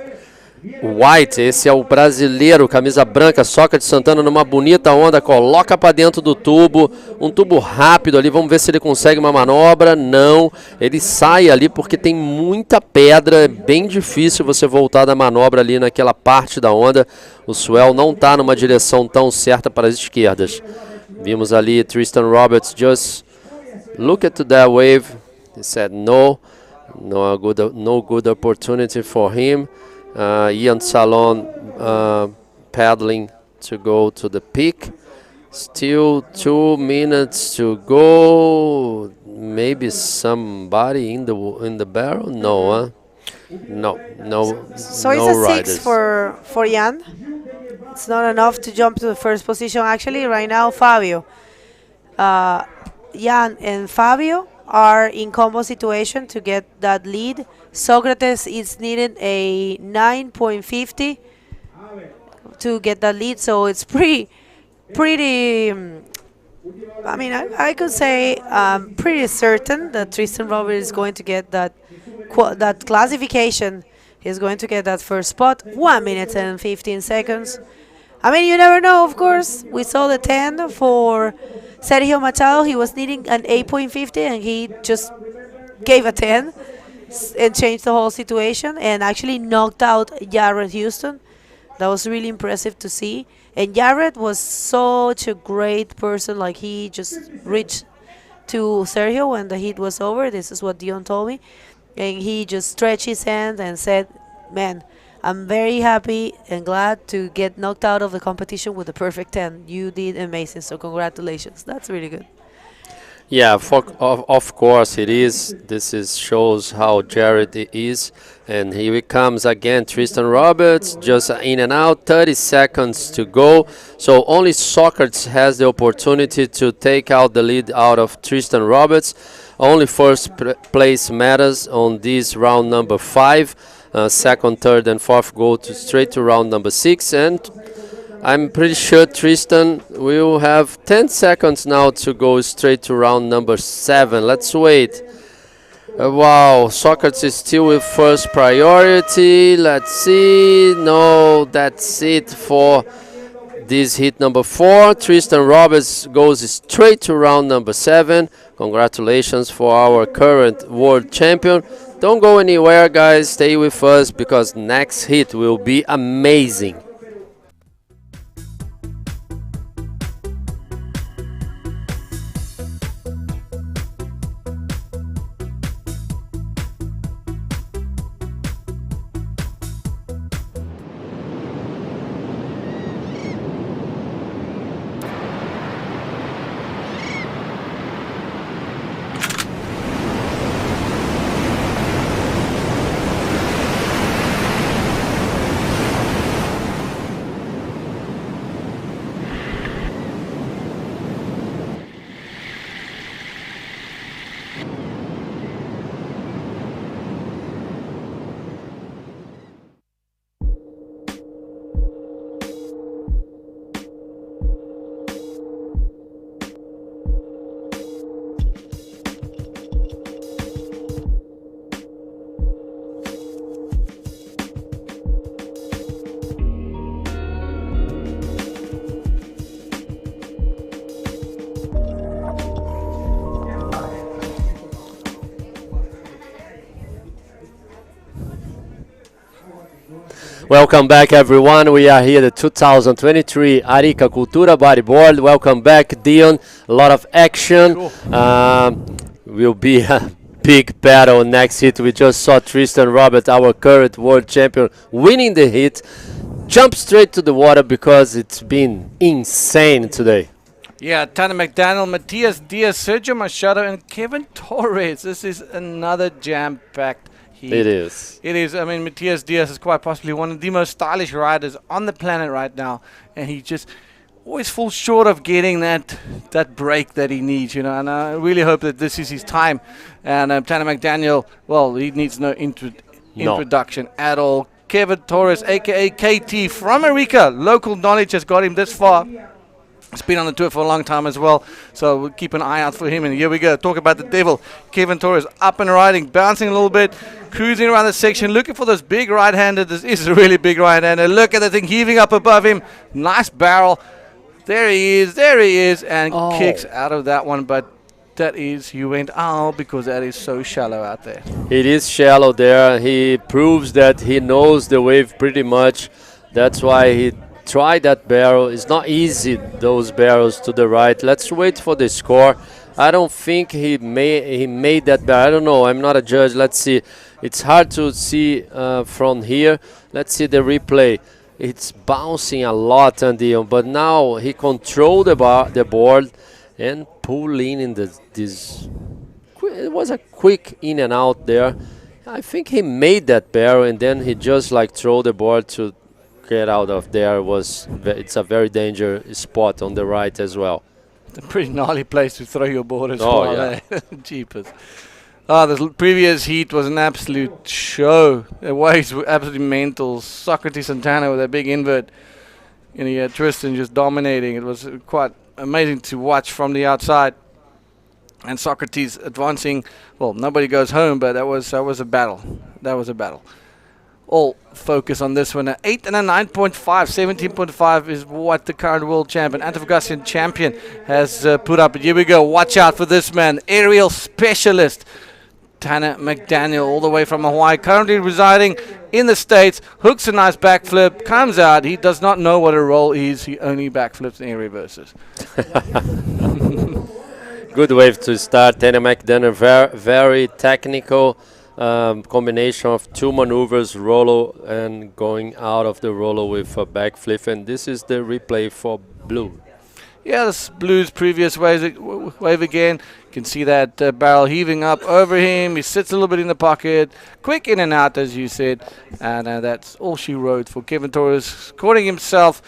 White, esse é o brasileiro, camisa branca, Sócrates Santana numa bonita onda, coloca para dentro do tubo, um tubo rápido ali, vamos ver se ele consegue uma manobra. Não, ele sai ali porque tem muita pedra, é bem difícil você voltar da manobra ali naquela parte da onda. O swell não está numa direção tão certa para as esquerdas. Vimos ali Tristan Roberts just look at that wave, he said no good opportunity for him. Ian Salon paddling to go to the peak. Still 2 minutes to go. Maybe somebody in the barrel? No, no. So it's a 6 for Jan. It's not enough to jump to the first position. Actually, right now, Fabio, Jan and Fabio are in combo situation to get that lead. Socrates is needed a 9.50 to get that lead, so it's pretty. I mean, I could say pretty certain that Tristan Roberts is going to get that classification. He's going to get that first spot. 1 minute and 15 seconds. I mean, you never know, of course. We saw the 10 for Sergio Machado. He was needing an 8.50 and he just gave a 10 and changed the whole situation and actually knocked out Jared Houston. That was really impressive to see. And Jared was such a great person. Like, he just reached to Sergio when the heat was over. This is what Dion told me. And he just stretched his hand and said, man, I'm very happy and glad to get knocked out of the competition with a perfect 10. You did amazing, so congratulations. That's really good. Yeah, of course it is. This is shows how Jared is. And here it comes again, Tristan Roberts, just in and out, 30 seconds to go. So only Socrates has the opportunity to take out the lead out of Tristan Roberts. Only first place matters on this round number 5. Second, third, and fourth go straight to round number 6. And I'm pretty sure Tristan will have 10 seconds now to go straight to round number 7. Let's wait. Wow, Socrates is still with first priority. Let's see. No, that's it for this hit number 4. Tristan Roberts goes straight to round number 7. Congratulations for our current world champion. Don't go anywhere, guys. Stay with us because next hit will be amazing. Welcome back, everyone. We are here at the 2023 Arica Cultura Bodyboard. Welcome back, Dion. A lot of action. Cool. Will be a big battle next hit. We just saw Tristan Roberts, our current world champion, winning the hit. Jump straight to the water because it's been insane today. Yeah, Tanner McDaniel, Matias Diaz, Sergio Machado, and Kevin Torres. This is another jam-packed heat. It is. It is. I mean, Matias Diaz is quite possibly one of the most stylish riders on the planet right now, and he just always falls short of getting that break that he needs, you know. And I really hope that this is his time. And Tanner McDaniel, well, he needs no introduction at all. Kevin Torres, a.k.a. KT from Arica. Local knowledge has got him this far. He's been on the tour for a long time as well, so we'll keep an eye out for him. And here we go. Talk about the devil. Kevin Torres up and riding, bouncing a little bit, cruising around the section, looking for those big right-handed. This is a really big right-hander. Look at the thing heaving up above him. Nice barrel. There he is, and kicks out of that one. But that is, he went out because that is so shallow out there. It is shallow there. He proves that he knows the wave pretty much. That's why he tried that barrel. It's not easy, those barrels to the right. Let's wait for the score. I don't think he made that barrel. I don't know. I'm not a judge. Let's see. It's hard to see from here. Let's see the replay. It's bouncing a lot on Dion, but now he controlled the board and pull in this. It was a quick in and out there. I think he made that barrel and then he just like throw the board to get out of there. It's a very dangerous spot on the right as well. It's a pretty gnarly place to throw your board as well. Yeah. Jeepers. The previous heat was an absolute show. The waves were absolutely mental. Socrates Santana with a big invert. You know, you had Tristan just dominating. It was quite amazing to watch from the outside. And Socrates advancing. Well, nobody goes home, but that was a battle. That was a battle. All focus on this one. An 8 and a 9.5. 17.5 is what the current world champion, Antofagastian champion, has put up. But here we go. Watch out for this man. Aerial specialist. Tanner McDaniel, all the way from Hawaii, currently residing in the States. Hooks a nice backflip, comes out. He does not know what a roll is. He only backflips and air reverses. Good wave to start. Tanner McDaniel, very technical combination of two maneuvers, rollo and going out of the rollo with a backflip. And this is the replay for blue. Yeah, this Blue's previous wave again. You can see that barrel heaving up over him. He sits a little bit in the pocket. Quick in and out, as you said. And that's all she wrote for Kevin Torres. Scoring himself.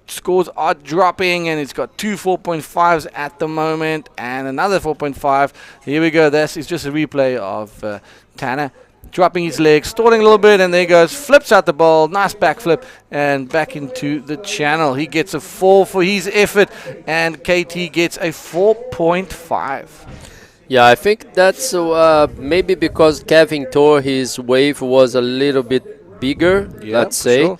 Scores are dropping, and he's got two 4.5s at the moment. And another 4.5. Here we go. This is just a replay of Tanner. Dropping his legs, stalling a little bit, and there he goes, flips out the ball, nice backflip, and back into the channel. He gets a 4 for his effort, and KT gets a 4.5. Yeah, I think that's maybe because Kevin Tor, his wave was a little bit bigger, let's say. Sure.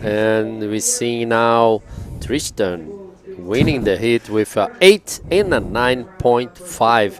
And we see now Tristan winning the hit with a 8 and a 9.5.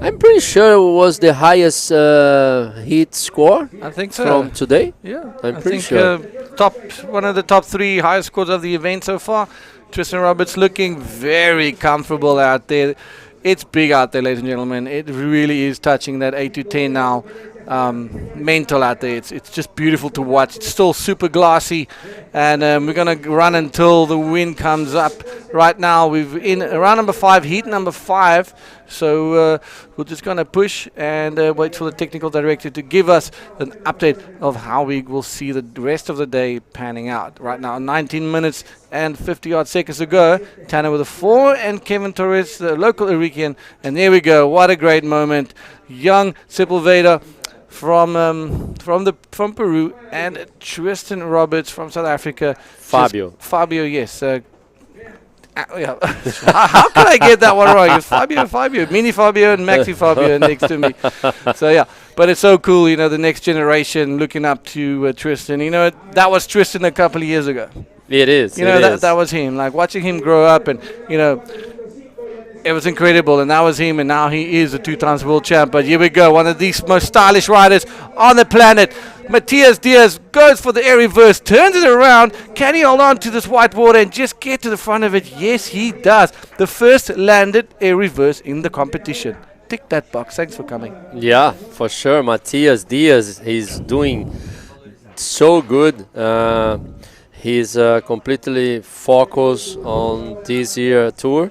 I'm pretty sure it was the highest hit score. I think so. From today. Yeah, I'm pretty sure. One of the top 3 highest scores of the event so far. Tristan Roberts looking very comfortable out there. It's big out there, ladies and gentlemen. It really is touching that 8 to 10 now. Mental out there. It's just beautiful to watch. It's still super glassy, and we're gonna run until the wind comes up. Right now we're in round number 5, heat number 5, so we're just gonna push and wait for the technical director to give us an update of how we will see the rest of the day panning out. Right now 19 minutes and 50 odd seconds to go. Tanner with a 4 and Kevin Torres, the local Arican, and there we go. What a great moment. Young Sepulveda from Peru, and Tristan Roberts from South Africa. Fabio, yes. Yeah. How can I get that one wrong? It's Fabio, Mini Fabio and Maxi Fabio next to me. So yeah, but it's so cool, the next generation looking up to Tristan. That was Tristan a couple of years ago. It is. That was him. Like watching him grow up, and it was incredible, and that was him, and now he is a 2-time world champ. But here we go, one of the most stylish riders on the planet. Matthias Diaz goes for the air reverse, turns it around. Can he hold on to this white water and just get to the front of it? Yes, he does. The first landed air reverse in the competition. Tick that box. Thanks for coming. Yeah, for sure. Matthias Diaz, he's doing so good. He's completely focused on this year tour.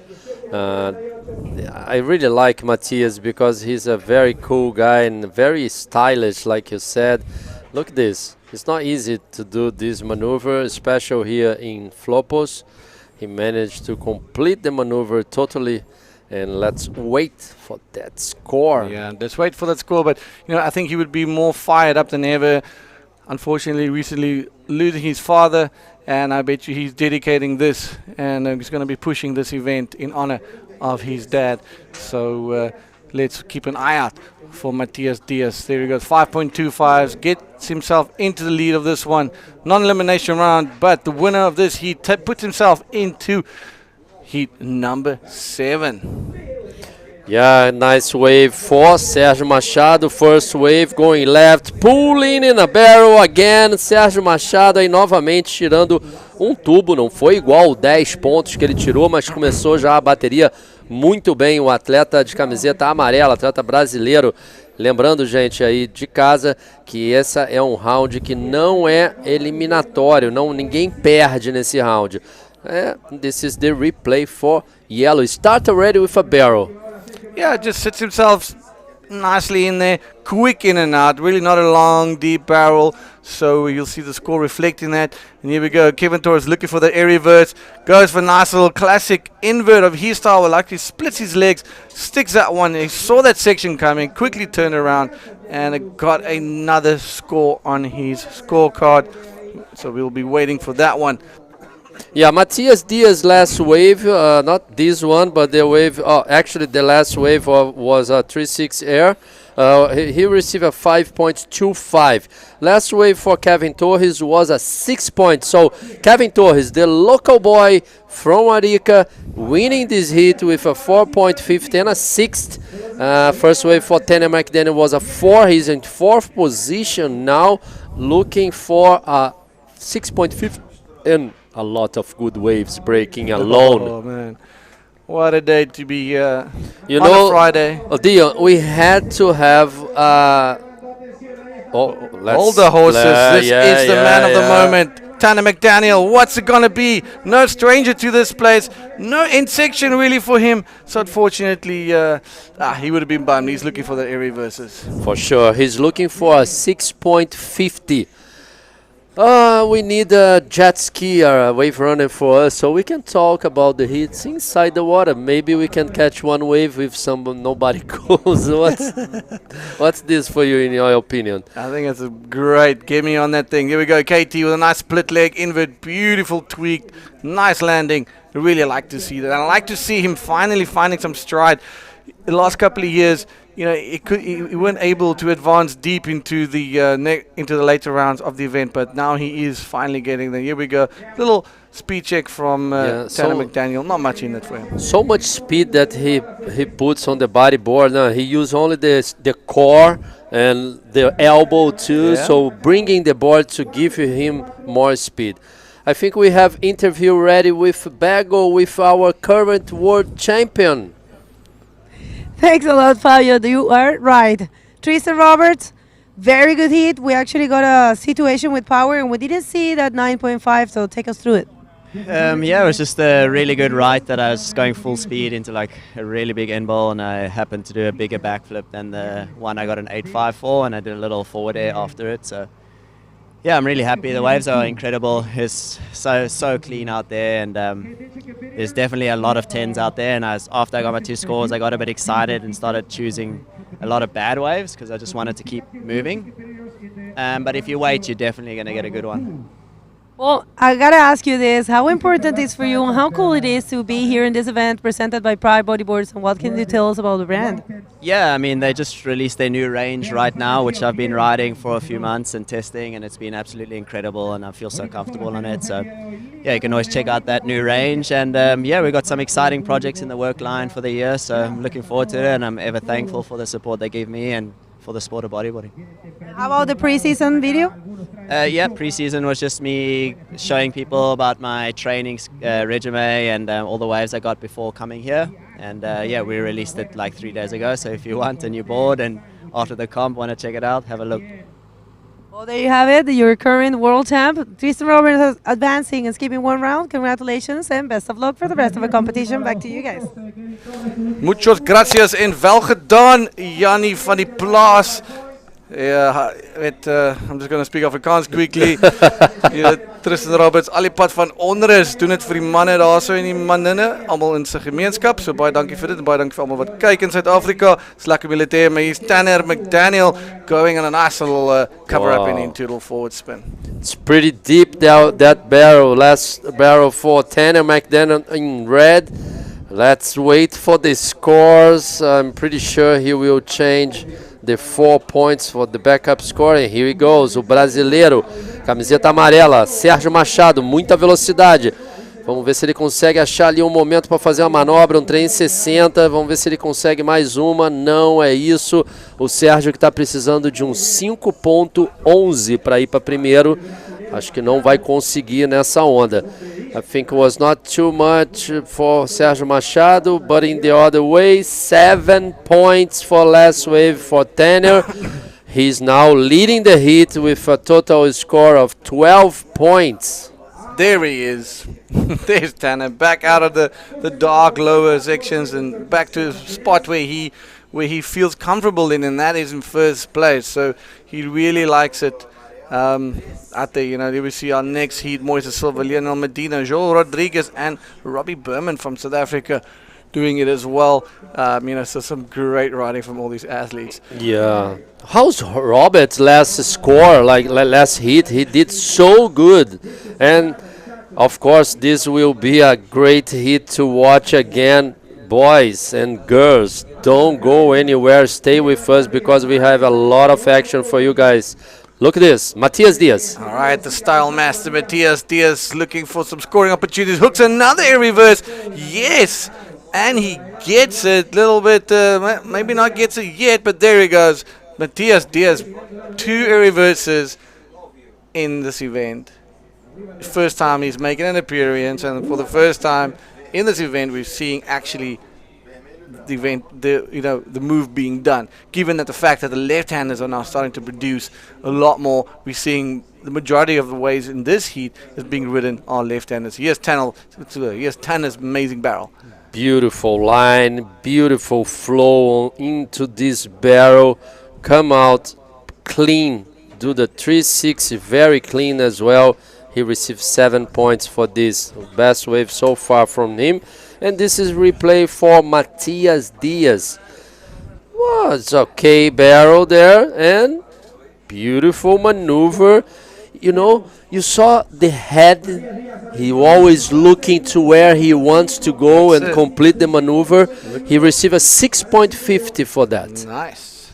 I really like Matthias because he's a very cool guy and very stylish, like you said. Look at this. It's not easy to do this maneuver, especially here in Flopos. He managed to complete the maneuver totally, and let's wait for that score. Yeah, let's wait for that score, but I think he would be more fired up than ever. Unfortunately, recently losing his father, and I bet you he's dedicating this, and he's going to be pushing this event in honor of his dad. So let's keep an eye out for Matthias Diaz. There he goes, 5.25s, gets himself into the lead of this one. Non-elimination round, but the winner of this heat puts himself into heat number 7. Yeah, nice wave for Sérgio Machado. First wave going left, pulling in a barrel again. Sérgio Machado aí novamente tirando um tubo. Não foi igual 10 pontos que ele tirou, mas começou já a bateria muito bem. O atleta de camiseta amarela, atleta brasileiro. Lembrando, gente, aí de casa, que essa é um round que não é eliminatório. Ninguém perde nesse round. This is the replay for yellow. Start already with a barrel. Yeah, just sits himself nicely in there, quick in and out, really not a long, deep barrel, so you'll see the score reflecting that. And here we go, Kevin Torres looking for the air reverse, goes for a nice little classic invert of his style, like he splits his legs, sticks that one, he saw that section coming, quickly turned around, and got another score on his scorecard, so we'll be waiting for that one. Yeah, Matthias Diaz last wave, not this one, but the wave, actually the last wave was a 3.6 air. He received a 5.25. Last wave for Kevin Torres was a 6 point. So Kevin Torres, the local boy from Arica, winning this heat with a 4.50 and a 6th. First wave for Tanner McDaniel was a 4. He's in 4th position now, looking for a 6.5 and a lot of good waves breaking alone. Oh man, what a day to be you on know, a Friday. Dion, we had to have all the horses. This is the man of the moment. Tanner McDaniel, what's it gonna be? No stranger to this place. No end section really for him. So unfortunately, he would have been bummed. He's looking for the air reverses. For sure, he's looking for a 6.50. We need a jet ski or a wave runner for us, so we can talk about the hits inside the water. Maybe we can catch one wave with nobody goes. What's this for you, in your opinion? I think it's a great. Get me on that thing. Here we go. KT with a nice split leg invert, beautiful tweak, nice landing. I really like to see that. I like to see him finally finding some stride. The last couple of years, you know, he weren't able to advance deep into the later rounds of the event, but now he is finally getting there. Here we go. Little speed check from Tanner McDaniel. Not much in it for him. So much speed that he puts on the bodyboard. Now he uses only the core and the elbow too. Yeah. So bringing the board to give him more speed. I think we have interview ready with Bago, with our current world champion. Thanks a lot, Fabio. You are right. Tristan Roberts, very good hit. We actually got a situation with power, and we didn't see that 9.5, so take us through it. Yeah, it was just a really good ride that I was going full speed into like a really big end ball, and I happened to do a bigger backflip than the one I got an 8.5 for, and I did a little forward air after it. So yeah, I'm really happy. The waves are incredible. It's so clean out there, and there's definitely a lot of 10s out there. And after I got my 2 scores, I got a bit excited and started choosing a lot of bad waves because I just wanted to keep moving. But if you wait, you're definitely going to get a good one. Well, I gotta ask you this: how important is for you, and how cool it is to be here in this event presented by Pride Bodyboards, and what can you tell us about the brand? Yeah, I mean, they just released their new range right now, which I've been riding for a few months and testing, and it's been absolutely incredible, and I feel so comfortable on it. So yeah, you can always check out that new range, and yeah, we've got some exciting projects in the work line for the year, so I'm looking forward to it, and I'm ever thankful for the support they give me and for the sport of bodyboarding. How about the preseason video? Yeah, preseason was just me showing people about my training resume and all the waves I got before coming here. And yeah, we released it like 3 days ago. So if you want a new board and after the comp want to check it out, have a look. Well, there you have it, your current world champ. Tristan Roberts is advancing and skipping 1 round. Congratulations and best of luck for the rest of the competition. Back to you guys. Muchos gracias en wel gedaan, Jannie van die plaas. Yeah, I'm just going to speak Afrikaans quickly. Tristan Roberts, al die pad van onder is, doen het vir die manne daar so en die manninne, allemaal in sy gemeenskap. So baie dankie vir dit en baie dankie vir allemaal wat kyk in Suid-Afrika. It's lekker militair, maar hier's Tanner McDaniel going on a nice little cover up and into a little forward spin. It's pretty deep that barrel, last barrel for Tanner McDaniel in red. Let's wait for the scores. I'm pretty sure he will change the 4 points for the backup score. And here he goes, o brasileiro, camiseta amarela, Sérgio Machado, muita velocidade. Vamos ver se ele consegue achar ali um momento para fazer uma manobra, um trem em 60. Vamos ver se ele consegue mais uma. Não é isso. O Sérgio que está precisando de um 5.11 para ir para primeiro. Acho que não vai conseguir nessa onda. I think it was not too much for Sérgio Machado, but in the other way, 7 points for last wave for Tanner. He's now leading the heat with a total score of 12 points. There he is. There's Tanner back out of the dark lower sections and back to a spot where he feels comfortable in, and that is in first place. So he really likes it. Out there, you know, here we see our next heat, Moises Silva, Lionel Medina, Joel Rodriguez, and Robbie Berman from South Africa doing it as well. You know, so some great riding from all these athletes. Yeah. How's Robert's last score, like last hit? He did so good. And, of course, this will be a great hit to watch again. Boys and girls, don't go anywhere. Stay with us because we have a lot of action for you guys. Look at this, Matias Diaz. All right, the style master Matias Diaz looking for some scoring opportunities. Hooks another air reverse. Yes, and he gets it, little bit, maybe not gets it yet, but there he goes. Matthias Diaz, 2 air reverses in this event. First time he's making an appearance, and for the first time in this event, we're seeing actually the move being done. Given that the fact that the left-handers are now starting to produce a lot more, we're seeing the majority of the waves in this heat is being ridden on left-handers. Here's Tanner's amazing barrel. Beautiful line, beautiful flow into this barrel. Come out clean, do the 360 very clean as well. He received 7 points for this. Best wave so far from him. And this is replay for Matthias Diaz. Well, it's okay barrel there, and beautiful maneuver. You know, you saw the head. He always looking to where he wants to go and complete the maneuver. He received a 6.50 for that. Nice.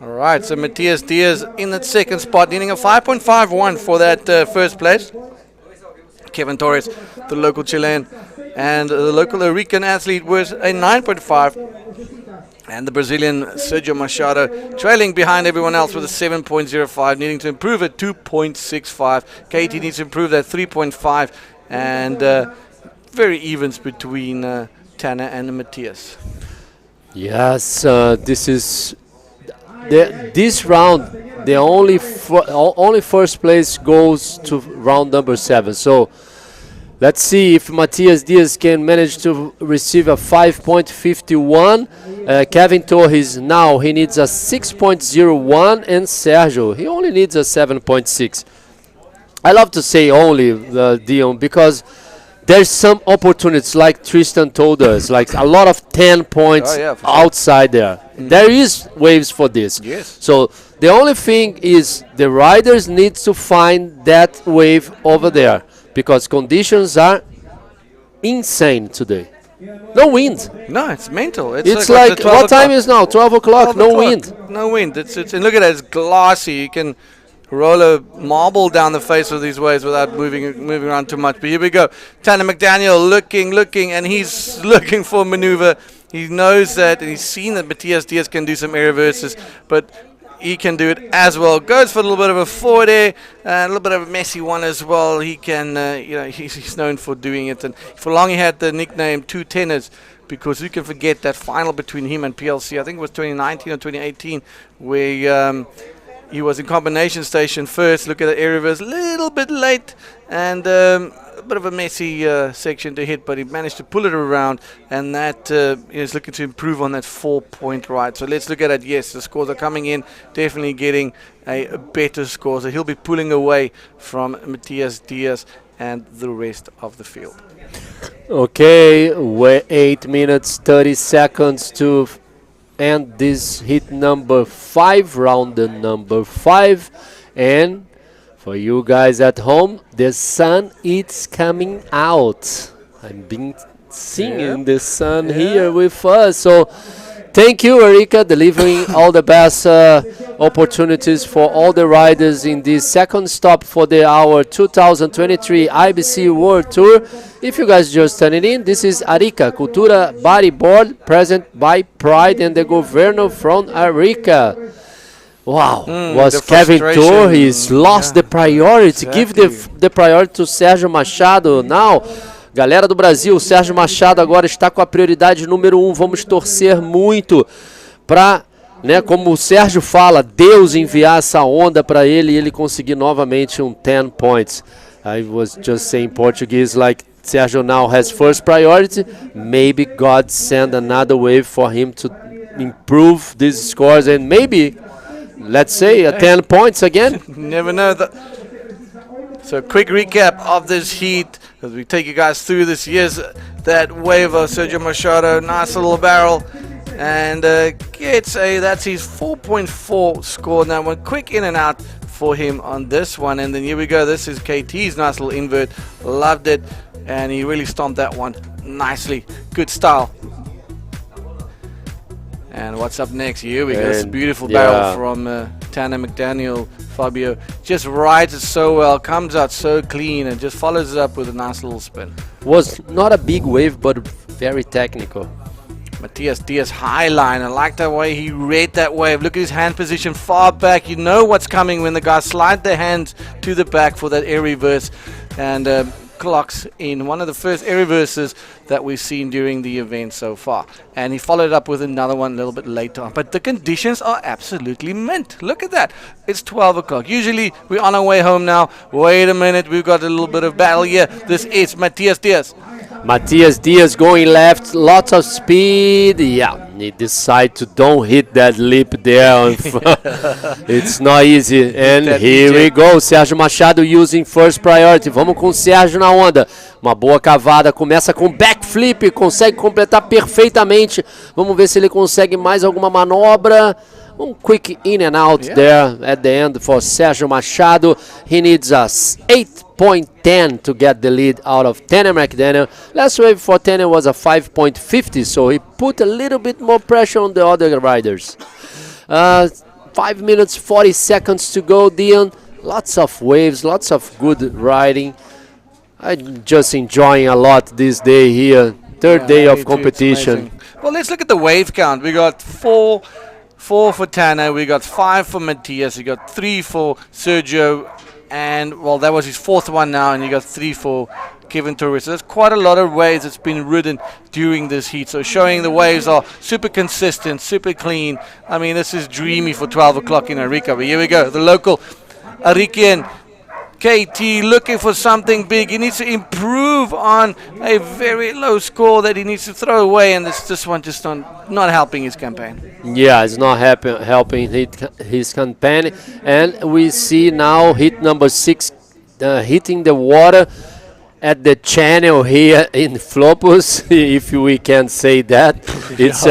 All right, so Matthias Diaz in that second spot, needing a 5.51 for that first place. Kevin Torres, the local Chilean, and the local Arican athlete was a 9.5. And the Brazilian Sergio Machado trailing behind everyone else with a 7.05, needing to improve at 2.65. KT needs to improve that 3.5, and very evens between Tanner and Matthias. Yes, this is this round. The only first place goes to round number 7. So let's see if Matthias Diaz can manage to receive a 5.51. Kevin Torres now he needs a 6.01, and Sergio he only needs a 7.6. I love to say only, Dion, because there's some opportunities, like Tristan told us, like a lot of 10 points outside there. There is waves for this. Yes. So the only thing is the riders need to find that wave over there, because conditions are insane today. No wind. No, it's mental. It's like what time is now? 12 o'clock. No wind. No wind. It's and look at that. It's glassy. You can roll a marble down the face of these waves without moving around too much. But here we go. Tanner McDaniel looking, and he's looking for maneuver. He knows that, and he's seen that Matthias Diaz can do some air reverses, but he can do it as well. Goes for a little bit of a forward air, a little bit of a messy one as well. He can, he's known for doing it. And for long he had the nickname Two Tenors, because who can forget that final between him and PLC? I think it was 2019 or 2018, where he was in combination station first. Look at the air reverse, a little bit late, and a bit of a messy section to hit, but he managed to pull it around, and that is looking to improve on that 4-point ride. So let's look at it. Yes, the scores are coming in, definitely getting a better score. So he'll be pulling away from Matthias Diaz and the rest of the field. Okay, we're 8 minutes 30 seconds to end this hit number 5, round number 5, and for you guys at home, the sun is coming out. I've been seeing the sun here with us. So thank you, Arica, delivering all the best opportunities for all the riders in this second stop for our 2023 IBC World Tour. If you guys just turning in, this is Arica, Cultura Bodyboard, present by Pride and the Governor from Arica. Wow, was Kevin Torres, lost the priority, give the priority to Sérgio Machado now. Galera do Brasil, o Sérgio Machado agora está com a prioridade número 1, vamos torcer muito para, né, como o Sérgio fala, Deus enviar essa onda para ele e ele conseguir novamente 10 points. I was just saying Portuguese, like Sérgio now has first priority, maybe God send another wave for him to improve these scores and maybe, let's say, 10 points again. Never know. So quick recap of this heat as we take you guys through this. Here's that wave of Sergio Machado, nice little barrel, and gets that's his 4.4 score. Now one quick in and out for him on this one, and then here we go. This is KT's nice little invert, loved it, and he really stomped that one nicely. Good style. And what's up next? Here we go. This beautiful barrel from Tanner McDaniel. Fabio just rides it so well, comes out so clean, and just follows it up with a nice little spin. Was not a big wave, but very technical. Matias Diaz high line. I like the way he read that wave. Look at his hand position far back. You know what's coming when the guys slide their hands to the back for that air reverse. And clocks in one of the first air reverses that we've seen during the event so far. And he followed up with another one a little bit later on. But the conditions are absolutely mint. Look at that. It's 12 o'clock. Usually we're on our way home now. Wait a minute. We've got a little bit of battle here. This is Matias Diaz. Matias Diaz going left, lots of speed. Yeah, he decided to don't hit that lip there. It's not easy. And here we go. Sérgio Machado using first priority. Vamos com o Sérgio na onda. Uma boa cavada. Começa com backflip. Consegue completar perfeitamente. Vamos ver se ele consegue mais alguma manobra. Quick in and out there at the end for Sérgio Machado. He needs us 8.10 to get the lead out of Tanner McDaniel. Last wave for Tanner was a 5.50, so he put a little bit more pressure on the other riders. 5 minutes, 40 seconds to go, Dion. Lots of waves, lots of good riding. I'm just enjoying a lot this day here. Third day of competition. Well, let's look at the wave count. We got four for Tanner, we got 5 for Matias, we got 3 for Sergio, and well, that was his 4th one now, and you got 3 for Kevin Torres. So there's quite a lot of waves that's been ridden during this heat, so showing the waves are super consistent, super clean. I mean, this is dreamy for 12 o'clock in Arica. But here we go, the local Arican KT looking for something big. He needs to improve on a very low score that he needs to throw away, and this one just not helping his campaign. Yeah, it's not helping his campaign. And we see now hit number 6 hitting the water at the channel here in Flopos, if we can say that. It's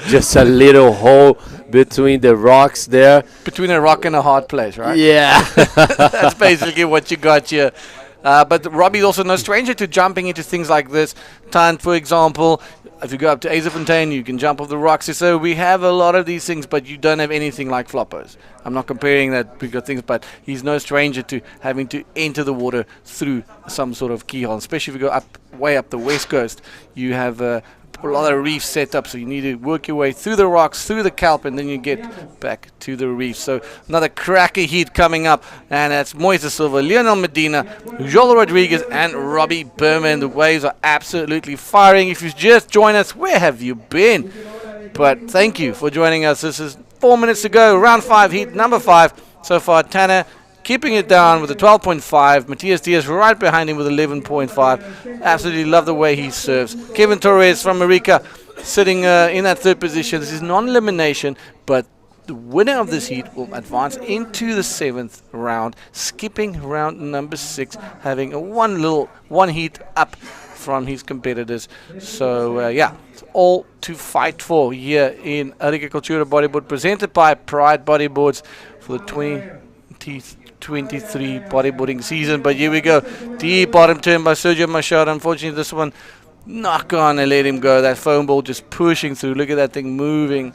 just a little hole between the rocks there. Between a rock and a hard place, right? Yeah. That's basically what you got here. But Robbie's also no stranger to jumping into things like this. Tant, for example, if you go up to Azefontein, you can jump off the rocks. So we have a lot of these things, but you don't have anything like Flopos. I'm not comparing that because things, but he's no stranger to having to enter the water through some sort of keyhole, especially if you go way up the west coast. You have a lot of reefs set up, so you need to work your way through the rocks, through the kelp, and then you get back to the reef. So another cracker heat coming up, and that's Moises Silva, Lionel Medina, Joel Rodriguez, and Robbie Berman. The waves are absolutely firing. If you just joined us, where have you been? But thank you for joining us. This is 4 minutes to go, round 5, heat number 5. So far, Tanner keeping it down with a 12.5. Matias Diaz right behind him with 11.5. Absolutely love the way he serves. Kevin Torres from Arica sitting in that 3rd position. This is non-elimination, but the winner of this heat will advance into the 7th round, skipping round number 6, having a one heat up from his competitors. So yeah, it's all to fight for here in Arica Cultura Bodyboard, presented by Pride Bodyboards for the 2023 bodyboarding season. But here we go, deep bottom turn by Sergio Machado. Unfortunately, this one not gonna let him go. That foam ball just pushing through. Look at that thing moving.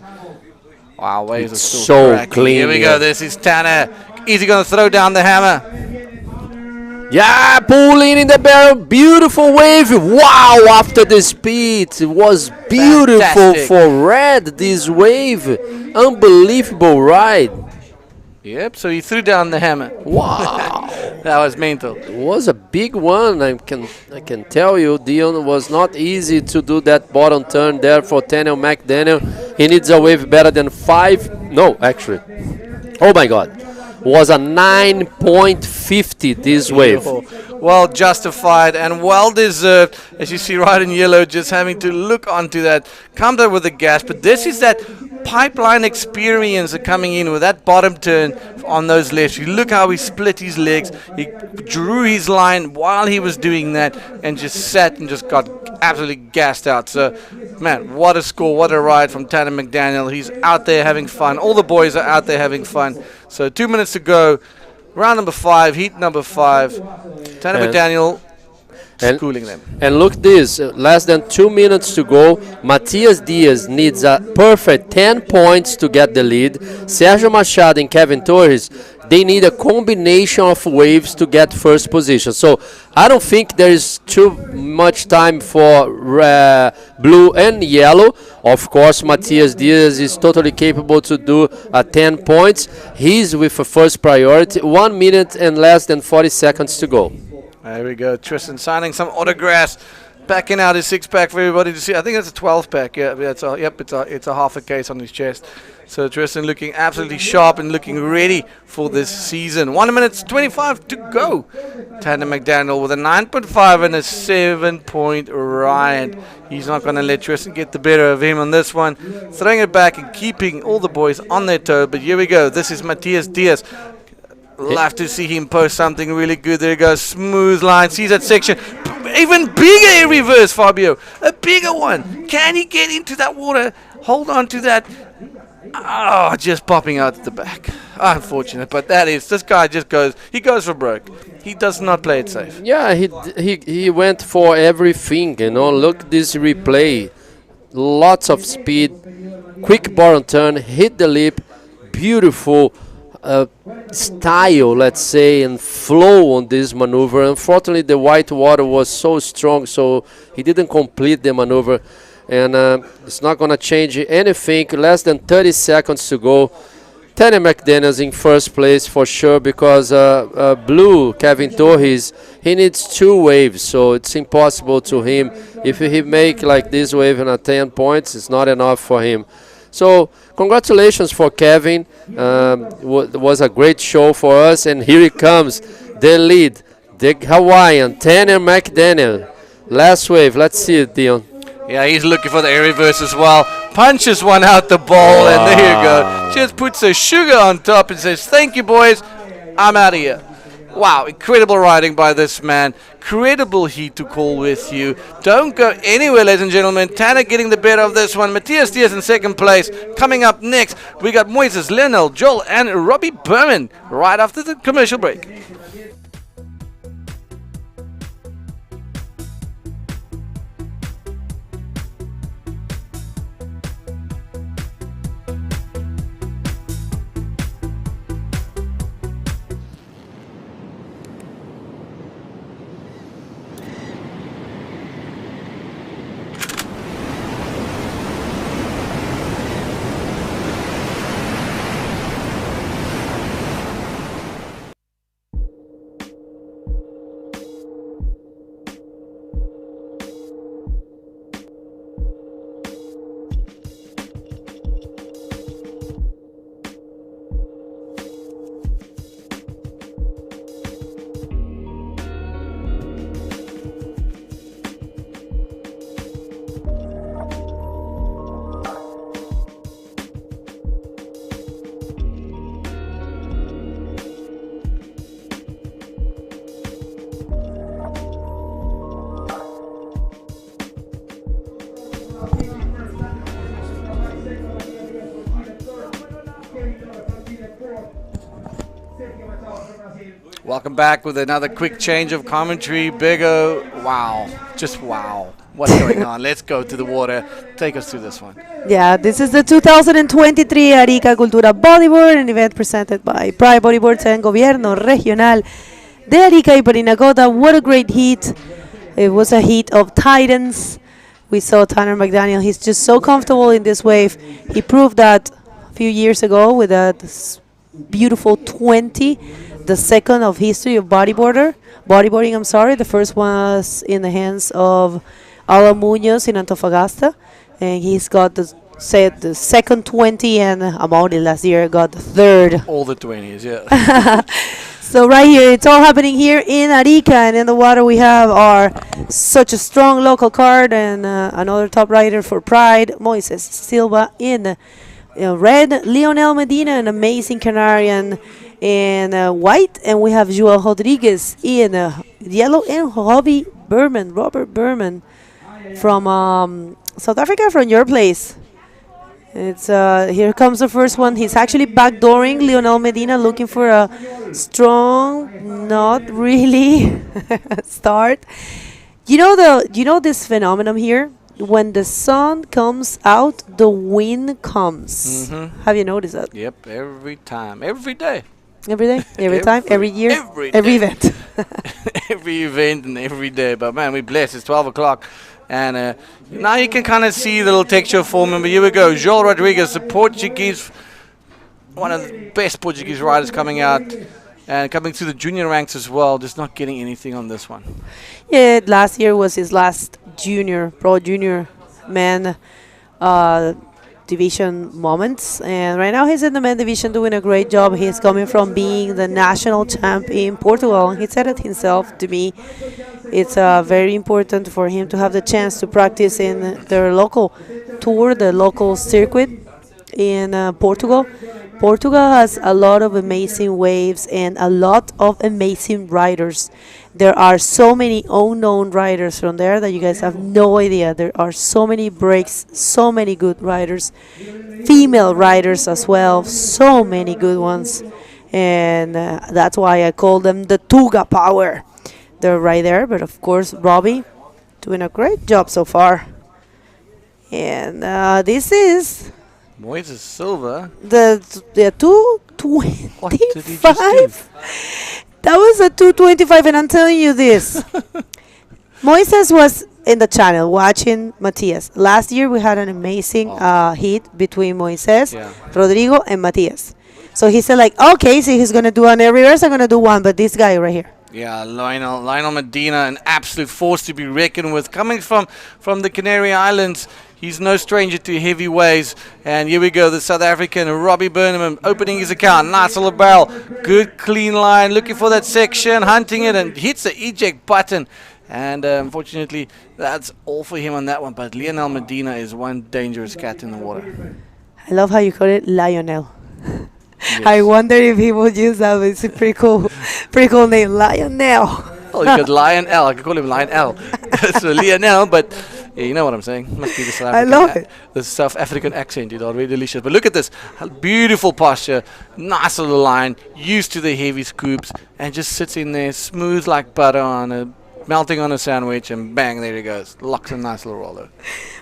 Wow, waves are still so cracking. clean. Here we go. This is Tanner. Is he gonna throw down the hammer? Yeah, pulling in the barrel. Beautiful wave. Wow, after the speed. It was beautiful. Fantastic. For red, this wave. Unbelievable ride. Yep, so he threw down the hammer. Wow. That was mental. It was a big one. I can tell you, Dion, it was not easy to do that bottom turn there for Tanner McDaniel. He needs a wave better than 5. No, actually. Oh my God. Was a 9.50 this wave. Well justified and well deserved, as you see right in yellow, just having to look onto that, come there with the gas. But this is that pipeline experience coming in with that bottom turn on those lefts. You look how he split his legs, he drew his line while he was doing that, and just sat and just got absolutely gassed out. So man, what a score, what a ride from Tanner McDaniel. He's out there having fun. All the boys are out there having fun. So 2 minutes to go, round number 5, heat number 5. Tanner McDaniel schooling them. And look this, less than 2 minutes to go. Matias Diaz needs a perfect 10 points to get the lead. Sérgio Machado and Kevin Torres they need a combination of waves to get first position. So I don't think there is too much time for blue and yellow. Of course, Matias Diaz is totally capable to do 10 points. He's with a first priority. 1 minute and less than 40 seconds to go. There we go. Tristan signing some autographs. Backing out his 6-pack for everybody to see. I think it's a 12-pack. Yeah, it's a half a case on his chest. So Tristan looking absolutely sharp and looking ready for this season. 1 minute 25 to go. Tanner McDaniel with a 9.5 and a 7-point Ryan. He's not going to let Tristan get the better of him on this one. Throwing it back and keeping all the boys on their toe. But here we go. This is Matias Diaz. Love to see him post something really good. There he goes. Smooth line. Sees that section. Even bigger air reverse, Fabio. A bigger one. Can he get into that water? Hold on to that. Oh, just popping out at the back. Unfortunate, but this guy just goes. He goes for broke. He does not play it safe. Yeah, he went for everything. Look this replay. Lots of speed. Quick bottom turn. Hit the lip. Beautiful. Style, let's say, and flow on this maneuver. Unfortunately, the white water was so strong, so he didn't complete the maneuver, and it's not going to change anything. Less than 30 seconds to go. Tanner McDaniel's in first place for sure, because blue Kevin Torres, he needs 2 waves, so it's impossible to him. If he make like this wave and 10 points, it's not enough for him. So congratulations for Kevin. Was a great show for us, and here he comes, the lead, the Hawaiian, Tanner McDaniel. Last wave, let's see it, Dion. Yeah, he's looking for the air reverse as well. Punches one out the ball, and there you go. Just puts a sugar on top and says, thank you, boys. I'm out of here. Wow, incredible riding by this man. Credible heat to call with you. Don't go anywhere, ladies and gentlemen. Tanner getting the better of this one. Matias Diaz in second place. Coming up next, we got Moises, Lionel, Joel, and Robbie Berman right after the commercial break. Welcome back with another quick change of commentary. Bego, wow, just wow. What's going on? Let's go to the water. Take us through this one. Yeah, this is the 2023 Arica Cultura Bodyboard, an event presented by Pride Bodyboards and Gobierno Regional de Arica y Parinacota. What a great heat. It was a heat of titans. We saw Tanner McDaniel. He's just so comfortable in this wave. He proved that a few years ago with a beautiful 20, the second of history of bodyboarding. I'm sorry. The first was in the hands of Alan Munoz in Antofagasta, and he's got the second 20, and Amaury last year got the third. All the 20s, yeah. So right here, it's all happening here in Arica, and in the water we have such a strong local card and another top rider for Pride, Moises Silva in red, Lionel Medina, an amazing Canarian in white, and we have Joel Rodriguez in yellow, and Robert Berman from South Africa, from your place. It's here comes the first one. He's actually backdooring Lionel Medina, looking for a strong, not really start. You know this phenomenon here. When the sun comes out, the wind comes. Mm-hmm. Have you noticed that? Yep, every time, every day. Every day, every time, every year, every every day. event. Every event and every day. But man, we're blessed. It's 12 o'clock. And now you can kind of see the little texture forming. But here we go. Joel Rodriguez, the Portuguese, one of the best Portuguese riders coming out. And coming to the junior ranks as well, just not getting anything on this one. Yeah, last year was his last pro junior man division moments, and right now he's in the men division doing a great job. He's coming from being the national champ in Portugal. He said it himself to me. It's very important for him to have the chance to practice in their local tour, the local circuit in Portugal. Portugal has a lot of amazing waves and a lot of amazing riders. There are so many unknown riders from there that you guys have no idea. There are so many breaks, so many good riders, female riders as well, so many good ones. And that's why I call them the Tuga Power. They're right there, but of course Robbie doing a great job so far. And this is Moises Silva. the 225. That was a 225, and I'm telling you this. Moises was in the channel watching Matias. Last year we had an amazing heat between Moises, Rodrigo, and Matias. So he said like, okay, so he's gonna do an air reverse, I'm gonna do one, but this guy right here. Yeah, Lionel Medina, an absolute force to be reckoned with. Coming from the Canary Islands, he's no stranger to heavy waves. And here we go, the South African Robbie Burnham opening his account. Nice little barrel. Good clean line. Looking for that section, hunting it, and hits the eject button. And unfortunately, that's all for him on that one. But Lionel Medina is one dangerous cat in the water. I love how you call it Lionel. Yes. I wonder if he would use that. It's a pretty cool name, Lionel. Oh, you got Lionel. I could call him Lionel. So Lionel, but yeah, you know what I'm saying. Must be the South African. I love it. The South African accent. It's already delicious. But look at this. Beautiful posture. Nice little line. Used to the heavy scoops. And just sits in there smooth like butter melting on a sandwich. And bang, there he goes. Locks a nice little roller.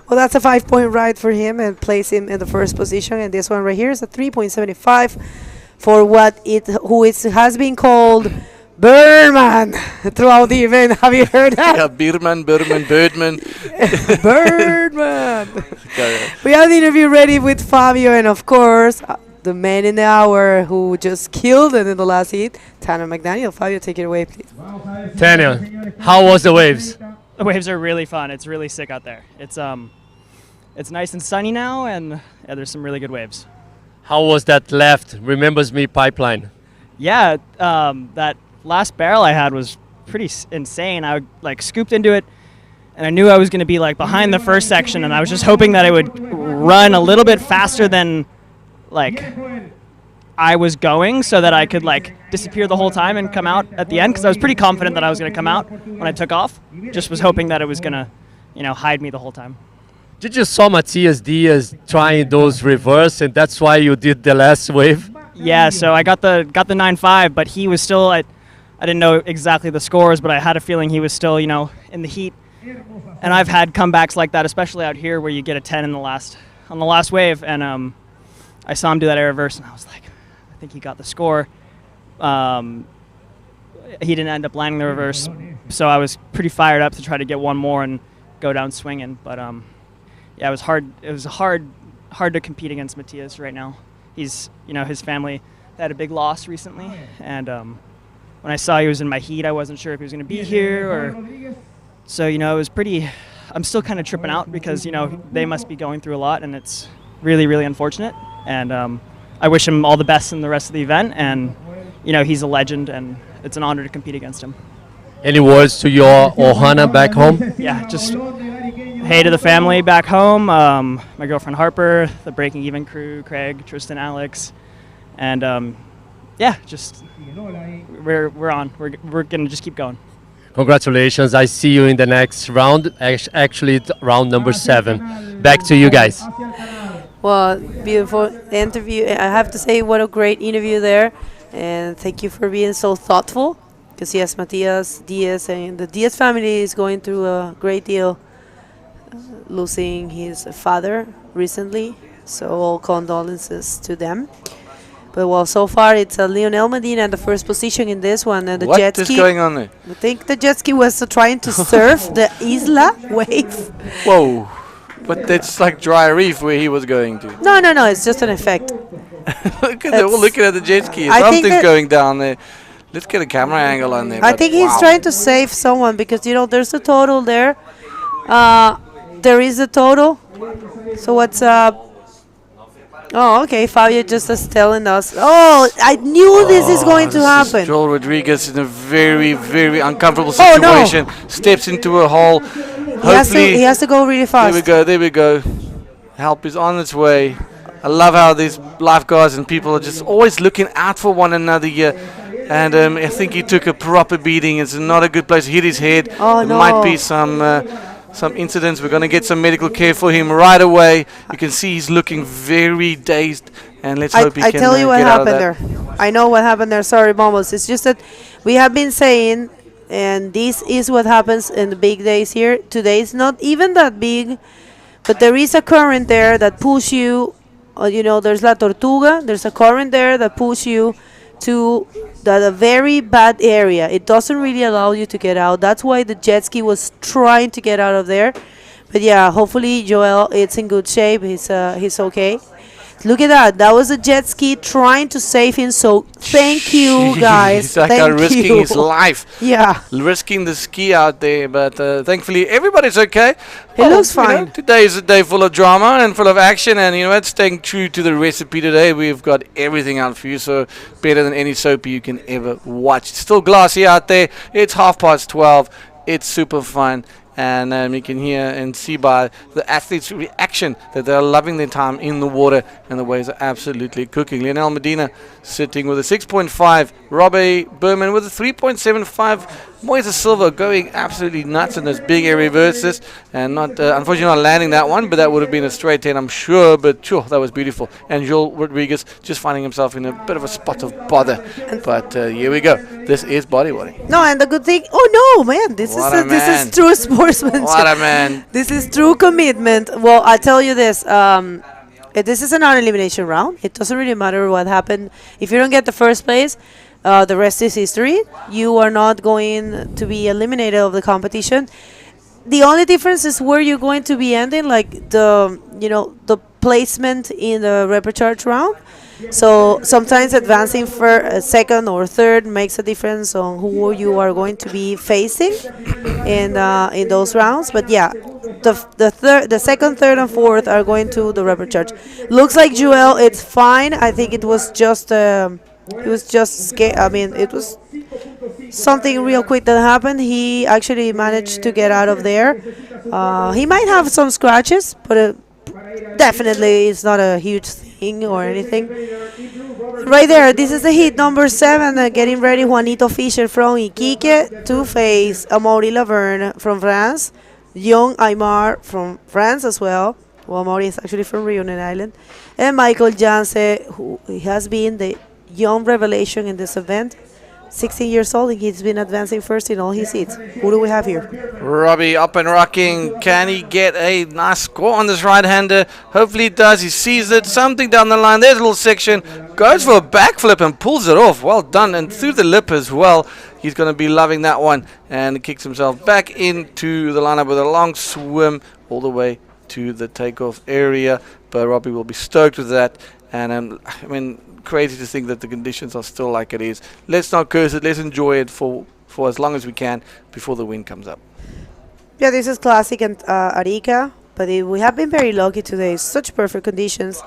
Well, that's a 5-point ride for him and place him in the first position. And this one right here is a 3.75 for has been called Birdman throughout the event. Have you heard that? Yeah, Birdman. Birdman. Okay. We have the interview ready with Fabio and, of course, the man in the hour who just killed it in the last heat, Tanner McDaniel. Fabio, take it away, please. Tanner, how was the waves? The waves are really fun. It's really sick out there. It's nice and sunny now, and yeah, there's some really good waves. How was that left Remembers Me pipeline? Yeah, that last barrel I had was pretty insane. I scooped into it, and I knew I was going to be behind the first section, and I was just hoping that it would run a little bit faster than I was going, so that I could disappear the whole time and come out at the end, because I was pretty confident that I was going to come out when I took off. Just was hoping that it was going to, hide me the whole time. Did you saw Matias Diaz trying those reverse, and that's why you did the last wave? Yeah, so I got the 9.5, but he was still I didn't know exactly the scores, but I had a feeling he was still, in the heat. And I've had comebacks like that, especially out here where you get a 10 on the last wave, and I saw him do that air reverse, and I was like, I think he got the score. He didn't end up landing the reverse, so I was pretty fired up to try to get one more and go down swinging. But yeah, it was hard. It was hard to compete against Matias right now. He's, his family had a big loss recently, and when I saw he was in my heat, I wasn't sure if he was going to be here, or so it was pretty. I'm still kind of tripping out because they must be going through a lot, and it's really, really unfortunate. And I wish him all the best in the rest of the event, and he's a legend, and it's an honor to compete against him. Any words to your Ohana back home? Yeah, just hey to the family back home, my girlfriend Harper, the Breaking Even crew, Craig, Tristan, Alex, and yeah, just we're on. We're gonna just keep going. Congratulations. I see you in the next round, actually round number 7. Back to you guys. Well, beautiful interview. I have to say, what a great interview there. And thank you for being so thoughtful. Because yes, Matias Diaz and the Diaz family is going through a great deal, losing his father recently. So all condolences to them. But well, so far it's Lionel Medina in the first position in this one, and the What jet is ski. going on there? I think the jet ski was trying to surf the isla wave. Whoa. But that's like dry reef where he was going to. No, no, no. It's just an effect. Look at they're all looking at the jet ski. I think Something's that- going down there. Let's get a camera angle on there. I but think he's wow. trying to save someone because there's a total there. There is a total. So what's up? Oh, okay. Fabio just is telling us. Oh, I knew this is going to This is happen. Joel Rodriguez in a very, very uncomfortable Oh, no. situation. Steps into a hole. He has to go really fast. There we go. There we go. Help is on its way. I love how these lifeguards and people are just always looking out for one another here. And I think he took a proper beating. It's not a good place to hit his head. Oh, there might be no. some incidents. We're going to get some medical care for him right away. You can see he's looking very dazed. And let's hope he I can tell you what get out of happened that. there. I know what happened there. Sorry, Momos. It's just that we have been saying, and this is what happens in the big days here. Today is not even that big, but there is a current there that pulls you. There's La Tortuga. There's a current there that pulls you to a very bad area. It doesn't really allow you to get out. That's why the jet ski was trying to get out of there. But yeah, hopefully Joel, it's in good shape. He's okay. Look at that. That was a jet ski trying to save him. So thank you, guys. That guy Thank risking you. his life. Yeah. Risking the ski out there. But thankfully, everybody's okay. It looks fine. Today is a day full of drama and full of action. And you know what? Staying true to the recipe today. We've got everything out for you. So better than any soapy you can ever watch. It's still glassy out there. It's 12:30. It's super fun. And you can hear and see by the athletes' reaction that they're loving their time in the water, and the waves are absolutely cooking. Lionel Medina sitting with a 6.5. Robbie Berman with a 3.75. Moises Silva going absolutely nuts in those big air reverses, and unfortunately not landing that one, but that would have been a straight 10, I'm sure. But sure, that was beautiful. And Joel Rodriguez just finding himself in a bit of a spot of bother. But here we go. This is bodyboarding. No, and the good thing. Oh no, man! This is true sportsmanship. What a man! This is true commitment. Well, I tell you this. This is a non-elimination round. It doesn't really matter what happened. If you don't get the first place, the rest is history. You are not going to be eliminated of the competition. The only difference is where you're going to be ending, like the placement in the repecharge round. So sometimes advancing for second or third makes a difference on who you are going to be facing in those rounds. But yeah, the second, third, and fourth are going to the repecharge. Looks like Joel, it's fine. I think it was just it was something real quick that happened. He actually managed to get out of there. He might have some scratches, but definitely it's not a huge thing or anything. Right there, this is the heat number 7. Getting ready, Juanito Fischer from Iquique to face Amaury Laverne from France, young Aymar from France as well. Well, Amaury is actually from Reunion Island, and Michael Janse, who has been the young revelation in this event. 16 years old, and he's been advancing first in all his heats. Who do we have here? Robbie up and rocking. Can he get a nice score on this right-hander? Hopefully he does. He sees it. Something down the line. There's a little section. Goes for a backflip and pulls it off. Well done. And through the lip as well. He's going to be loving that one. And kicks himself back into the lineup with a long swim all the way to the takeoff area. But Robbie will be stoked with that. And crazy to think that the conditions are still like it is. Let's not curse it. Let's enjoy it for as long as we can before the wind comes up. Yeah, this is classic and Arica, but we have been very lucky today. Such perfect conditions.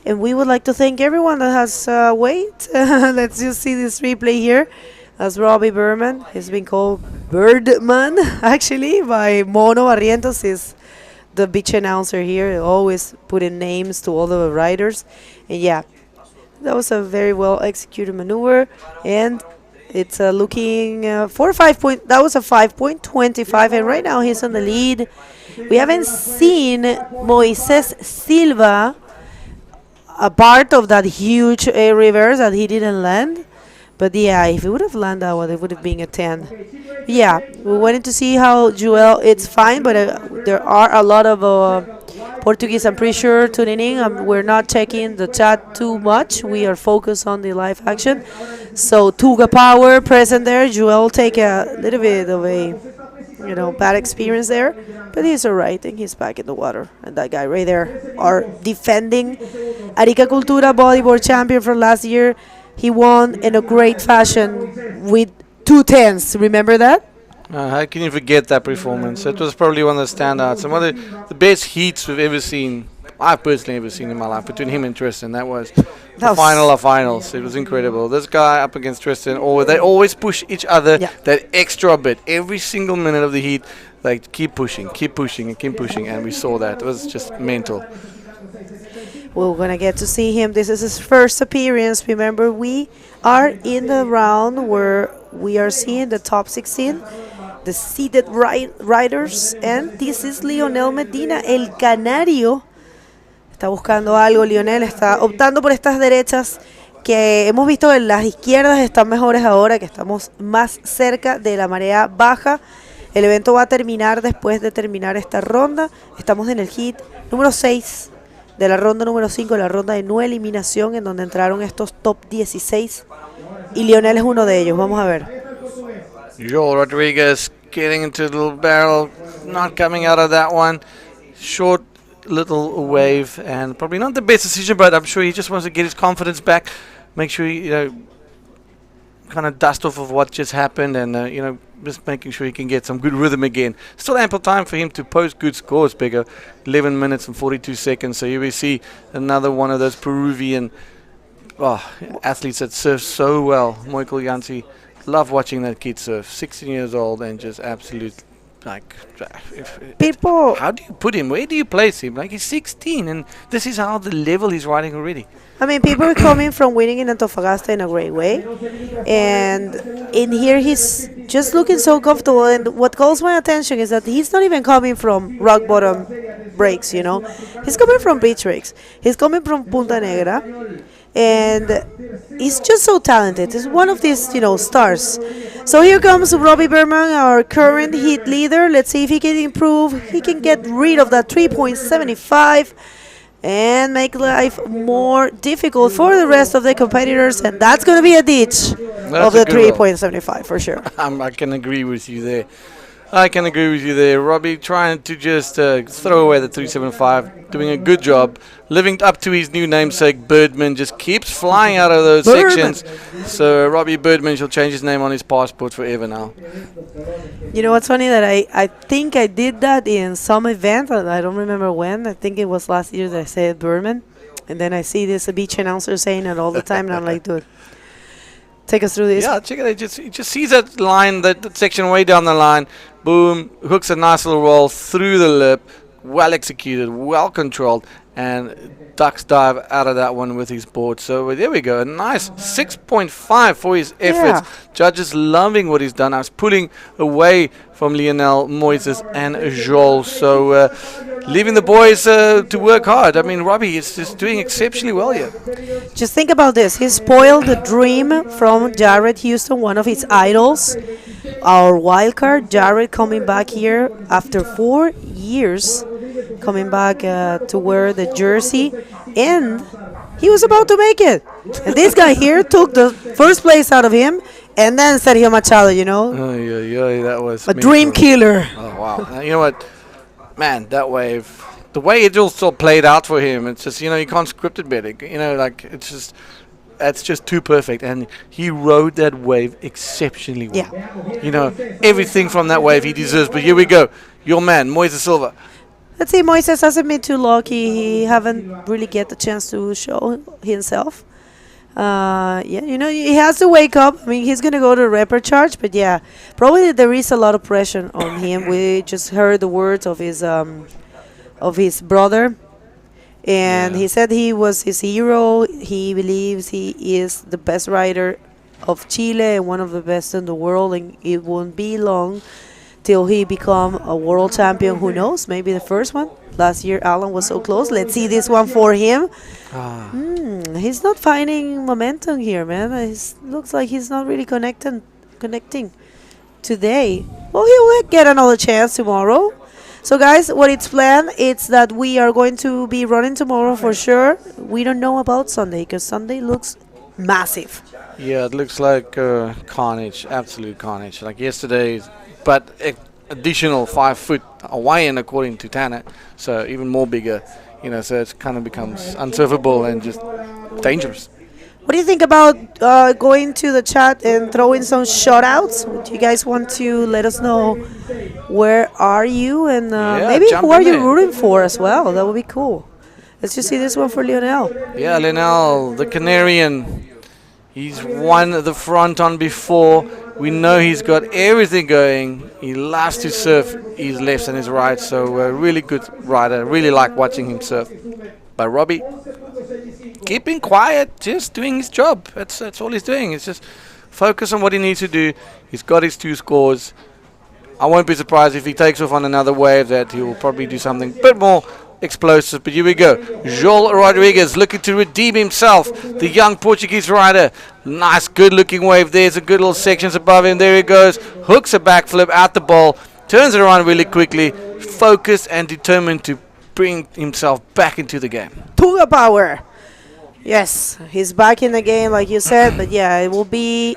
And we would like to thank everyone that has wait. Let's just see this replay here. As Robbie Berman has been called Birdman, actually, by Mono Barrientos, is the beach announcer here, always putting names to all the riders. And yeah, that was a very well executed maneuver, and it's looking for 5 point. That was a 5.25, and right now he's on the lead. We haven't seen Moises Silva, a part of that huge air reverse that he didn't land. But yeah, if he would have landed that one, it would have been a 10. Yeah, we wanted to see how Joel. It's fine, but there are a lot of Portuguese, I'm pretty sure, tuning in. We're not checking the chat too much. We are focused on the live action. So Tuga Power present there. Joel take a little bit of a, bad experience there, but he's all right. I think he's back in the water. And that guy right there are defending Arica Cultura bodyboard champion from last year. He won in a great fashion with 2 10s. Remember that? How can you forget that performance? That was probably one of the standouts. And one of the best heats we've ever seen, I've personally ever seen in my life, between him and Tristan. That was the final of finals. It was incredible. This guy up against Tristan, they always push each other that extra bit. Every single minute of the heat, they keep pushing, and we saw that. It was just mental. We're going to get to see him. This is his first appearance. Remember, we are in the round where we are seeing the top 16, the seeded riders, and this is Lionel Medina, el canario. Está buscando algo, Lionel está optando por estas derechas que hemos visto en las izquierdas están mejores ahora, que estamos más cerca de la marea baja. El evento va a terminar después de terminar esta ronda. Estamos en el hit número 6 de la ronda número 5, la ronda de no eliminación, en donde entraron estos top 16. Y Lionel es uno de ellos. Vamos a ver. Joel Rodriguez getting into the little barrel, not coming out of that one. Short little wave, and probably not the best decision, but I'm sure he just wants to get his confidence back, make sure he, kind of dust off of what just happened, and just making sure he can get some good rhythm again. Still ample time for him to post good scores, Bigger. 11 minutes and 42 seconds. So here we see another one of those Peruvian athletes that surf so well. Michael Yancy, love watching that kid surf. 16 years old and just absolute. People, how do you put him? Where do you place him? Like, he's 16, and this is how the level he's riding already. I mean, people are coming from winning in Antofagasta in a great way, and in here he's just looking so comfortable. And what calls my attention is that he's not even coming from rock bottom breaks. He's coming from beach breaks. He's coming from Punta Negra, and he's just so talented. He's one of these, stars. So here comes Robbie Berman, our current heat leader. Let's see if he can improve. He can get rid of that 3.75 and make life more difficult for the rest of the competitors. And that's going to be a ditch of the 3.75 for sure. I can agree with you there. Robbie trying to just throw away the 375, doing a good job, living up to his new namesake. Birdman just keeps flying out of those sections. So Robbie Birdman shall change his name on his passport forever now. You know what's funny? That I think I did that in some event. I don't remember when. I think it was last year that I said Birdman. And then I see this beach announcer saying it all the time. And I'm like, dude, take us through this. Yeah, check it out. He just sees that line, that section way down the line. Boom, hooks a nice little roll through the lip. Well executed, well controlled, and ducks dive out of that one with his board. So there we go, a nice 6.5 for his efforts. Yeah. Judges loving what he's done. I was pulling away from Lionel, Moises, and Joel. So leaving the boys to work hard. I mean, Robbie is just doing exceptionally well here. Just think about this. He spoiled the dream from Jared Houston, one of his idols. Our wild card, Jared, coming back here after 4 years, coming back to wear the jersey, and he was about to make it. And this guy here took the first place out of him, and then Sergio Machado, Oh, yeah, that was a dream killer. Oh, wow. Now, you know what? Man, that wave, the way it also played out for him, it's just, you can't script it better. That's just too perfect, and he rode that wave exceptionally well. Yeah. Everything from that wave he deserves. But here we go, your man, Moises Silva. Let's see, Moises hasn't been too lucky. He haven't really get the chance to show himself. He has to wake up. I mean, he's going to go to report charge, but yeah, probably there is a lot of pressure on him. We just heard the words of his brother. And he said he was his hero. He believes he is the best rider of Chile and one of the best in the world. And it won't be long till he become a world champion. Who knows? Maybe the first one. Last year, Alan was so close. Let's see this one for him. He's not finding momentum here, man. It looks like he's not really connecting today. Well, he will get another chance tomorrow. So guys, what it's planned, it's that we are going to be running tomorrow for sure. We don't know about Sunday because Sunday looks massive. Yeah, it looks like carnage, absolute carnage. Like yesterday, but additional 5 foot Hawaiian according to Tanner, so even more bigger. You know, so it kind of becomes unsurfable and just dangerous. What do you think about going to the chat and throwing some shout-outs? Do you guys want to let us know where are you and maybe who are you rooting for as well? That would be cool. Let's just see this one for Lionel. Yeah, Lionel, the Canarian. He's won the front on before. We know he's got everything going. He loves to surf his lefts and his rights, so a really good rider. Really like watching him surf. But Robbie, keeping quiet, just doing his job. That's all he's doing. It's just focus on what he needs to do. He's got his 2 scores. I won't be surprised if he takes off on another wave that he will probably do something a bit more explosive. But here we go. Joel Rodriguez looking to redeem himself. The young Portuguese rider. Nice, good-looking wave. There's a good little sections above him. There he goes. Hooks a backflip out the ball. Turns it around really quickly. Focused and determined to bring himself back into the game. Tuga power. Yes, he's back in the game like you said, but yeah, it will be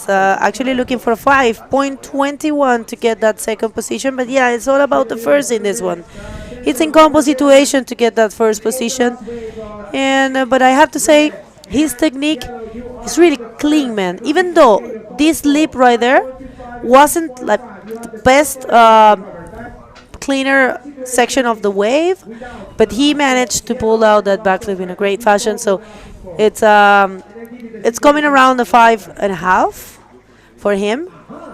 actually looking for 5.21 to get that second position, but yeah, it's all about the first in this one. It's in combo situation to get that first position, and but I have to say his technique is really clean, man. Even though this lip right there wasn't like the best cleaner section of the wave, but he managed to pull out that backflip in a great fashion. So it's coming around the 5.5 for him.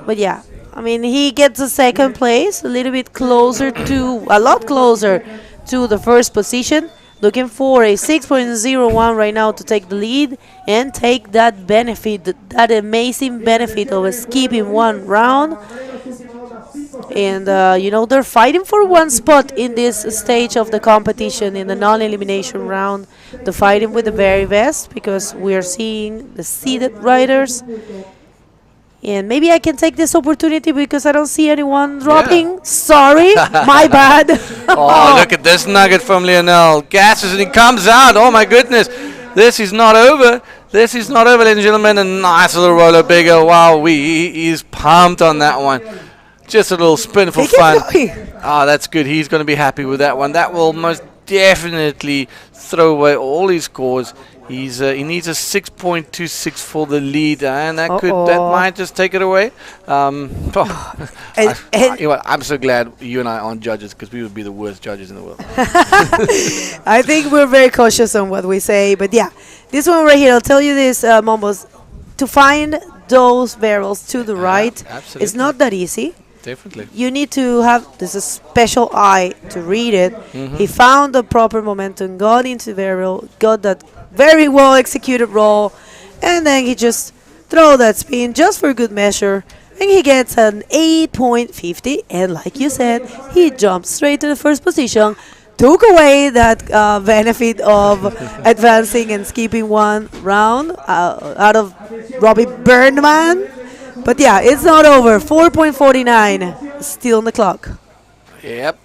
But yeah, I mean, he gets a second place, a little bit closer to, a lot closer to the first position. Looking for a 6.01 right now to take the lead and take that benefit, that amazing benefit of skipping one round. And, you know, they're fighting for one spot in this stage of the competition, in the non-elimination round. They're fighting with the very best because we are seeing the seeded riders. And maybe I can take this opportunity because I don't see anyone dropping. Yeah. Sorry, my bad. Oh, look at this nugget from Lionel. Gasses and he comes out. Oh, my goodness. This is not over. This is not over, ladies and gentlemen. A nice little roller bigger. Wow, he's pumped on that one. Just a little spin for fun. Oh, that's good. He's going to be happy with that one. That will most definitely throw away all his scores. He needs a 6.26 for the lead, and that might just take it away. You know what, I'm so glad you and I aren't judges because we would be the worst judges in the world. I think we're very cautious on what we say, but yeah, this one right here, I'll tell you this, Mombos, to find those barrels to the right, it's not that easy. Definitely. You need to have this special eye to read it. He found the proper momentum, got into the barrel, got that very well executed roll, and then he just throw that spin just for good measure, and he gets an 8.50, and like you said, he jumps straight to the first position, took away that benefit of advancing and skipping one round out of Robbie Burnman. But yeah, it's not over. 4.49 still on the clock. Yep.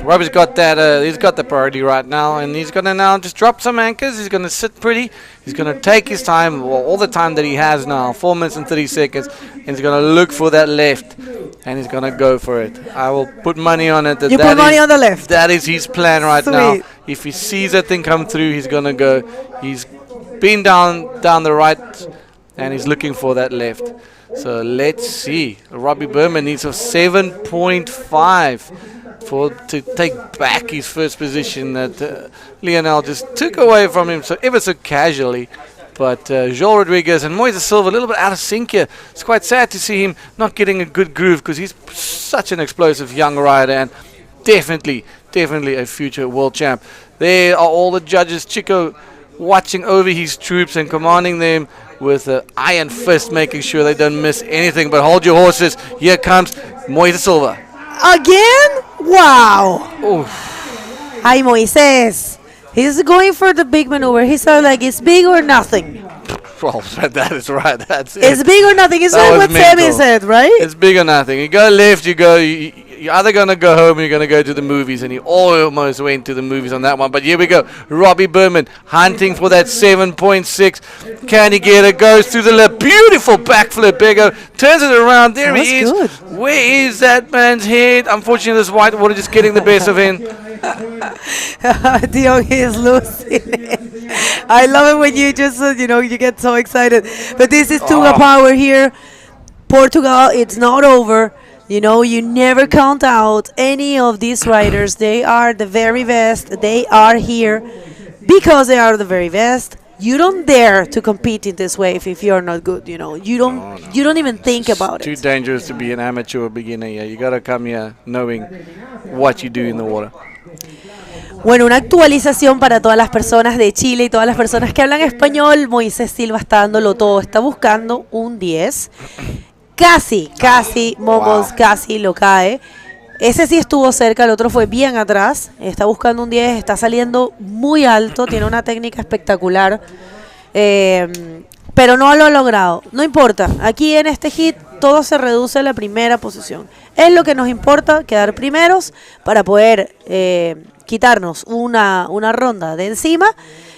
Robbie's got that. He's got the priority right now, and he's gonna now just drop some anchors. He's gonna sit pretty. He's gonna take his time, all the time that he has now, 4 minutes and 30 seconds, and he's gonna look for that left, and he's gonna go for it. I will put money on it. You put money on the left. That is his plan right now. If he sees that thing come through, he's gonna go. He's been down the right, and he's looking for that left. So let's see. Robbie Berman needs a 7.5 to take back his first position that Lionel just took away from him so ever so casually. But Joel Rodriguez and Moises Silva a little bit out of sync here. It's quite sad to see him not getting a good groove because he's such an explosive young rider and definitely a future world champ. There are all the judges. Chico watching over his troops and commanding them with an iron fist, making sure they don't miss anything. But hold your horses. Here comes Moises Silva. Again? Wow. Oof. Hi, Moises. He's going for the big maneuver. He's like, it's big or nothing. Well, that is right. That's it. It's big or nothing. It's like what Sammy said, right? It's big or nothing. You go left, you you're either going to go home or you're going to go to the movies, and he almost went to the movies on that one. But here we go. Robbie Berman hunting for that 7.6. Can he get it? Goes through the lip. Beautiful backflip. Bego turns it around. There he is. Good. Where is that man's head? Unfortunately, this white water just getting the best of him. Dion is losing it. I love it when you just, you get so excited. But this is Tuga power here. Portugal, it's not over. You never count out any of these riders. They are the very best. They are here because they are the very best. You don't dare to compete in this wave if you're not good. You don't even think about Too it. dangerous to be an amateur or beginner. Yeah, you got to come here knowing what you do in the water. Bueno, una actualización para todas las personas de Chile y todas las personas que hablan español. Moisés Silva está dándolo todo, está buscando un 10. Casi, Momos, casi lo cae. Ese sí estuvo cerca, el otro fue bien atrás. Está buscando un 10, está saliendo muy alto, tiene una técnica espectacular. Pero no lo ha logrado. No importa, aquí en este hit todo se reduce a la primera posición. Es lo que nos importa, quedar primeros para poder quitarnos una ronda de encima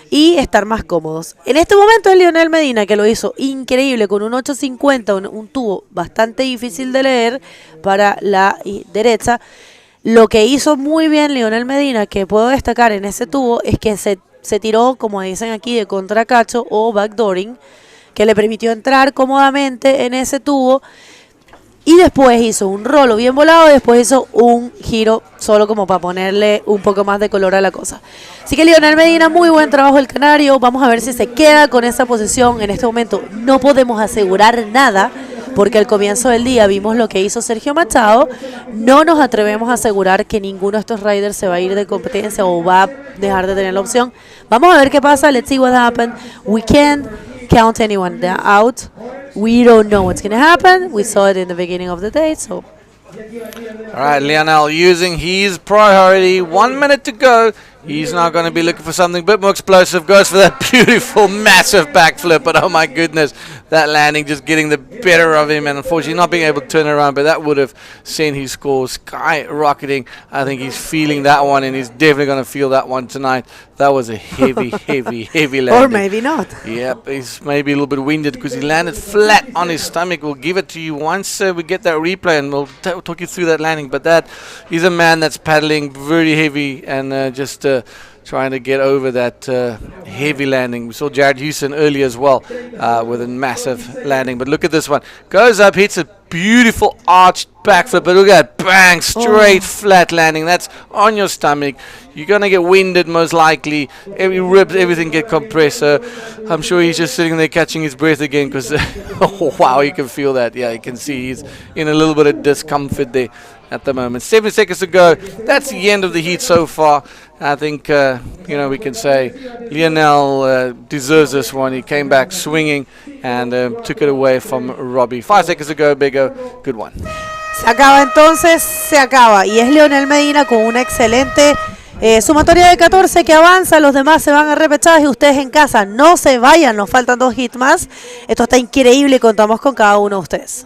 y estar más cómodos. En este momento es Lionel Medina, que lo hizo increíble con un 850, un tubo bastante difícil de leer para la derecha. Lo que hizo muy bien Lionel Medina, que puedo destacar en ese tubo, es que se tiró, como dicen aquí, de contracacho o backdooring, que le permitió entrar cómodamente en ese tubo. Y después hizo un rolo bien volado, después hizo un giro solo como para ponerle un poco más de color a la cosa. Así que Lionel Medina, muy buen trabajo el canario. Vamos a ver si se queda con esa posición. En este momento no podemos asegurar nada, porque al comienzo del día vimos lo que hizo Sergio Machado. No nos atrevemos a asegurar que ninguno de estos riders se va a ir de competencia o va a dejar de tener la opción. Vamos a ver qué pasa. Let's see what happens. We can't count anyone out. We don't know what's going to happen. We saw it in the beginning of the day, so. All right, Lionel using his priority. 1 minute to go. He's now going to be looking for something a bit more explosive. Goes for that beautiful, massive backflip. But oh my goodness, that landing just getting the better of him. And unfortunately not being able to turn around. But that would have sent his score skyrocketing. I think he's feeling that one. And he's definitely going to feel that one tonight. That was a heavy, heavy landing. Or maybe not. Yep, he's maybe a little bit winded because he landed flat on his stomach. We'll give it to you once we get that replay, and we'll talk you through that landing. But that is a man that's paddling very heavy and just trying to get over that heavy landing. We saw Jared Houston earlier as well with a massive landing. But look at this one. Goes up, hits a beautiful arched backflip. But look at that. Bang, straight flat landing. That's on your stomach. You're going to get winded most likely. Every ribs, everything get compressed. So I'm sure he's just sitting there catching his breath again because, oh, wow, you can feel that. Yeah, you can see he's in a little bit of discomfort there at the moment. 7 seconds to go. That's the end of the heat so far. I think, we can say Lionel deserves this one. He came back swinging and took it away from Robbie. 5 seconds to go, Bego. Good one. Se acaba entonces, se acaba. Y es Lionel Medina con una excelente sumatoria de 14 que avanza. Los demás se van a repechaje. Ustedes en casa no se vayan, nos faltan 2 hits más. Esto está increíble y contamos con cada uno de ustedes.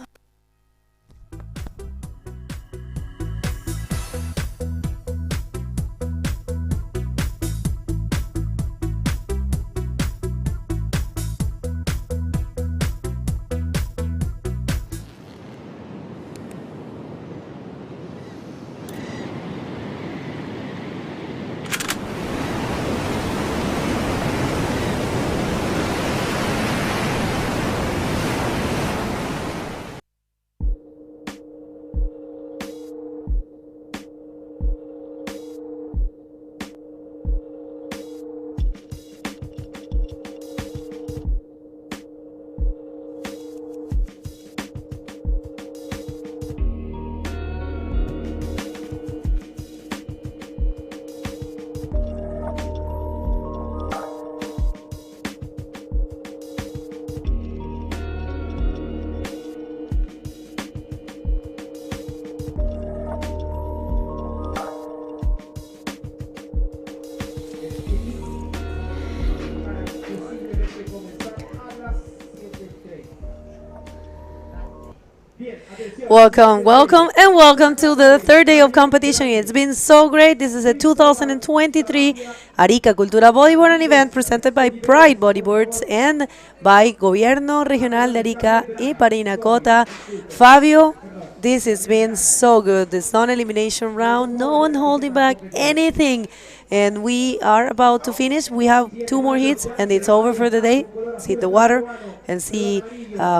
Welcome, welcome, and welcome to the third day of competition. It's been so great. This is a 2023 Arica Cultura Bodyboarding event presented by Pride Bodyboards and by Gobierno Regional de Arica y Parinacota. Fabio, this has been so good. This non-elimination round, no one holding back anything. And we are about to finish. We have 2 more hits and it's over for the day. Let's hit the water and see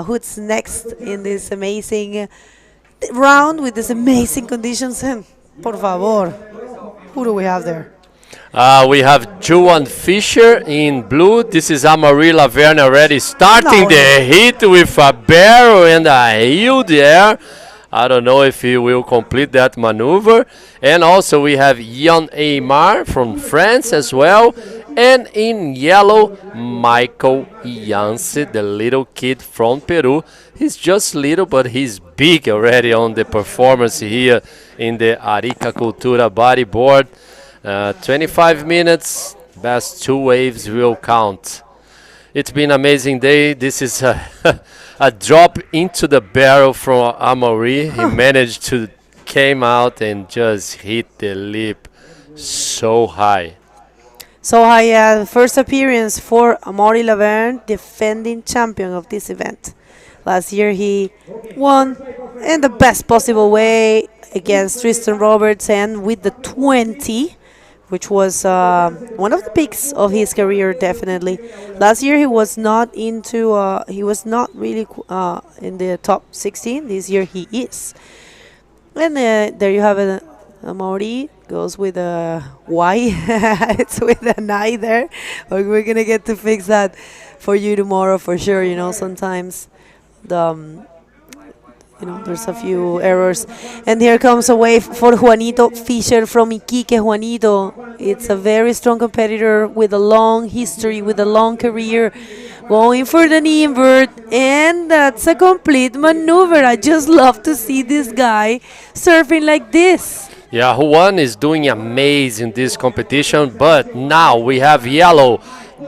who's next in this amazing round with these amazing conditions. And por favor, who do we have there? We have Juan Fisher in blue. This is Amaury Laverne already starting the hit with a barrel and a heel there. I don't know if he will complete that maneuver. And also we have Yann Aymar from France as well. And in yellow, Michael Yance, the little kid from Peru. He's just little, but he's big already on the performance here in the Arica Cultura bodyboard. 25 minutes, best 2 waves will count. It's been an amazing day. This is a drop into the barrel from Amaury. He managed to came out and just hit the lip so high. So high, first appearance for Amaury Laverne, defending champion of this event. Last year he won in the best possible way against Tristan Roberts and with the 20, which was one of the peaks of his career, definitely. Last year he was not really in the top 16. This year he is. And there you have it. Amaury goes with a Y. It's with an I there. But we're going to get to fix that for you tomorrow for sure. You know, sometimes there's a few errors. And here comes a wave for Juanito Fisher from Iquique. Juanito, it's a very strong competitor with a long history, with a long career, going for the knee invert, and that's a complete maneuver. I just love to see this guy surfing like this. Yeah, Juan is doing amazing this competition, but now we have yellow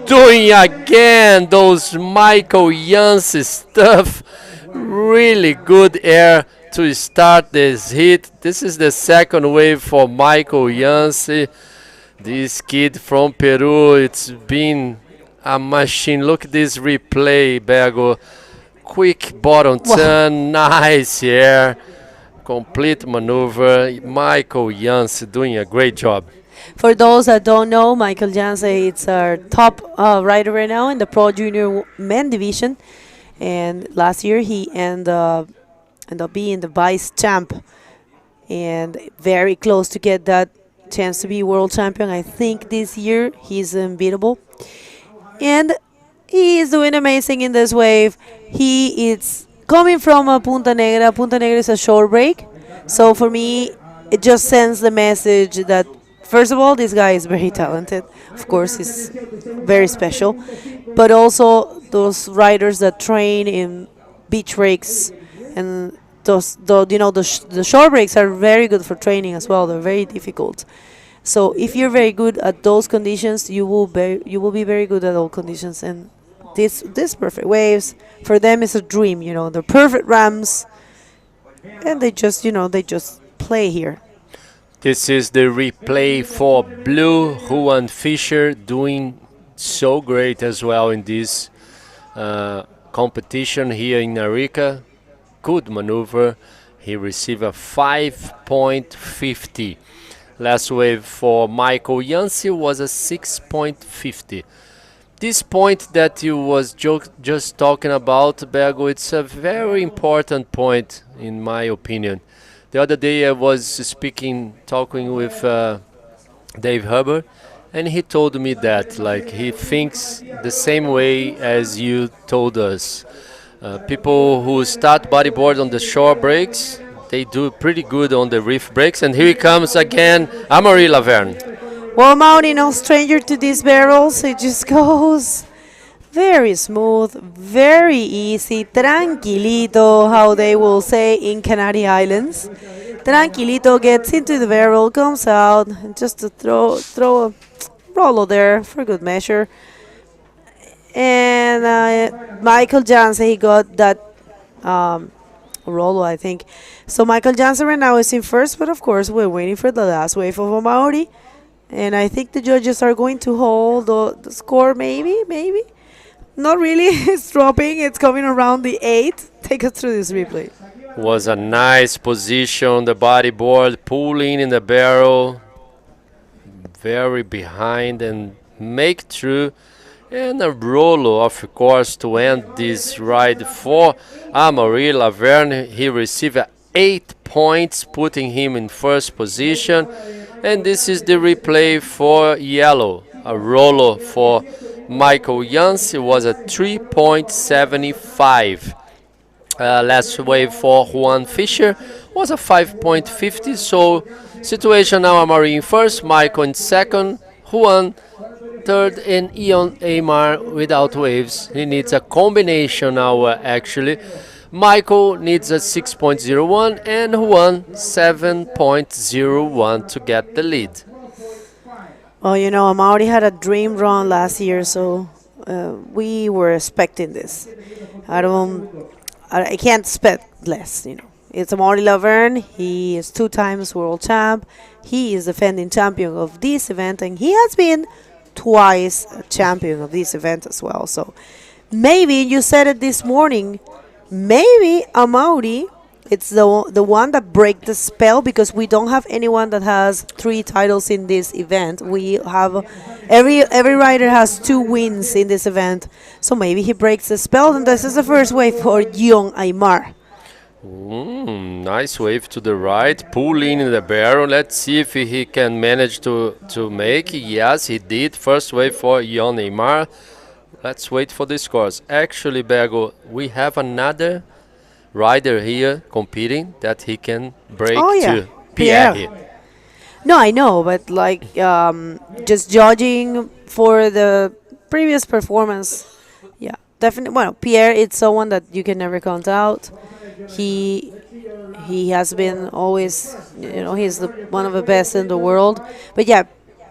doing again those Michael Yance stuff. Really good air to start this hit. This is the second wave for Michael Yance. This kid from Peru, it's been a machine. Look at this replay, Bergo. Quick bottom turn, nice air, complete maneuver. Michael Yance doing a great job. For those that don't know, Michael Yance, it's our top rider right now in the Pro Junior Men division. And last year he ended up being the vice champ and very close to get that chance to be world champion. I think this year he's unbeatable. And he is doing amazing in this wave. He is coming from Punta Negra. Punta Negra is a short break. So for me, it just sends the message that, first of all, this guy is very talented. Of course, he's very special. But also those riders that train in beach breaks and the short breaks are very good for training as well. They're very difficult. So if you're very good at those conditions, you will be very good at all conditions. And this perfect waves for them is a dream. They're perfect rams, and they just play here. This is the replay for blue. Juan Fisher doing so great as well in this competition here in Arica. Good maneuver. He received a 5.50. Last wave for Michael Yance was a 6.50. This point that you was just talking about, Bergo, it's a very important point in my opinion. The other day I was talking with Dave Hubbard, and he told me that he thinks the same way as you told us. People who start bodyboard on the short breaks, they do pretty good on the reef breaks. And here he comes again, Amaury Laverne. Well, Mauri, no stranger to these barrels. It just goes very smooth, very easy, tranquilito, how they will say in Canary Islands. Tranquilito, gets into the barrel, comes out, and just to throw a rollo there for good measure. And Michael Yance, he got that Rolo, I think. So Michael Jansen right now is in first, but of course we're waiting for the last wave of a Maori. And I think the judges are going to hold the score, maybe. Not really. It's dropping. It's coming around the 8. Take us through this replay. Was a nice position, the bodyboard, pulling in the barrel, very behind and make through. And a Rolo, of course, to end this ride for Amaury Laverne. He received 8 points, putting him in first position. And this is the replay for yellow. A Rolo for Michael Jans. It was a 3.75. Last wave for Juan Fischer was a 5.50. So situation now, Amaury in first, Michael in second, Juan third, and Ion Aymar without waves. He needs a combination now, actually. Michael needs a 6.01 and Juan 7.01 to get the lead. Well, you know, Amaury had a dream run last year, so we were expecting this. I can't expect less, you know. It's Amaury Laverne. He is 2 times world champ. He is defending champion of this event, and he has been twice a champion of this event as well. So maybe, you said it this morning, maybe Amaury, it's the one that break the spell, because we don't have anyone that has 3 titles in this event. We have every rider has 2 wins in this event. So maybe he breaks the spell, and this is the first wave for Ion Aymar. Nice wave to the right, pulling in the barrel. Let's see if he can manage to make. Yes, he did. First wave for Ion Aymar. Let's wait for the scores. Actually, Bergo, we have another rider here competing that he can break to Pierre here. No, I know, but like just judging for the previous performance, yeah, definitely. Well, Pierre, it's someone that you can never count out. He has been always, you know, he's one of the best in the world. But yeah,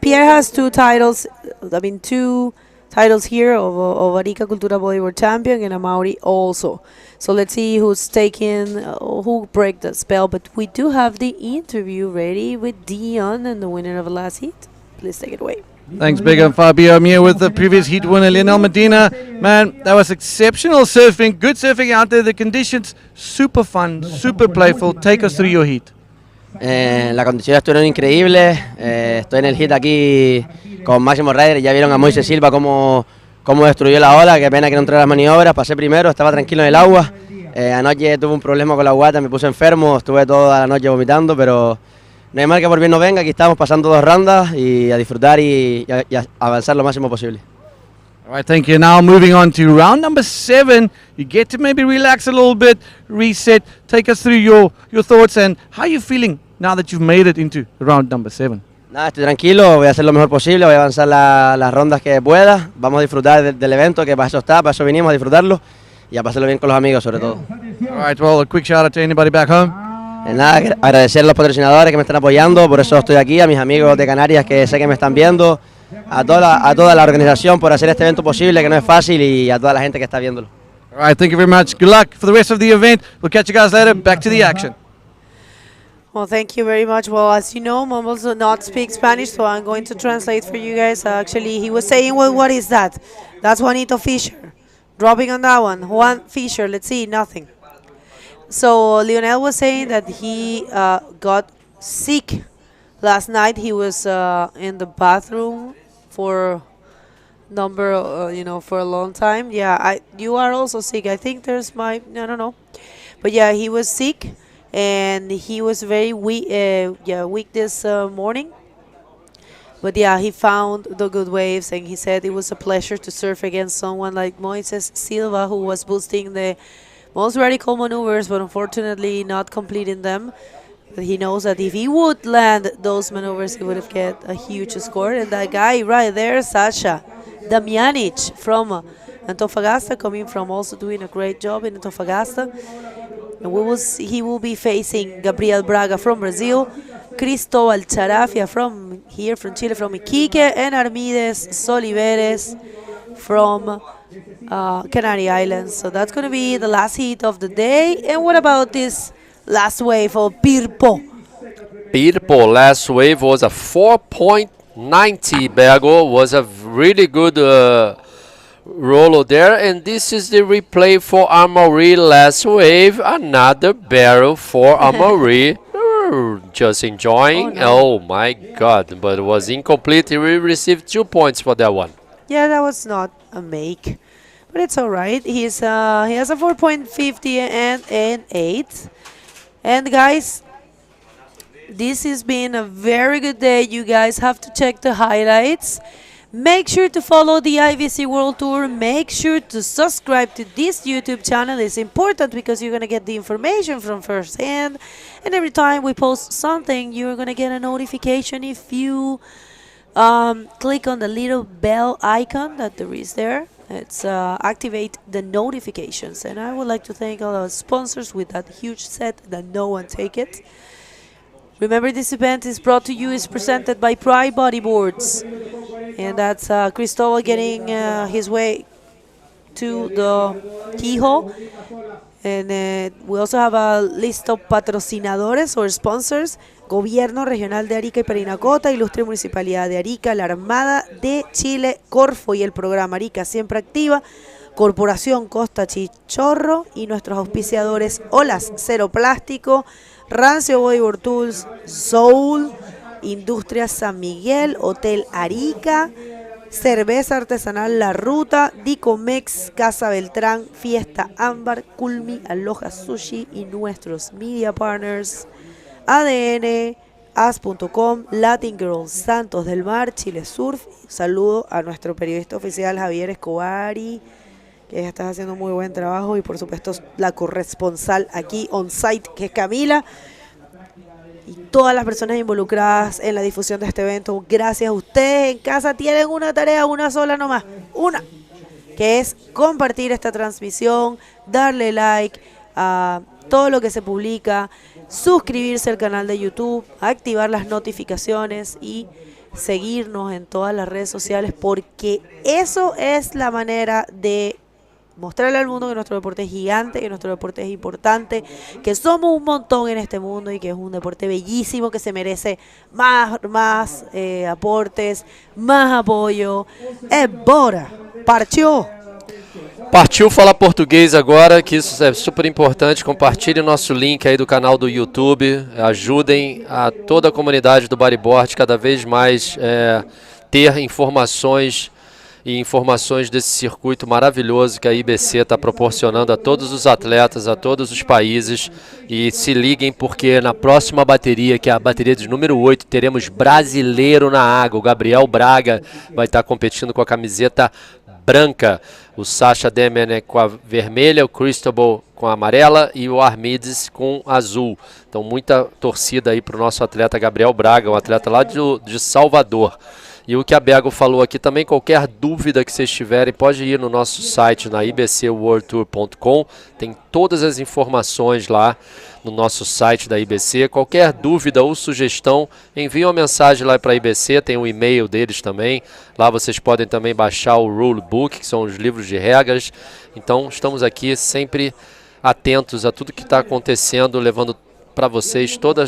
Pierre has 2 titles. I mean, 2 titles here of Arica Cultura Bodyboard champion, and Amaury also. So let's see who's taking, who break the spell. But we do have the interview ready with Dion and the winner of the last heat. Please take it away. Thanks, Big and Fabio. I'm here with the previous heat winner, Lionel Medina. Man, that was exceptional surfing. Good surfing out there. The conditions, super fun, super playful. Take us through your heat. Las condiciones estuvieron increíbles. Estoy en el hit aquí con Máximo Rider. Ya vieron a Moisés Silva cómo destruyó la ola. Qué pena que no entré a las maniobras. Pasé primero, estaba tranquilo en el agua. Anoche tuve un problema con la guata, me puse enfermo. Estuve toda la noche vomitando, pero no hay mal que por bien no venga. Aquí estamos pasando 2 rondas y a disfrutar y a avanzar lo máximo posible. All right, thank you. Now moving on to round number 7. You get to maybe relax a little bit, reset. Take us through your thoughts and how you're feeling now that you've made it into round number 7. Nada, estoy tranquilo, voy a hacer lo mejor posible, voy a avanzar las rondas que pueda. Vamos a disfrutar del evento, que para eso está, para eso vinimos a disfrutarlo y a pasarlo bien con los amigos sobre todo. All right, well, a quick shout out to anybody back home. Nada, agradecer a los patrocinadores que me están apoyando, por eso estoy aquí, a mis amigos de Canarias que sé que me están viendo, a toda la organización por hacer este evento posible, que no es fácil, y a toda la gente que está viéndolo. All right, thank you very much. Good luck for the rest of the event. We'll catch you guys later. Back to the action. Well, thank you very much. Well, as you know, Mumbles do not speak Spanish, so I'm going to translate for you guys. Actually, he was saying, well, what is that? That's Juanito Fischer. Dropping on that one. Juan Fischer, let's see, nothing. So Lionel was saying that he got sick last night. He was in the bathroom for for a long time. Yeah, you are also sick. I think there's I don't know. But yeah, he was sick. And he was very weak this morning. But yeah, he found the good waves, and he said it was a pleasure to surf against someone like Moises Silva, who was boosting the most radical maneuvers, but unfortunately not completing them. But he knows that if he would land those maneuvers, he would have get a huge score. And that guy right there, Sasha Damjanic from Antofagasta, coming from also doing a great job in Antofagasta. And he will be facing Gabriel Braga from Brazil, Cristóbal Charafia from Chile, from Iquique, and Armides Soliveres from Canary Islands. So that's going to be the last heat of the day. And what about this last wave of Pirpo? Pirpo, last wave was a 4.90 Bergo, was a really good roller there. And this is the replay for Amaury last wave. Another barrel for Amaury. Just enjoying. Oh my God, but it was incomplete. We received 2 points for that one. Yeah, that was not a make, but it's all right. He has a 4.50 and an 8. And guys, this has been a very good day. You guys have to check the highlights. Make sure to follow the IBC World Tour. Make sure to subscribe to this YouTube channel. It's important because you're going to get the information from first hand. And every time we post something, you're going to get a notification if you click on the little bell icon that there is there. It's activate the notifications. And I would like to thank all our sponsors with that huge set that no one take it. Remember, this event is brought to you, is presented by Pride Bodyboards. And that's Cristobal getting his way to the keyhole. And we also have a list of patrocinadores or sponsors. Gobierno Regional de Arica y Parinacota, Ilustre Municipalidad de Arica, la Armada de Chile, Corfo y el programa Arica Siempre Activa, Corporación Costa Chichorro y nuestros auspiciadores Olas Cero Plástico, Rancio Bodyboard Tools, Soul, Industria San Miguel, Hotel Arica, Cerveza Artesanal La Ruta, Dicomex, Casa Beltrán, Fiesta Ámbar, Culmi, Aloha Sushi y nuestros media partners ADN, As.com, Latin Girls, Santos del Mar, Chile Surf. Saludo a nuestro periodista oficial Javier Escobari, que está haciendo muy buen trabajo, y por supuesto la corresponsal aquí on site, que es Camila, y todas las personas involucradas en la difusión de este evento. Gracias a ustedes. En casa tienen una tarea, una sola nomás, una, que es compartir esta transmisión, darle like a todo lo que se publica, suscribirse al canal de YouTube, activar las notificaciones y seguirnos en todas las redes sociales, porque eso es la manera de mostrarle al mundo que nuestro deporte es gigante, que nuestro deporte es importante, que somos un montón en este mundo y que es un deporte bellísimo que se merece más aportes, más apoyo. Bora! Partiu! Partiu falar português agora, que isso é super importante. Compartilhe nosso link aí do canal do YouTube. Ajudem a toda a comunidade do bodyboard cada vez mais ter informações desse circuito maravilhoso que a IBC está proporcionando a todos os atletas, a todos os países. E se liguem, porque na próxima bateria, que é a bateria de número 8, teremos brasileiro na água. O Gabriel Braga vai estar competindo com a camiseta branca, o Sasha Demen com a vermelha, o Cristobal com a amarela e o Armides com azul. Então muita torcida aí para o nosso atleta Gabriel Braga, um atleta lá de Salvador. E o que a Bego falou aqui também, qualquer dúvida que vocês tiverem, pode ir no nosso site, na ibcworldtour.com, tem todas as informações lá no nosso site da IBC. Qualquer dúvida ou sugestão, envie uma mensagem lá para a IBC, tem o e-mail deles também. Lá vocês podem também baixar o rulebook, que são os livros de regras. Então estamos aqui sempre atentos a tudo que está acontecendo, levando para vocês toda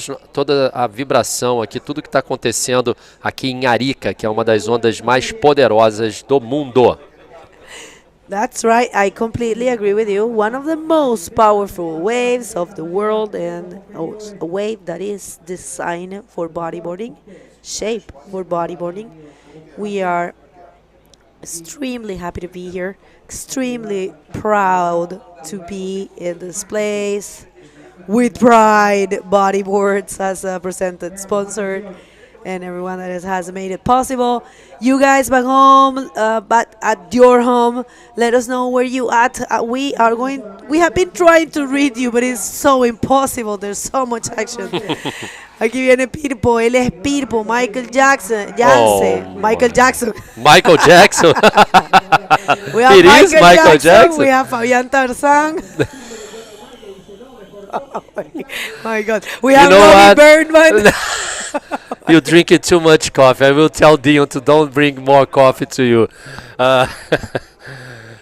a vibração aqui, tudo que está acontecendo aqui em Arica, que é uma das ondas mais poderosas do mundo. That's right, I completely agree with you. One of the most powerful waves of the world, and a wave that is designed for bodyboarding, shaped for bodyboarding. We are extremely happy to be here, extremely proud to be in this place. With Pride Bodyboards as a presented sponsor, and everyone that has made it possible. You guys back home, but at your home, let us know where you at. We have been trying to read you, but it's so impossible. There's so much action. Aquí viene Pirpo, él es Pirpo, Michael Jackson, Michael Jackson. Michael Jackson. We have Michael Jackson. We have Fabian Tarzan. Oh my God. We have Robbie Birdman. You're drinking too much coffee. I will tell Dion to don't bring more coffee to you.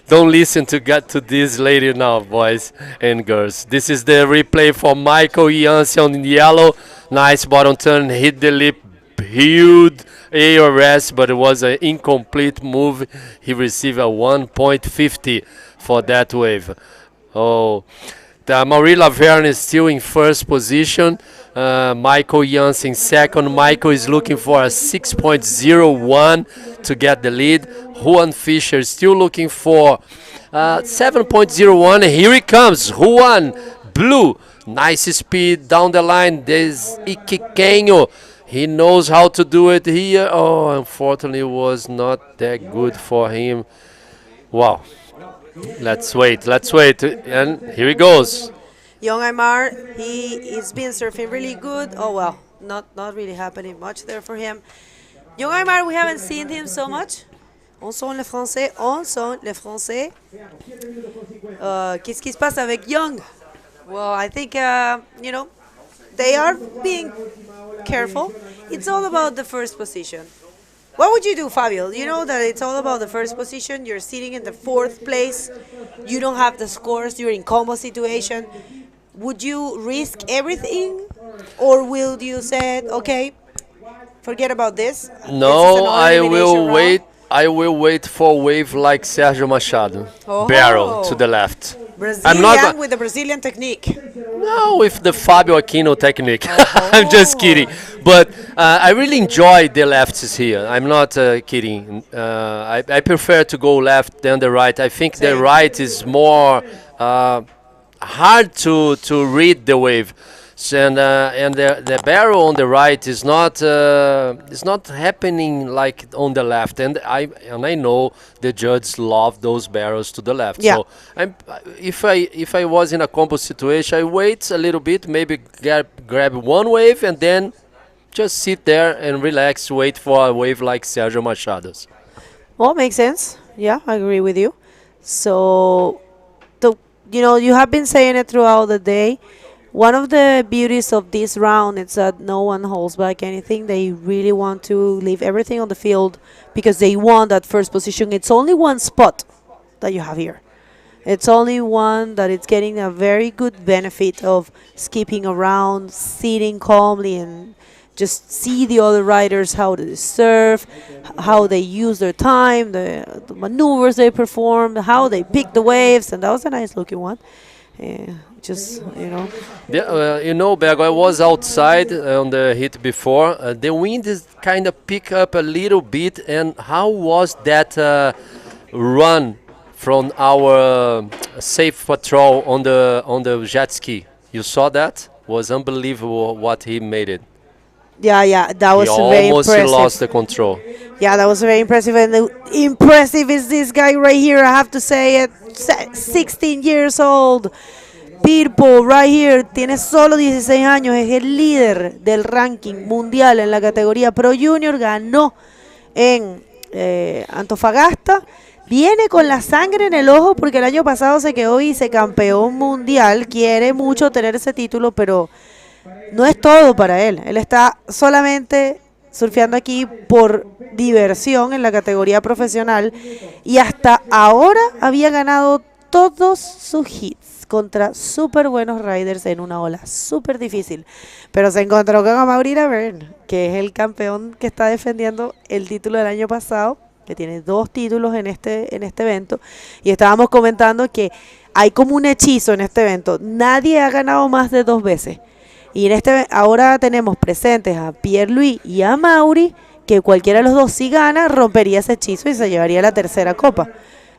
Don't listen to get to this lady now, boys and girls. This is the replay for Michael Janssen on yellow. Nice bottom turn, hit the lip, huge ARS, but it was an incomplete move. He received a 1.50 for that wave. Oh, the Marie Laverne is still in first position. Michael Janssen second. Michael is looking for a 6.01 to get the lead. Juan Fischer is still looking for 7.01. Here he comes. Juan, blue. Nice speed down the line. There's Iquiqueño. He knows how to do it here. Oh, unfortunately, it was not that good for him. Wow. Let's wait. And here he goes. Young Aymar, he is been surfing really good. Oh well, not really happening much there for him. Young Aymar, we haven't seen him so much. On sent le français. Qu'est-ce qui se passe avec Young? Well, I think, they are being careful. It's all about the first position. What would you do, Fabio? You know that it's all about the first position. You're sitting in the 4th place. You don't have the scores. You're in combo situation. Would you risk everything? Or will you say, okay, forget about this? No, I will wait. I will wait for a wave like Sergio Machado. Barrel to the left. Brazilian with the Brazilian technique. No, with the Fabio Aquino technique. I'm just kidding. But I really enjoy the lefts here. I'm not kidding. I prefer to go left than the right. I think the right is more hard to read the wave. And the barrel on the right is not happening like on the left, and I know the judges love those barrels to the left. Yeah. So if I was in a combo situation, I wait a little bit, maybe grab one wave and then just sit there and relax, wait for a wave like Sergio Machado's. Well, makes sense. Yeah, I agree with you. So, you have been saying it throughout the day. One of the beauties of this round is that no one holds back anything. They really want to leave everything on the field because they want that first position. It's only one spot that you have here. It's only one that it's getting a very good benefit of skipping around, sitting calmly, and just see the other riders, how they surf, how they use their time, the maneuvers they perform, how they pick the waves, and that was a nice looking one. Yeah, Bergo, I was outside on the hit before. The wind is kind of pick up a little bit. And how was that run from our safe patrol on the jet ski? You saw that? Was unbelievable what he made it. Yeah, that was very impressive. He almost lost the control. Yeah, that was very impressive. And impressive is this guy right here, I have to say it. 16 years old. Pirpo, right here, tiene solo 16 años, es el líder del ranking mundial en la categoría Pro Junior, ganó en Antofagasta, viene con la sangre en el ojo porque el año pasado se quedó vicecampeón mundial, quiere mucho tener ese título, pero no es todo para él. Él está solamente surfeando aquí por diversión en la categoría profesional y hasta ahora había ganado todos sus hits contra súper buenos riders en una ola súper difícil. Pero se encontró con Amaury Laverne, que es el campeón que está defendiendo el título del año pasado, que tiene 2 títulos en este evento. Y estábamos comentando que hay como un hechizo en este evento. Nadie ha ganado más de 2 veces. Y ahora tenemos presentes a Pierre-Louis y a Amaury, que cualquiera de los dos si gana, rompería ese hechizo y se llevaría la tercera copa.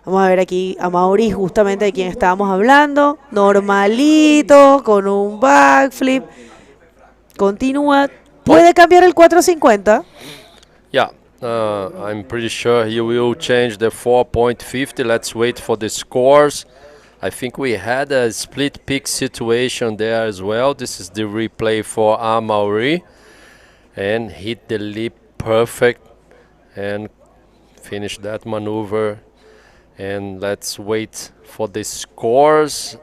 Vamos a ver aquí a Amaury, justamente de quien estábamos hablando. Normalito, con un backflip. Continúa. ¿Puede cambiar el 450? Yeah, I'm pretty sure he will change the 4.50. Let's wait for the scores. I think we had a split pick situation there as well. This is the replay for Amaury. And hit the lip perfect. And finish that maneuver. And let's wait for the scores.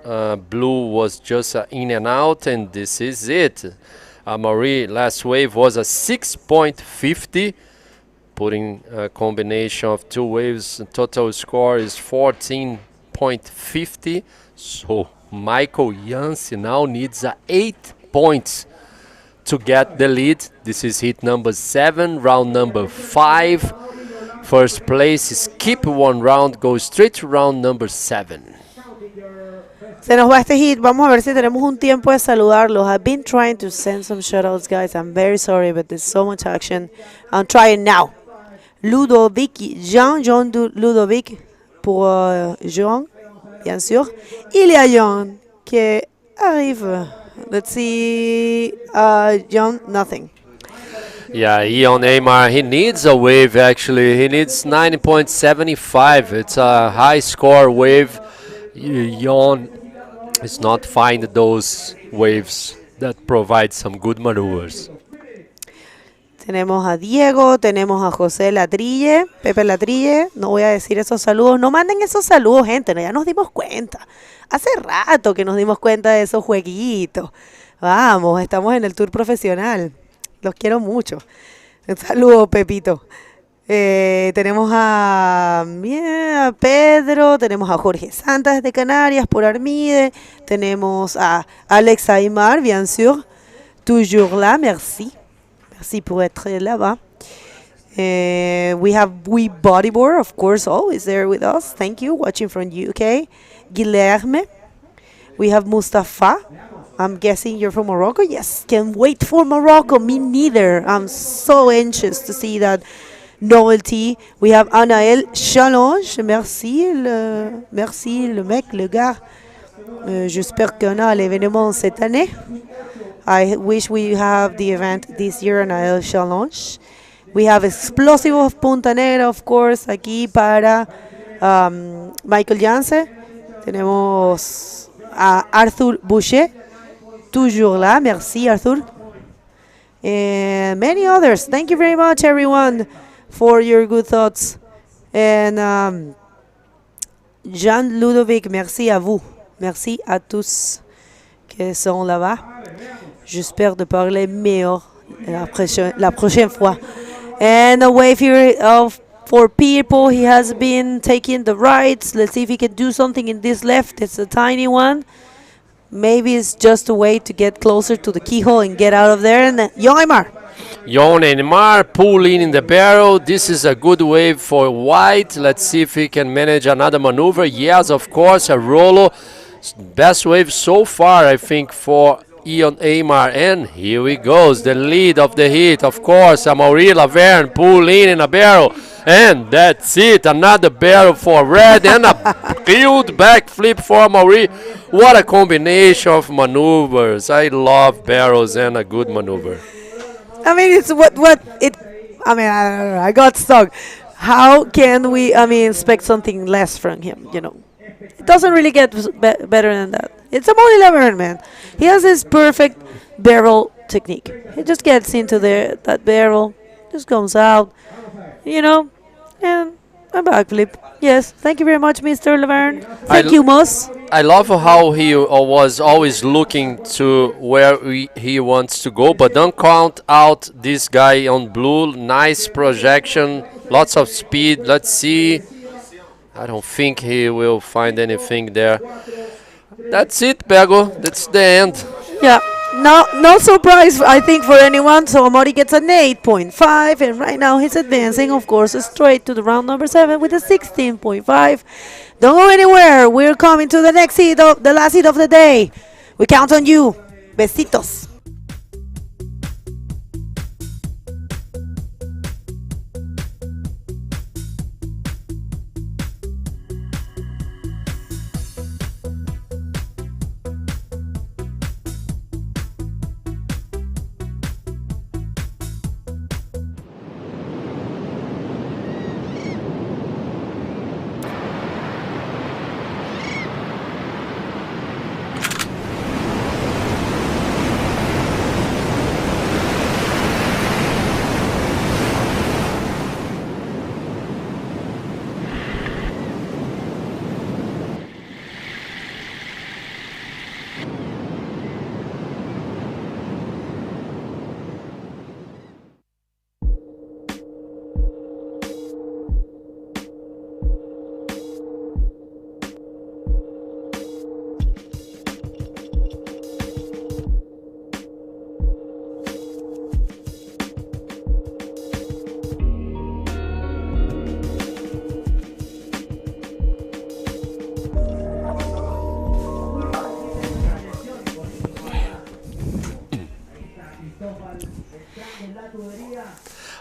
Blue was just in and out, and this is it. Amaury, last wave was a 6.50. putting a combination of two waves. The total score is 14.50. So Michael Janssen now needs 8 points to get the lead. This is heat number 7, round number 5. First place is skip one round, go straight to round number 7. Se nos va este hit. Vamos a ver si tenemos un tiempo de saludarlos. I've been trying to send some shoutouts, guys. I'm very sorry, but there's so much action. I'm trying now. Ludovic, Jean Ludovic pour Jean, bien sûr. Il y a Jean qui arrive. Let's see. Jean, nothing. Yeah, Ion Aymar, he needs a wave actually. He needs 9.75. It's a high score wave. Ion is not finding those waves that provide some good maneuvers. Tenemos a Diego, tenemos a José Latrille, Pepe Latrille. No voy a decir esos saludos. No manden esos saludos, gente. Ya nos dimos cuenta. Hace rato que nos dimos cuenta de esos jueguitos. Vamos, estamos en el tour profesional. Los quiero mucho. Un saludo, Pepito. Tenemos a Pedro, tenemos a Jorge Santas de Canarias por Armide, tenemos a Alex Aymar, bien sûr, toujours là, merci. Merci pour être là-bas. We have Bodyboard, of course, always there with us. Thank you, watching from UK. Guilherme. We have Mustafa. I'm guessing you're from Morocco. Yes, can't wait for Morocco. Me neither. I'm so anxious to see that novelty. We have Anaël Challenge. Merci, le mec, le gars. J'espère qu'on a l'événement cette année. I wish we have the event this year, Anaël Challenge. We have Explosive of Punta Negra, of course, aquí para Michael Janssen. Tenemos a Arthur Boucher. Toujours là, merci Arthur. And many others. Thank you very much, everyone, for your good thoughts. And Jean Ludovic, merci à vous. Merci à tous qui sont là-bas. J'espère de parler meilleur la prochaine fois. And a wave here for people. He has been taking the rights. Let's see if he can do something in this left. It's a tiny one. Maybe it's just a way to get closer to the keyhole and get out of there. And Jon Aymar. Jon Aymar pull in the barrel. This is a good wave for white. Let's see if he can manage another maneuver. Yes, of course, a Rolo. Best wave so far, I think, for Jon Aymar. And here he goes, the lead of the heat. Of course, Amaury Laverne pull in a barrel. And that's it, another barrel for red and a huge backflip for Amaury. What a combination of maneuvers. I love barrels and a good maneuver. I mean, it's what it. I mean, I don't know. I got stuck. How can we? I mean, expect something less from him? You know, it doesn't really get better than that. It's a Amaury Laverne, man. He has his perfect barrel technique. He just gets into that barrel, just comes out, you know, and a backflip. Yes, thank you very much, Mr. Laverne. Thank you, Moss. I love how he was always looking to where he wants to go, but don't count out this guy on blue. Nice projection, lots of speed. Let's see. I don't think he will find anything there. That's it, Bego. That's the end. Yeah, no surprise, I think, for anyone. So Amaury gets an 8.5, and right now he's advancing, of course, straight to the round number 7 with a 16.5. Don't go anywhere. We're coming to the next heat, the last heat of the day. We count on you. Besitos.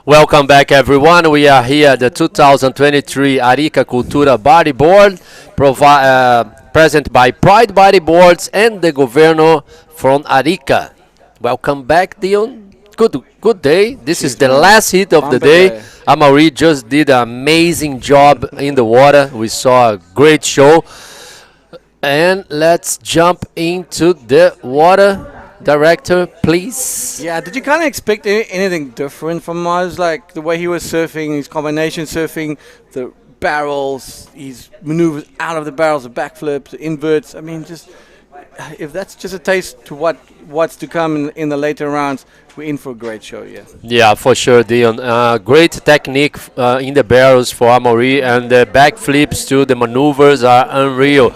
Welcome back, everyone. We are here at the 2023 Arica Cultura Bodyboard, present by Pride Bodyboards and the Governor from Arica. Welcome back, Dion. Good day. This is the last hit of the day. Amaury just did an amazing job in the water. We saw a great show. And let's jump into the water. Director, please. Yeah, did you kind of expect anything different from us? Like the way he was surfing, his combination surfing, the barrels, his maneuvers out of the barrels, the backflips, the inverts. I mean, just if that's just a taste to what's to come in the later rounds, we're in for a great show, yeah. Yeah, for sure, Dion. Great technique in the barrels for Amaury, and the backflips too. The maneuvers are unreal.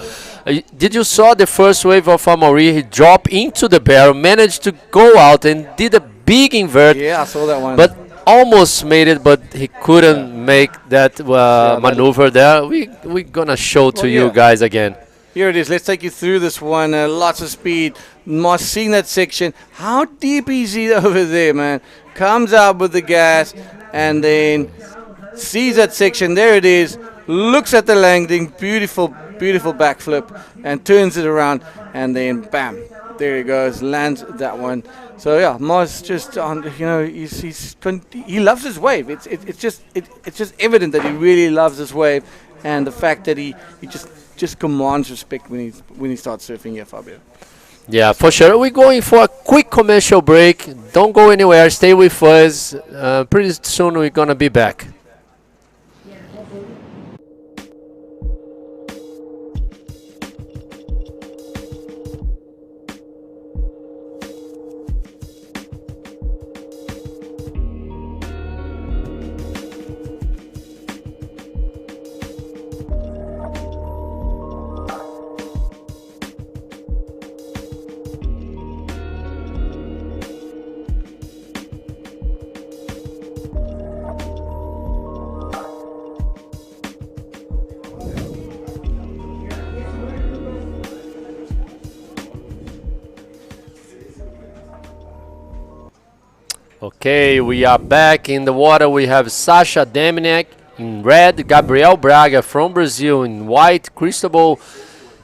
Did you saw the first wave of Amaury? He dropped into the barrel, managed to go out and did a big invert. Yeah, I saw that one. But almost made it, but he couldn't make that maneuver there. We're gonna show to you guys again. Here it is. Let's take you through this one. Lots of speed. Moss seeing that section. How deep is he over there, man? Comes out with the gas and then sees that section. There it is. Looks at the landing. Beautiful backflip and turns it around and then bam, there he goes, lands that one. So yeah, Moss just on, he loves his wave. It's just evident that he really loves his wave, and the fact that he just commands respect when he starts surfing here, Fabio. Yeah, for sure. We're going for a quick commercial break. Don't go anywhere. Stay with us. Pretty soon we're gonna be back. Okay, we are back in the water. We have Sasha Dominic in red, Gabriel Braga from Brazil in white, Cristobal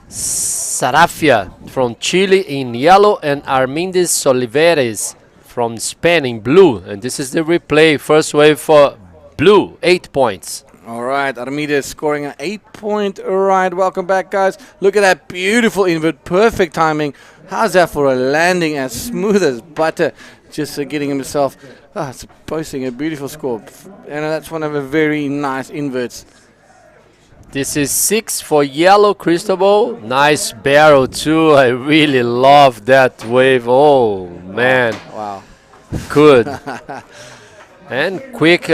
Sarafia from Chile in yellow, and Armindes Oliveres from Spain in blue. And this is the replay. First wave for blue, 8 points. All right, Armides scoring an 8-point ride. Welcome back, guys. Look at that beautiful invert. Perfect timing. How's that for a landing as smooth as butter? Just getting himself posting a beautiful score. And that's one of the very nice inverts. This is 6 for yellow, Cristobal. Nice barrel too. I really love that wave. Oh, man. Wow. Good. And quick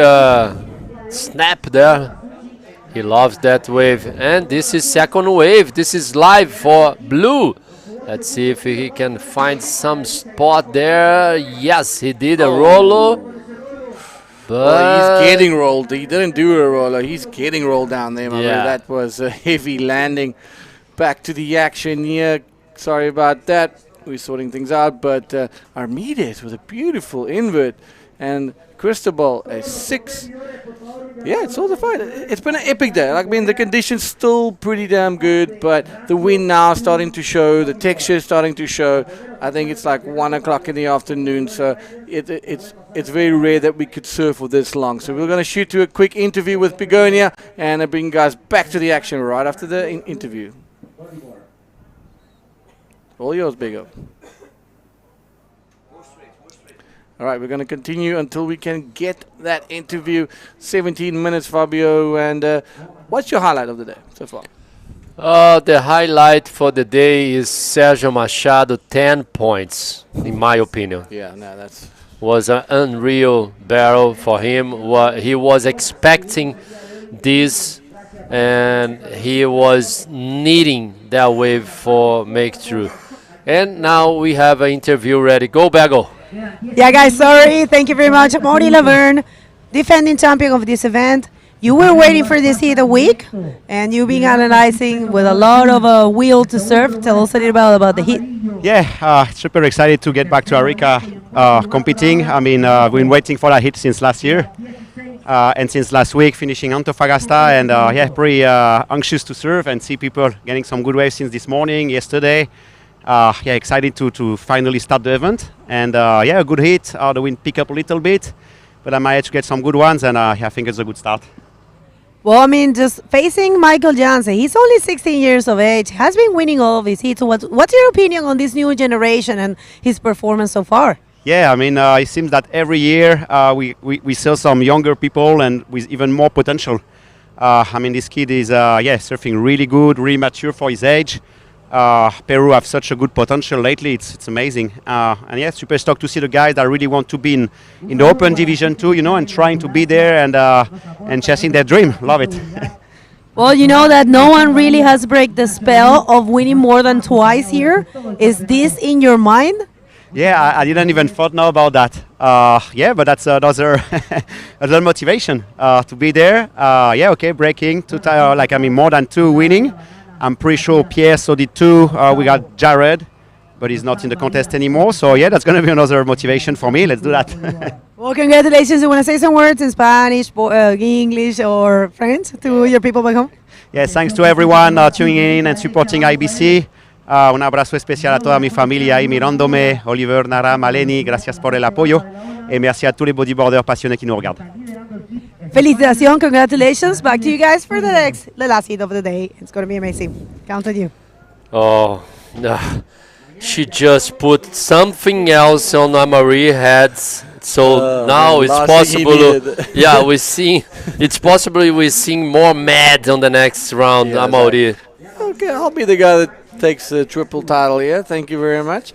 snap there. He loves that wave. And this is second wave. This is live for blue. Let's see if he can find some spot there. Yes, he did a roller. But he's getting rolled. He didn't do a roller. He's getting rolled down there. Yeah. That was a heavy landing. Back to the action here. Sorry about that. We're sorting things out. But Armides with a beautiful invert. And Cristobal a 6. Yeah, it's all the fight. It's been an epic day. I mean, the conditions still pretty damn good, but the wind now starting to show, the texture is starting to show. I think it's like 1 o'clock in the afternoon, so it's very rare that we could surf for this long. So we're going to shoot to a quick interview with Begonia and bring you guys back to the action right after the interview. All yours, Bigo. All right, we're going to continue until we can get that interview. 17 minutes, Fabio. And what's your highlight of the day so far? The highlight for the day is Sergio Machado, 10 points, in my opinion. Yeah, no, that's... Was an unreal barrel for him. He was expecting this, and he was needing that wave for make through. And now we have an interview ready. Go, Bagel. Yeah, guys, sorry. Thank you very much. I'm Audie Laverne, defending champion of this event. You were waiting for this heat a week, and you've been analyzing with a lot of will to serve. Tell us a little bit about the heat. Yeah, super excited to get back to Arica competing. I mean, we've been waiting for that hit since last year. And since last week, finishing Antofagasta, and yeah, pretty anxious to serve and see people getting some good waves since this morning, yesterday. Yeah, excited to finally start the event. And yeah, a good hit. The wind pick up a little bit, but I managed to get some good ones, and yeah, I think it's a good start. Well, I mean, just facing Michael Jansen, he's only 16 years of age, has been winning all of his heats. So what's your opinion on this new generation and his performance so far? Yeah, I mean, it seems that every year we sell some younger people and with even more potential. I mean, this kid is yeah, surfing really good, really mature for his age. Peru have such a good potential lately, it's amazing. And yeah, super stoked to see the guys that really want to be in the open division too, you know, and trying to be there and chasing their dream. Love it. Well, you know that no one really has break the spell of winning more than twice here. Is this in your mind? Yeah, I didn't even thought now about that. Yeah, but that's another another motivation to be there. Yeah, okay, breaking like I mean more than two winning. I'm pretty sure Pierre so did too. We got Jared, but he's not in the contest anymore. So yeah, that's going to be another motivation for me. Let's do that. Well, congratulations. You want to say some words in Spanish, English, or French to your people back home? Yes, thanks to everyone tuning in and supporting IBC. Un abrazo especial à toda mi familia ahí mirándome. Oliver, Nara, Maleni, gracias por el apoyo. Et merci à tous les bodyboarders passionnés qui nous regardent. Felicitación, congratulations. Back to you guys for the last heat of the day. It's going to be amazing. Count on you. Oh, no. She just put something else on Amari's head. So now it's possible. Yeah, it's possible we're seeing more mad on the next round, yeah, Amari. Okay, I'll be the guy that takes the triple title here. Thank you very much.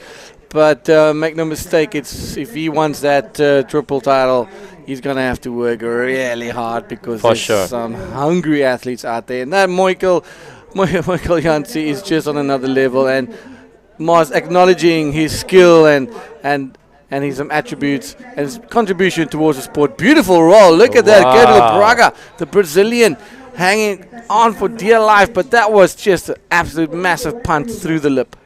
But make no mistake, if he wants that triple title, he's going to have to work really hard because there's some hungry athletes out there. And that Michael Jansen is just on another level. And Mars acknowledging his skill and his attributes and his contribution towards the sport. Beautiful roll. Look at that. Gabriel Braga, the Brazilian, hanging on for dear life. But that was just an absolute massive punch through the lip.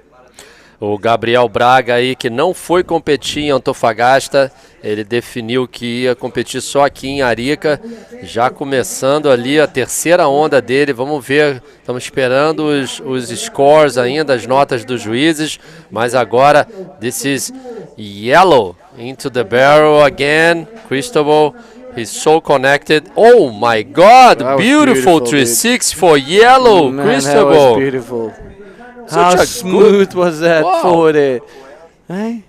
O Gabriel Braga aí, que não foi competir em Antofagasta, ele definiu que ia competir só aqui em Arica, já começando ali a terceira onda dele. Vamos ver, estamos esperando os scores ainda, as notas dos juízes, mas agora, this is yellow into the barrel again. Cristobal, he's so connected. Oh my God, beautiful 3-6 for yellow, Cristobal. That was beautiful. How smooth was that forward there? Hey?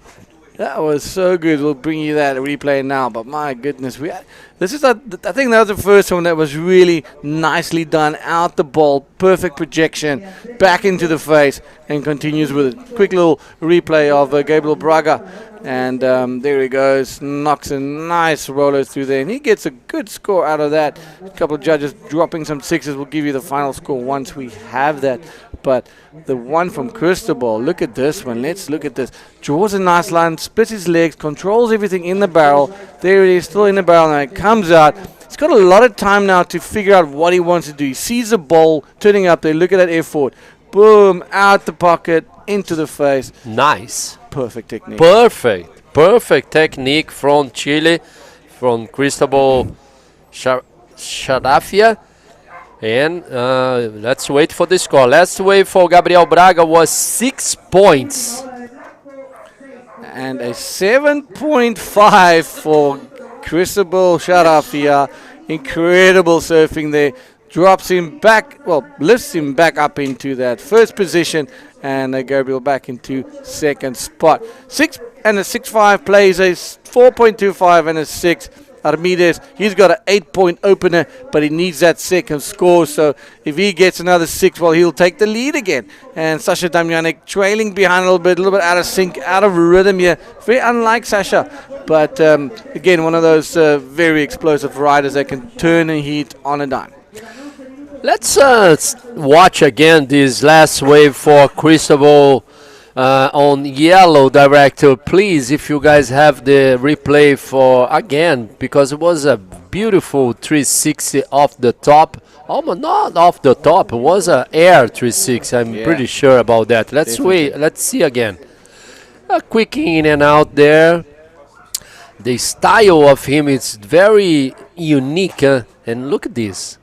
That was so good. We'll bring you that replay now. But my goodness, I think that was the first one that was really nicely done. Out the ball, perfect projection, back into the face, and continues with it. Quick little replay of Gabriel Braga. And there he goes, knocks a nice roller through there. And he gets a good score out of that. A couple of judges dropping some sixes. We'll give you the final score once we have that. But the one from Cristobal, look at this one. Let's look at this. Draws a nice line, splits his legs, controls everything in the barrel. There it is, still in the barrel. Now it comes out. He's got a lot of time now to figure out what he wants to do. He sees the ball turning up there. Look at that effort. Boom, out the pocket, into the face. Nice. Perfect technique. Perfect technique from Chile, from Cristobal Sharafia. And let's wait for the score. Last wave for Gabriel Braga was 6 points. And a 7.5 for Cristobal Sharafia. Incredible surfing there. Drops him back, well, lifts him back up into that first position. And Gabriel back into second spot. 6 and a 6.5 plays a 4.25 and a 6. Armides, he's got an 8-point opener, but he needs that second score. So if he gets another 6, well, he'll take the lead again. And Sasha Damjanic trailing behind a little bit out of sync, out of rhythm here. Very unlike Sasha. But again, one of those very explosive riders that can turn a heat on a dime. Let's watch again this last wave for Cristobal on yellow director. Please, if you guys have the replay for again, because it was a beautiful 360 off the top. Almost not off the top. It was an air 360. I'm pretty sure about that. Let's wait. Let's see again. A quick in and out there. The style of him is very unique. And look at this.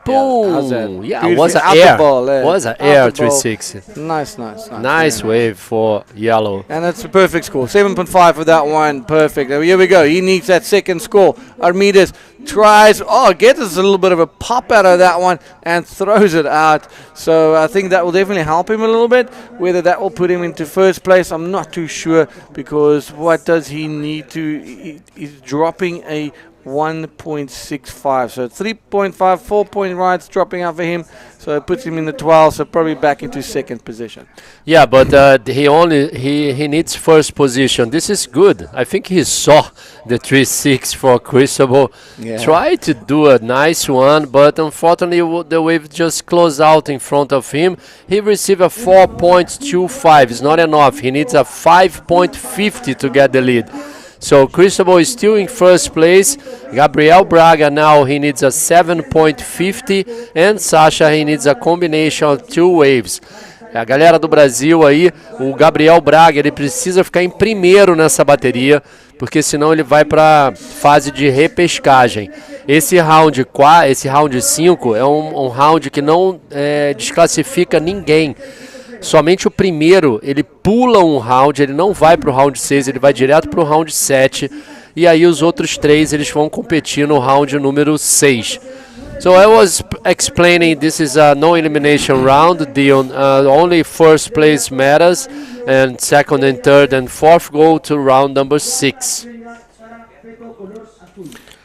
Boom! Yeah, it was an air. Was an air 360. Nice wave for yellow. And that's a perfect score. 7.5 for that one. Perfect. Here we go. He needs that second score. Armides tries. Gets us a little bit of a pop out of that one and throws it out. So I think that will definitely help him a little bit. Whether that will put him into first place, I'm not too sure, because what does he need to? He's dropping a 1.65, so 3.5, 4 point rides dropping out for him, so it puts him in the 12, so probably back into second position. Yeah, but he needs first position. This is good. I think he saw the 3.6 for Cristobal. Tried to do a nice one, but unfortunately the wave just closed out in front of him. He received a 4.25. It's not enough. He needs a 5.50 to get the lead. So Cristobal is still in first place. Gabriel Braga now, he needs a 7.50. And Sasha, he needs a combination of two waves. A galera do Brasil aí, o Gabriel Braga, ele precisa ficar em primeiro nessa bateria, porque senão ele vai para fase de repescagem. Esse round 5 é um round que não desclassifica ninguém. Somente o primeiro, ele pula um round, ele não vai para o round 6, ele vai direto para o round 7. E aí os outros 3, eles vão competir no round número 6. So I was explaining this is a no elimination round. The only first place matters, and second and third and fourth go to round number 6.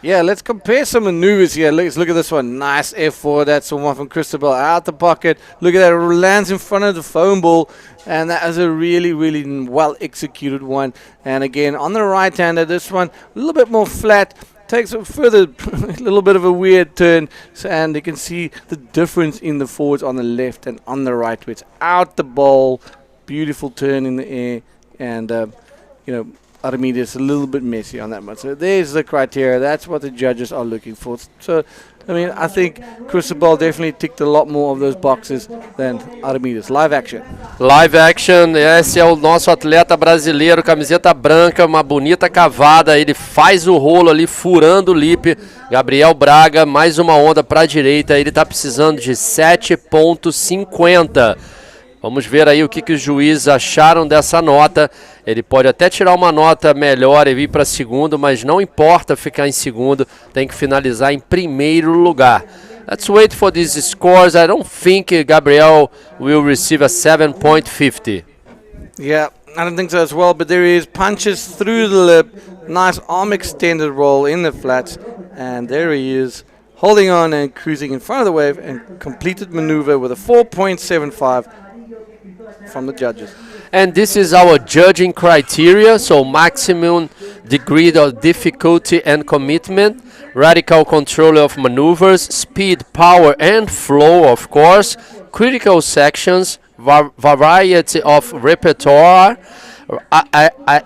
Yeah, let's compare some maneuvers here. Let's look at this one. Nice F4. That's the one from Cristobal out the pocket. Look at that. It lands in front of the foam ball. And that is a really, really well executed one. And again, on the right-hander, this one a little bit more flat. Takes a further a little bit of a weird turn. And you can see the difference in the forwards on the left and on the right. Where it's out the ball. Beautiful turn in the air. And, Armides a little bit messy on that one. So there's the criteria. That's what the judges are looking for. So, I think Cristobal definitely ticked a lot more of those boxes than Armides. Live action. Live action. Esse é o nosso atleta brasileiro, camiseta branca, uma bonita cavada. Ele faz o rolo ali, furando o lip. Gabriel Braga, mais uma onda para a direita. Ele está precisando de 7.50. Vamos ver aí o que os juízes acharam dessa nota. Ele pode até tirar uma nota melhor e vir para segundo, mas não importa ficar em segundo, tem que finalizar em primeiro lugar. Let's wait for these scores. I don't think Gabriel will receive a 7.50. Yeah, I don't think so as well, but there he is. Punches through the lip. Nice arm extended roll in the flats. And there he is, holding on and cruising in front of the wave, and completed maneuver with a 4.75 from the judges. And this is our judging criteria, so maximum degree of difficulty and commitment, radical control of maneuvers, speed, power and flow, of course, critical sections, variety of repertoire,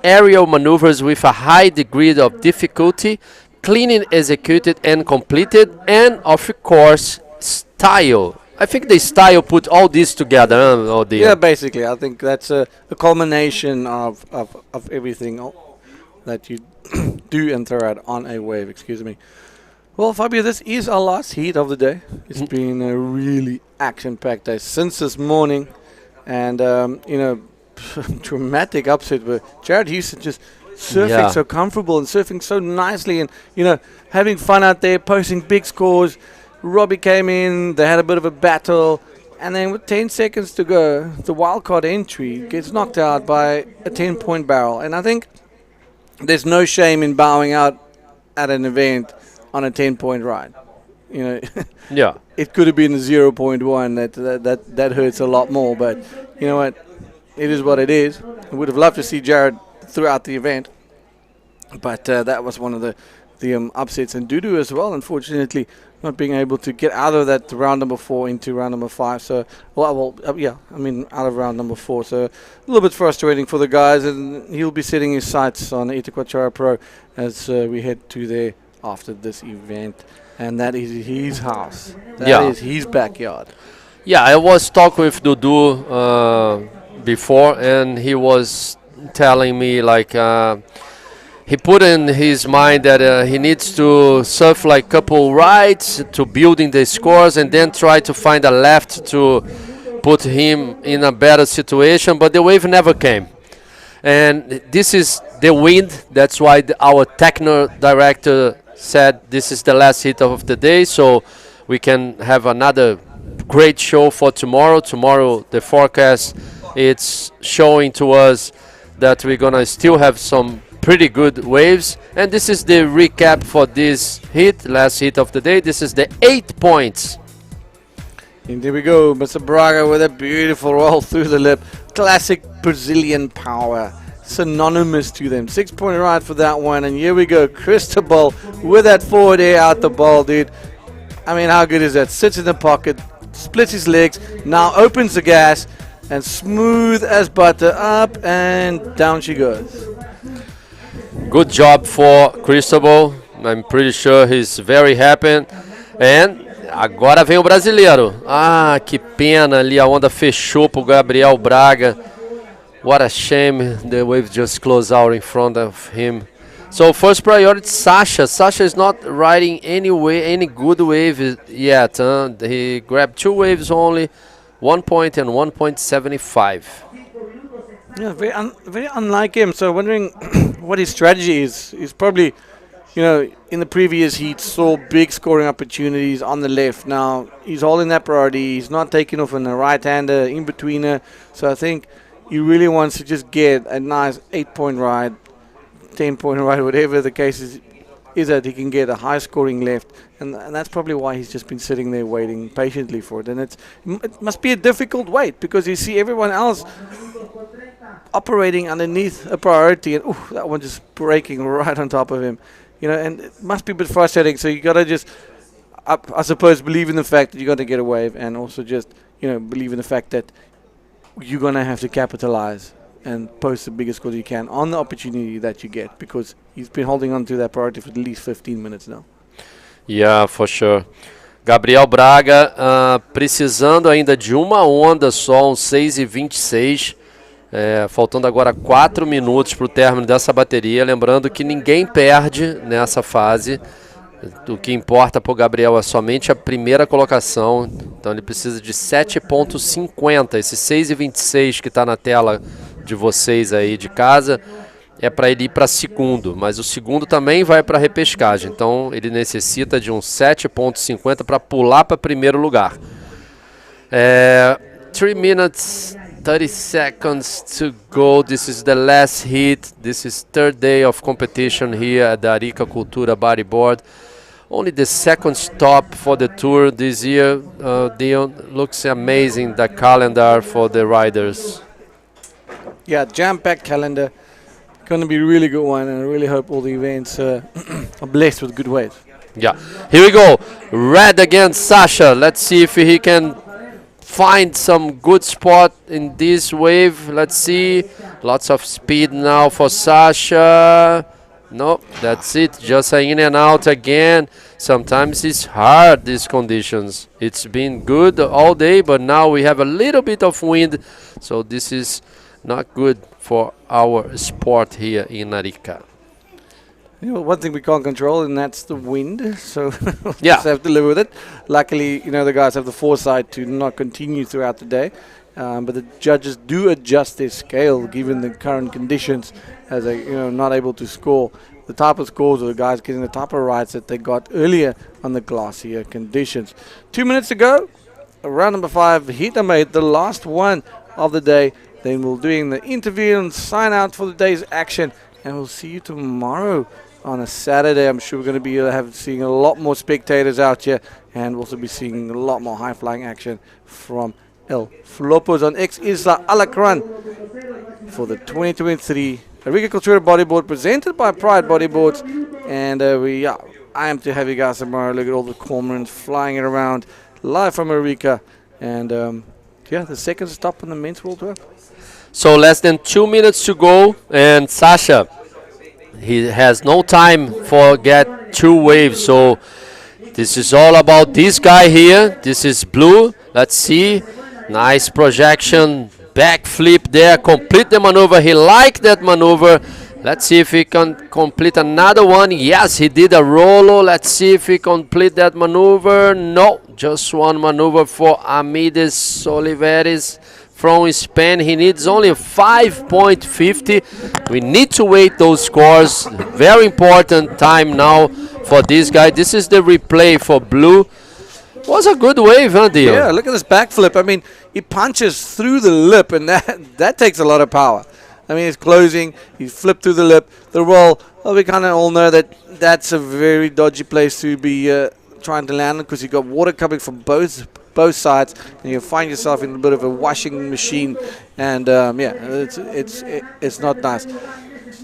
aerial maneuvers with a high degree of difficulty, cleaning executed and completed, and of course, style. I think the style put all this together. Yeah, basically. I think that's a culmination of everything that you do and throw out on a wave. Excuse me. Well, Fabio, this is our last heat of the day. It's been a really action-packed day since this morning. And, dramatic upset with Jared Houston just surfing so comfortable and surfing so nicely and, having fun out there, posting big scores. Robbie came in, they had a bit of a battle, and then with 10 seconds to go, the wildcard entry gets knocked out by a 10-point barrel. And I think there's no shame in bowing out at an event on a 10-point ride. Yeah. It could have been a 0.1. That hurts a lot more, but you know what? It is what it is. I would have loved to see Jared throughout the event, but that was one of the upsets. And Dudu as well, unfortunately, not being able to get out of that round number 4 into round number 5. So, out of round number 4. So, a little bit frustrating for the guys, and he'll be setting his sights on the Itaquachara Pro as we head to their after this event, and that is his house. That Yeah. is his backyard. Yeah, I was talking with Dudu before, and he was telling me like he put in his mind that he needs to surf like couple rights to building the scores, and then try to find a left to put him in a better situation. But the wave never came, and this is the wind. That's why our techno director said this is the last hit of the day, so we can have another great show for tomorrow. Tomorrow, the forecast, it's showing to us that we're gonna still have some pretty good waves. And this is the recap for this hit, last hit of the day. This is the 8 points. And there we go, Mr. Braga with a beautiful roll through the lip. Classic Brazilian power, synonymous to them. 6-point ride for that one. And here we go, Cristobal with that forward air out the ball, dude. I mean, how good is that? Sits in the pocket, splits his legs, now opens the gas, and smooth as butter, up and down she goes. Good job for Cristobal. I'm pretty sure he's very happy. And agora vem o brasileiro. Ah, que pena, ali a onda fechou pro Gabriel Braga. What a shame, the wave just closed out in front of him. So first priority, Sasha. Sasha is not riding any good wave yet. He grabbed 2 waves only, 1 point and 1.75. Yeah, very unlike him. So wondering what his strategy is. He's probably, in the previous heat saw big scoring opportunities on the left. Now he's holding that priority. He's not taking off on the right-hander, in-betweener. So I think he really wants to just get a nice 8-point ride, 10-point ride, whatever the case is that he can get a high-scoring left. And that's probably why he's just been sitting there waiting patiently for it. And it must be a difficult wait, because you see everyone else operating underneath a priority, and that one just breaking right on top of him. And it must be a bit frustrating. So you got to just, I suppose, believe in the fact that you're going to get a wave, and also just, believe in the fact that you're going to have to capitalize and post the biggest score you can on the opportunity that you get, because he's been holding on to that priority for at least 15 minutes now. Yeah, for sure. Gabriel Braga precisando ainda de uma onda só, um 6,26. Faltando agora 4 minutos para o término dessa bateria. Lembrando que ninguém perde nessa fase. O que importa para o Gabriel é somente a primeira colocação. Então ele precisa de 7,50. Esse 6,26 que está na tela de vocês aí de casa é para ele ir para segundo. Mas o segundo também vai para a repescagem. Então ele necessita de uns 7,50 para pular para primeiro lugar. 3 minutes 30 seconds to go. This is the last heat. This is third day of competition here at the Arica Cultura Bodyboard. Only the second stop for the tour this year. Dion, looks amazing, the calendar for the riders. Yeah, jam-packed calendar. Going to be a really good one, and I really hope all the events are blessed with good waves. Yeah, here we go. Red against Sasha. Let's see if he can find some good spot in this wave. Let's see. Lots of speed now for Sasha. No, that's it. Just in and out again. Sometimes it's hard, these conditions. It's been good all day, but now we have a little bit of wind. So this is not good for our sport here in Arica. One thing we can't control, and that's the wind. So we'll Yeah. just have to live with it. Luckily, the guys have the foresight to not continue throughout the day. But the judges do adjust their scale given the current conditions, as they, not able to score the type of scores, or the guys getting the type of rides that they got earlier on the glacier conditions. 2 minutes ago, round number 5, Hita made the last one of the day. Then we'll doing the interview and sign out for the day's action, and we'll see you tomorrow on a Saturday. I'm sure we're going to be seeing a lot more spectators out here, and we'll also be seeing a lot more high-flying action from El Flopos on Isla Alacrán for the 2023 Arica Cultura Bodyboard, presented by Pride Bodyboards. And I am to have you guys tomorrow. Look at all the cormorants flying around live from Arica. And the second stop on the men's World Tour. So less than 2 minutes to go, and Sasha, he has no time for get 2 waves. So this is all about this guy here. This is blue. Let's see. Nice projection. Backflip there. Complete the maneuver. He liked that maneuver. Let's see if he can complete another one. Yes, he did a Rolo. Let's see if he complete that maneuver. No, just one maneuver for Amides Oliveres from Spain. He needs only 5.50. We need to wait those scores. Very important time now for this guy. This is the replay for blue. Was a good wave, huh, Dio? Yeah, look at this backflip. I mean, he punches through the lip, and that takes a lot of power. I mean, he's closing, he flipped through the lip. The roll, well, we kind of all know that that's a very dodgy place to be trying to land, because you've got water coming from both sides, and you find yourself in a bit of a washing machine, and yeah, it's not nice.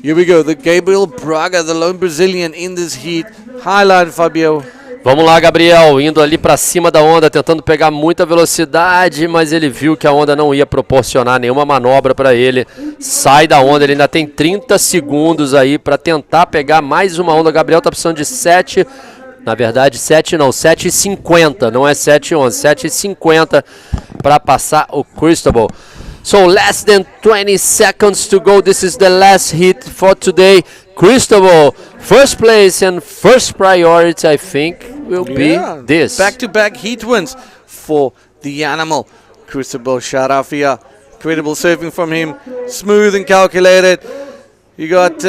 Here we go, the Gabriel Braga, the lone Brazilian in this heat. Highlight, Fabio. Vamos lá, Gabriel, indo ali para cima da onda, tentando pegar muita velocidade, mas ele viu que a onda não ia proporcionar nenhuma manobra para ele. Sai da onda, ele ainda tem 30 segundos aí para tentar pegar mais uma onda. O Gabriel tá precisando de 7, na verdade 7 não, 7,50, não é 7,11, 7,50 para passar o Cristobal. So less than 20 seconds to go. This is the last hit for today. Cristobal, first place and first priority, I think, will be this. Back-to-back heat wins for the animal. Cristobal Sharafia. Incredible surfing from him. Smooth and calculated. You got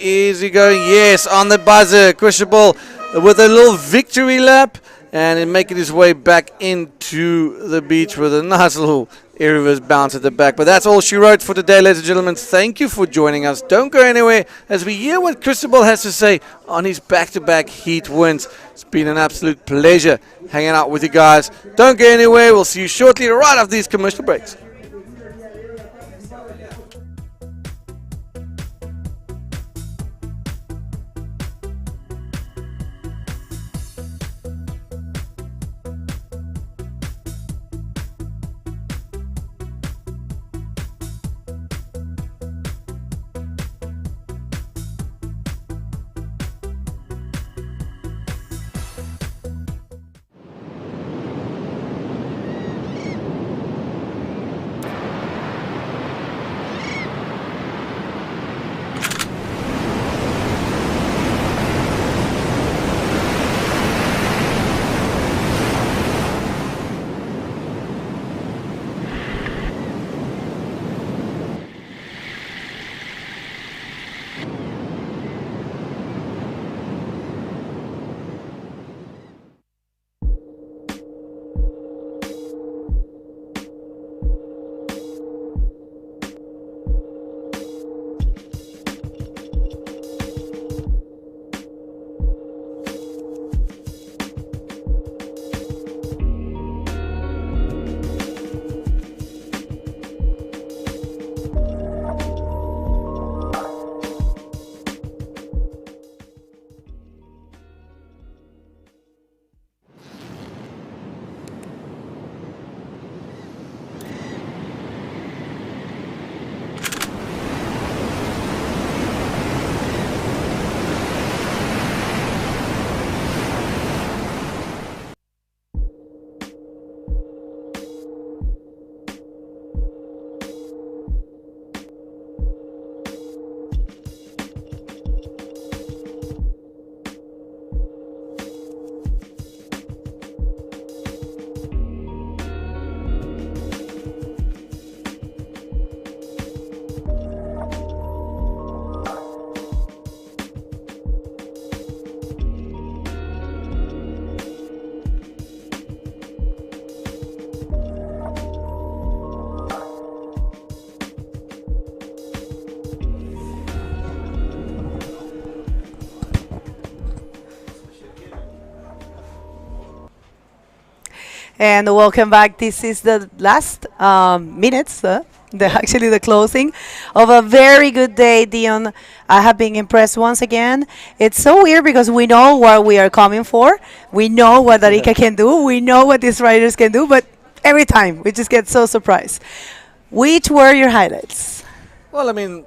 easy going. Yes, on the buzzer. Cristobal with a little victory lap and making his way back into the beach with a nice little air reverse bounce at the back. But that's all she wrote for today, ladies and gentlemen. Thank you for joining us. Don't go anywhere as we hear what Cristobal has to say on his back-to-back heat wins. It's been an absolute pleasure hanging out with you guys. Don't go anywhere. We'll see you shortly right after these commercial breaks. And welcome back. This is the last minutes, actually the closing of a very good day, Dion. I have been impressed once again. It's so weird because we know what we are coming for. We know what Arica can do. We know what these riders can do, but every time we just get so surprised. Which were your highlights? Well, I mean,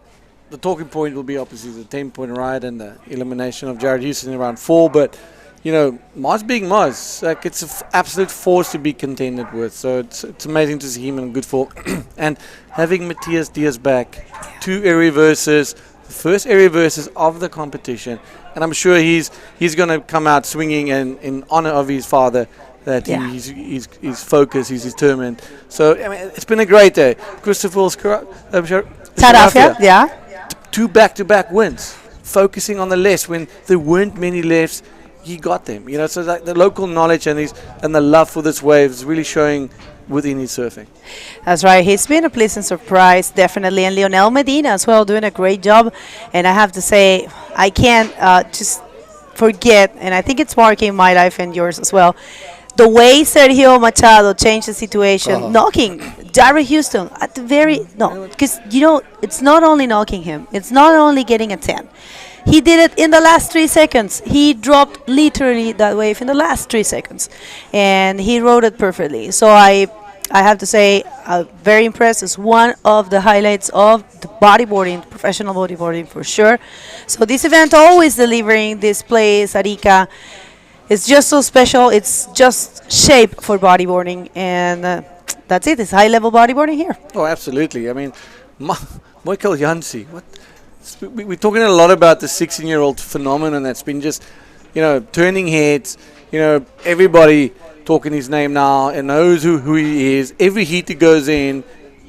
the talking point will be obviously the 10-point ride and the elimination of Jared Houston in round 4, but you know, Mars being Mars, like it's an absolute force to be contended with. So it's amazing to see him in good form. And having Matthias Diaz back, 2 air reverses, the first air reverses of the competition, and I'm sure he's going to come out swinging and in honor of his father. That he's focused, he's determined. So I mean, it's been a great day. Christopher Sarafia, yeah. 2 back-to-back wins, focusing on the lefts when there weren't many lefts. He got them, you know. So like the local knowledge and the love for this wave is really showing within his surfing. That's right. He's been a pleasant surprise, definitely, and Lionel Medina as well, doing a great job. And I have to say, I can't just forget, and I think it's marking my life and yours as well, the way Sergio Machado changed the situation, knocking Jared Houston at the because you know it's not only knocking him, it's not only getting a 10. He did it in the last 3 seconds. He dropped literally that wave in the last 3 seconds, and he rode it perfectly. So I have to say, very impressed. It's one of the highlights of the bodyboarding, professional bodyboarding for sure. So this event always delivering this place, Arica. It's just so special. It's just shaped for bodyboarding, and that's it. It's high-level bodyboarding here. Oh, absolutely. I mean, Michael Jansi, what? We're talking a lot about the 16-year-old phenomenon that's been just, you know, turning heads. You know, everybody talking his name now and knows who he is. Every heat he goes in,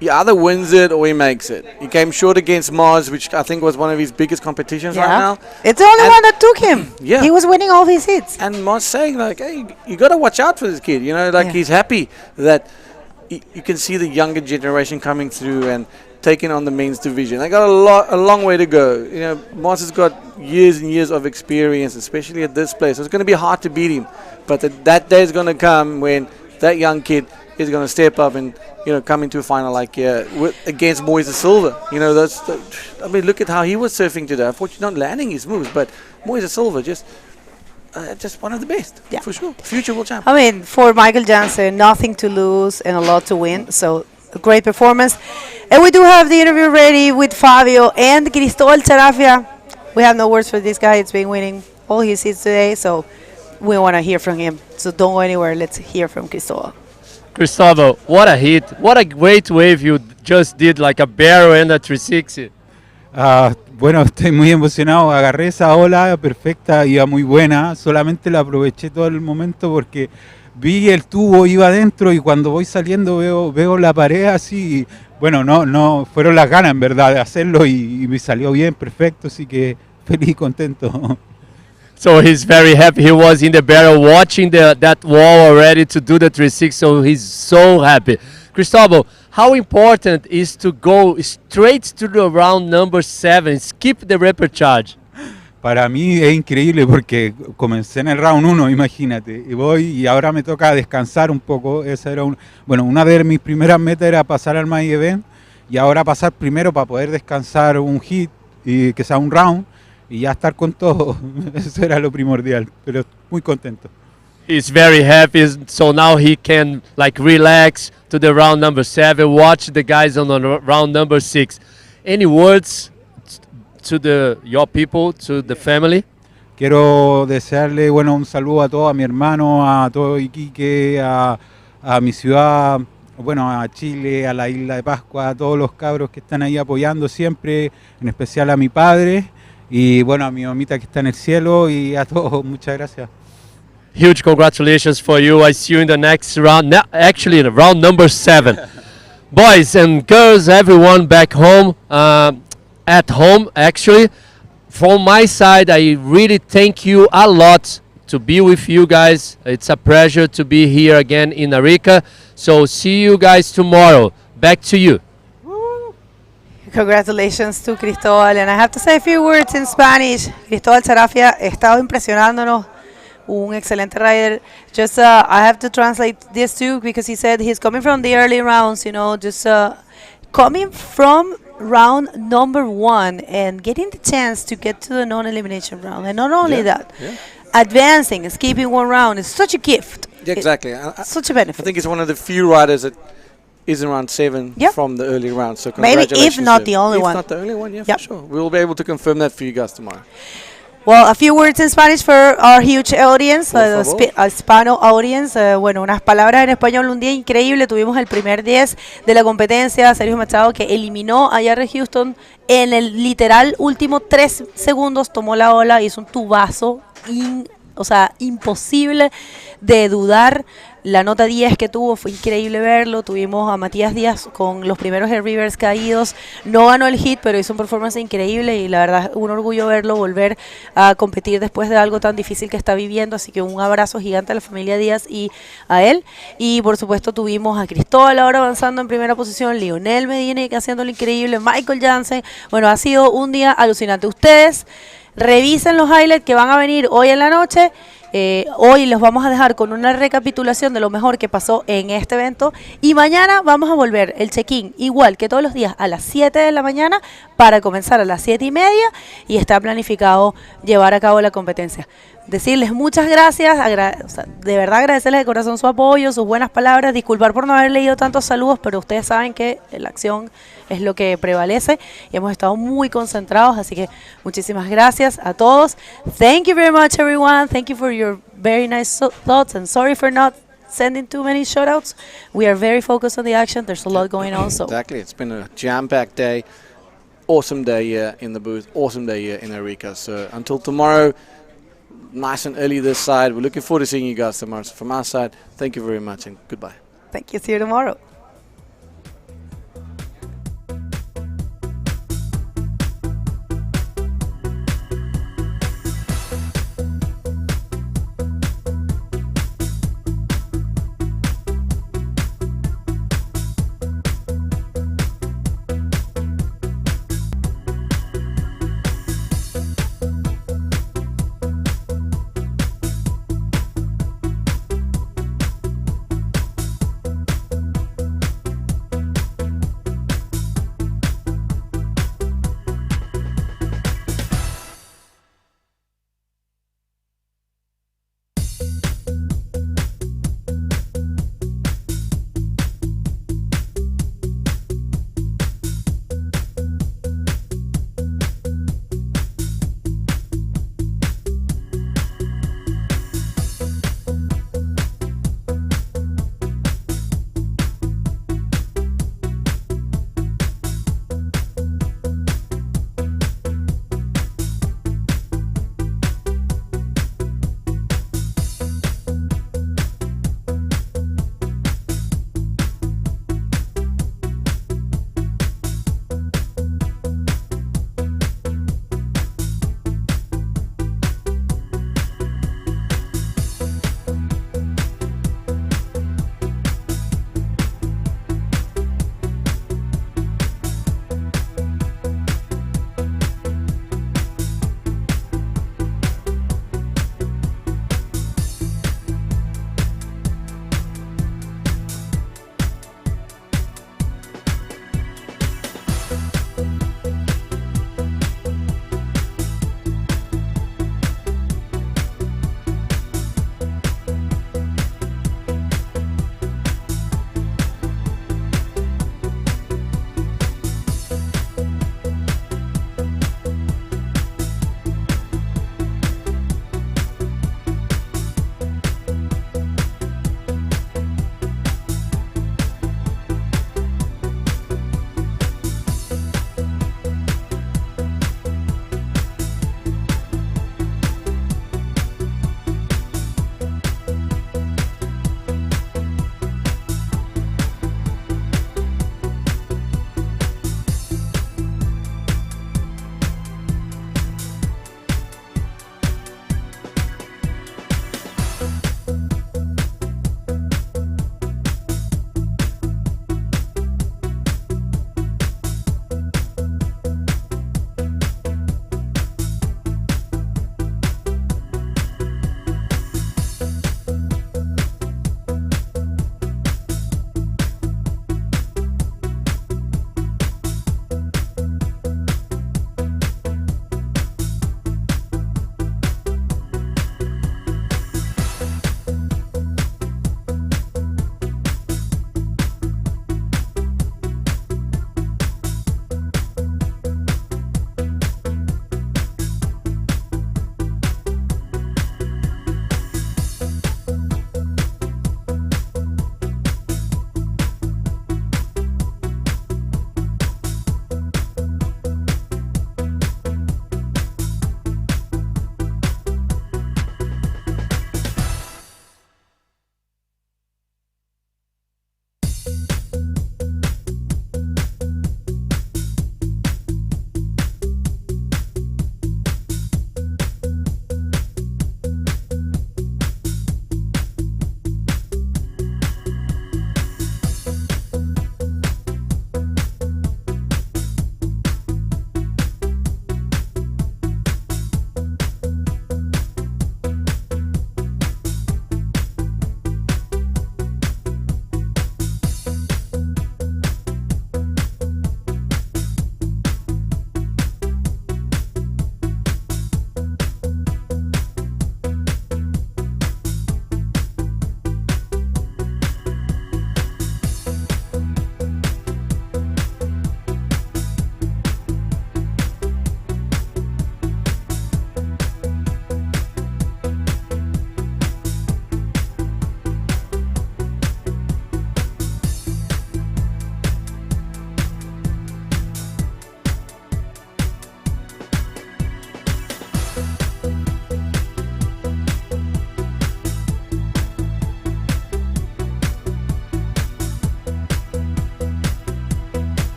he either wins it or he makes it. He came short against Mars, which I think was one of his biggest competitions right now. It's the only one that took him. Yeah. He was winning all his hits. And Mars saying, like, hey, you got to watch out for this kid. You know, like he's happy that you can see the younger generation coming through and taking on the men's division. They got a long way to go. You know, Mars has got years and years of experience, especially at this place. So it's going to be hard to beat him. But that day is going to come when that young kid is going to step up and, you know, come into a final like against Moise Silva. You know, I mean, look at how he was surfing today. Unfortunately, not landing his moves, but Moise Silva just one of the best, for sure. Future world champion. I mean, for Michael Jansen, nothing to lose and a lot to win. So a great performance. And we do have the interview ready with Fabio and Cristobal Sarafia. We have no words for this guy. It's been winning all his hits today, so we want to hear from him. So don't go anywhere. Let's hear from Cristobal. Cristobal, what a hit. What a great wave you just did, like a barrel and a 360. Bueno, estoy muy emocionado. Agarré esa ola perfecta, iba muy buena. Solamente la aproveché todo el momento porque vi el tubo, iba adentro y cuando voy saliendo veo la pared así. Y, bueno, no fueron las ganas en verdad de hacerlo y me salió bien, perfecto. Así que feliz y contento. So he's very happy. He was in the barrel watching that wall already to do the 360, so he's so happy. Cristobal, how important is to go straight to the round number 7, skip the repecharge? Para mí es increíble porque comencé en el round 1, imagínate, y voy y ahora me toca descansar un poco. Esa era una de mis primeras metas era pasar al main event y ahora pasar primero para poder descansar un hit y que sea un round y ya estar con todo. Eso era lo primordial, pero muy contento. He's very happy, so now he can like relax to the round number 7, watch the guys on the round number 6. Any words to your people, to the family? Quiero desearle un saludo a todos, a mi hermano, a todo Iquique, a mi ciudad, a Chile, a la isla de Pascua, a todos los cabros que están ahí apoyando siempre, en especial a mi padre y a mi mamita que está en el cielo y a todos. Muchas gracias. Huge congratulations for you. I see you in the next round, actually in round number 7. Boys and girls, everyone back home, at home actually. From my side, I really thank you a lot to be with you guys. It's a pleasure to be here again in Arica. So see you guys tomorrow. Back to you. Congratulations to Cristobal. And I have to say a few words in Spanish. Cristobal Sarafia ha estado impresionándonos. Un excelente rider. Just I have to translate this too because he said he's coming from the early rounds, you know, just coming from round number 1 and getting the chance to get to the non-elimination round. And not only that, advancing, skipping one round is such a gift. Yeah, exactly. Such a benefit. I think it's one of the few riders that is in round 7 Yep. from the early round. So Maybe, if congratulations. not to the him. only if one. not the only one, yeah, Yep. for sure. We'll be able to confirm that for you guys tomorrow. Well, a few words in Spanish for our huge audience, Por favor. Hispano audience. Bueno, unas palabras en español. Un día increíble. Tuvimos el primer 10 de la competencia. Sergio Machado, que eliminó a Hrs Houston en el literal último 3 segundos. Tomó la ola, hizo un tubazo. Imposible de dudar. La nota 10 que tuvo fue increíble verlo. Tuvimos a Matías Díaz con los primeros air rivers caídos. No ganó el hit, pero hizo un performance increíble y la verdad un orgullo verlo volver a competir después de algo tan difícil que está viviendo. Así que un abrazo gigante a la familia Díaz y a él. Y por supuesto tuvimos a Cristóbal ahora avanzando en primera posición, Lionel Medina haciéndolo increíble, Michael Jansen. Bueno, ha sido un día alucinante. Ustedes revisen los highlights que van a venir hoy en la noche. Hoy los vamos a dejar con una recapitulación de lo mejor que pasó en este evento y mañana vamos a volver el check-in igual que todos los días a las 7 de la mañana para comenzar a las 7:30 y está planificado llevar a cabo la competencia. Decirles muchas gracias, de verdad agradecerles de corazón su apoyo, sus buenas palabras, disculpar por no haber leído tantos saludos, pero ustedes saben que la acción es lo que prevalece y hemos estado muy concentrados, así que muchísimas gracias a todos. Thank you very much everyone, thank you for your very nice thoughts and sorry for not sending too many shoutouts. We are very focused on the action, there's a lot going on. So. Exactly, it's been a jam-packed day, awesome day here in the booth, awesome day here in Arica. So until tomorrow, nice and early this side. We're looking forward to seeing you guys tomorrow. So from our side, thank you very much and goodbye. Thank you, see you tomorrow.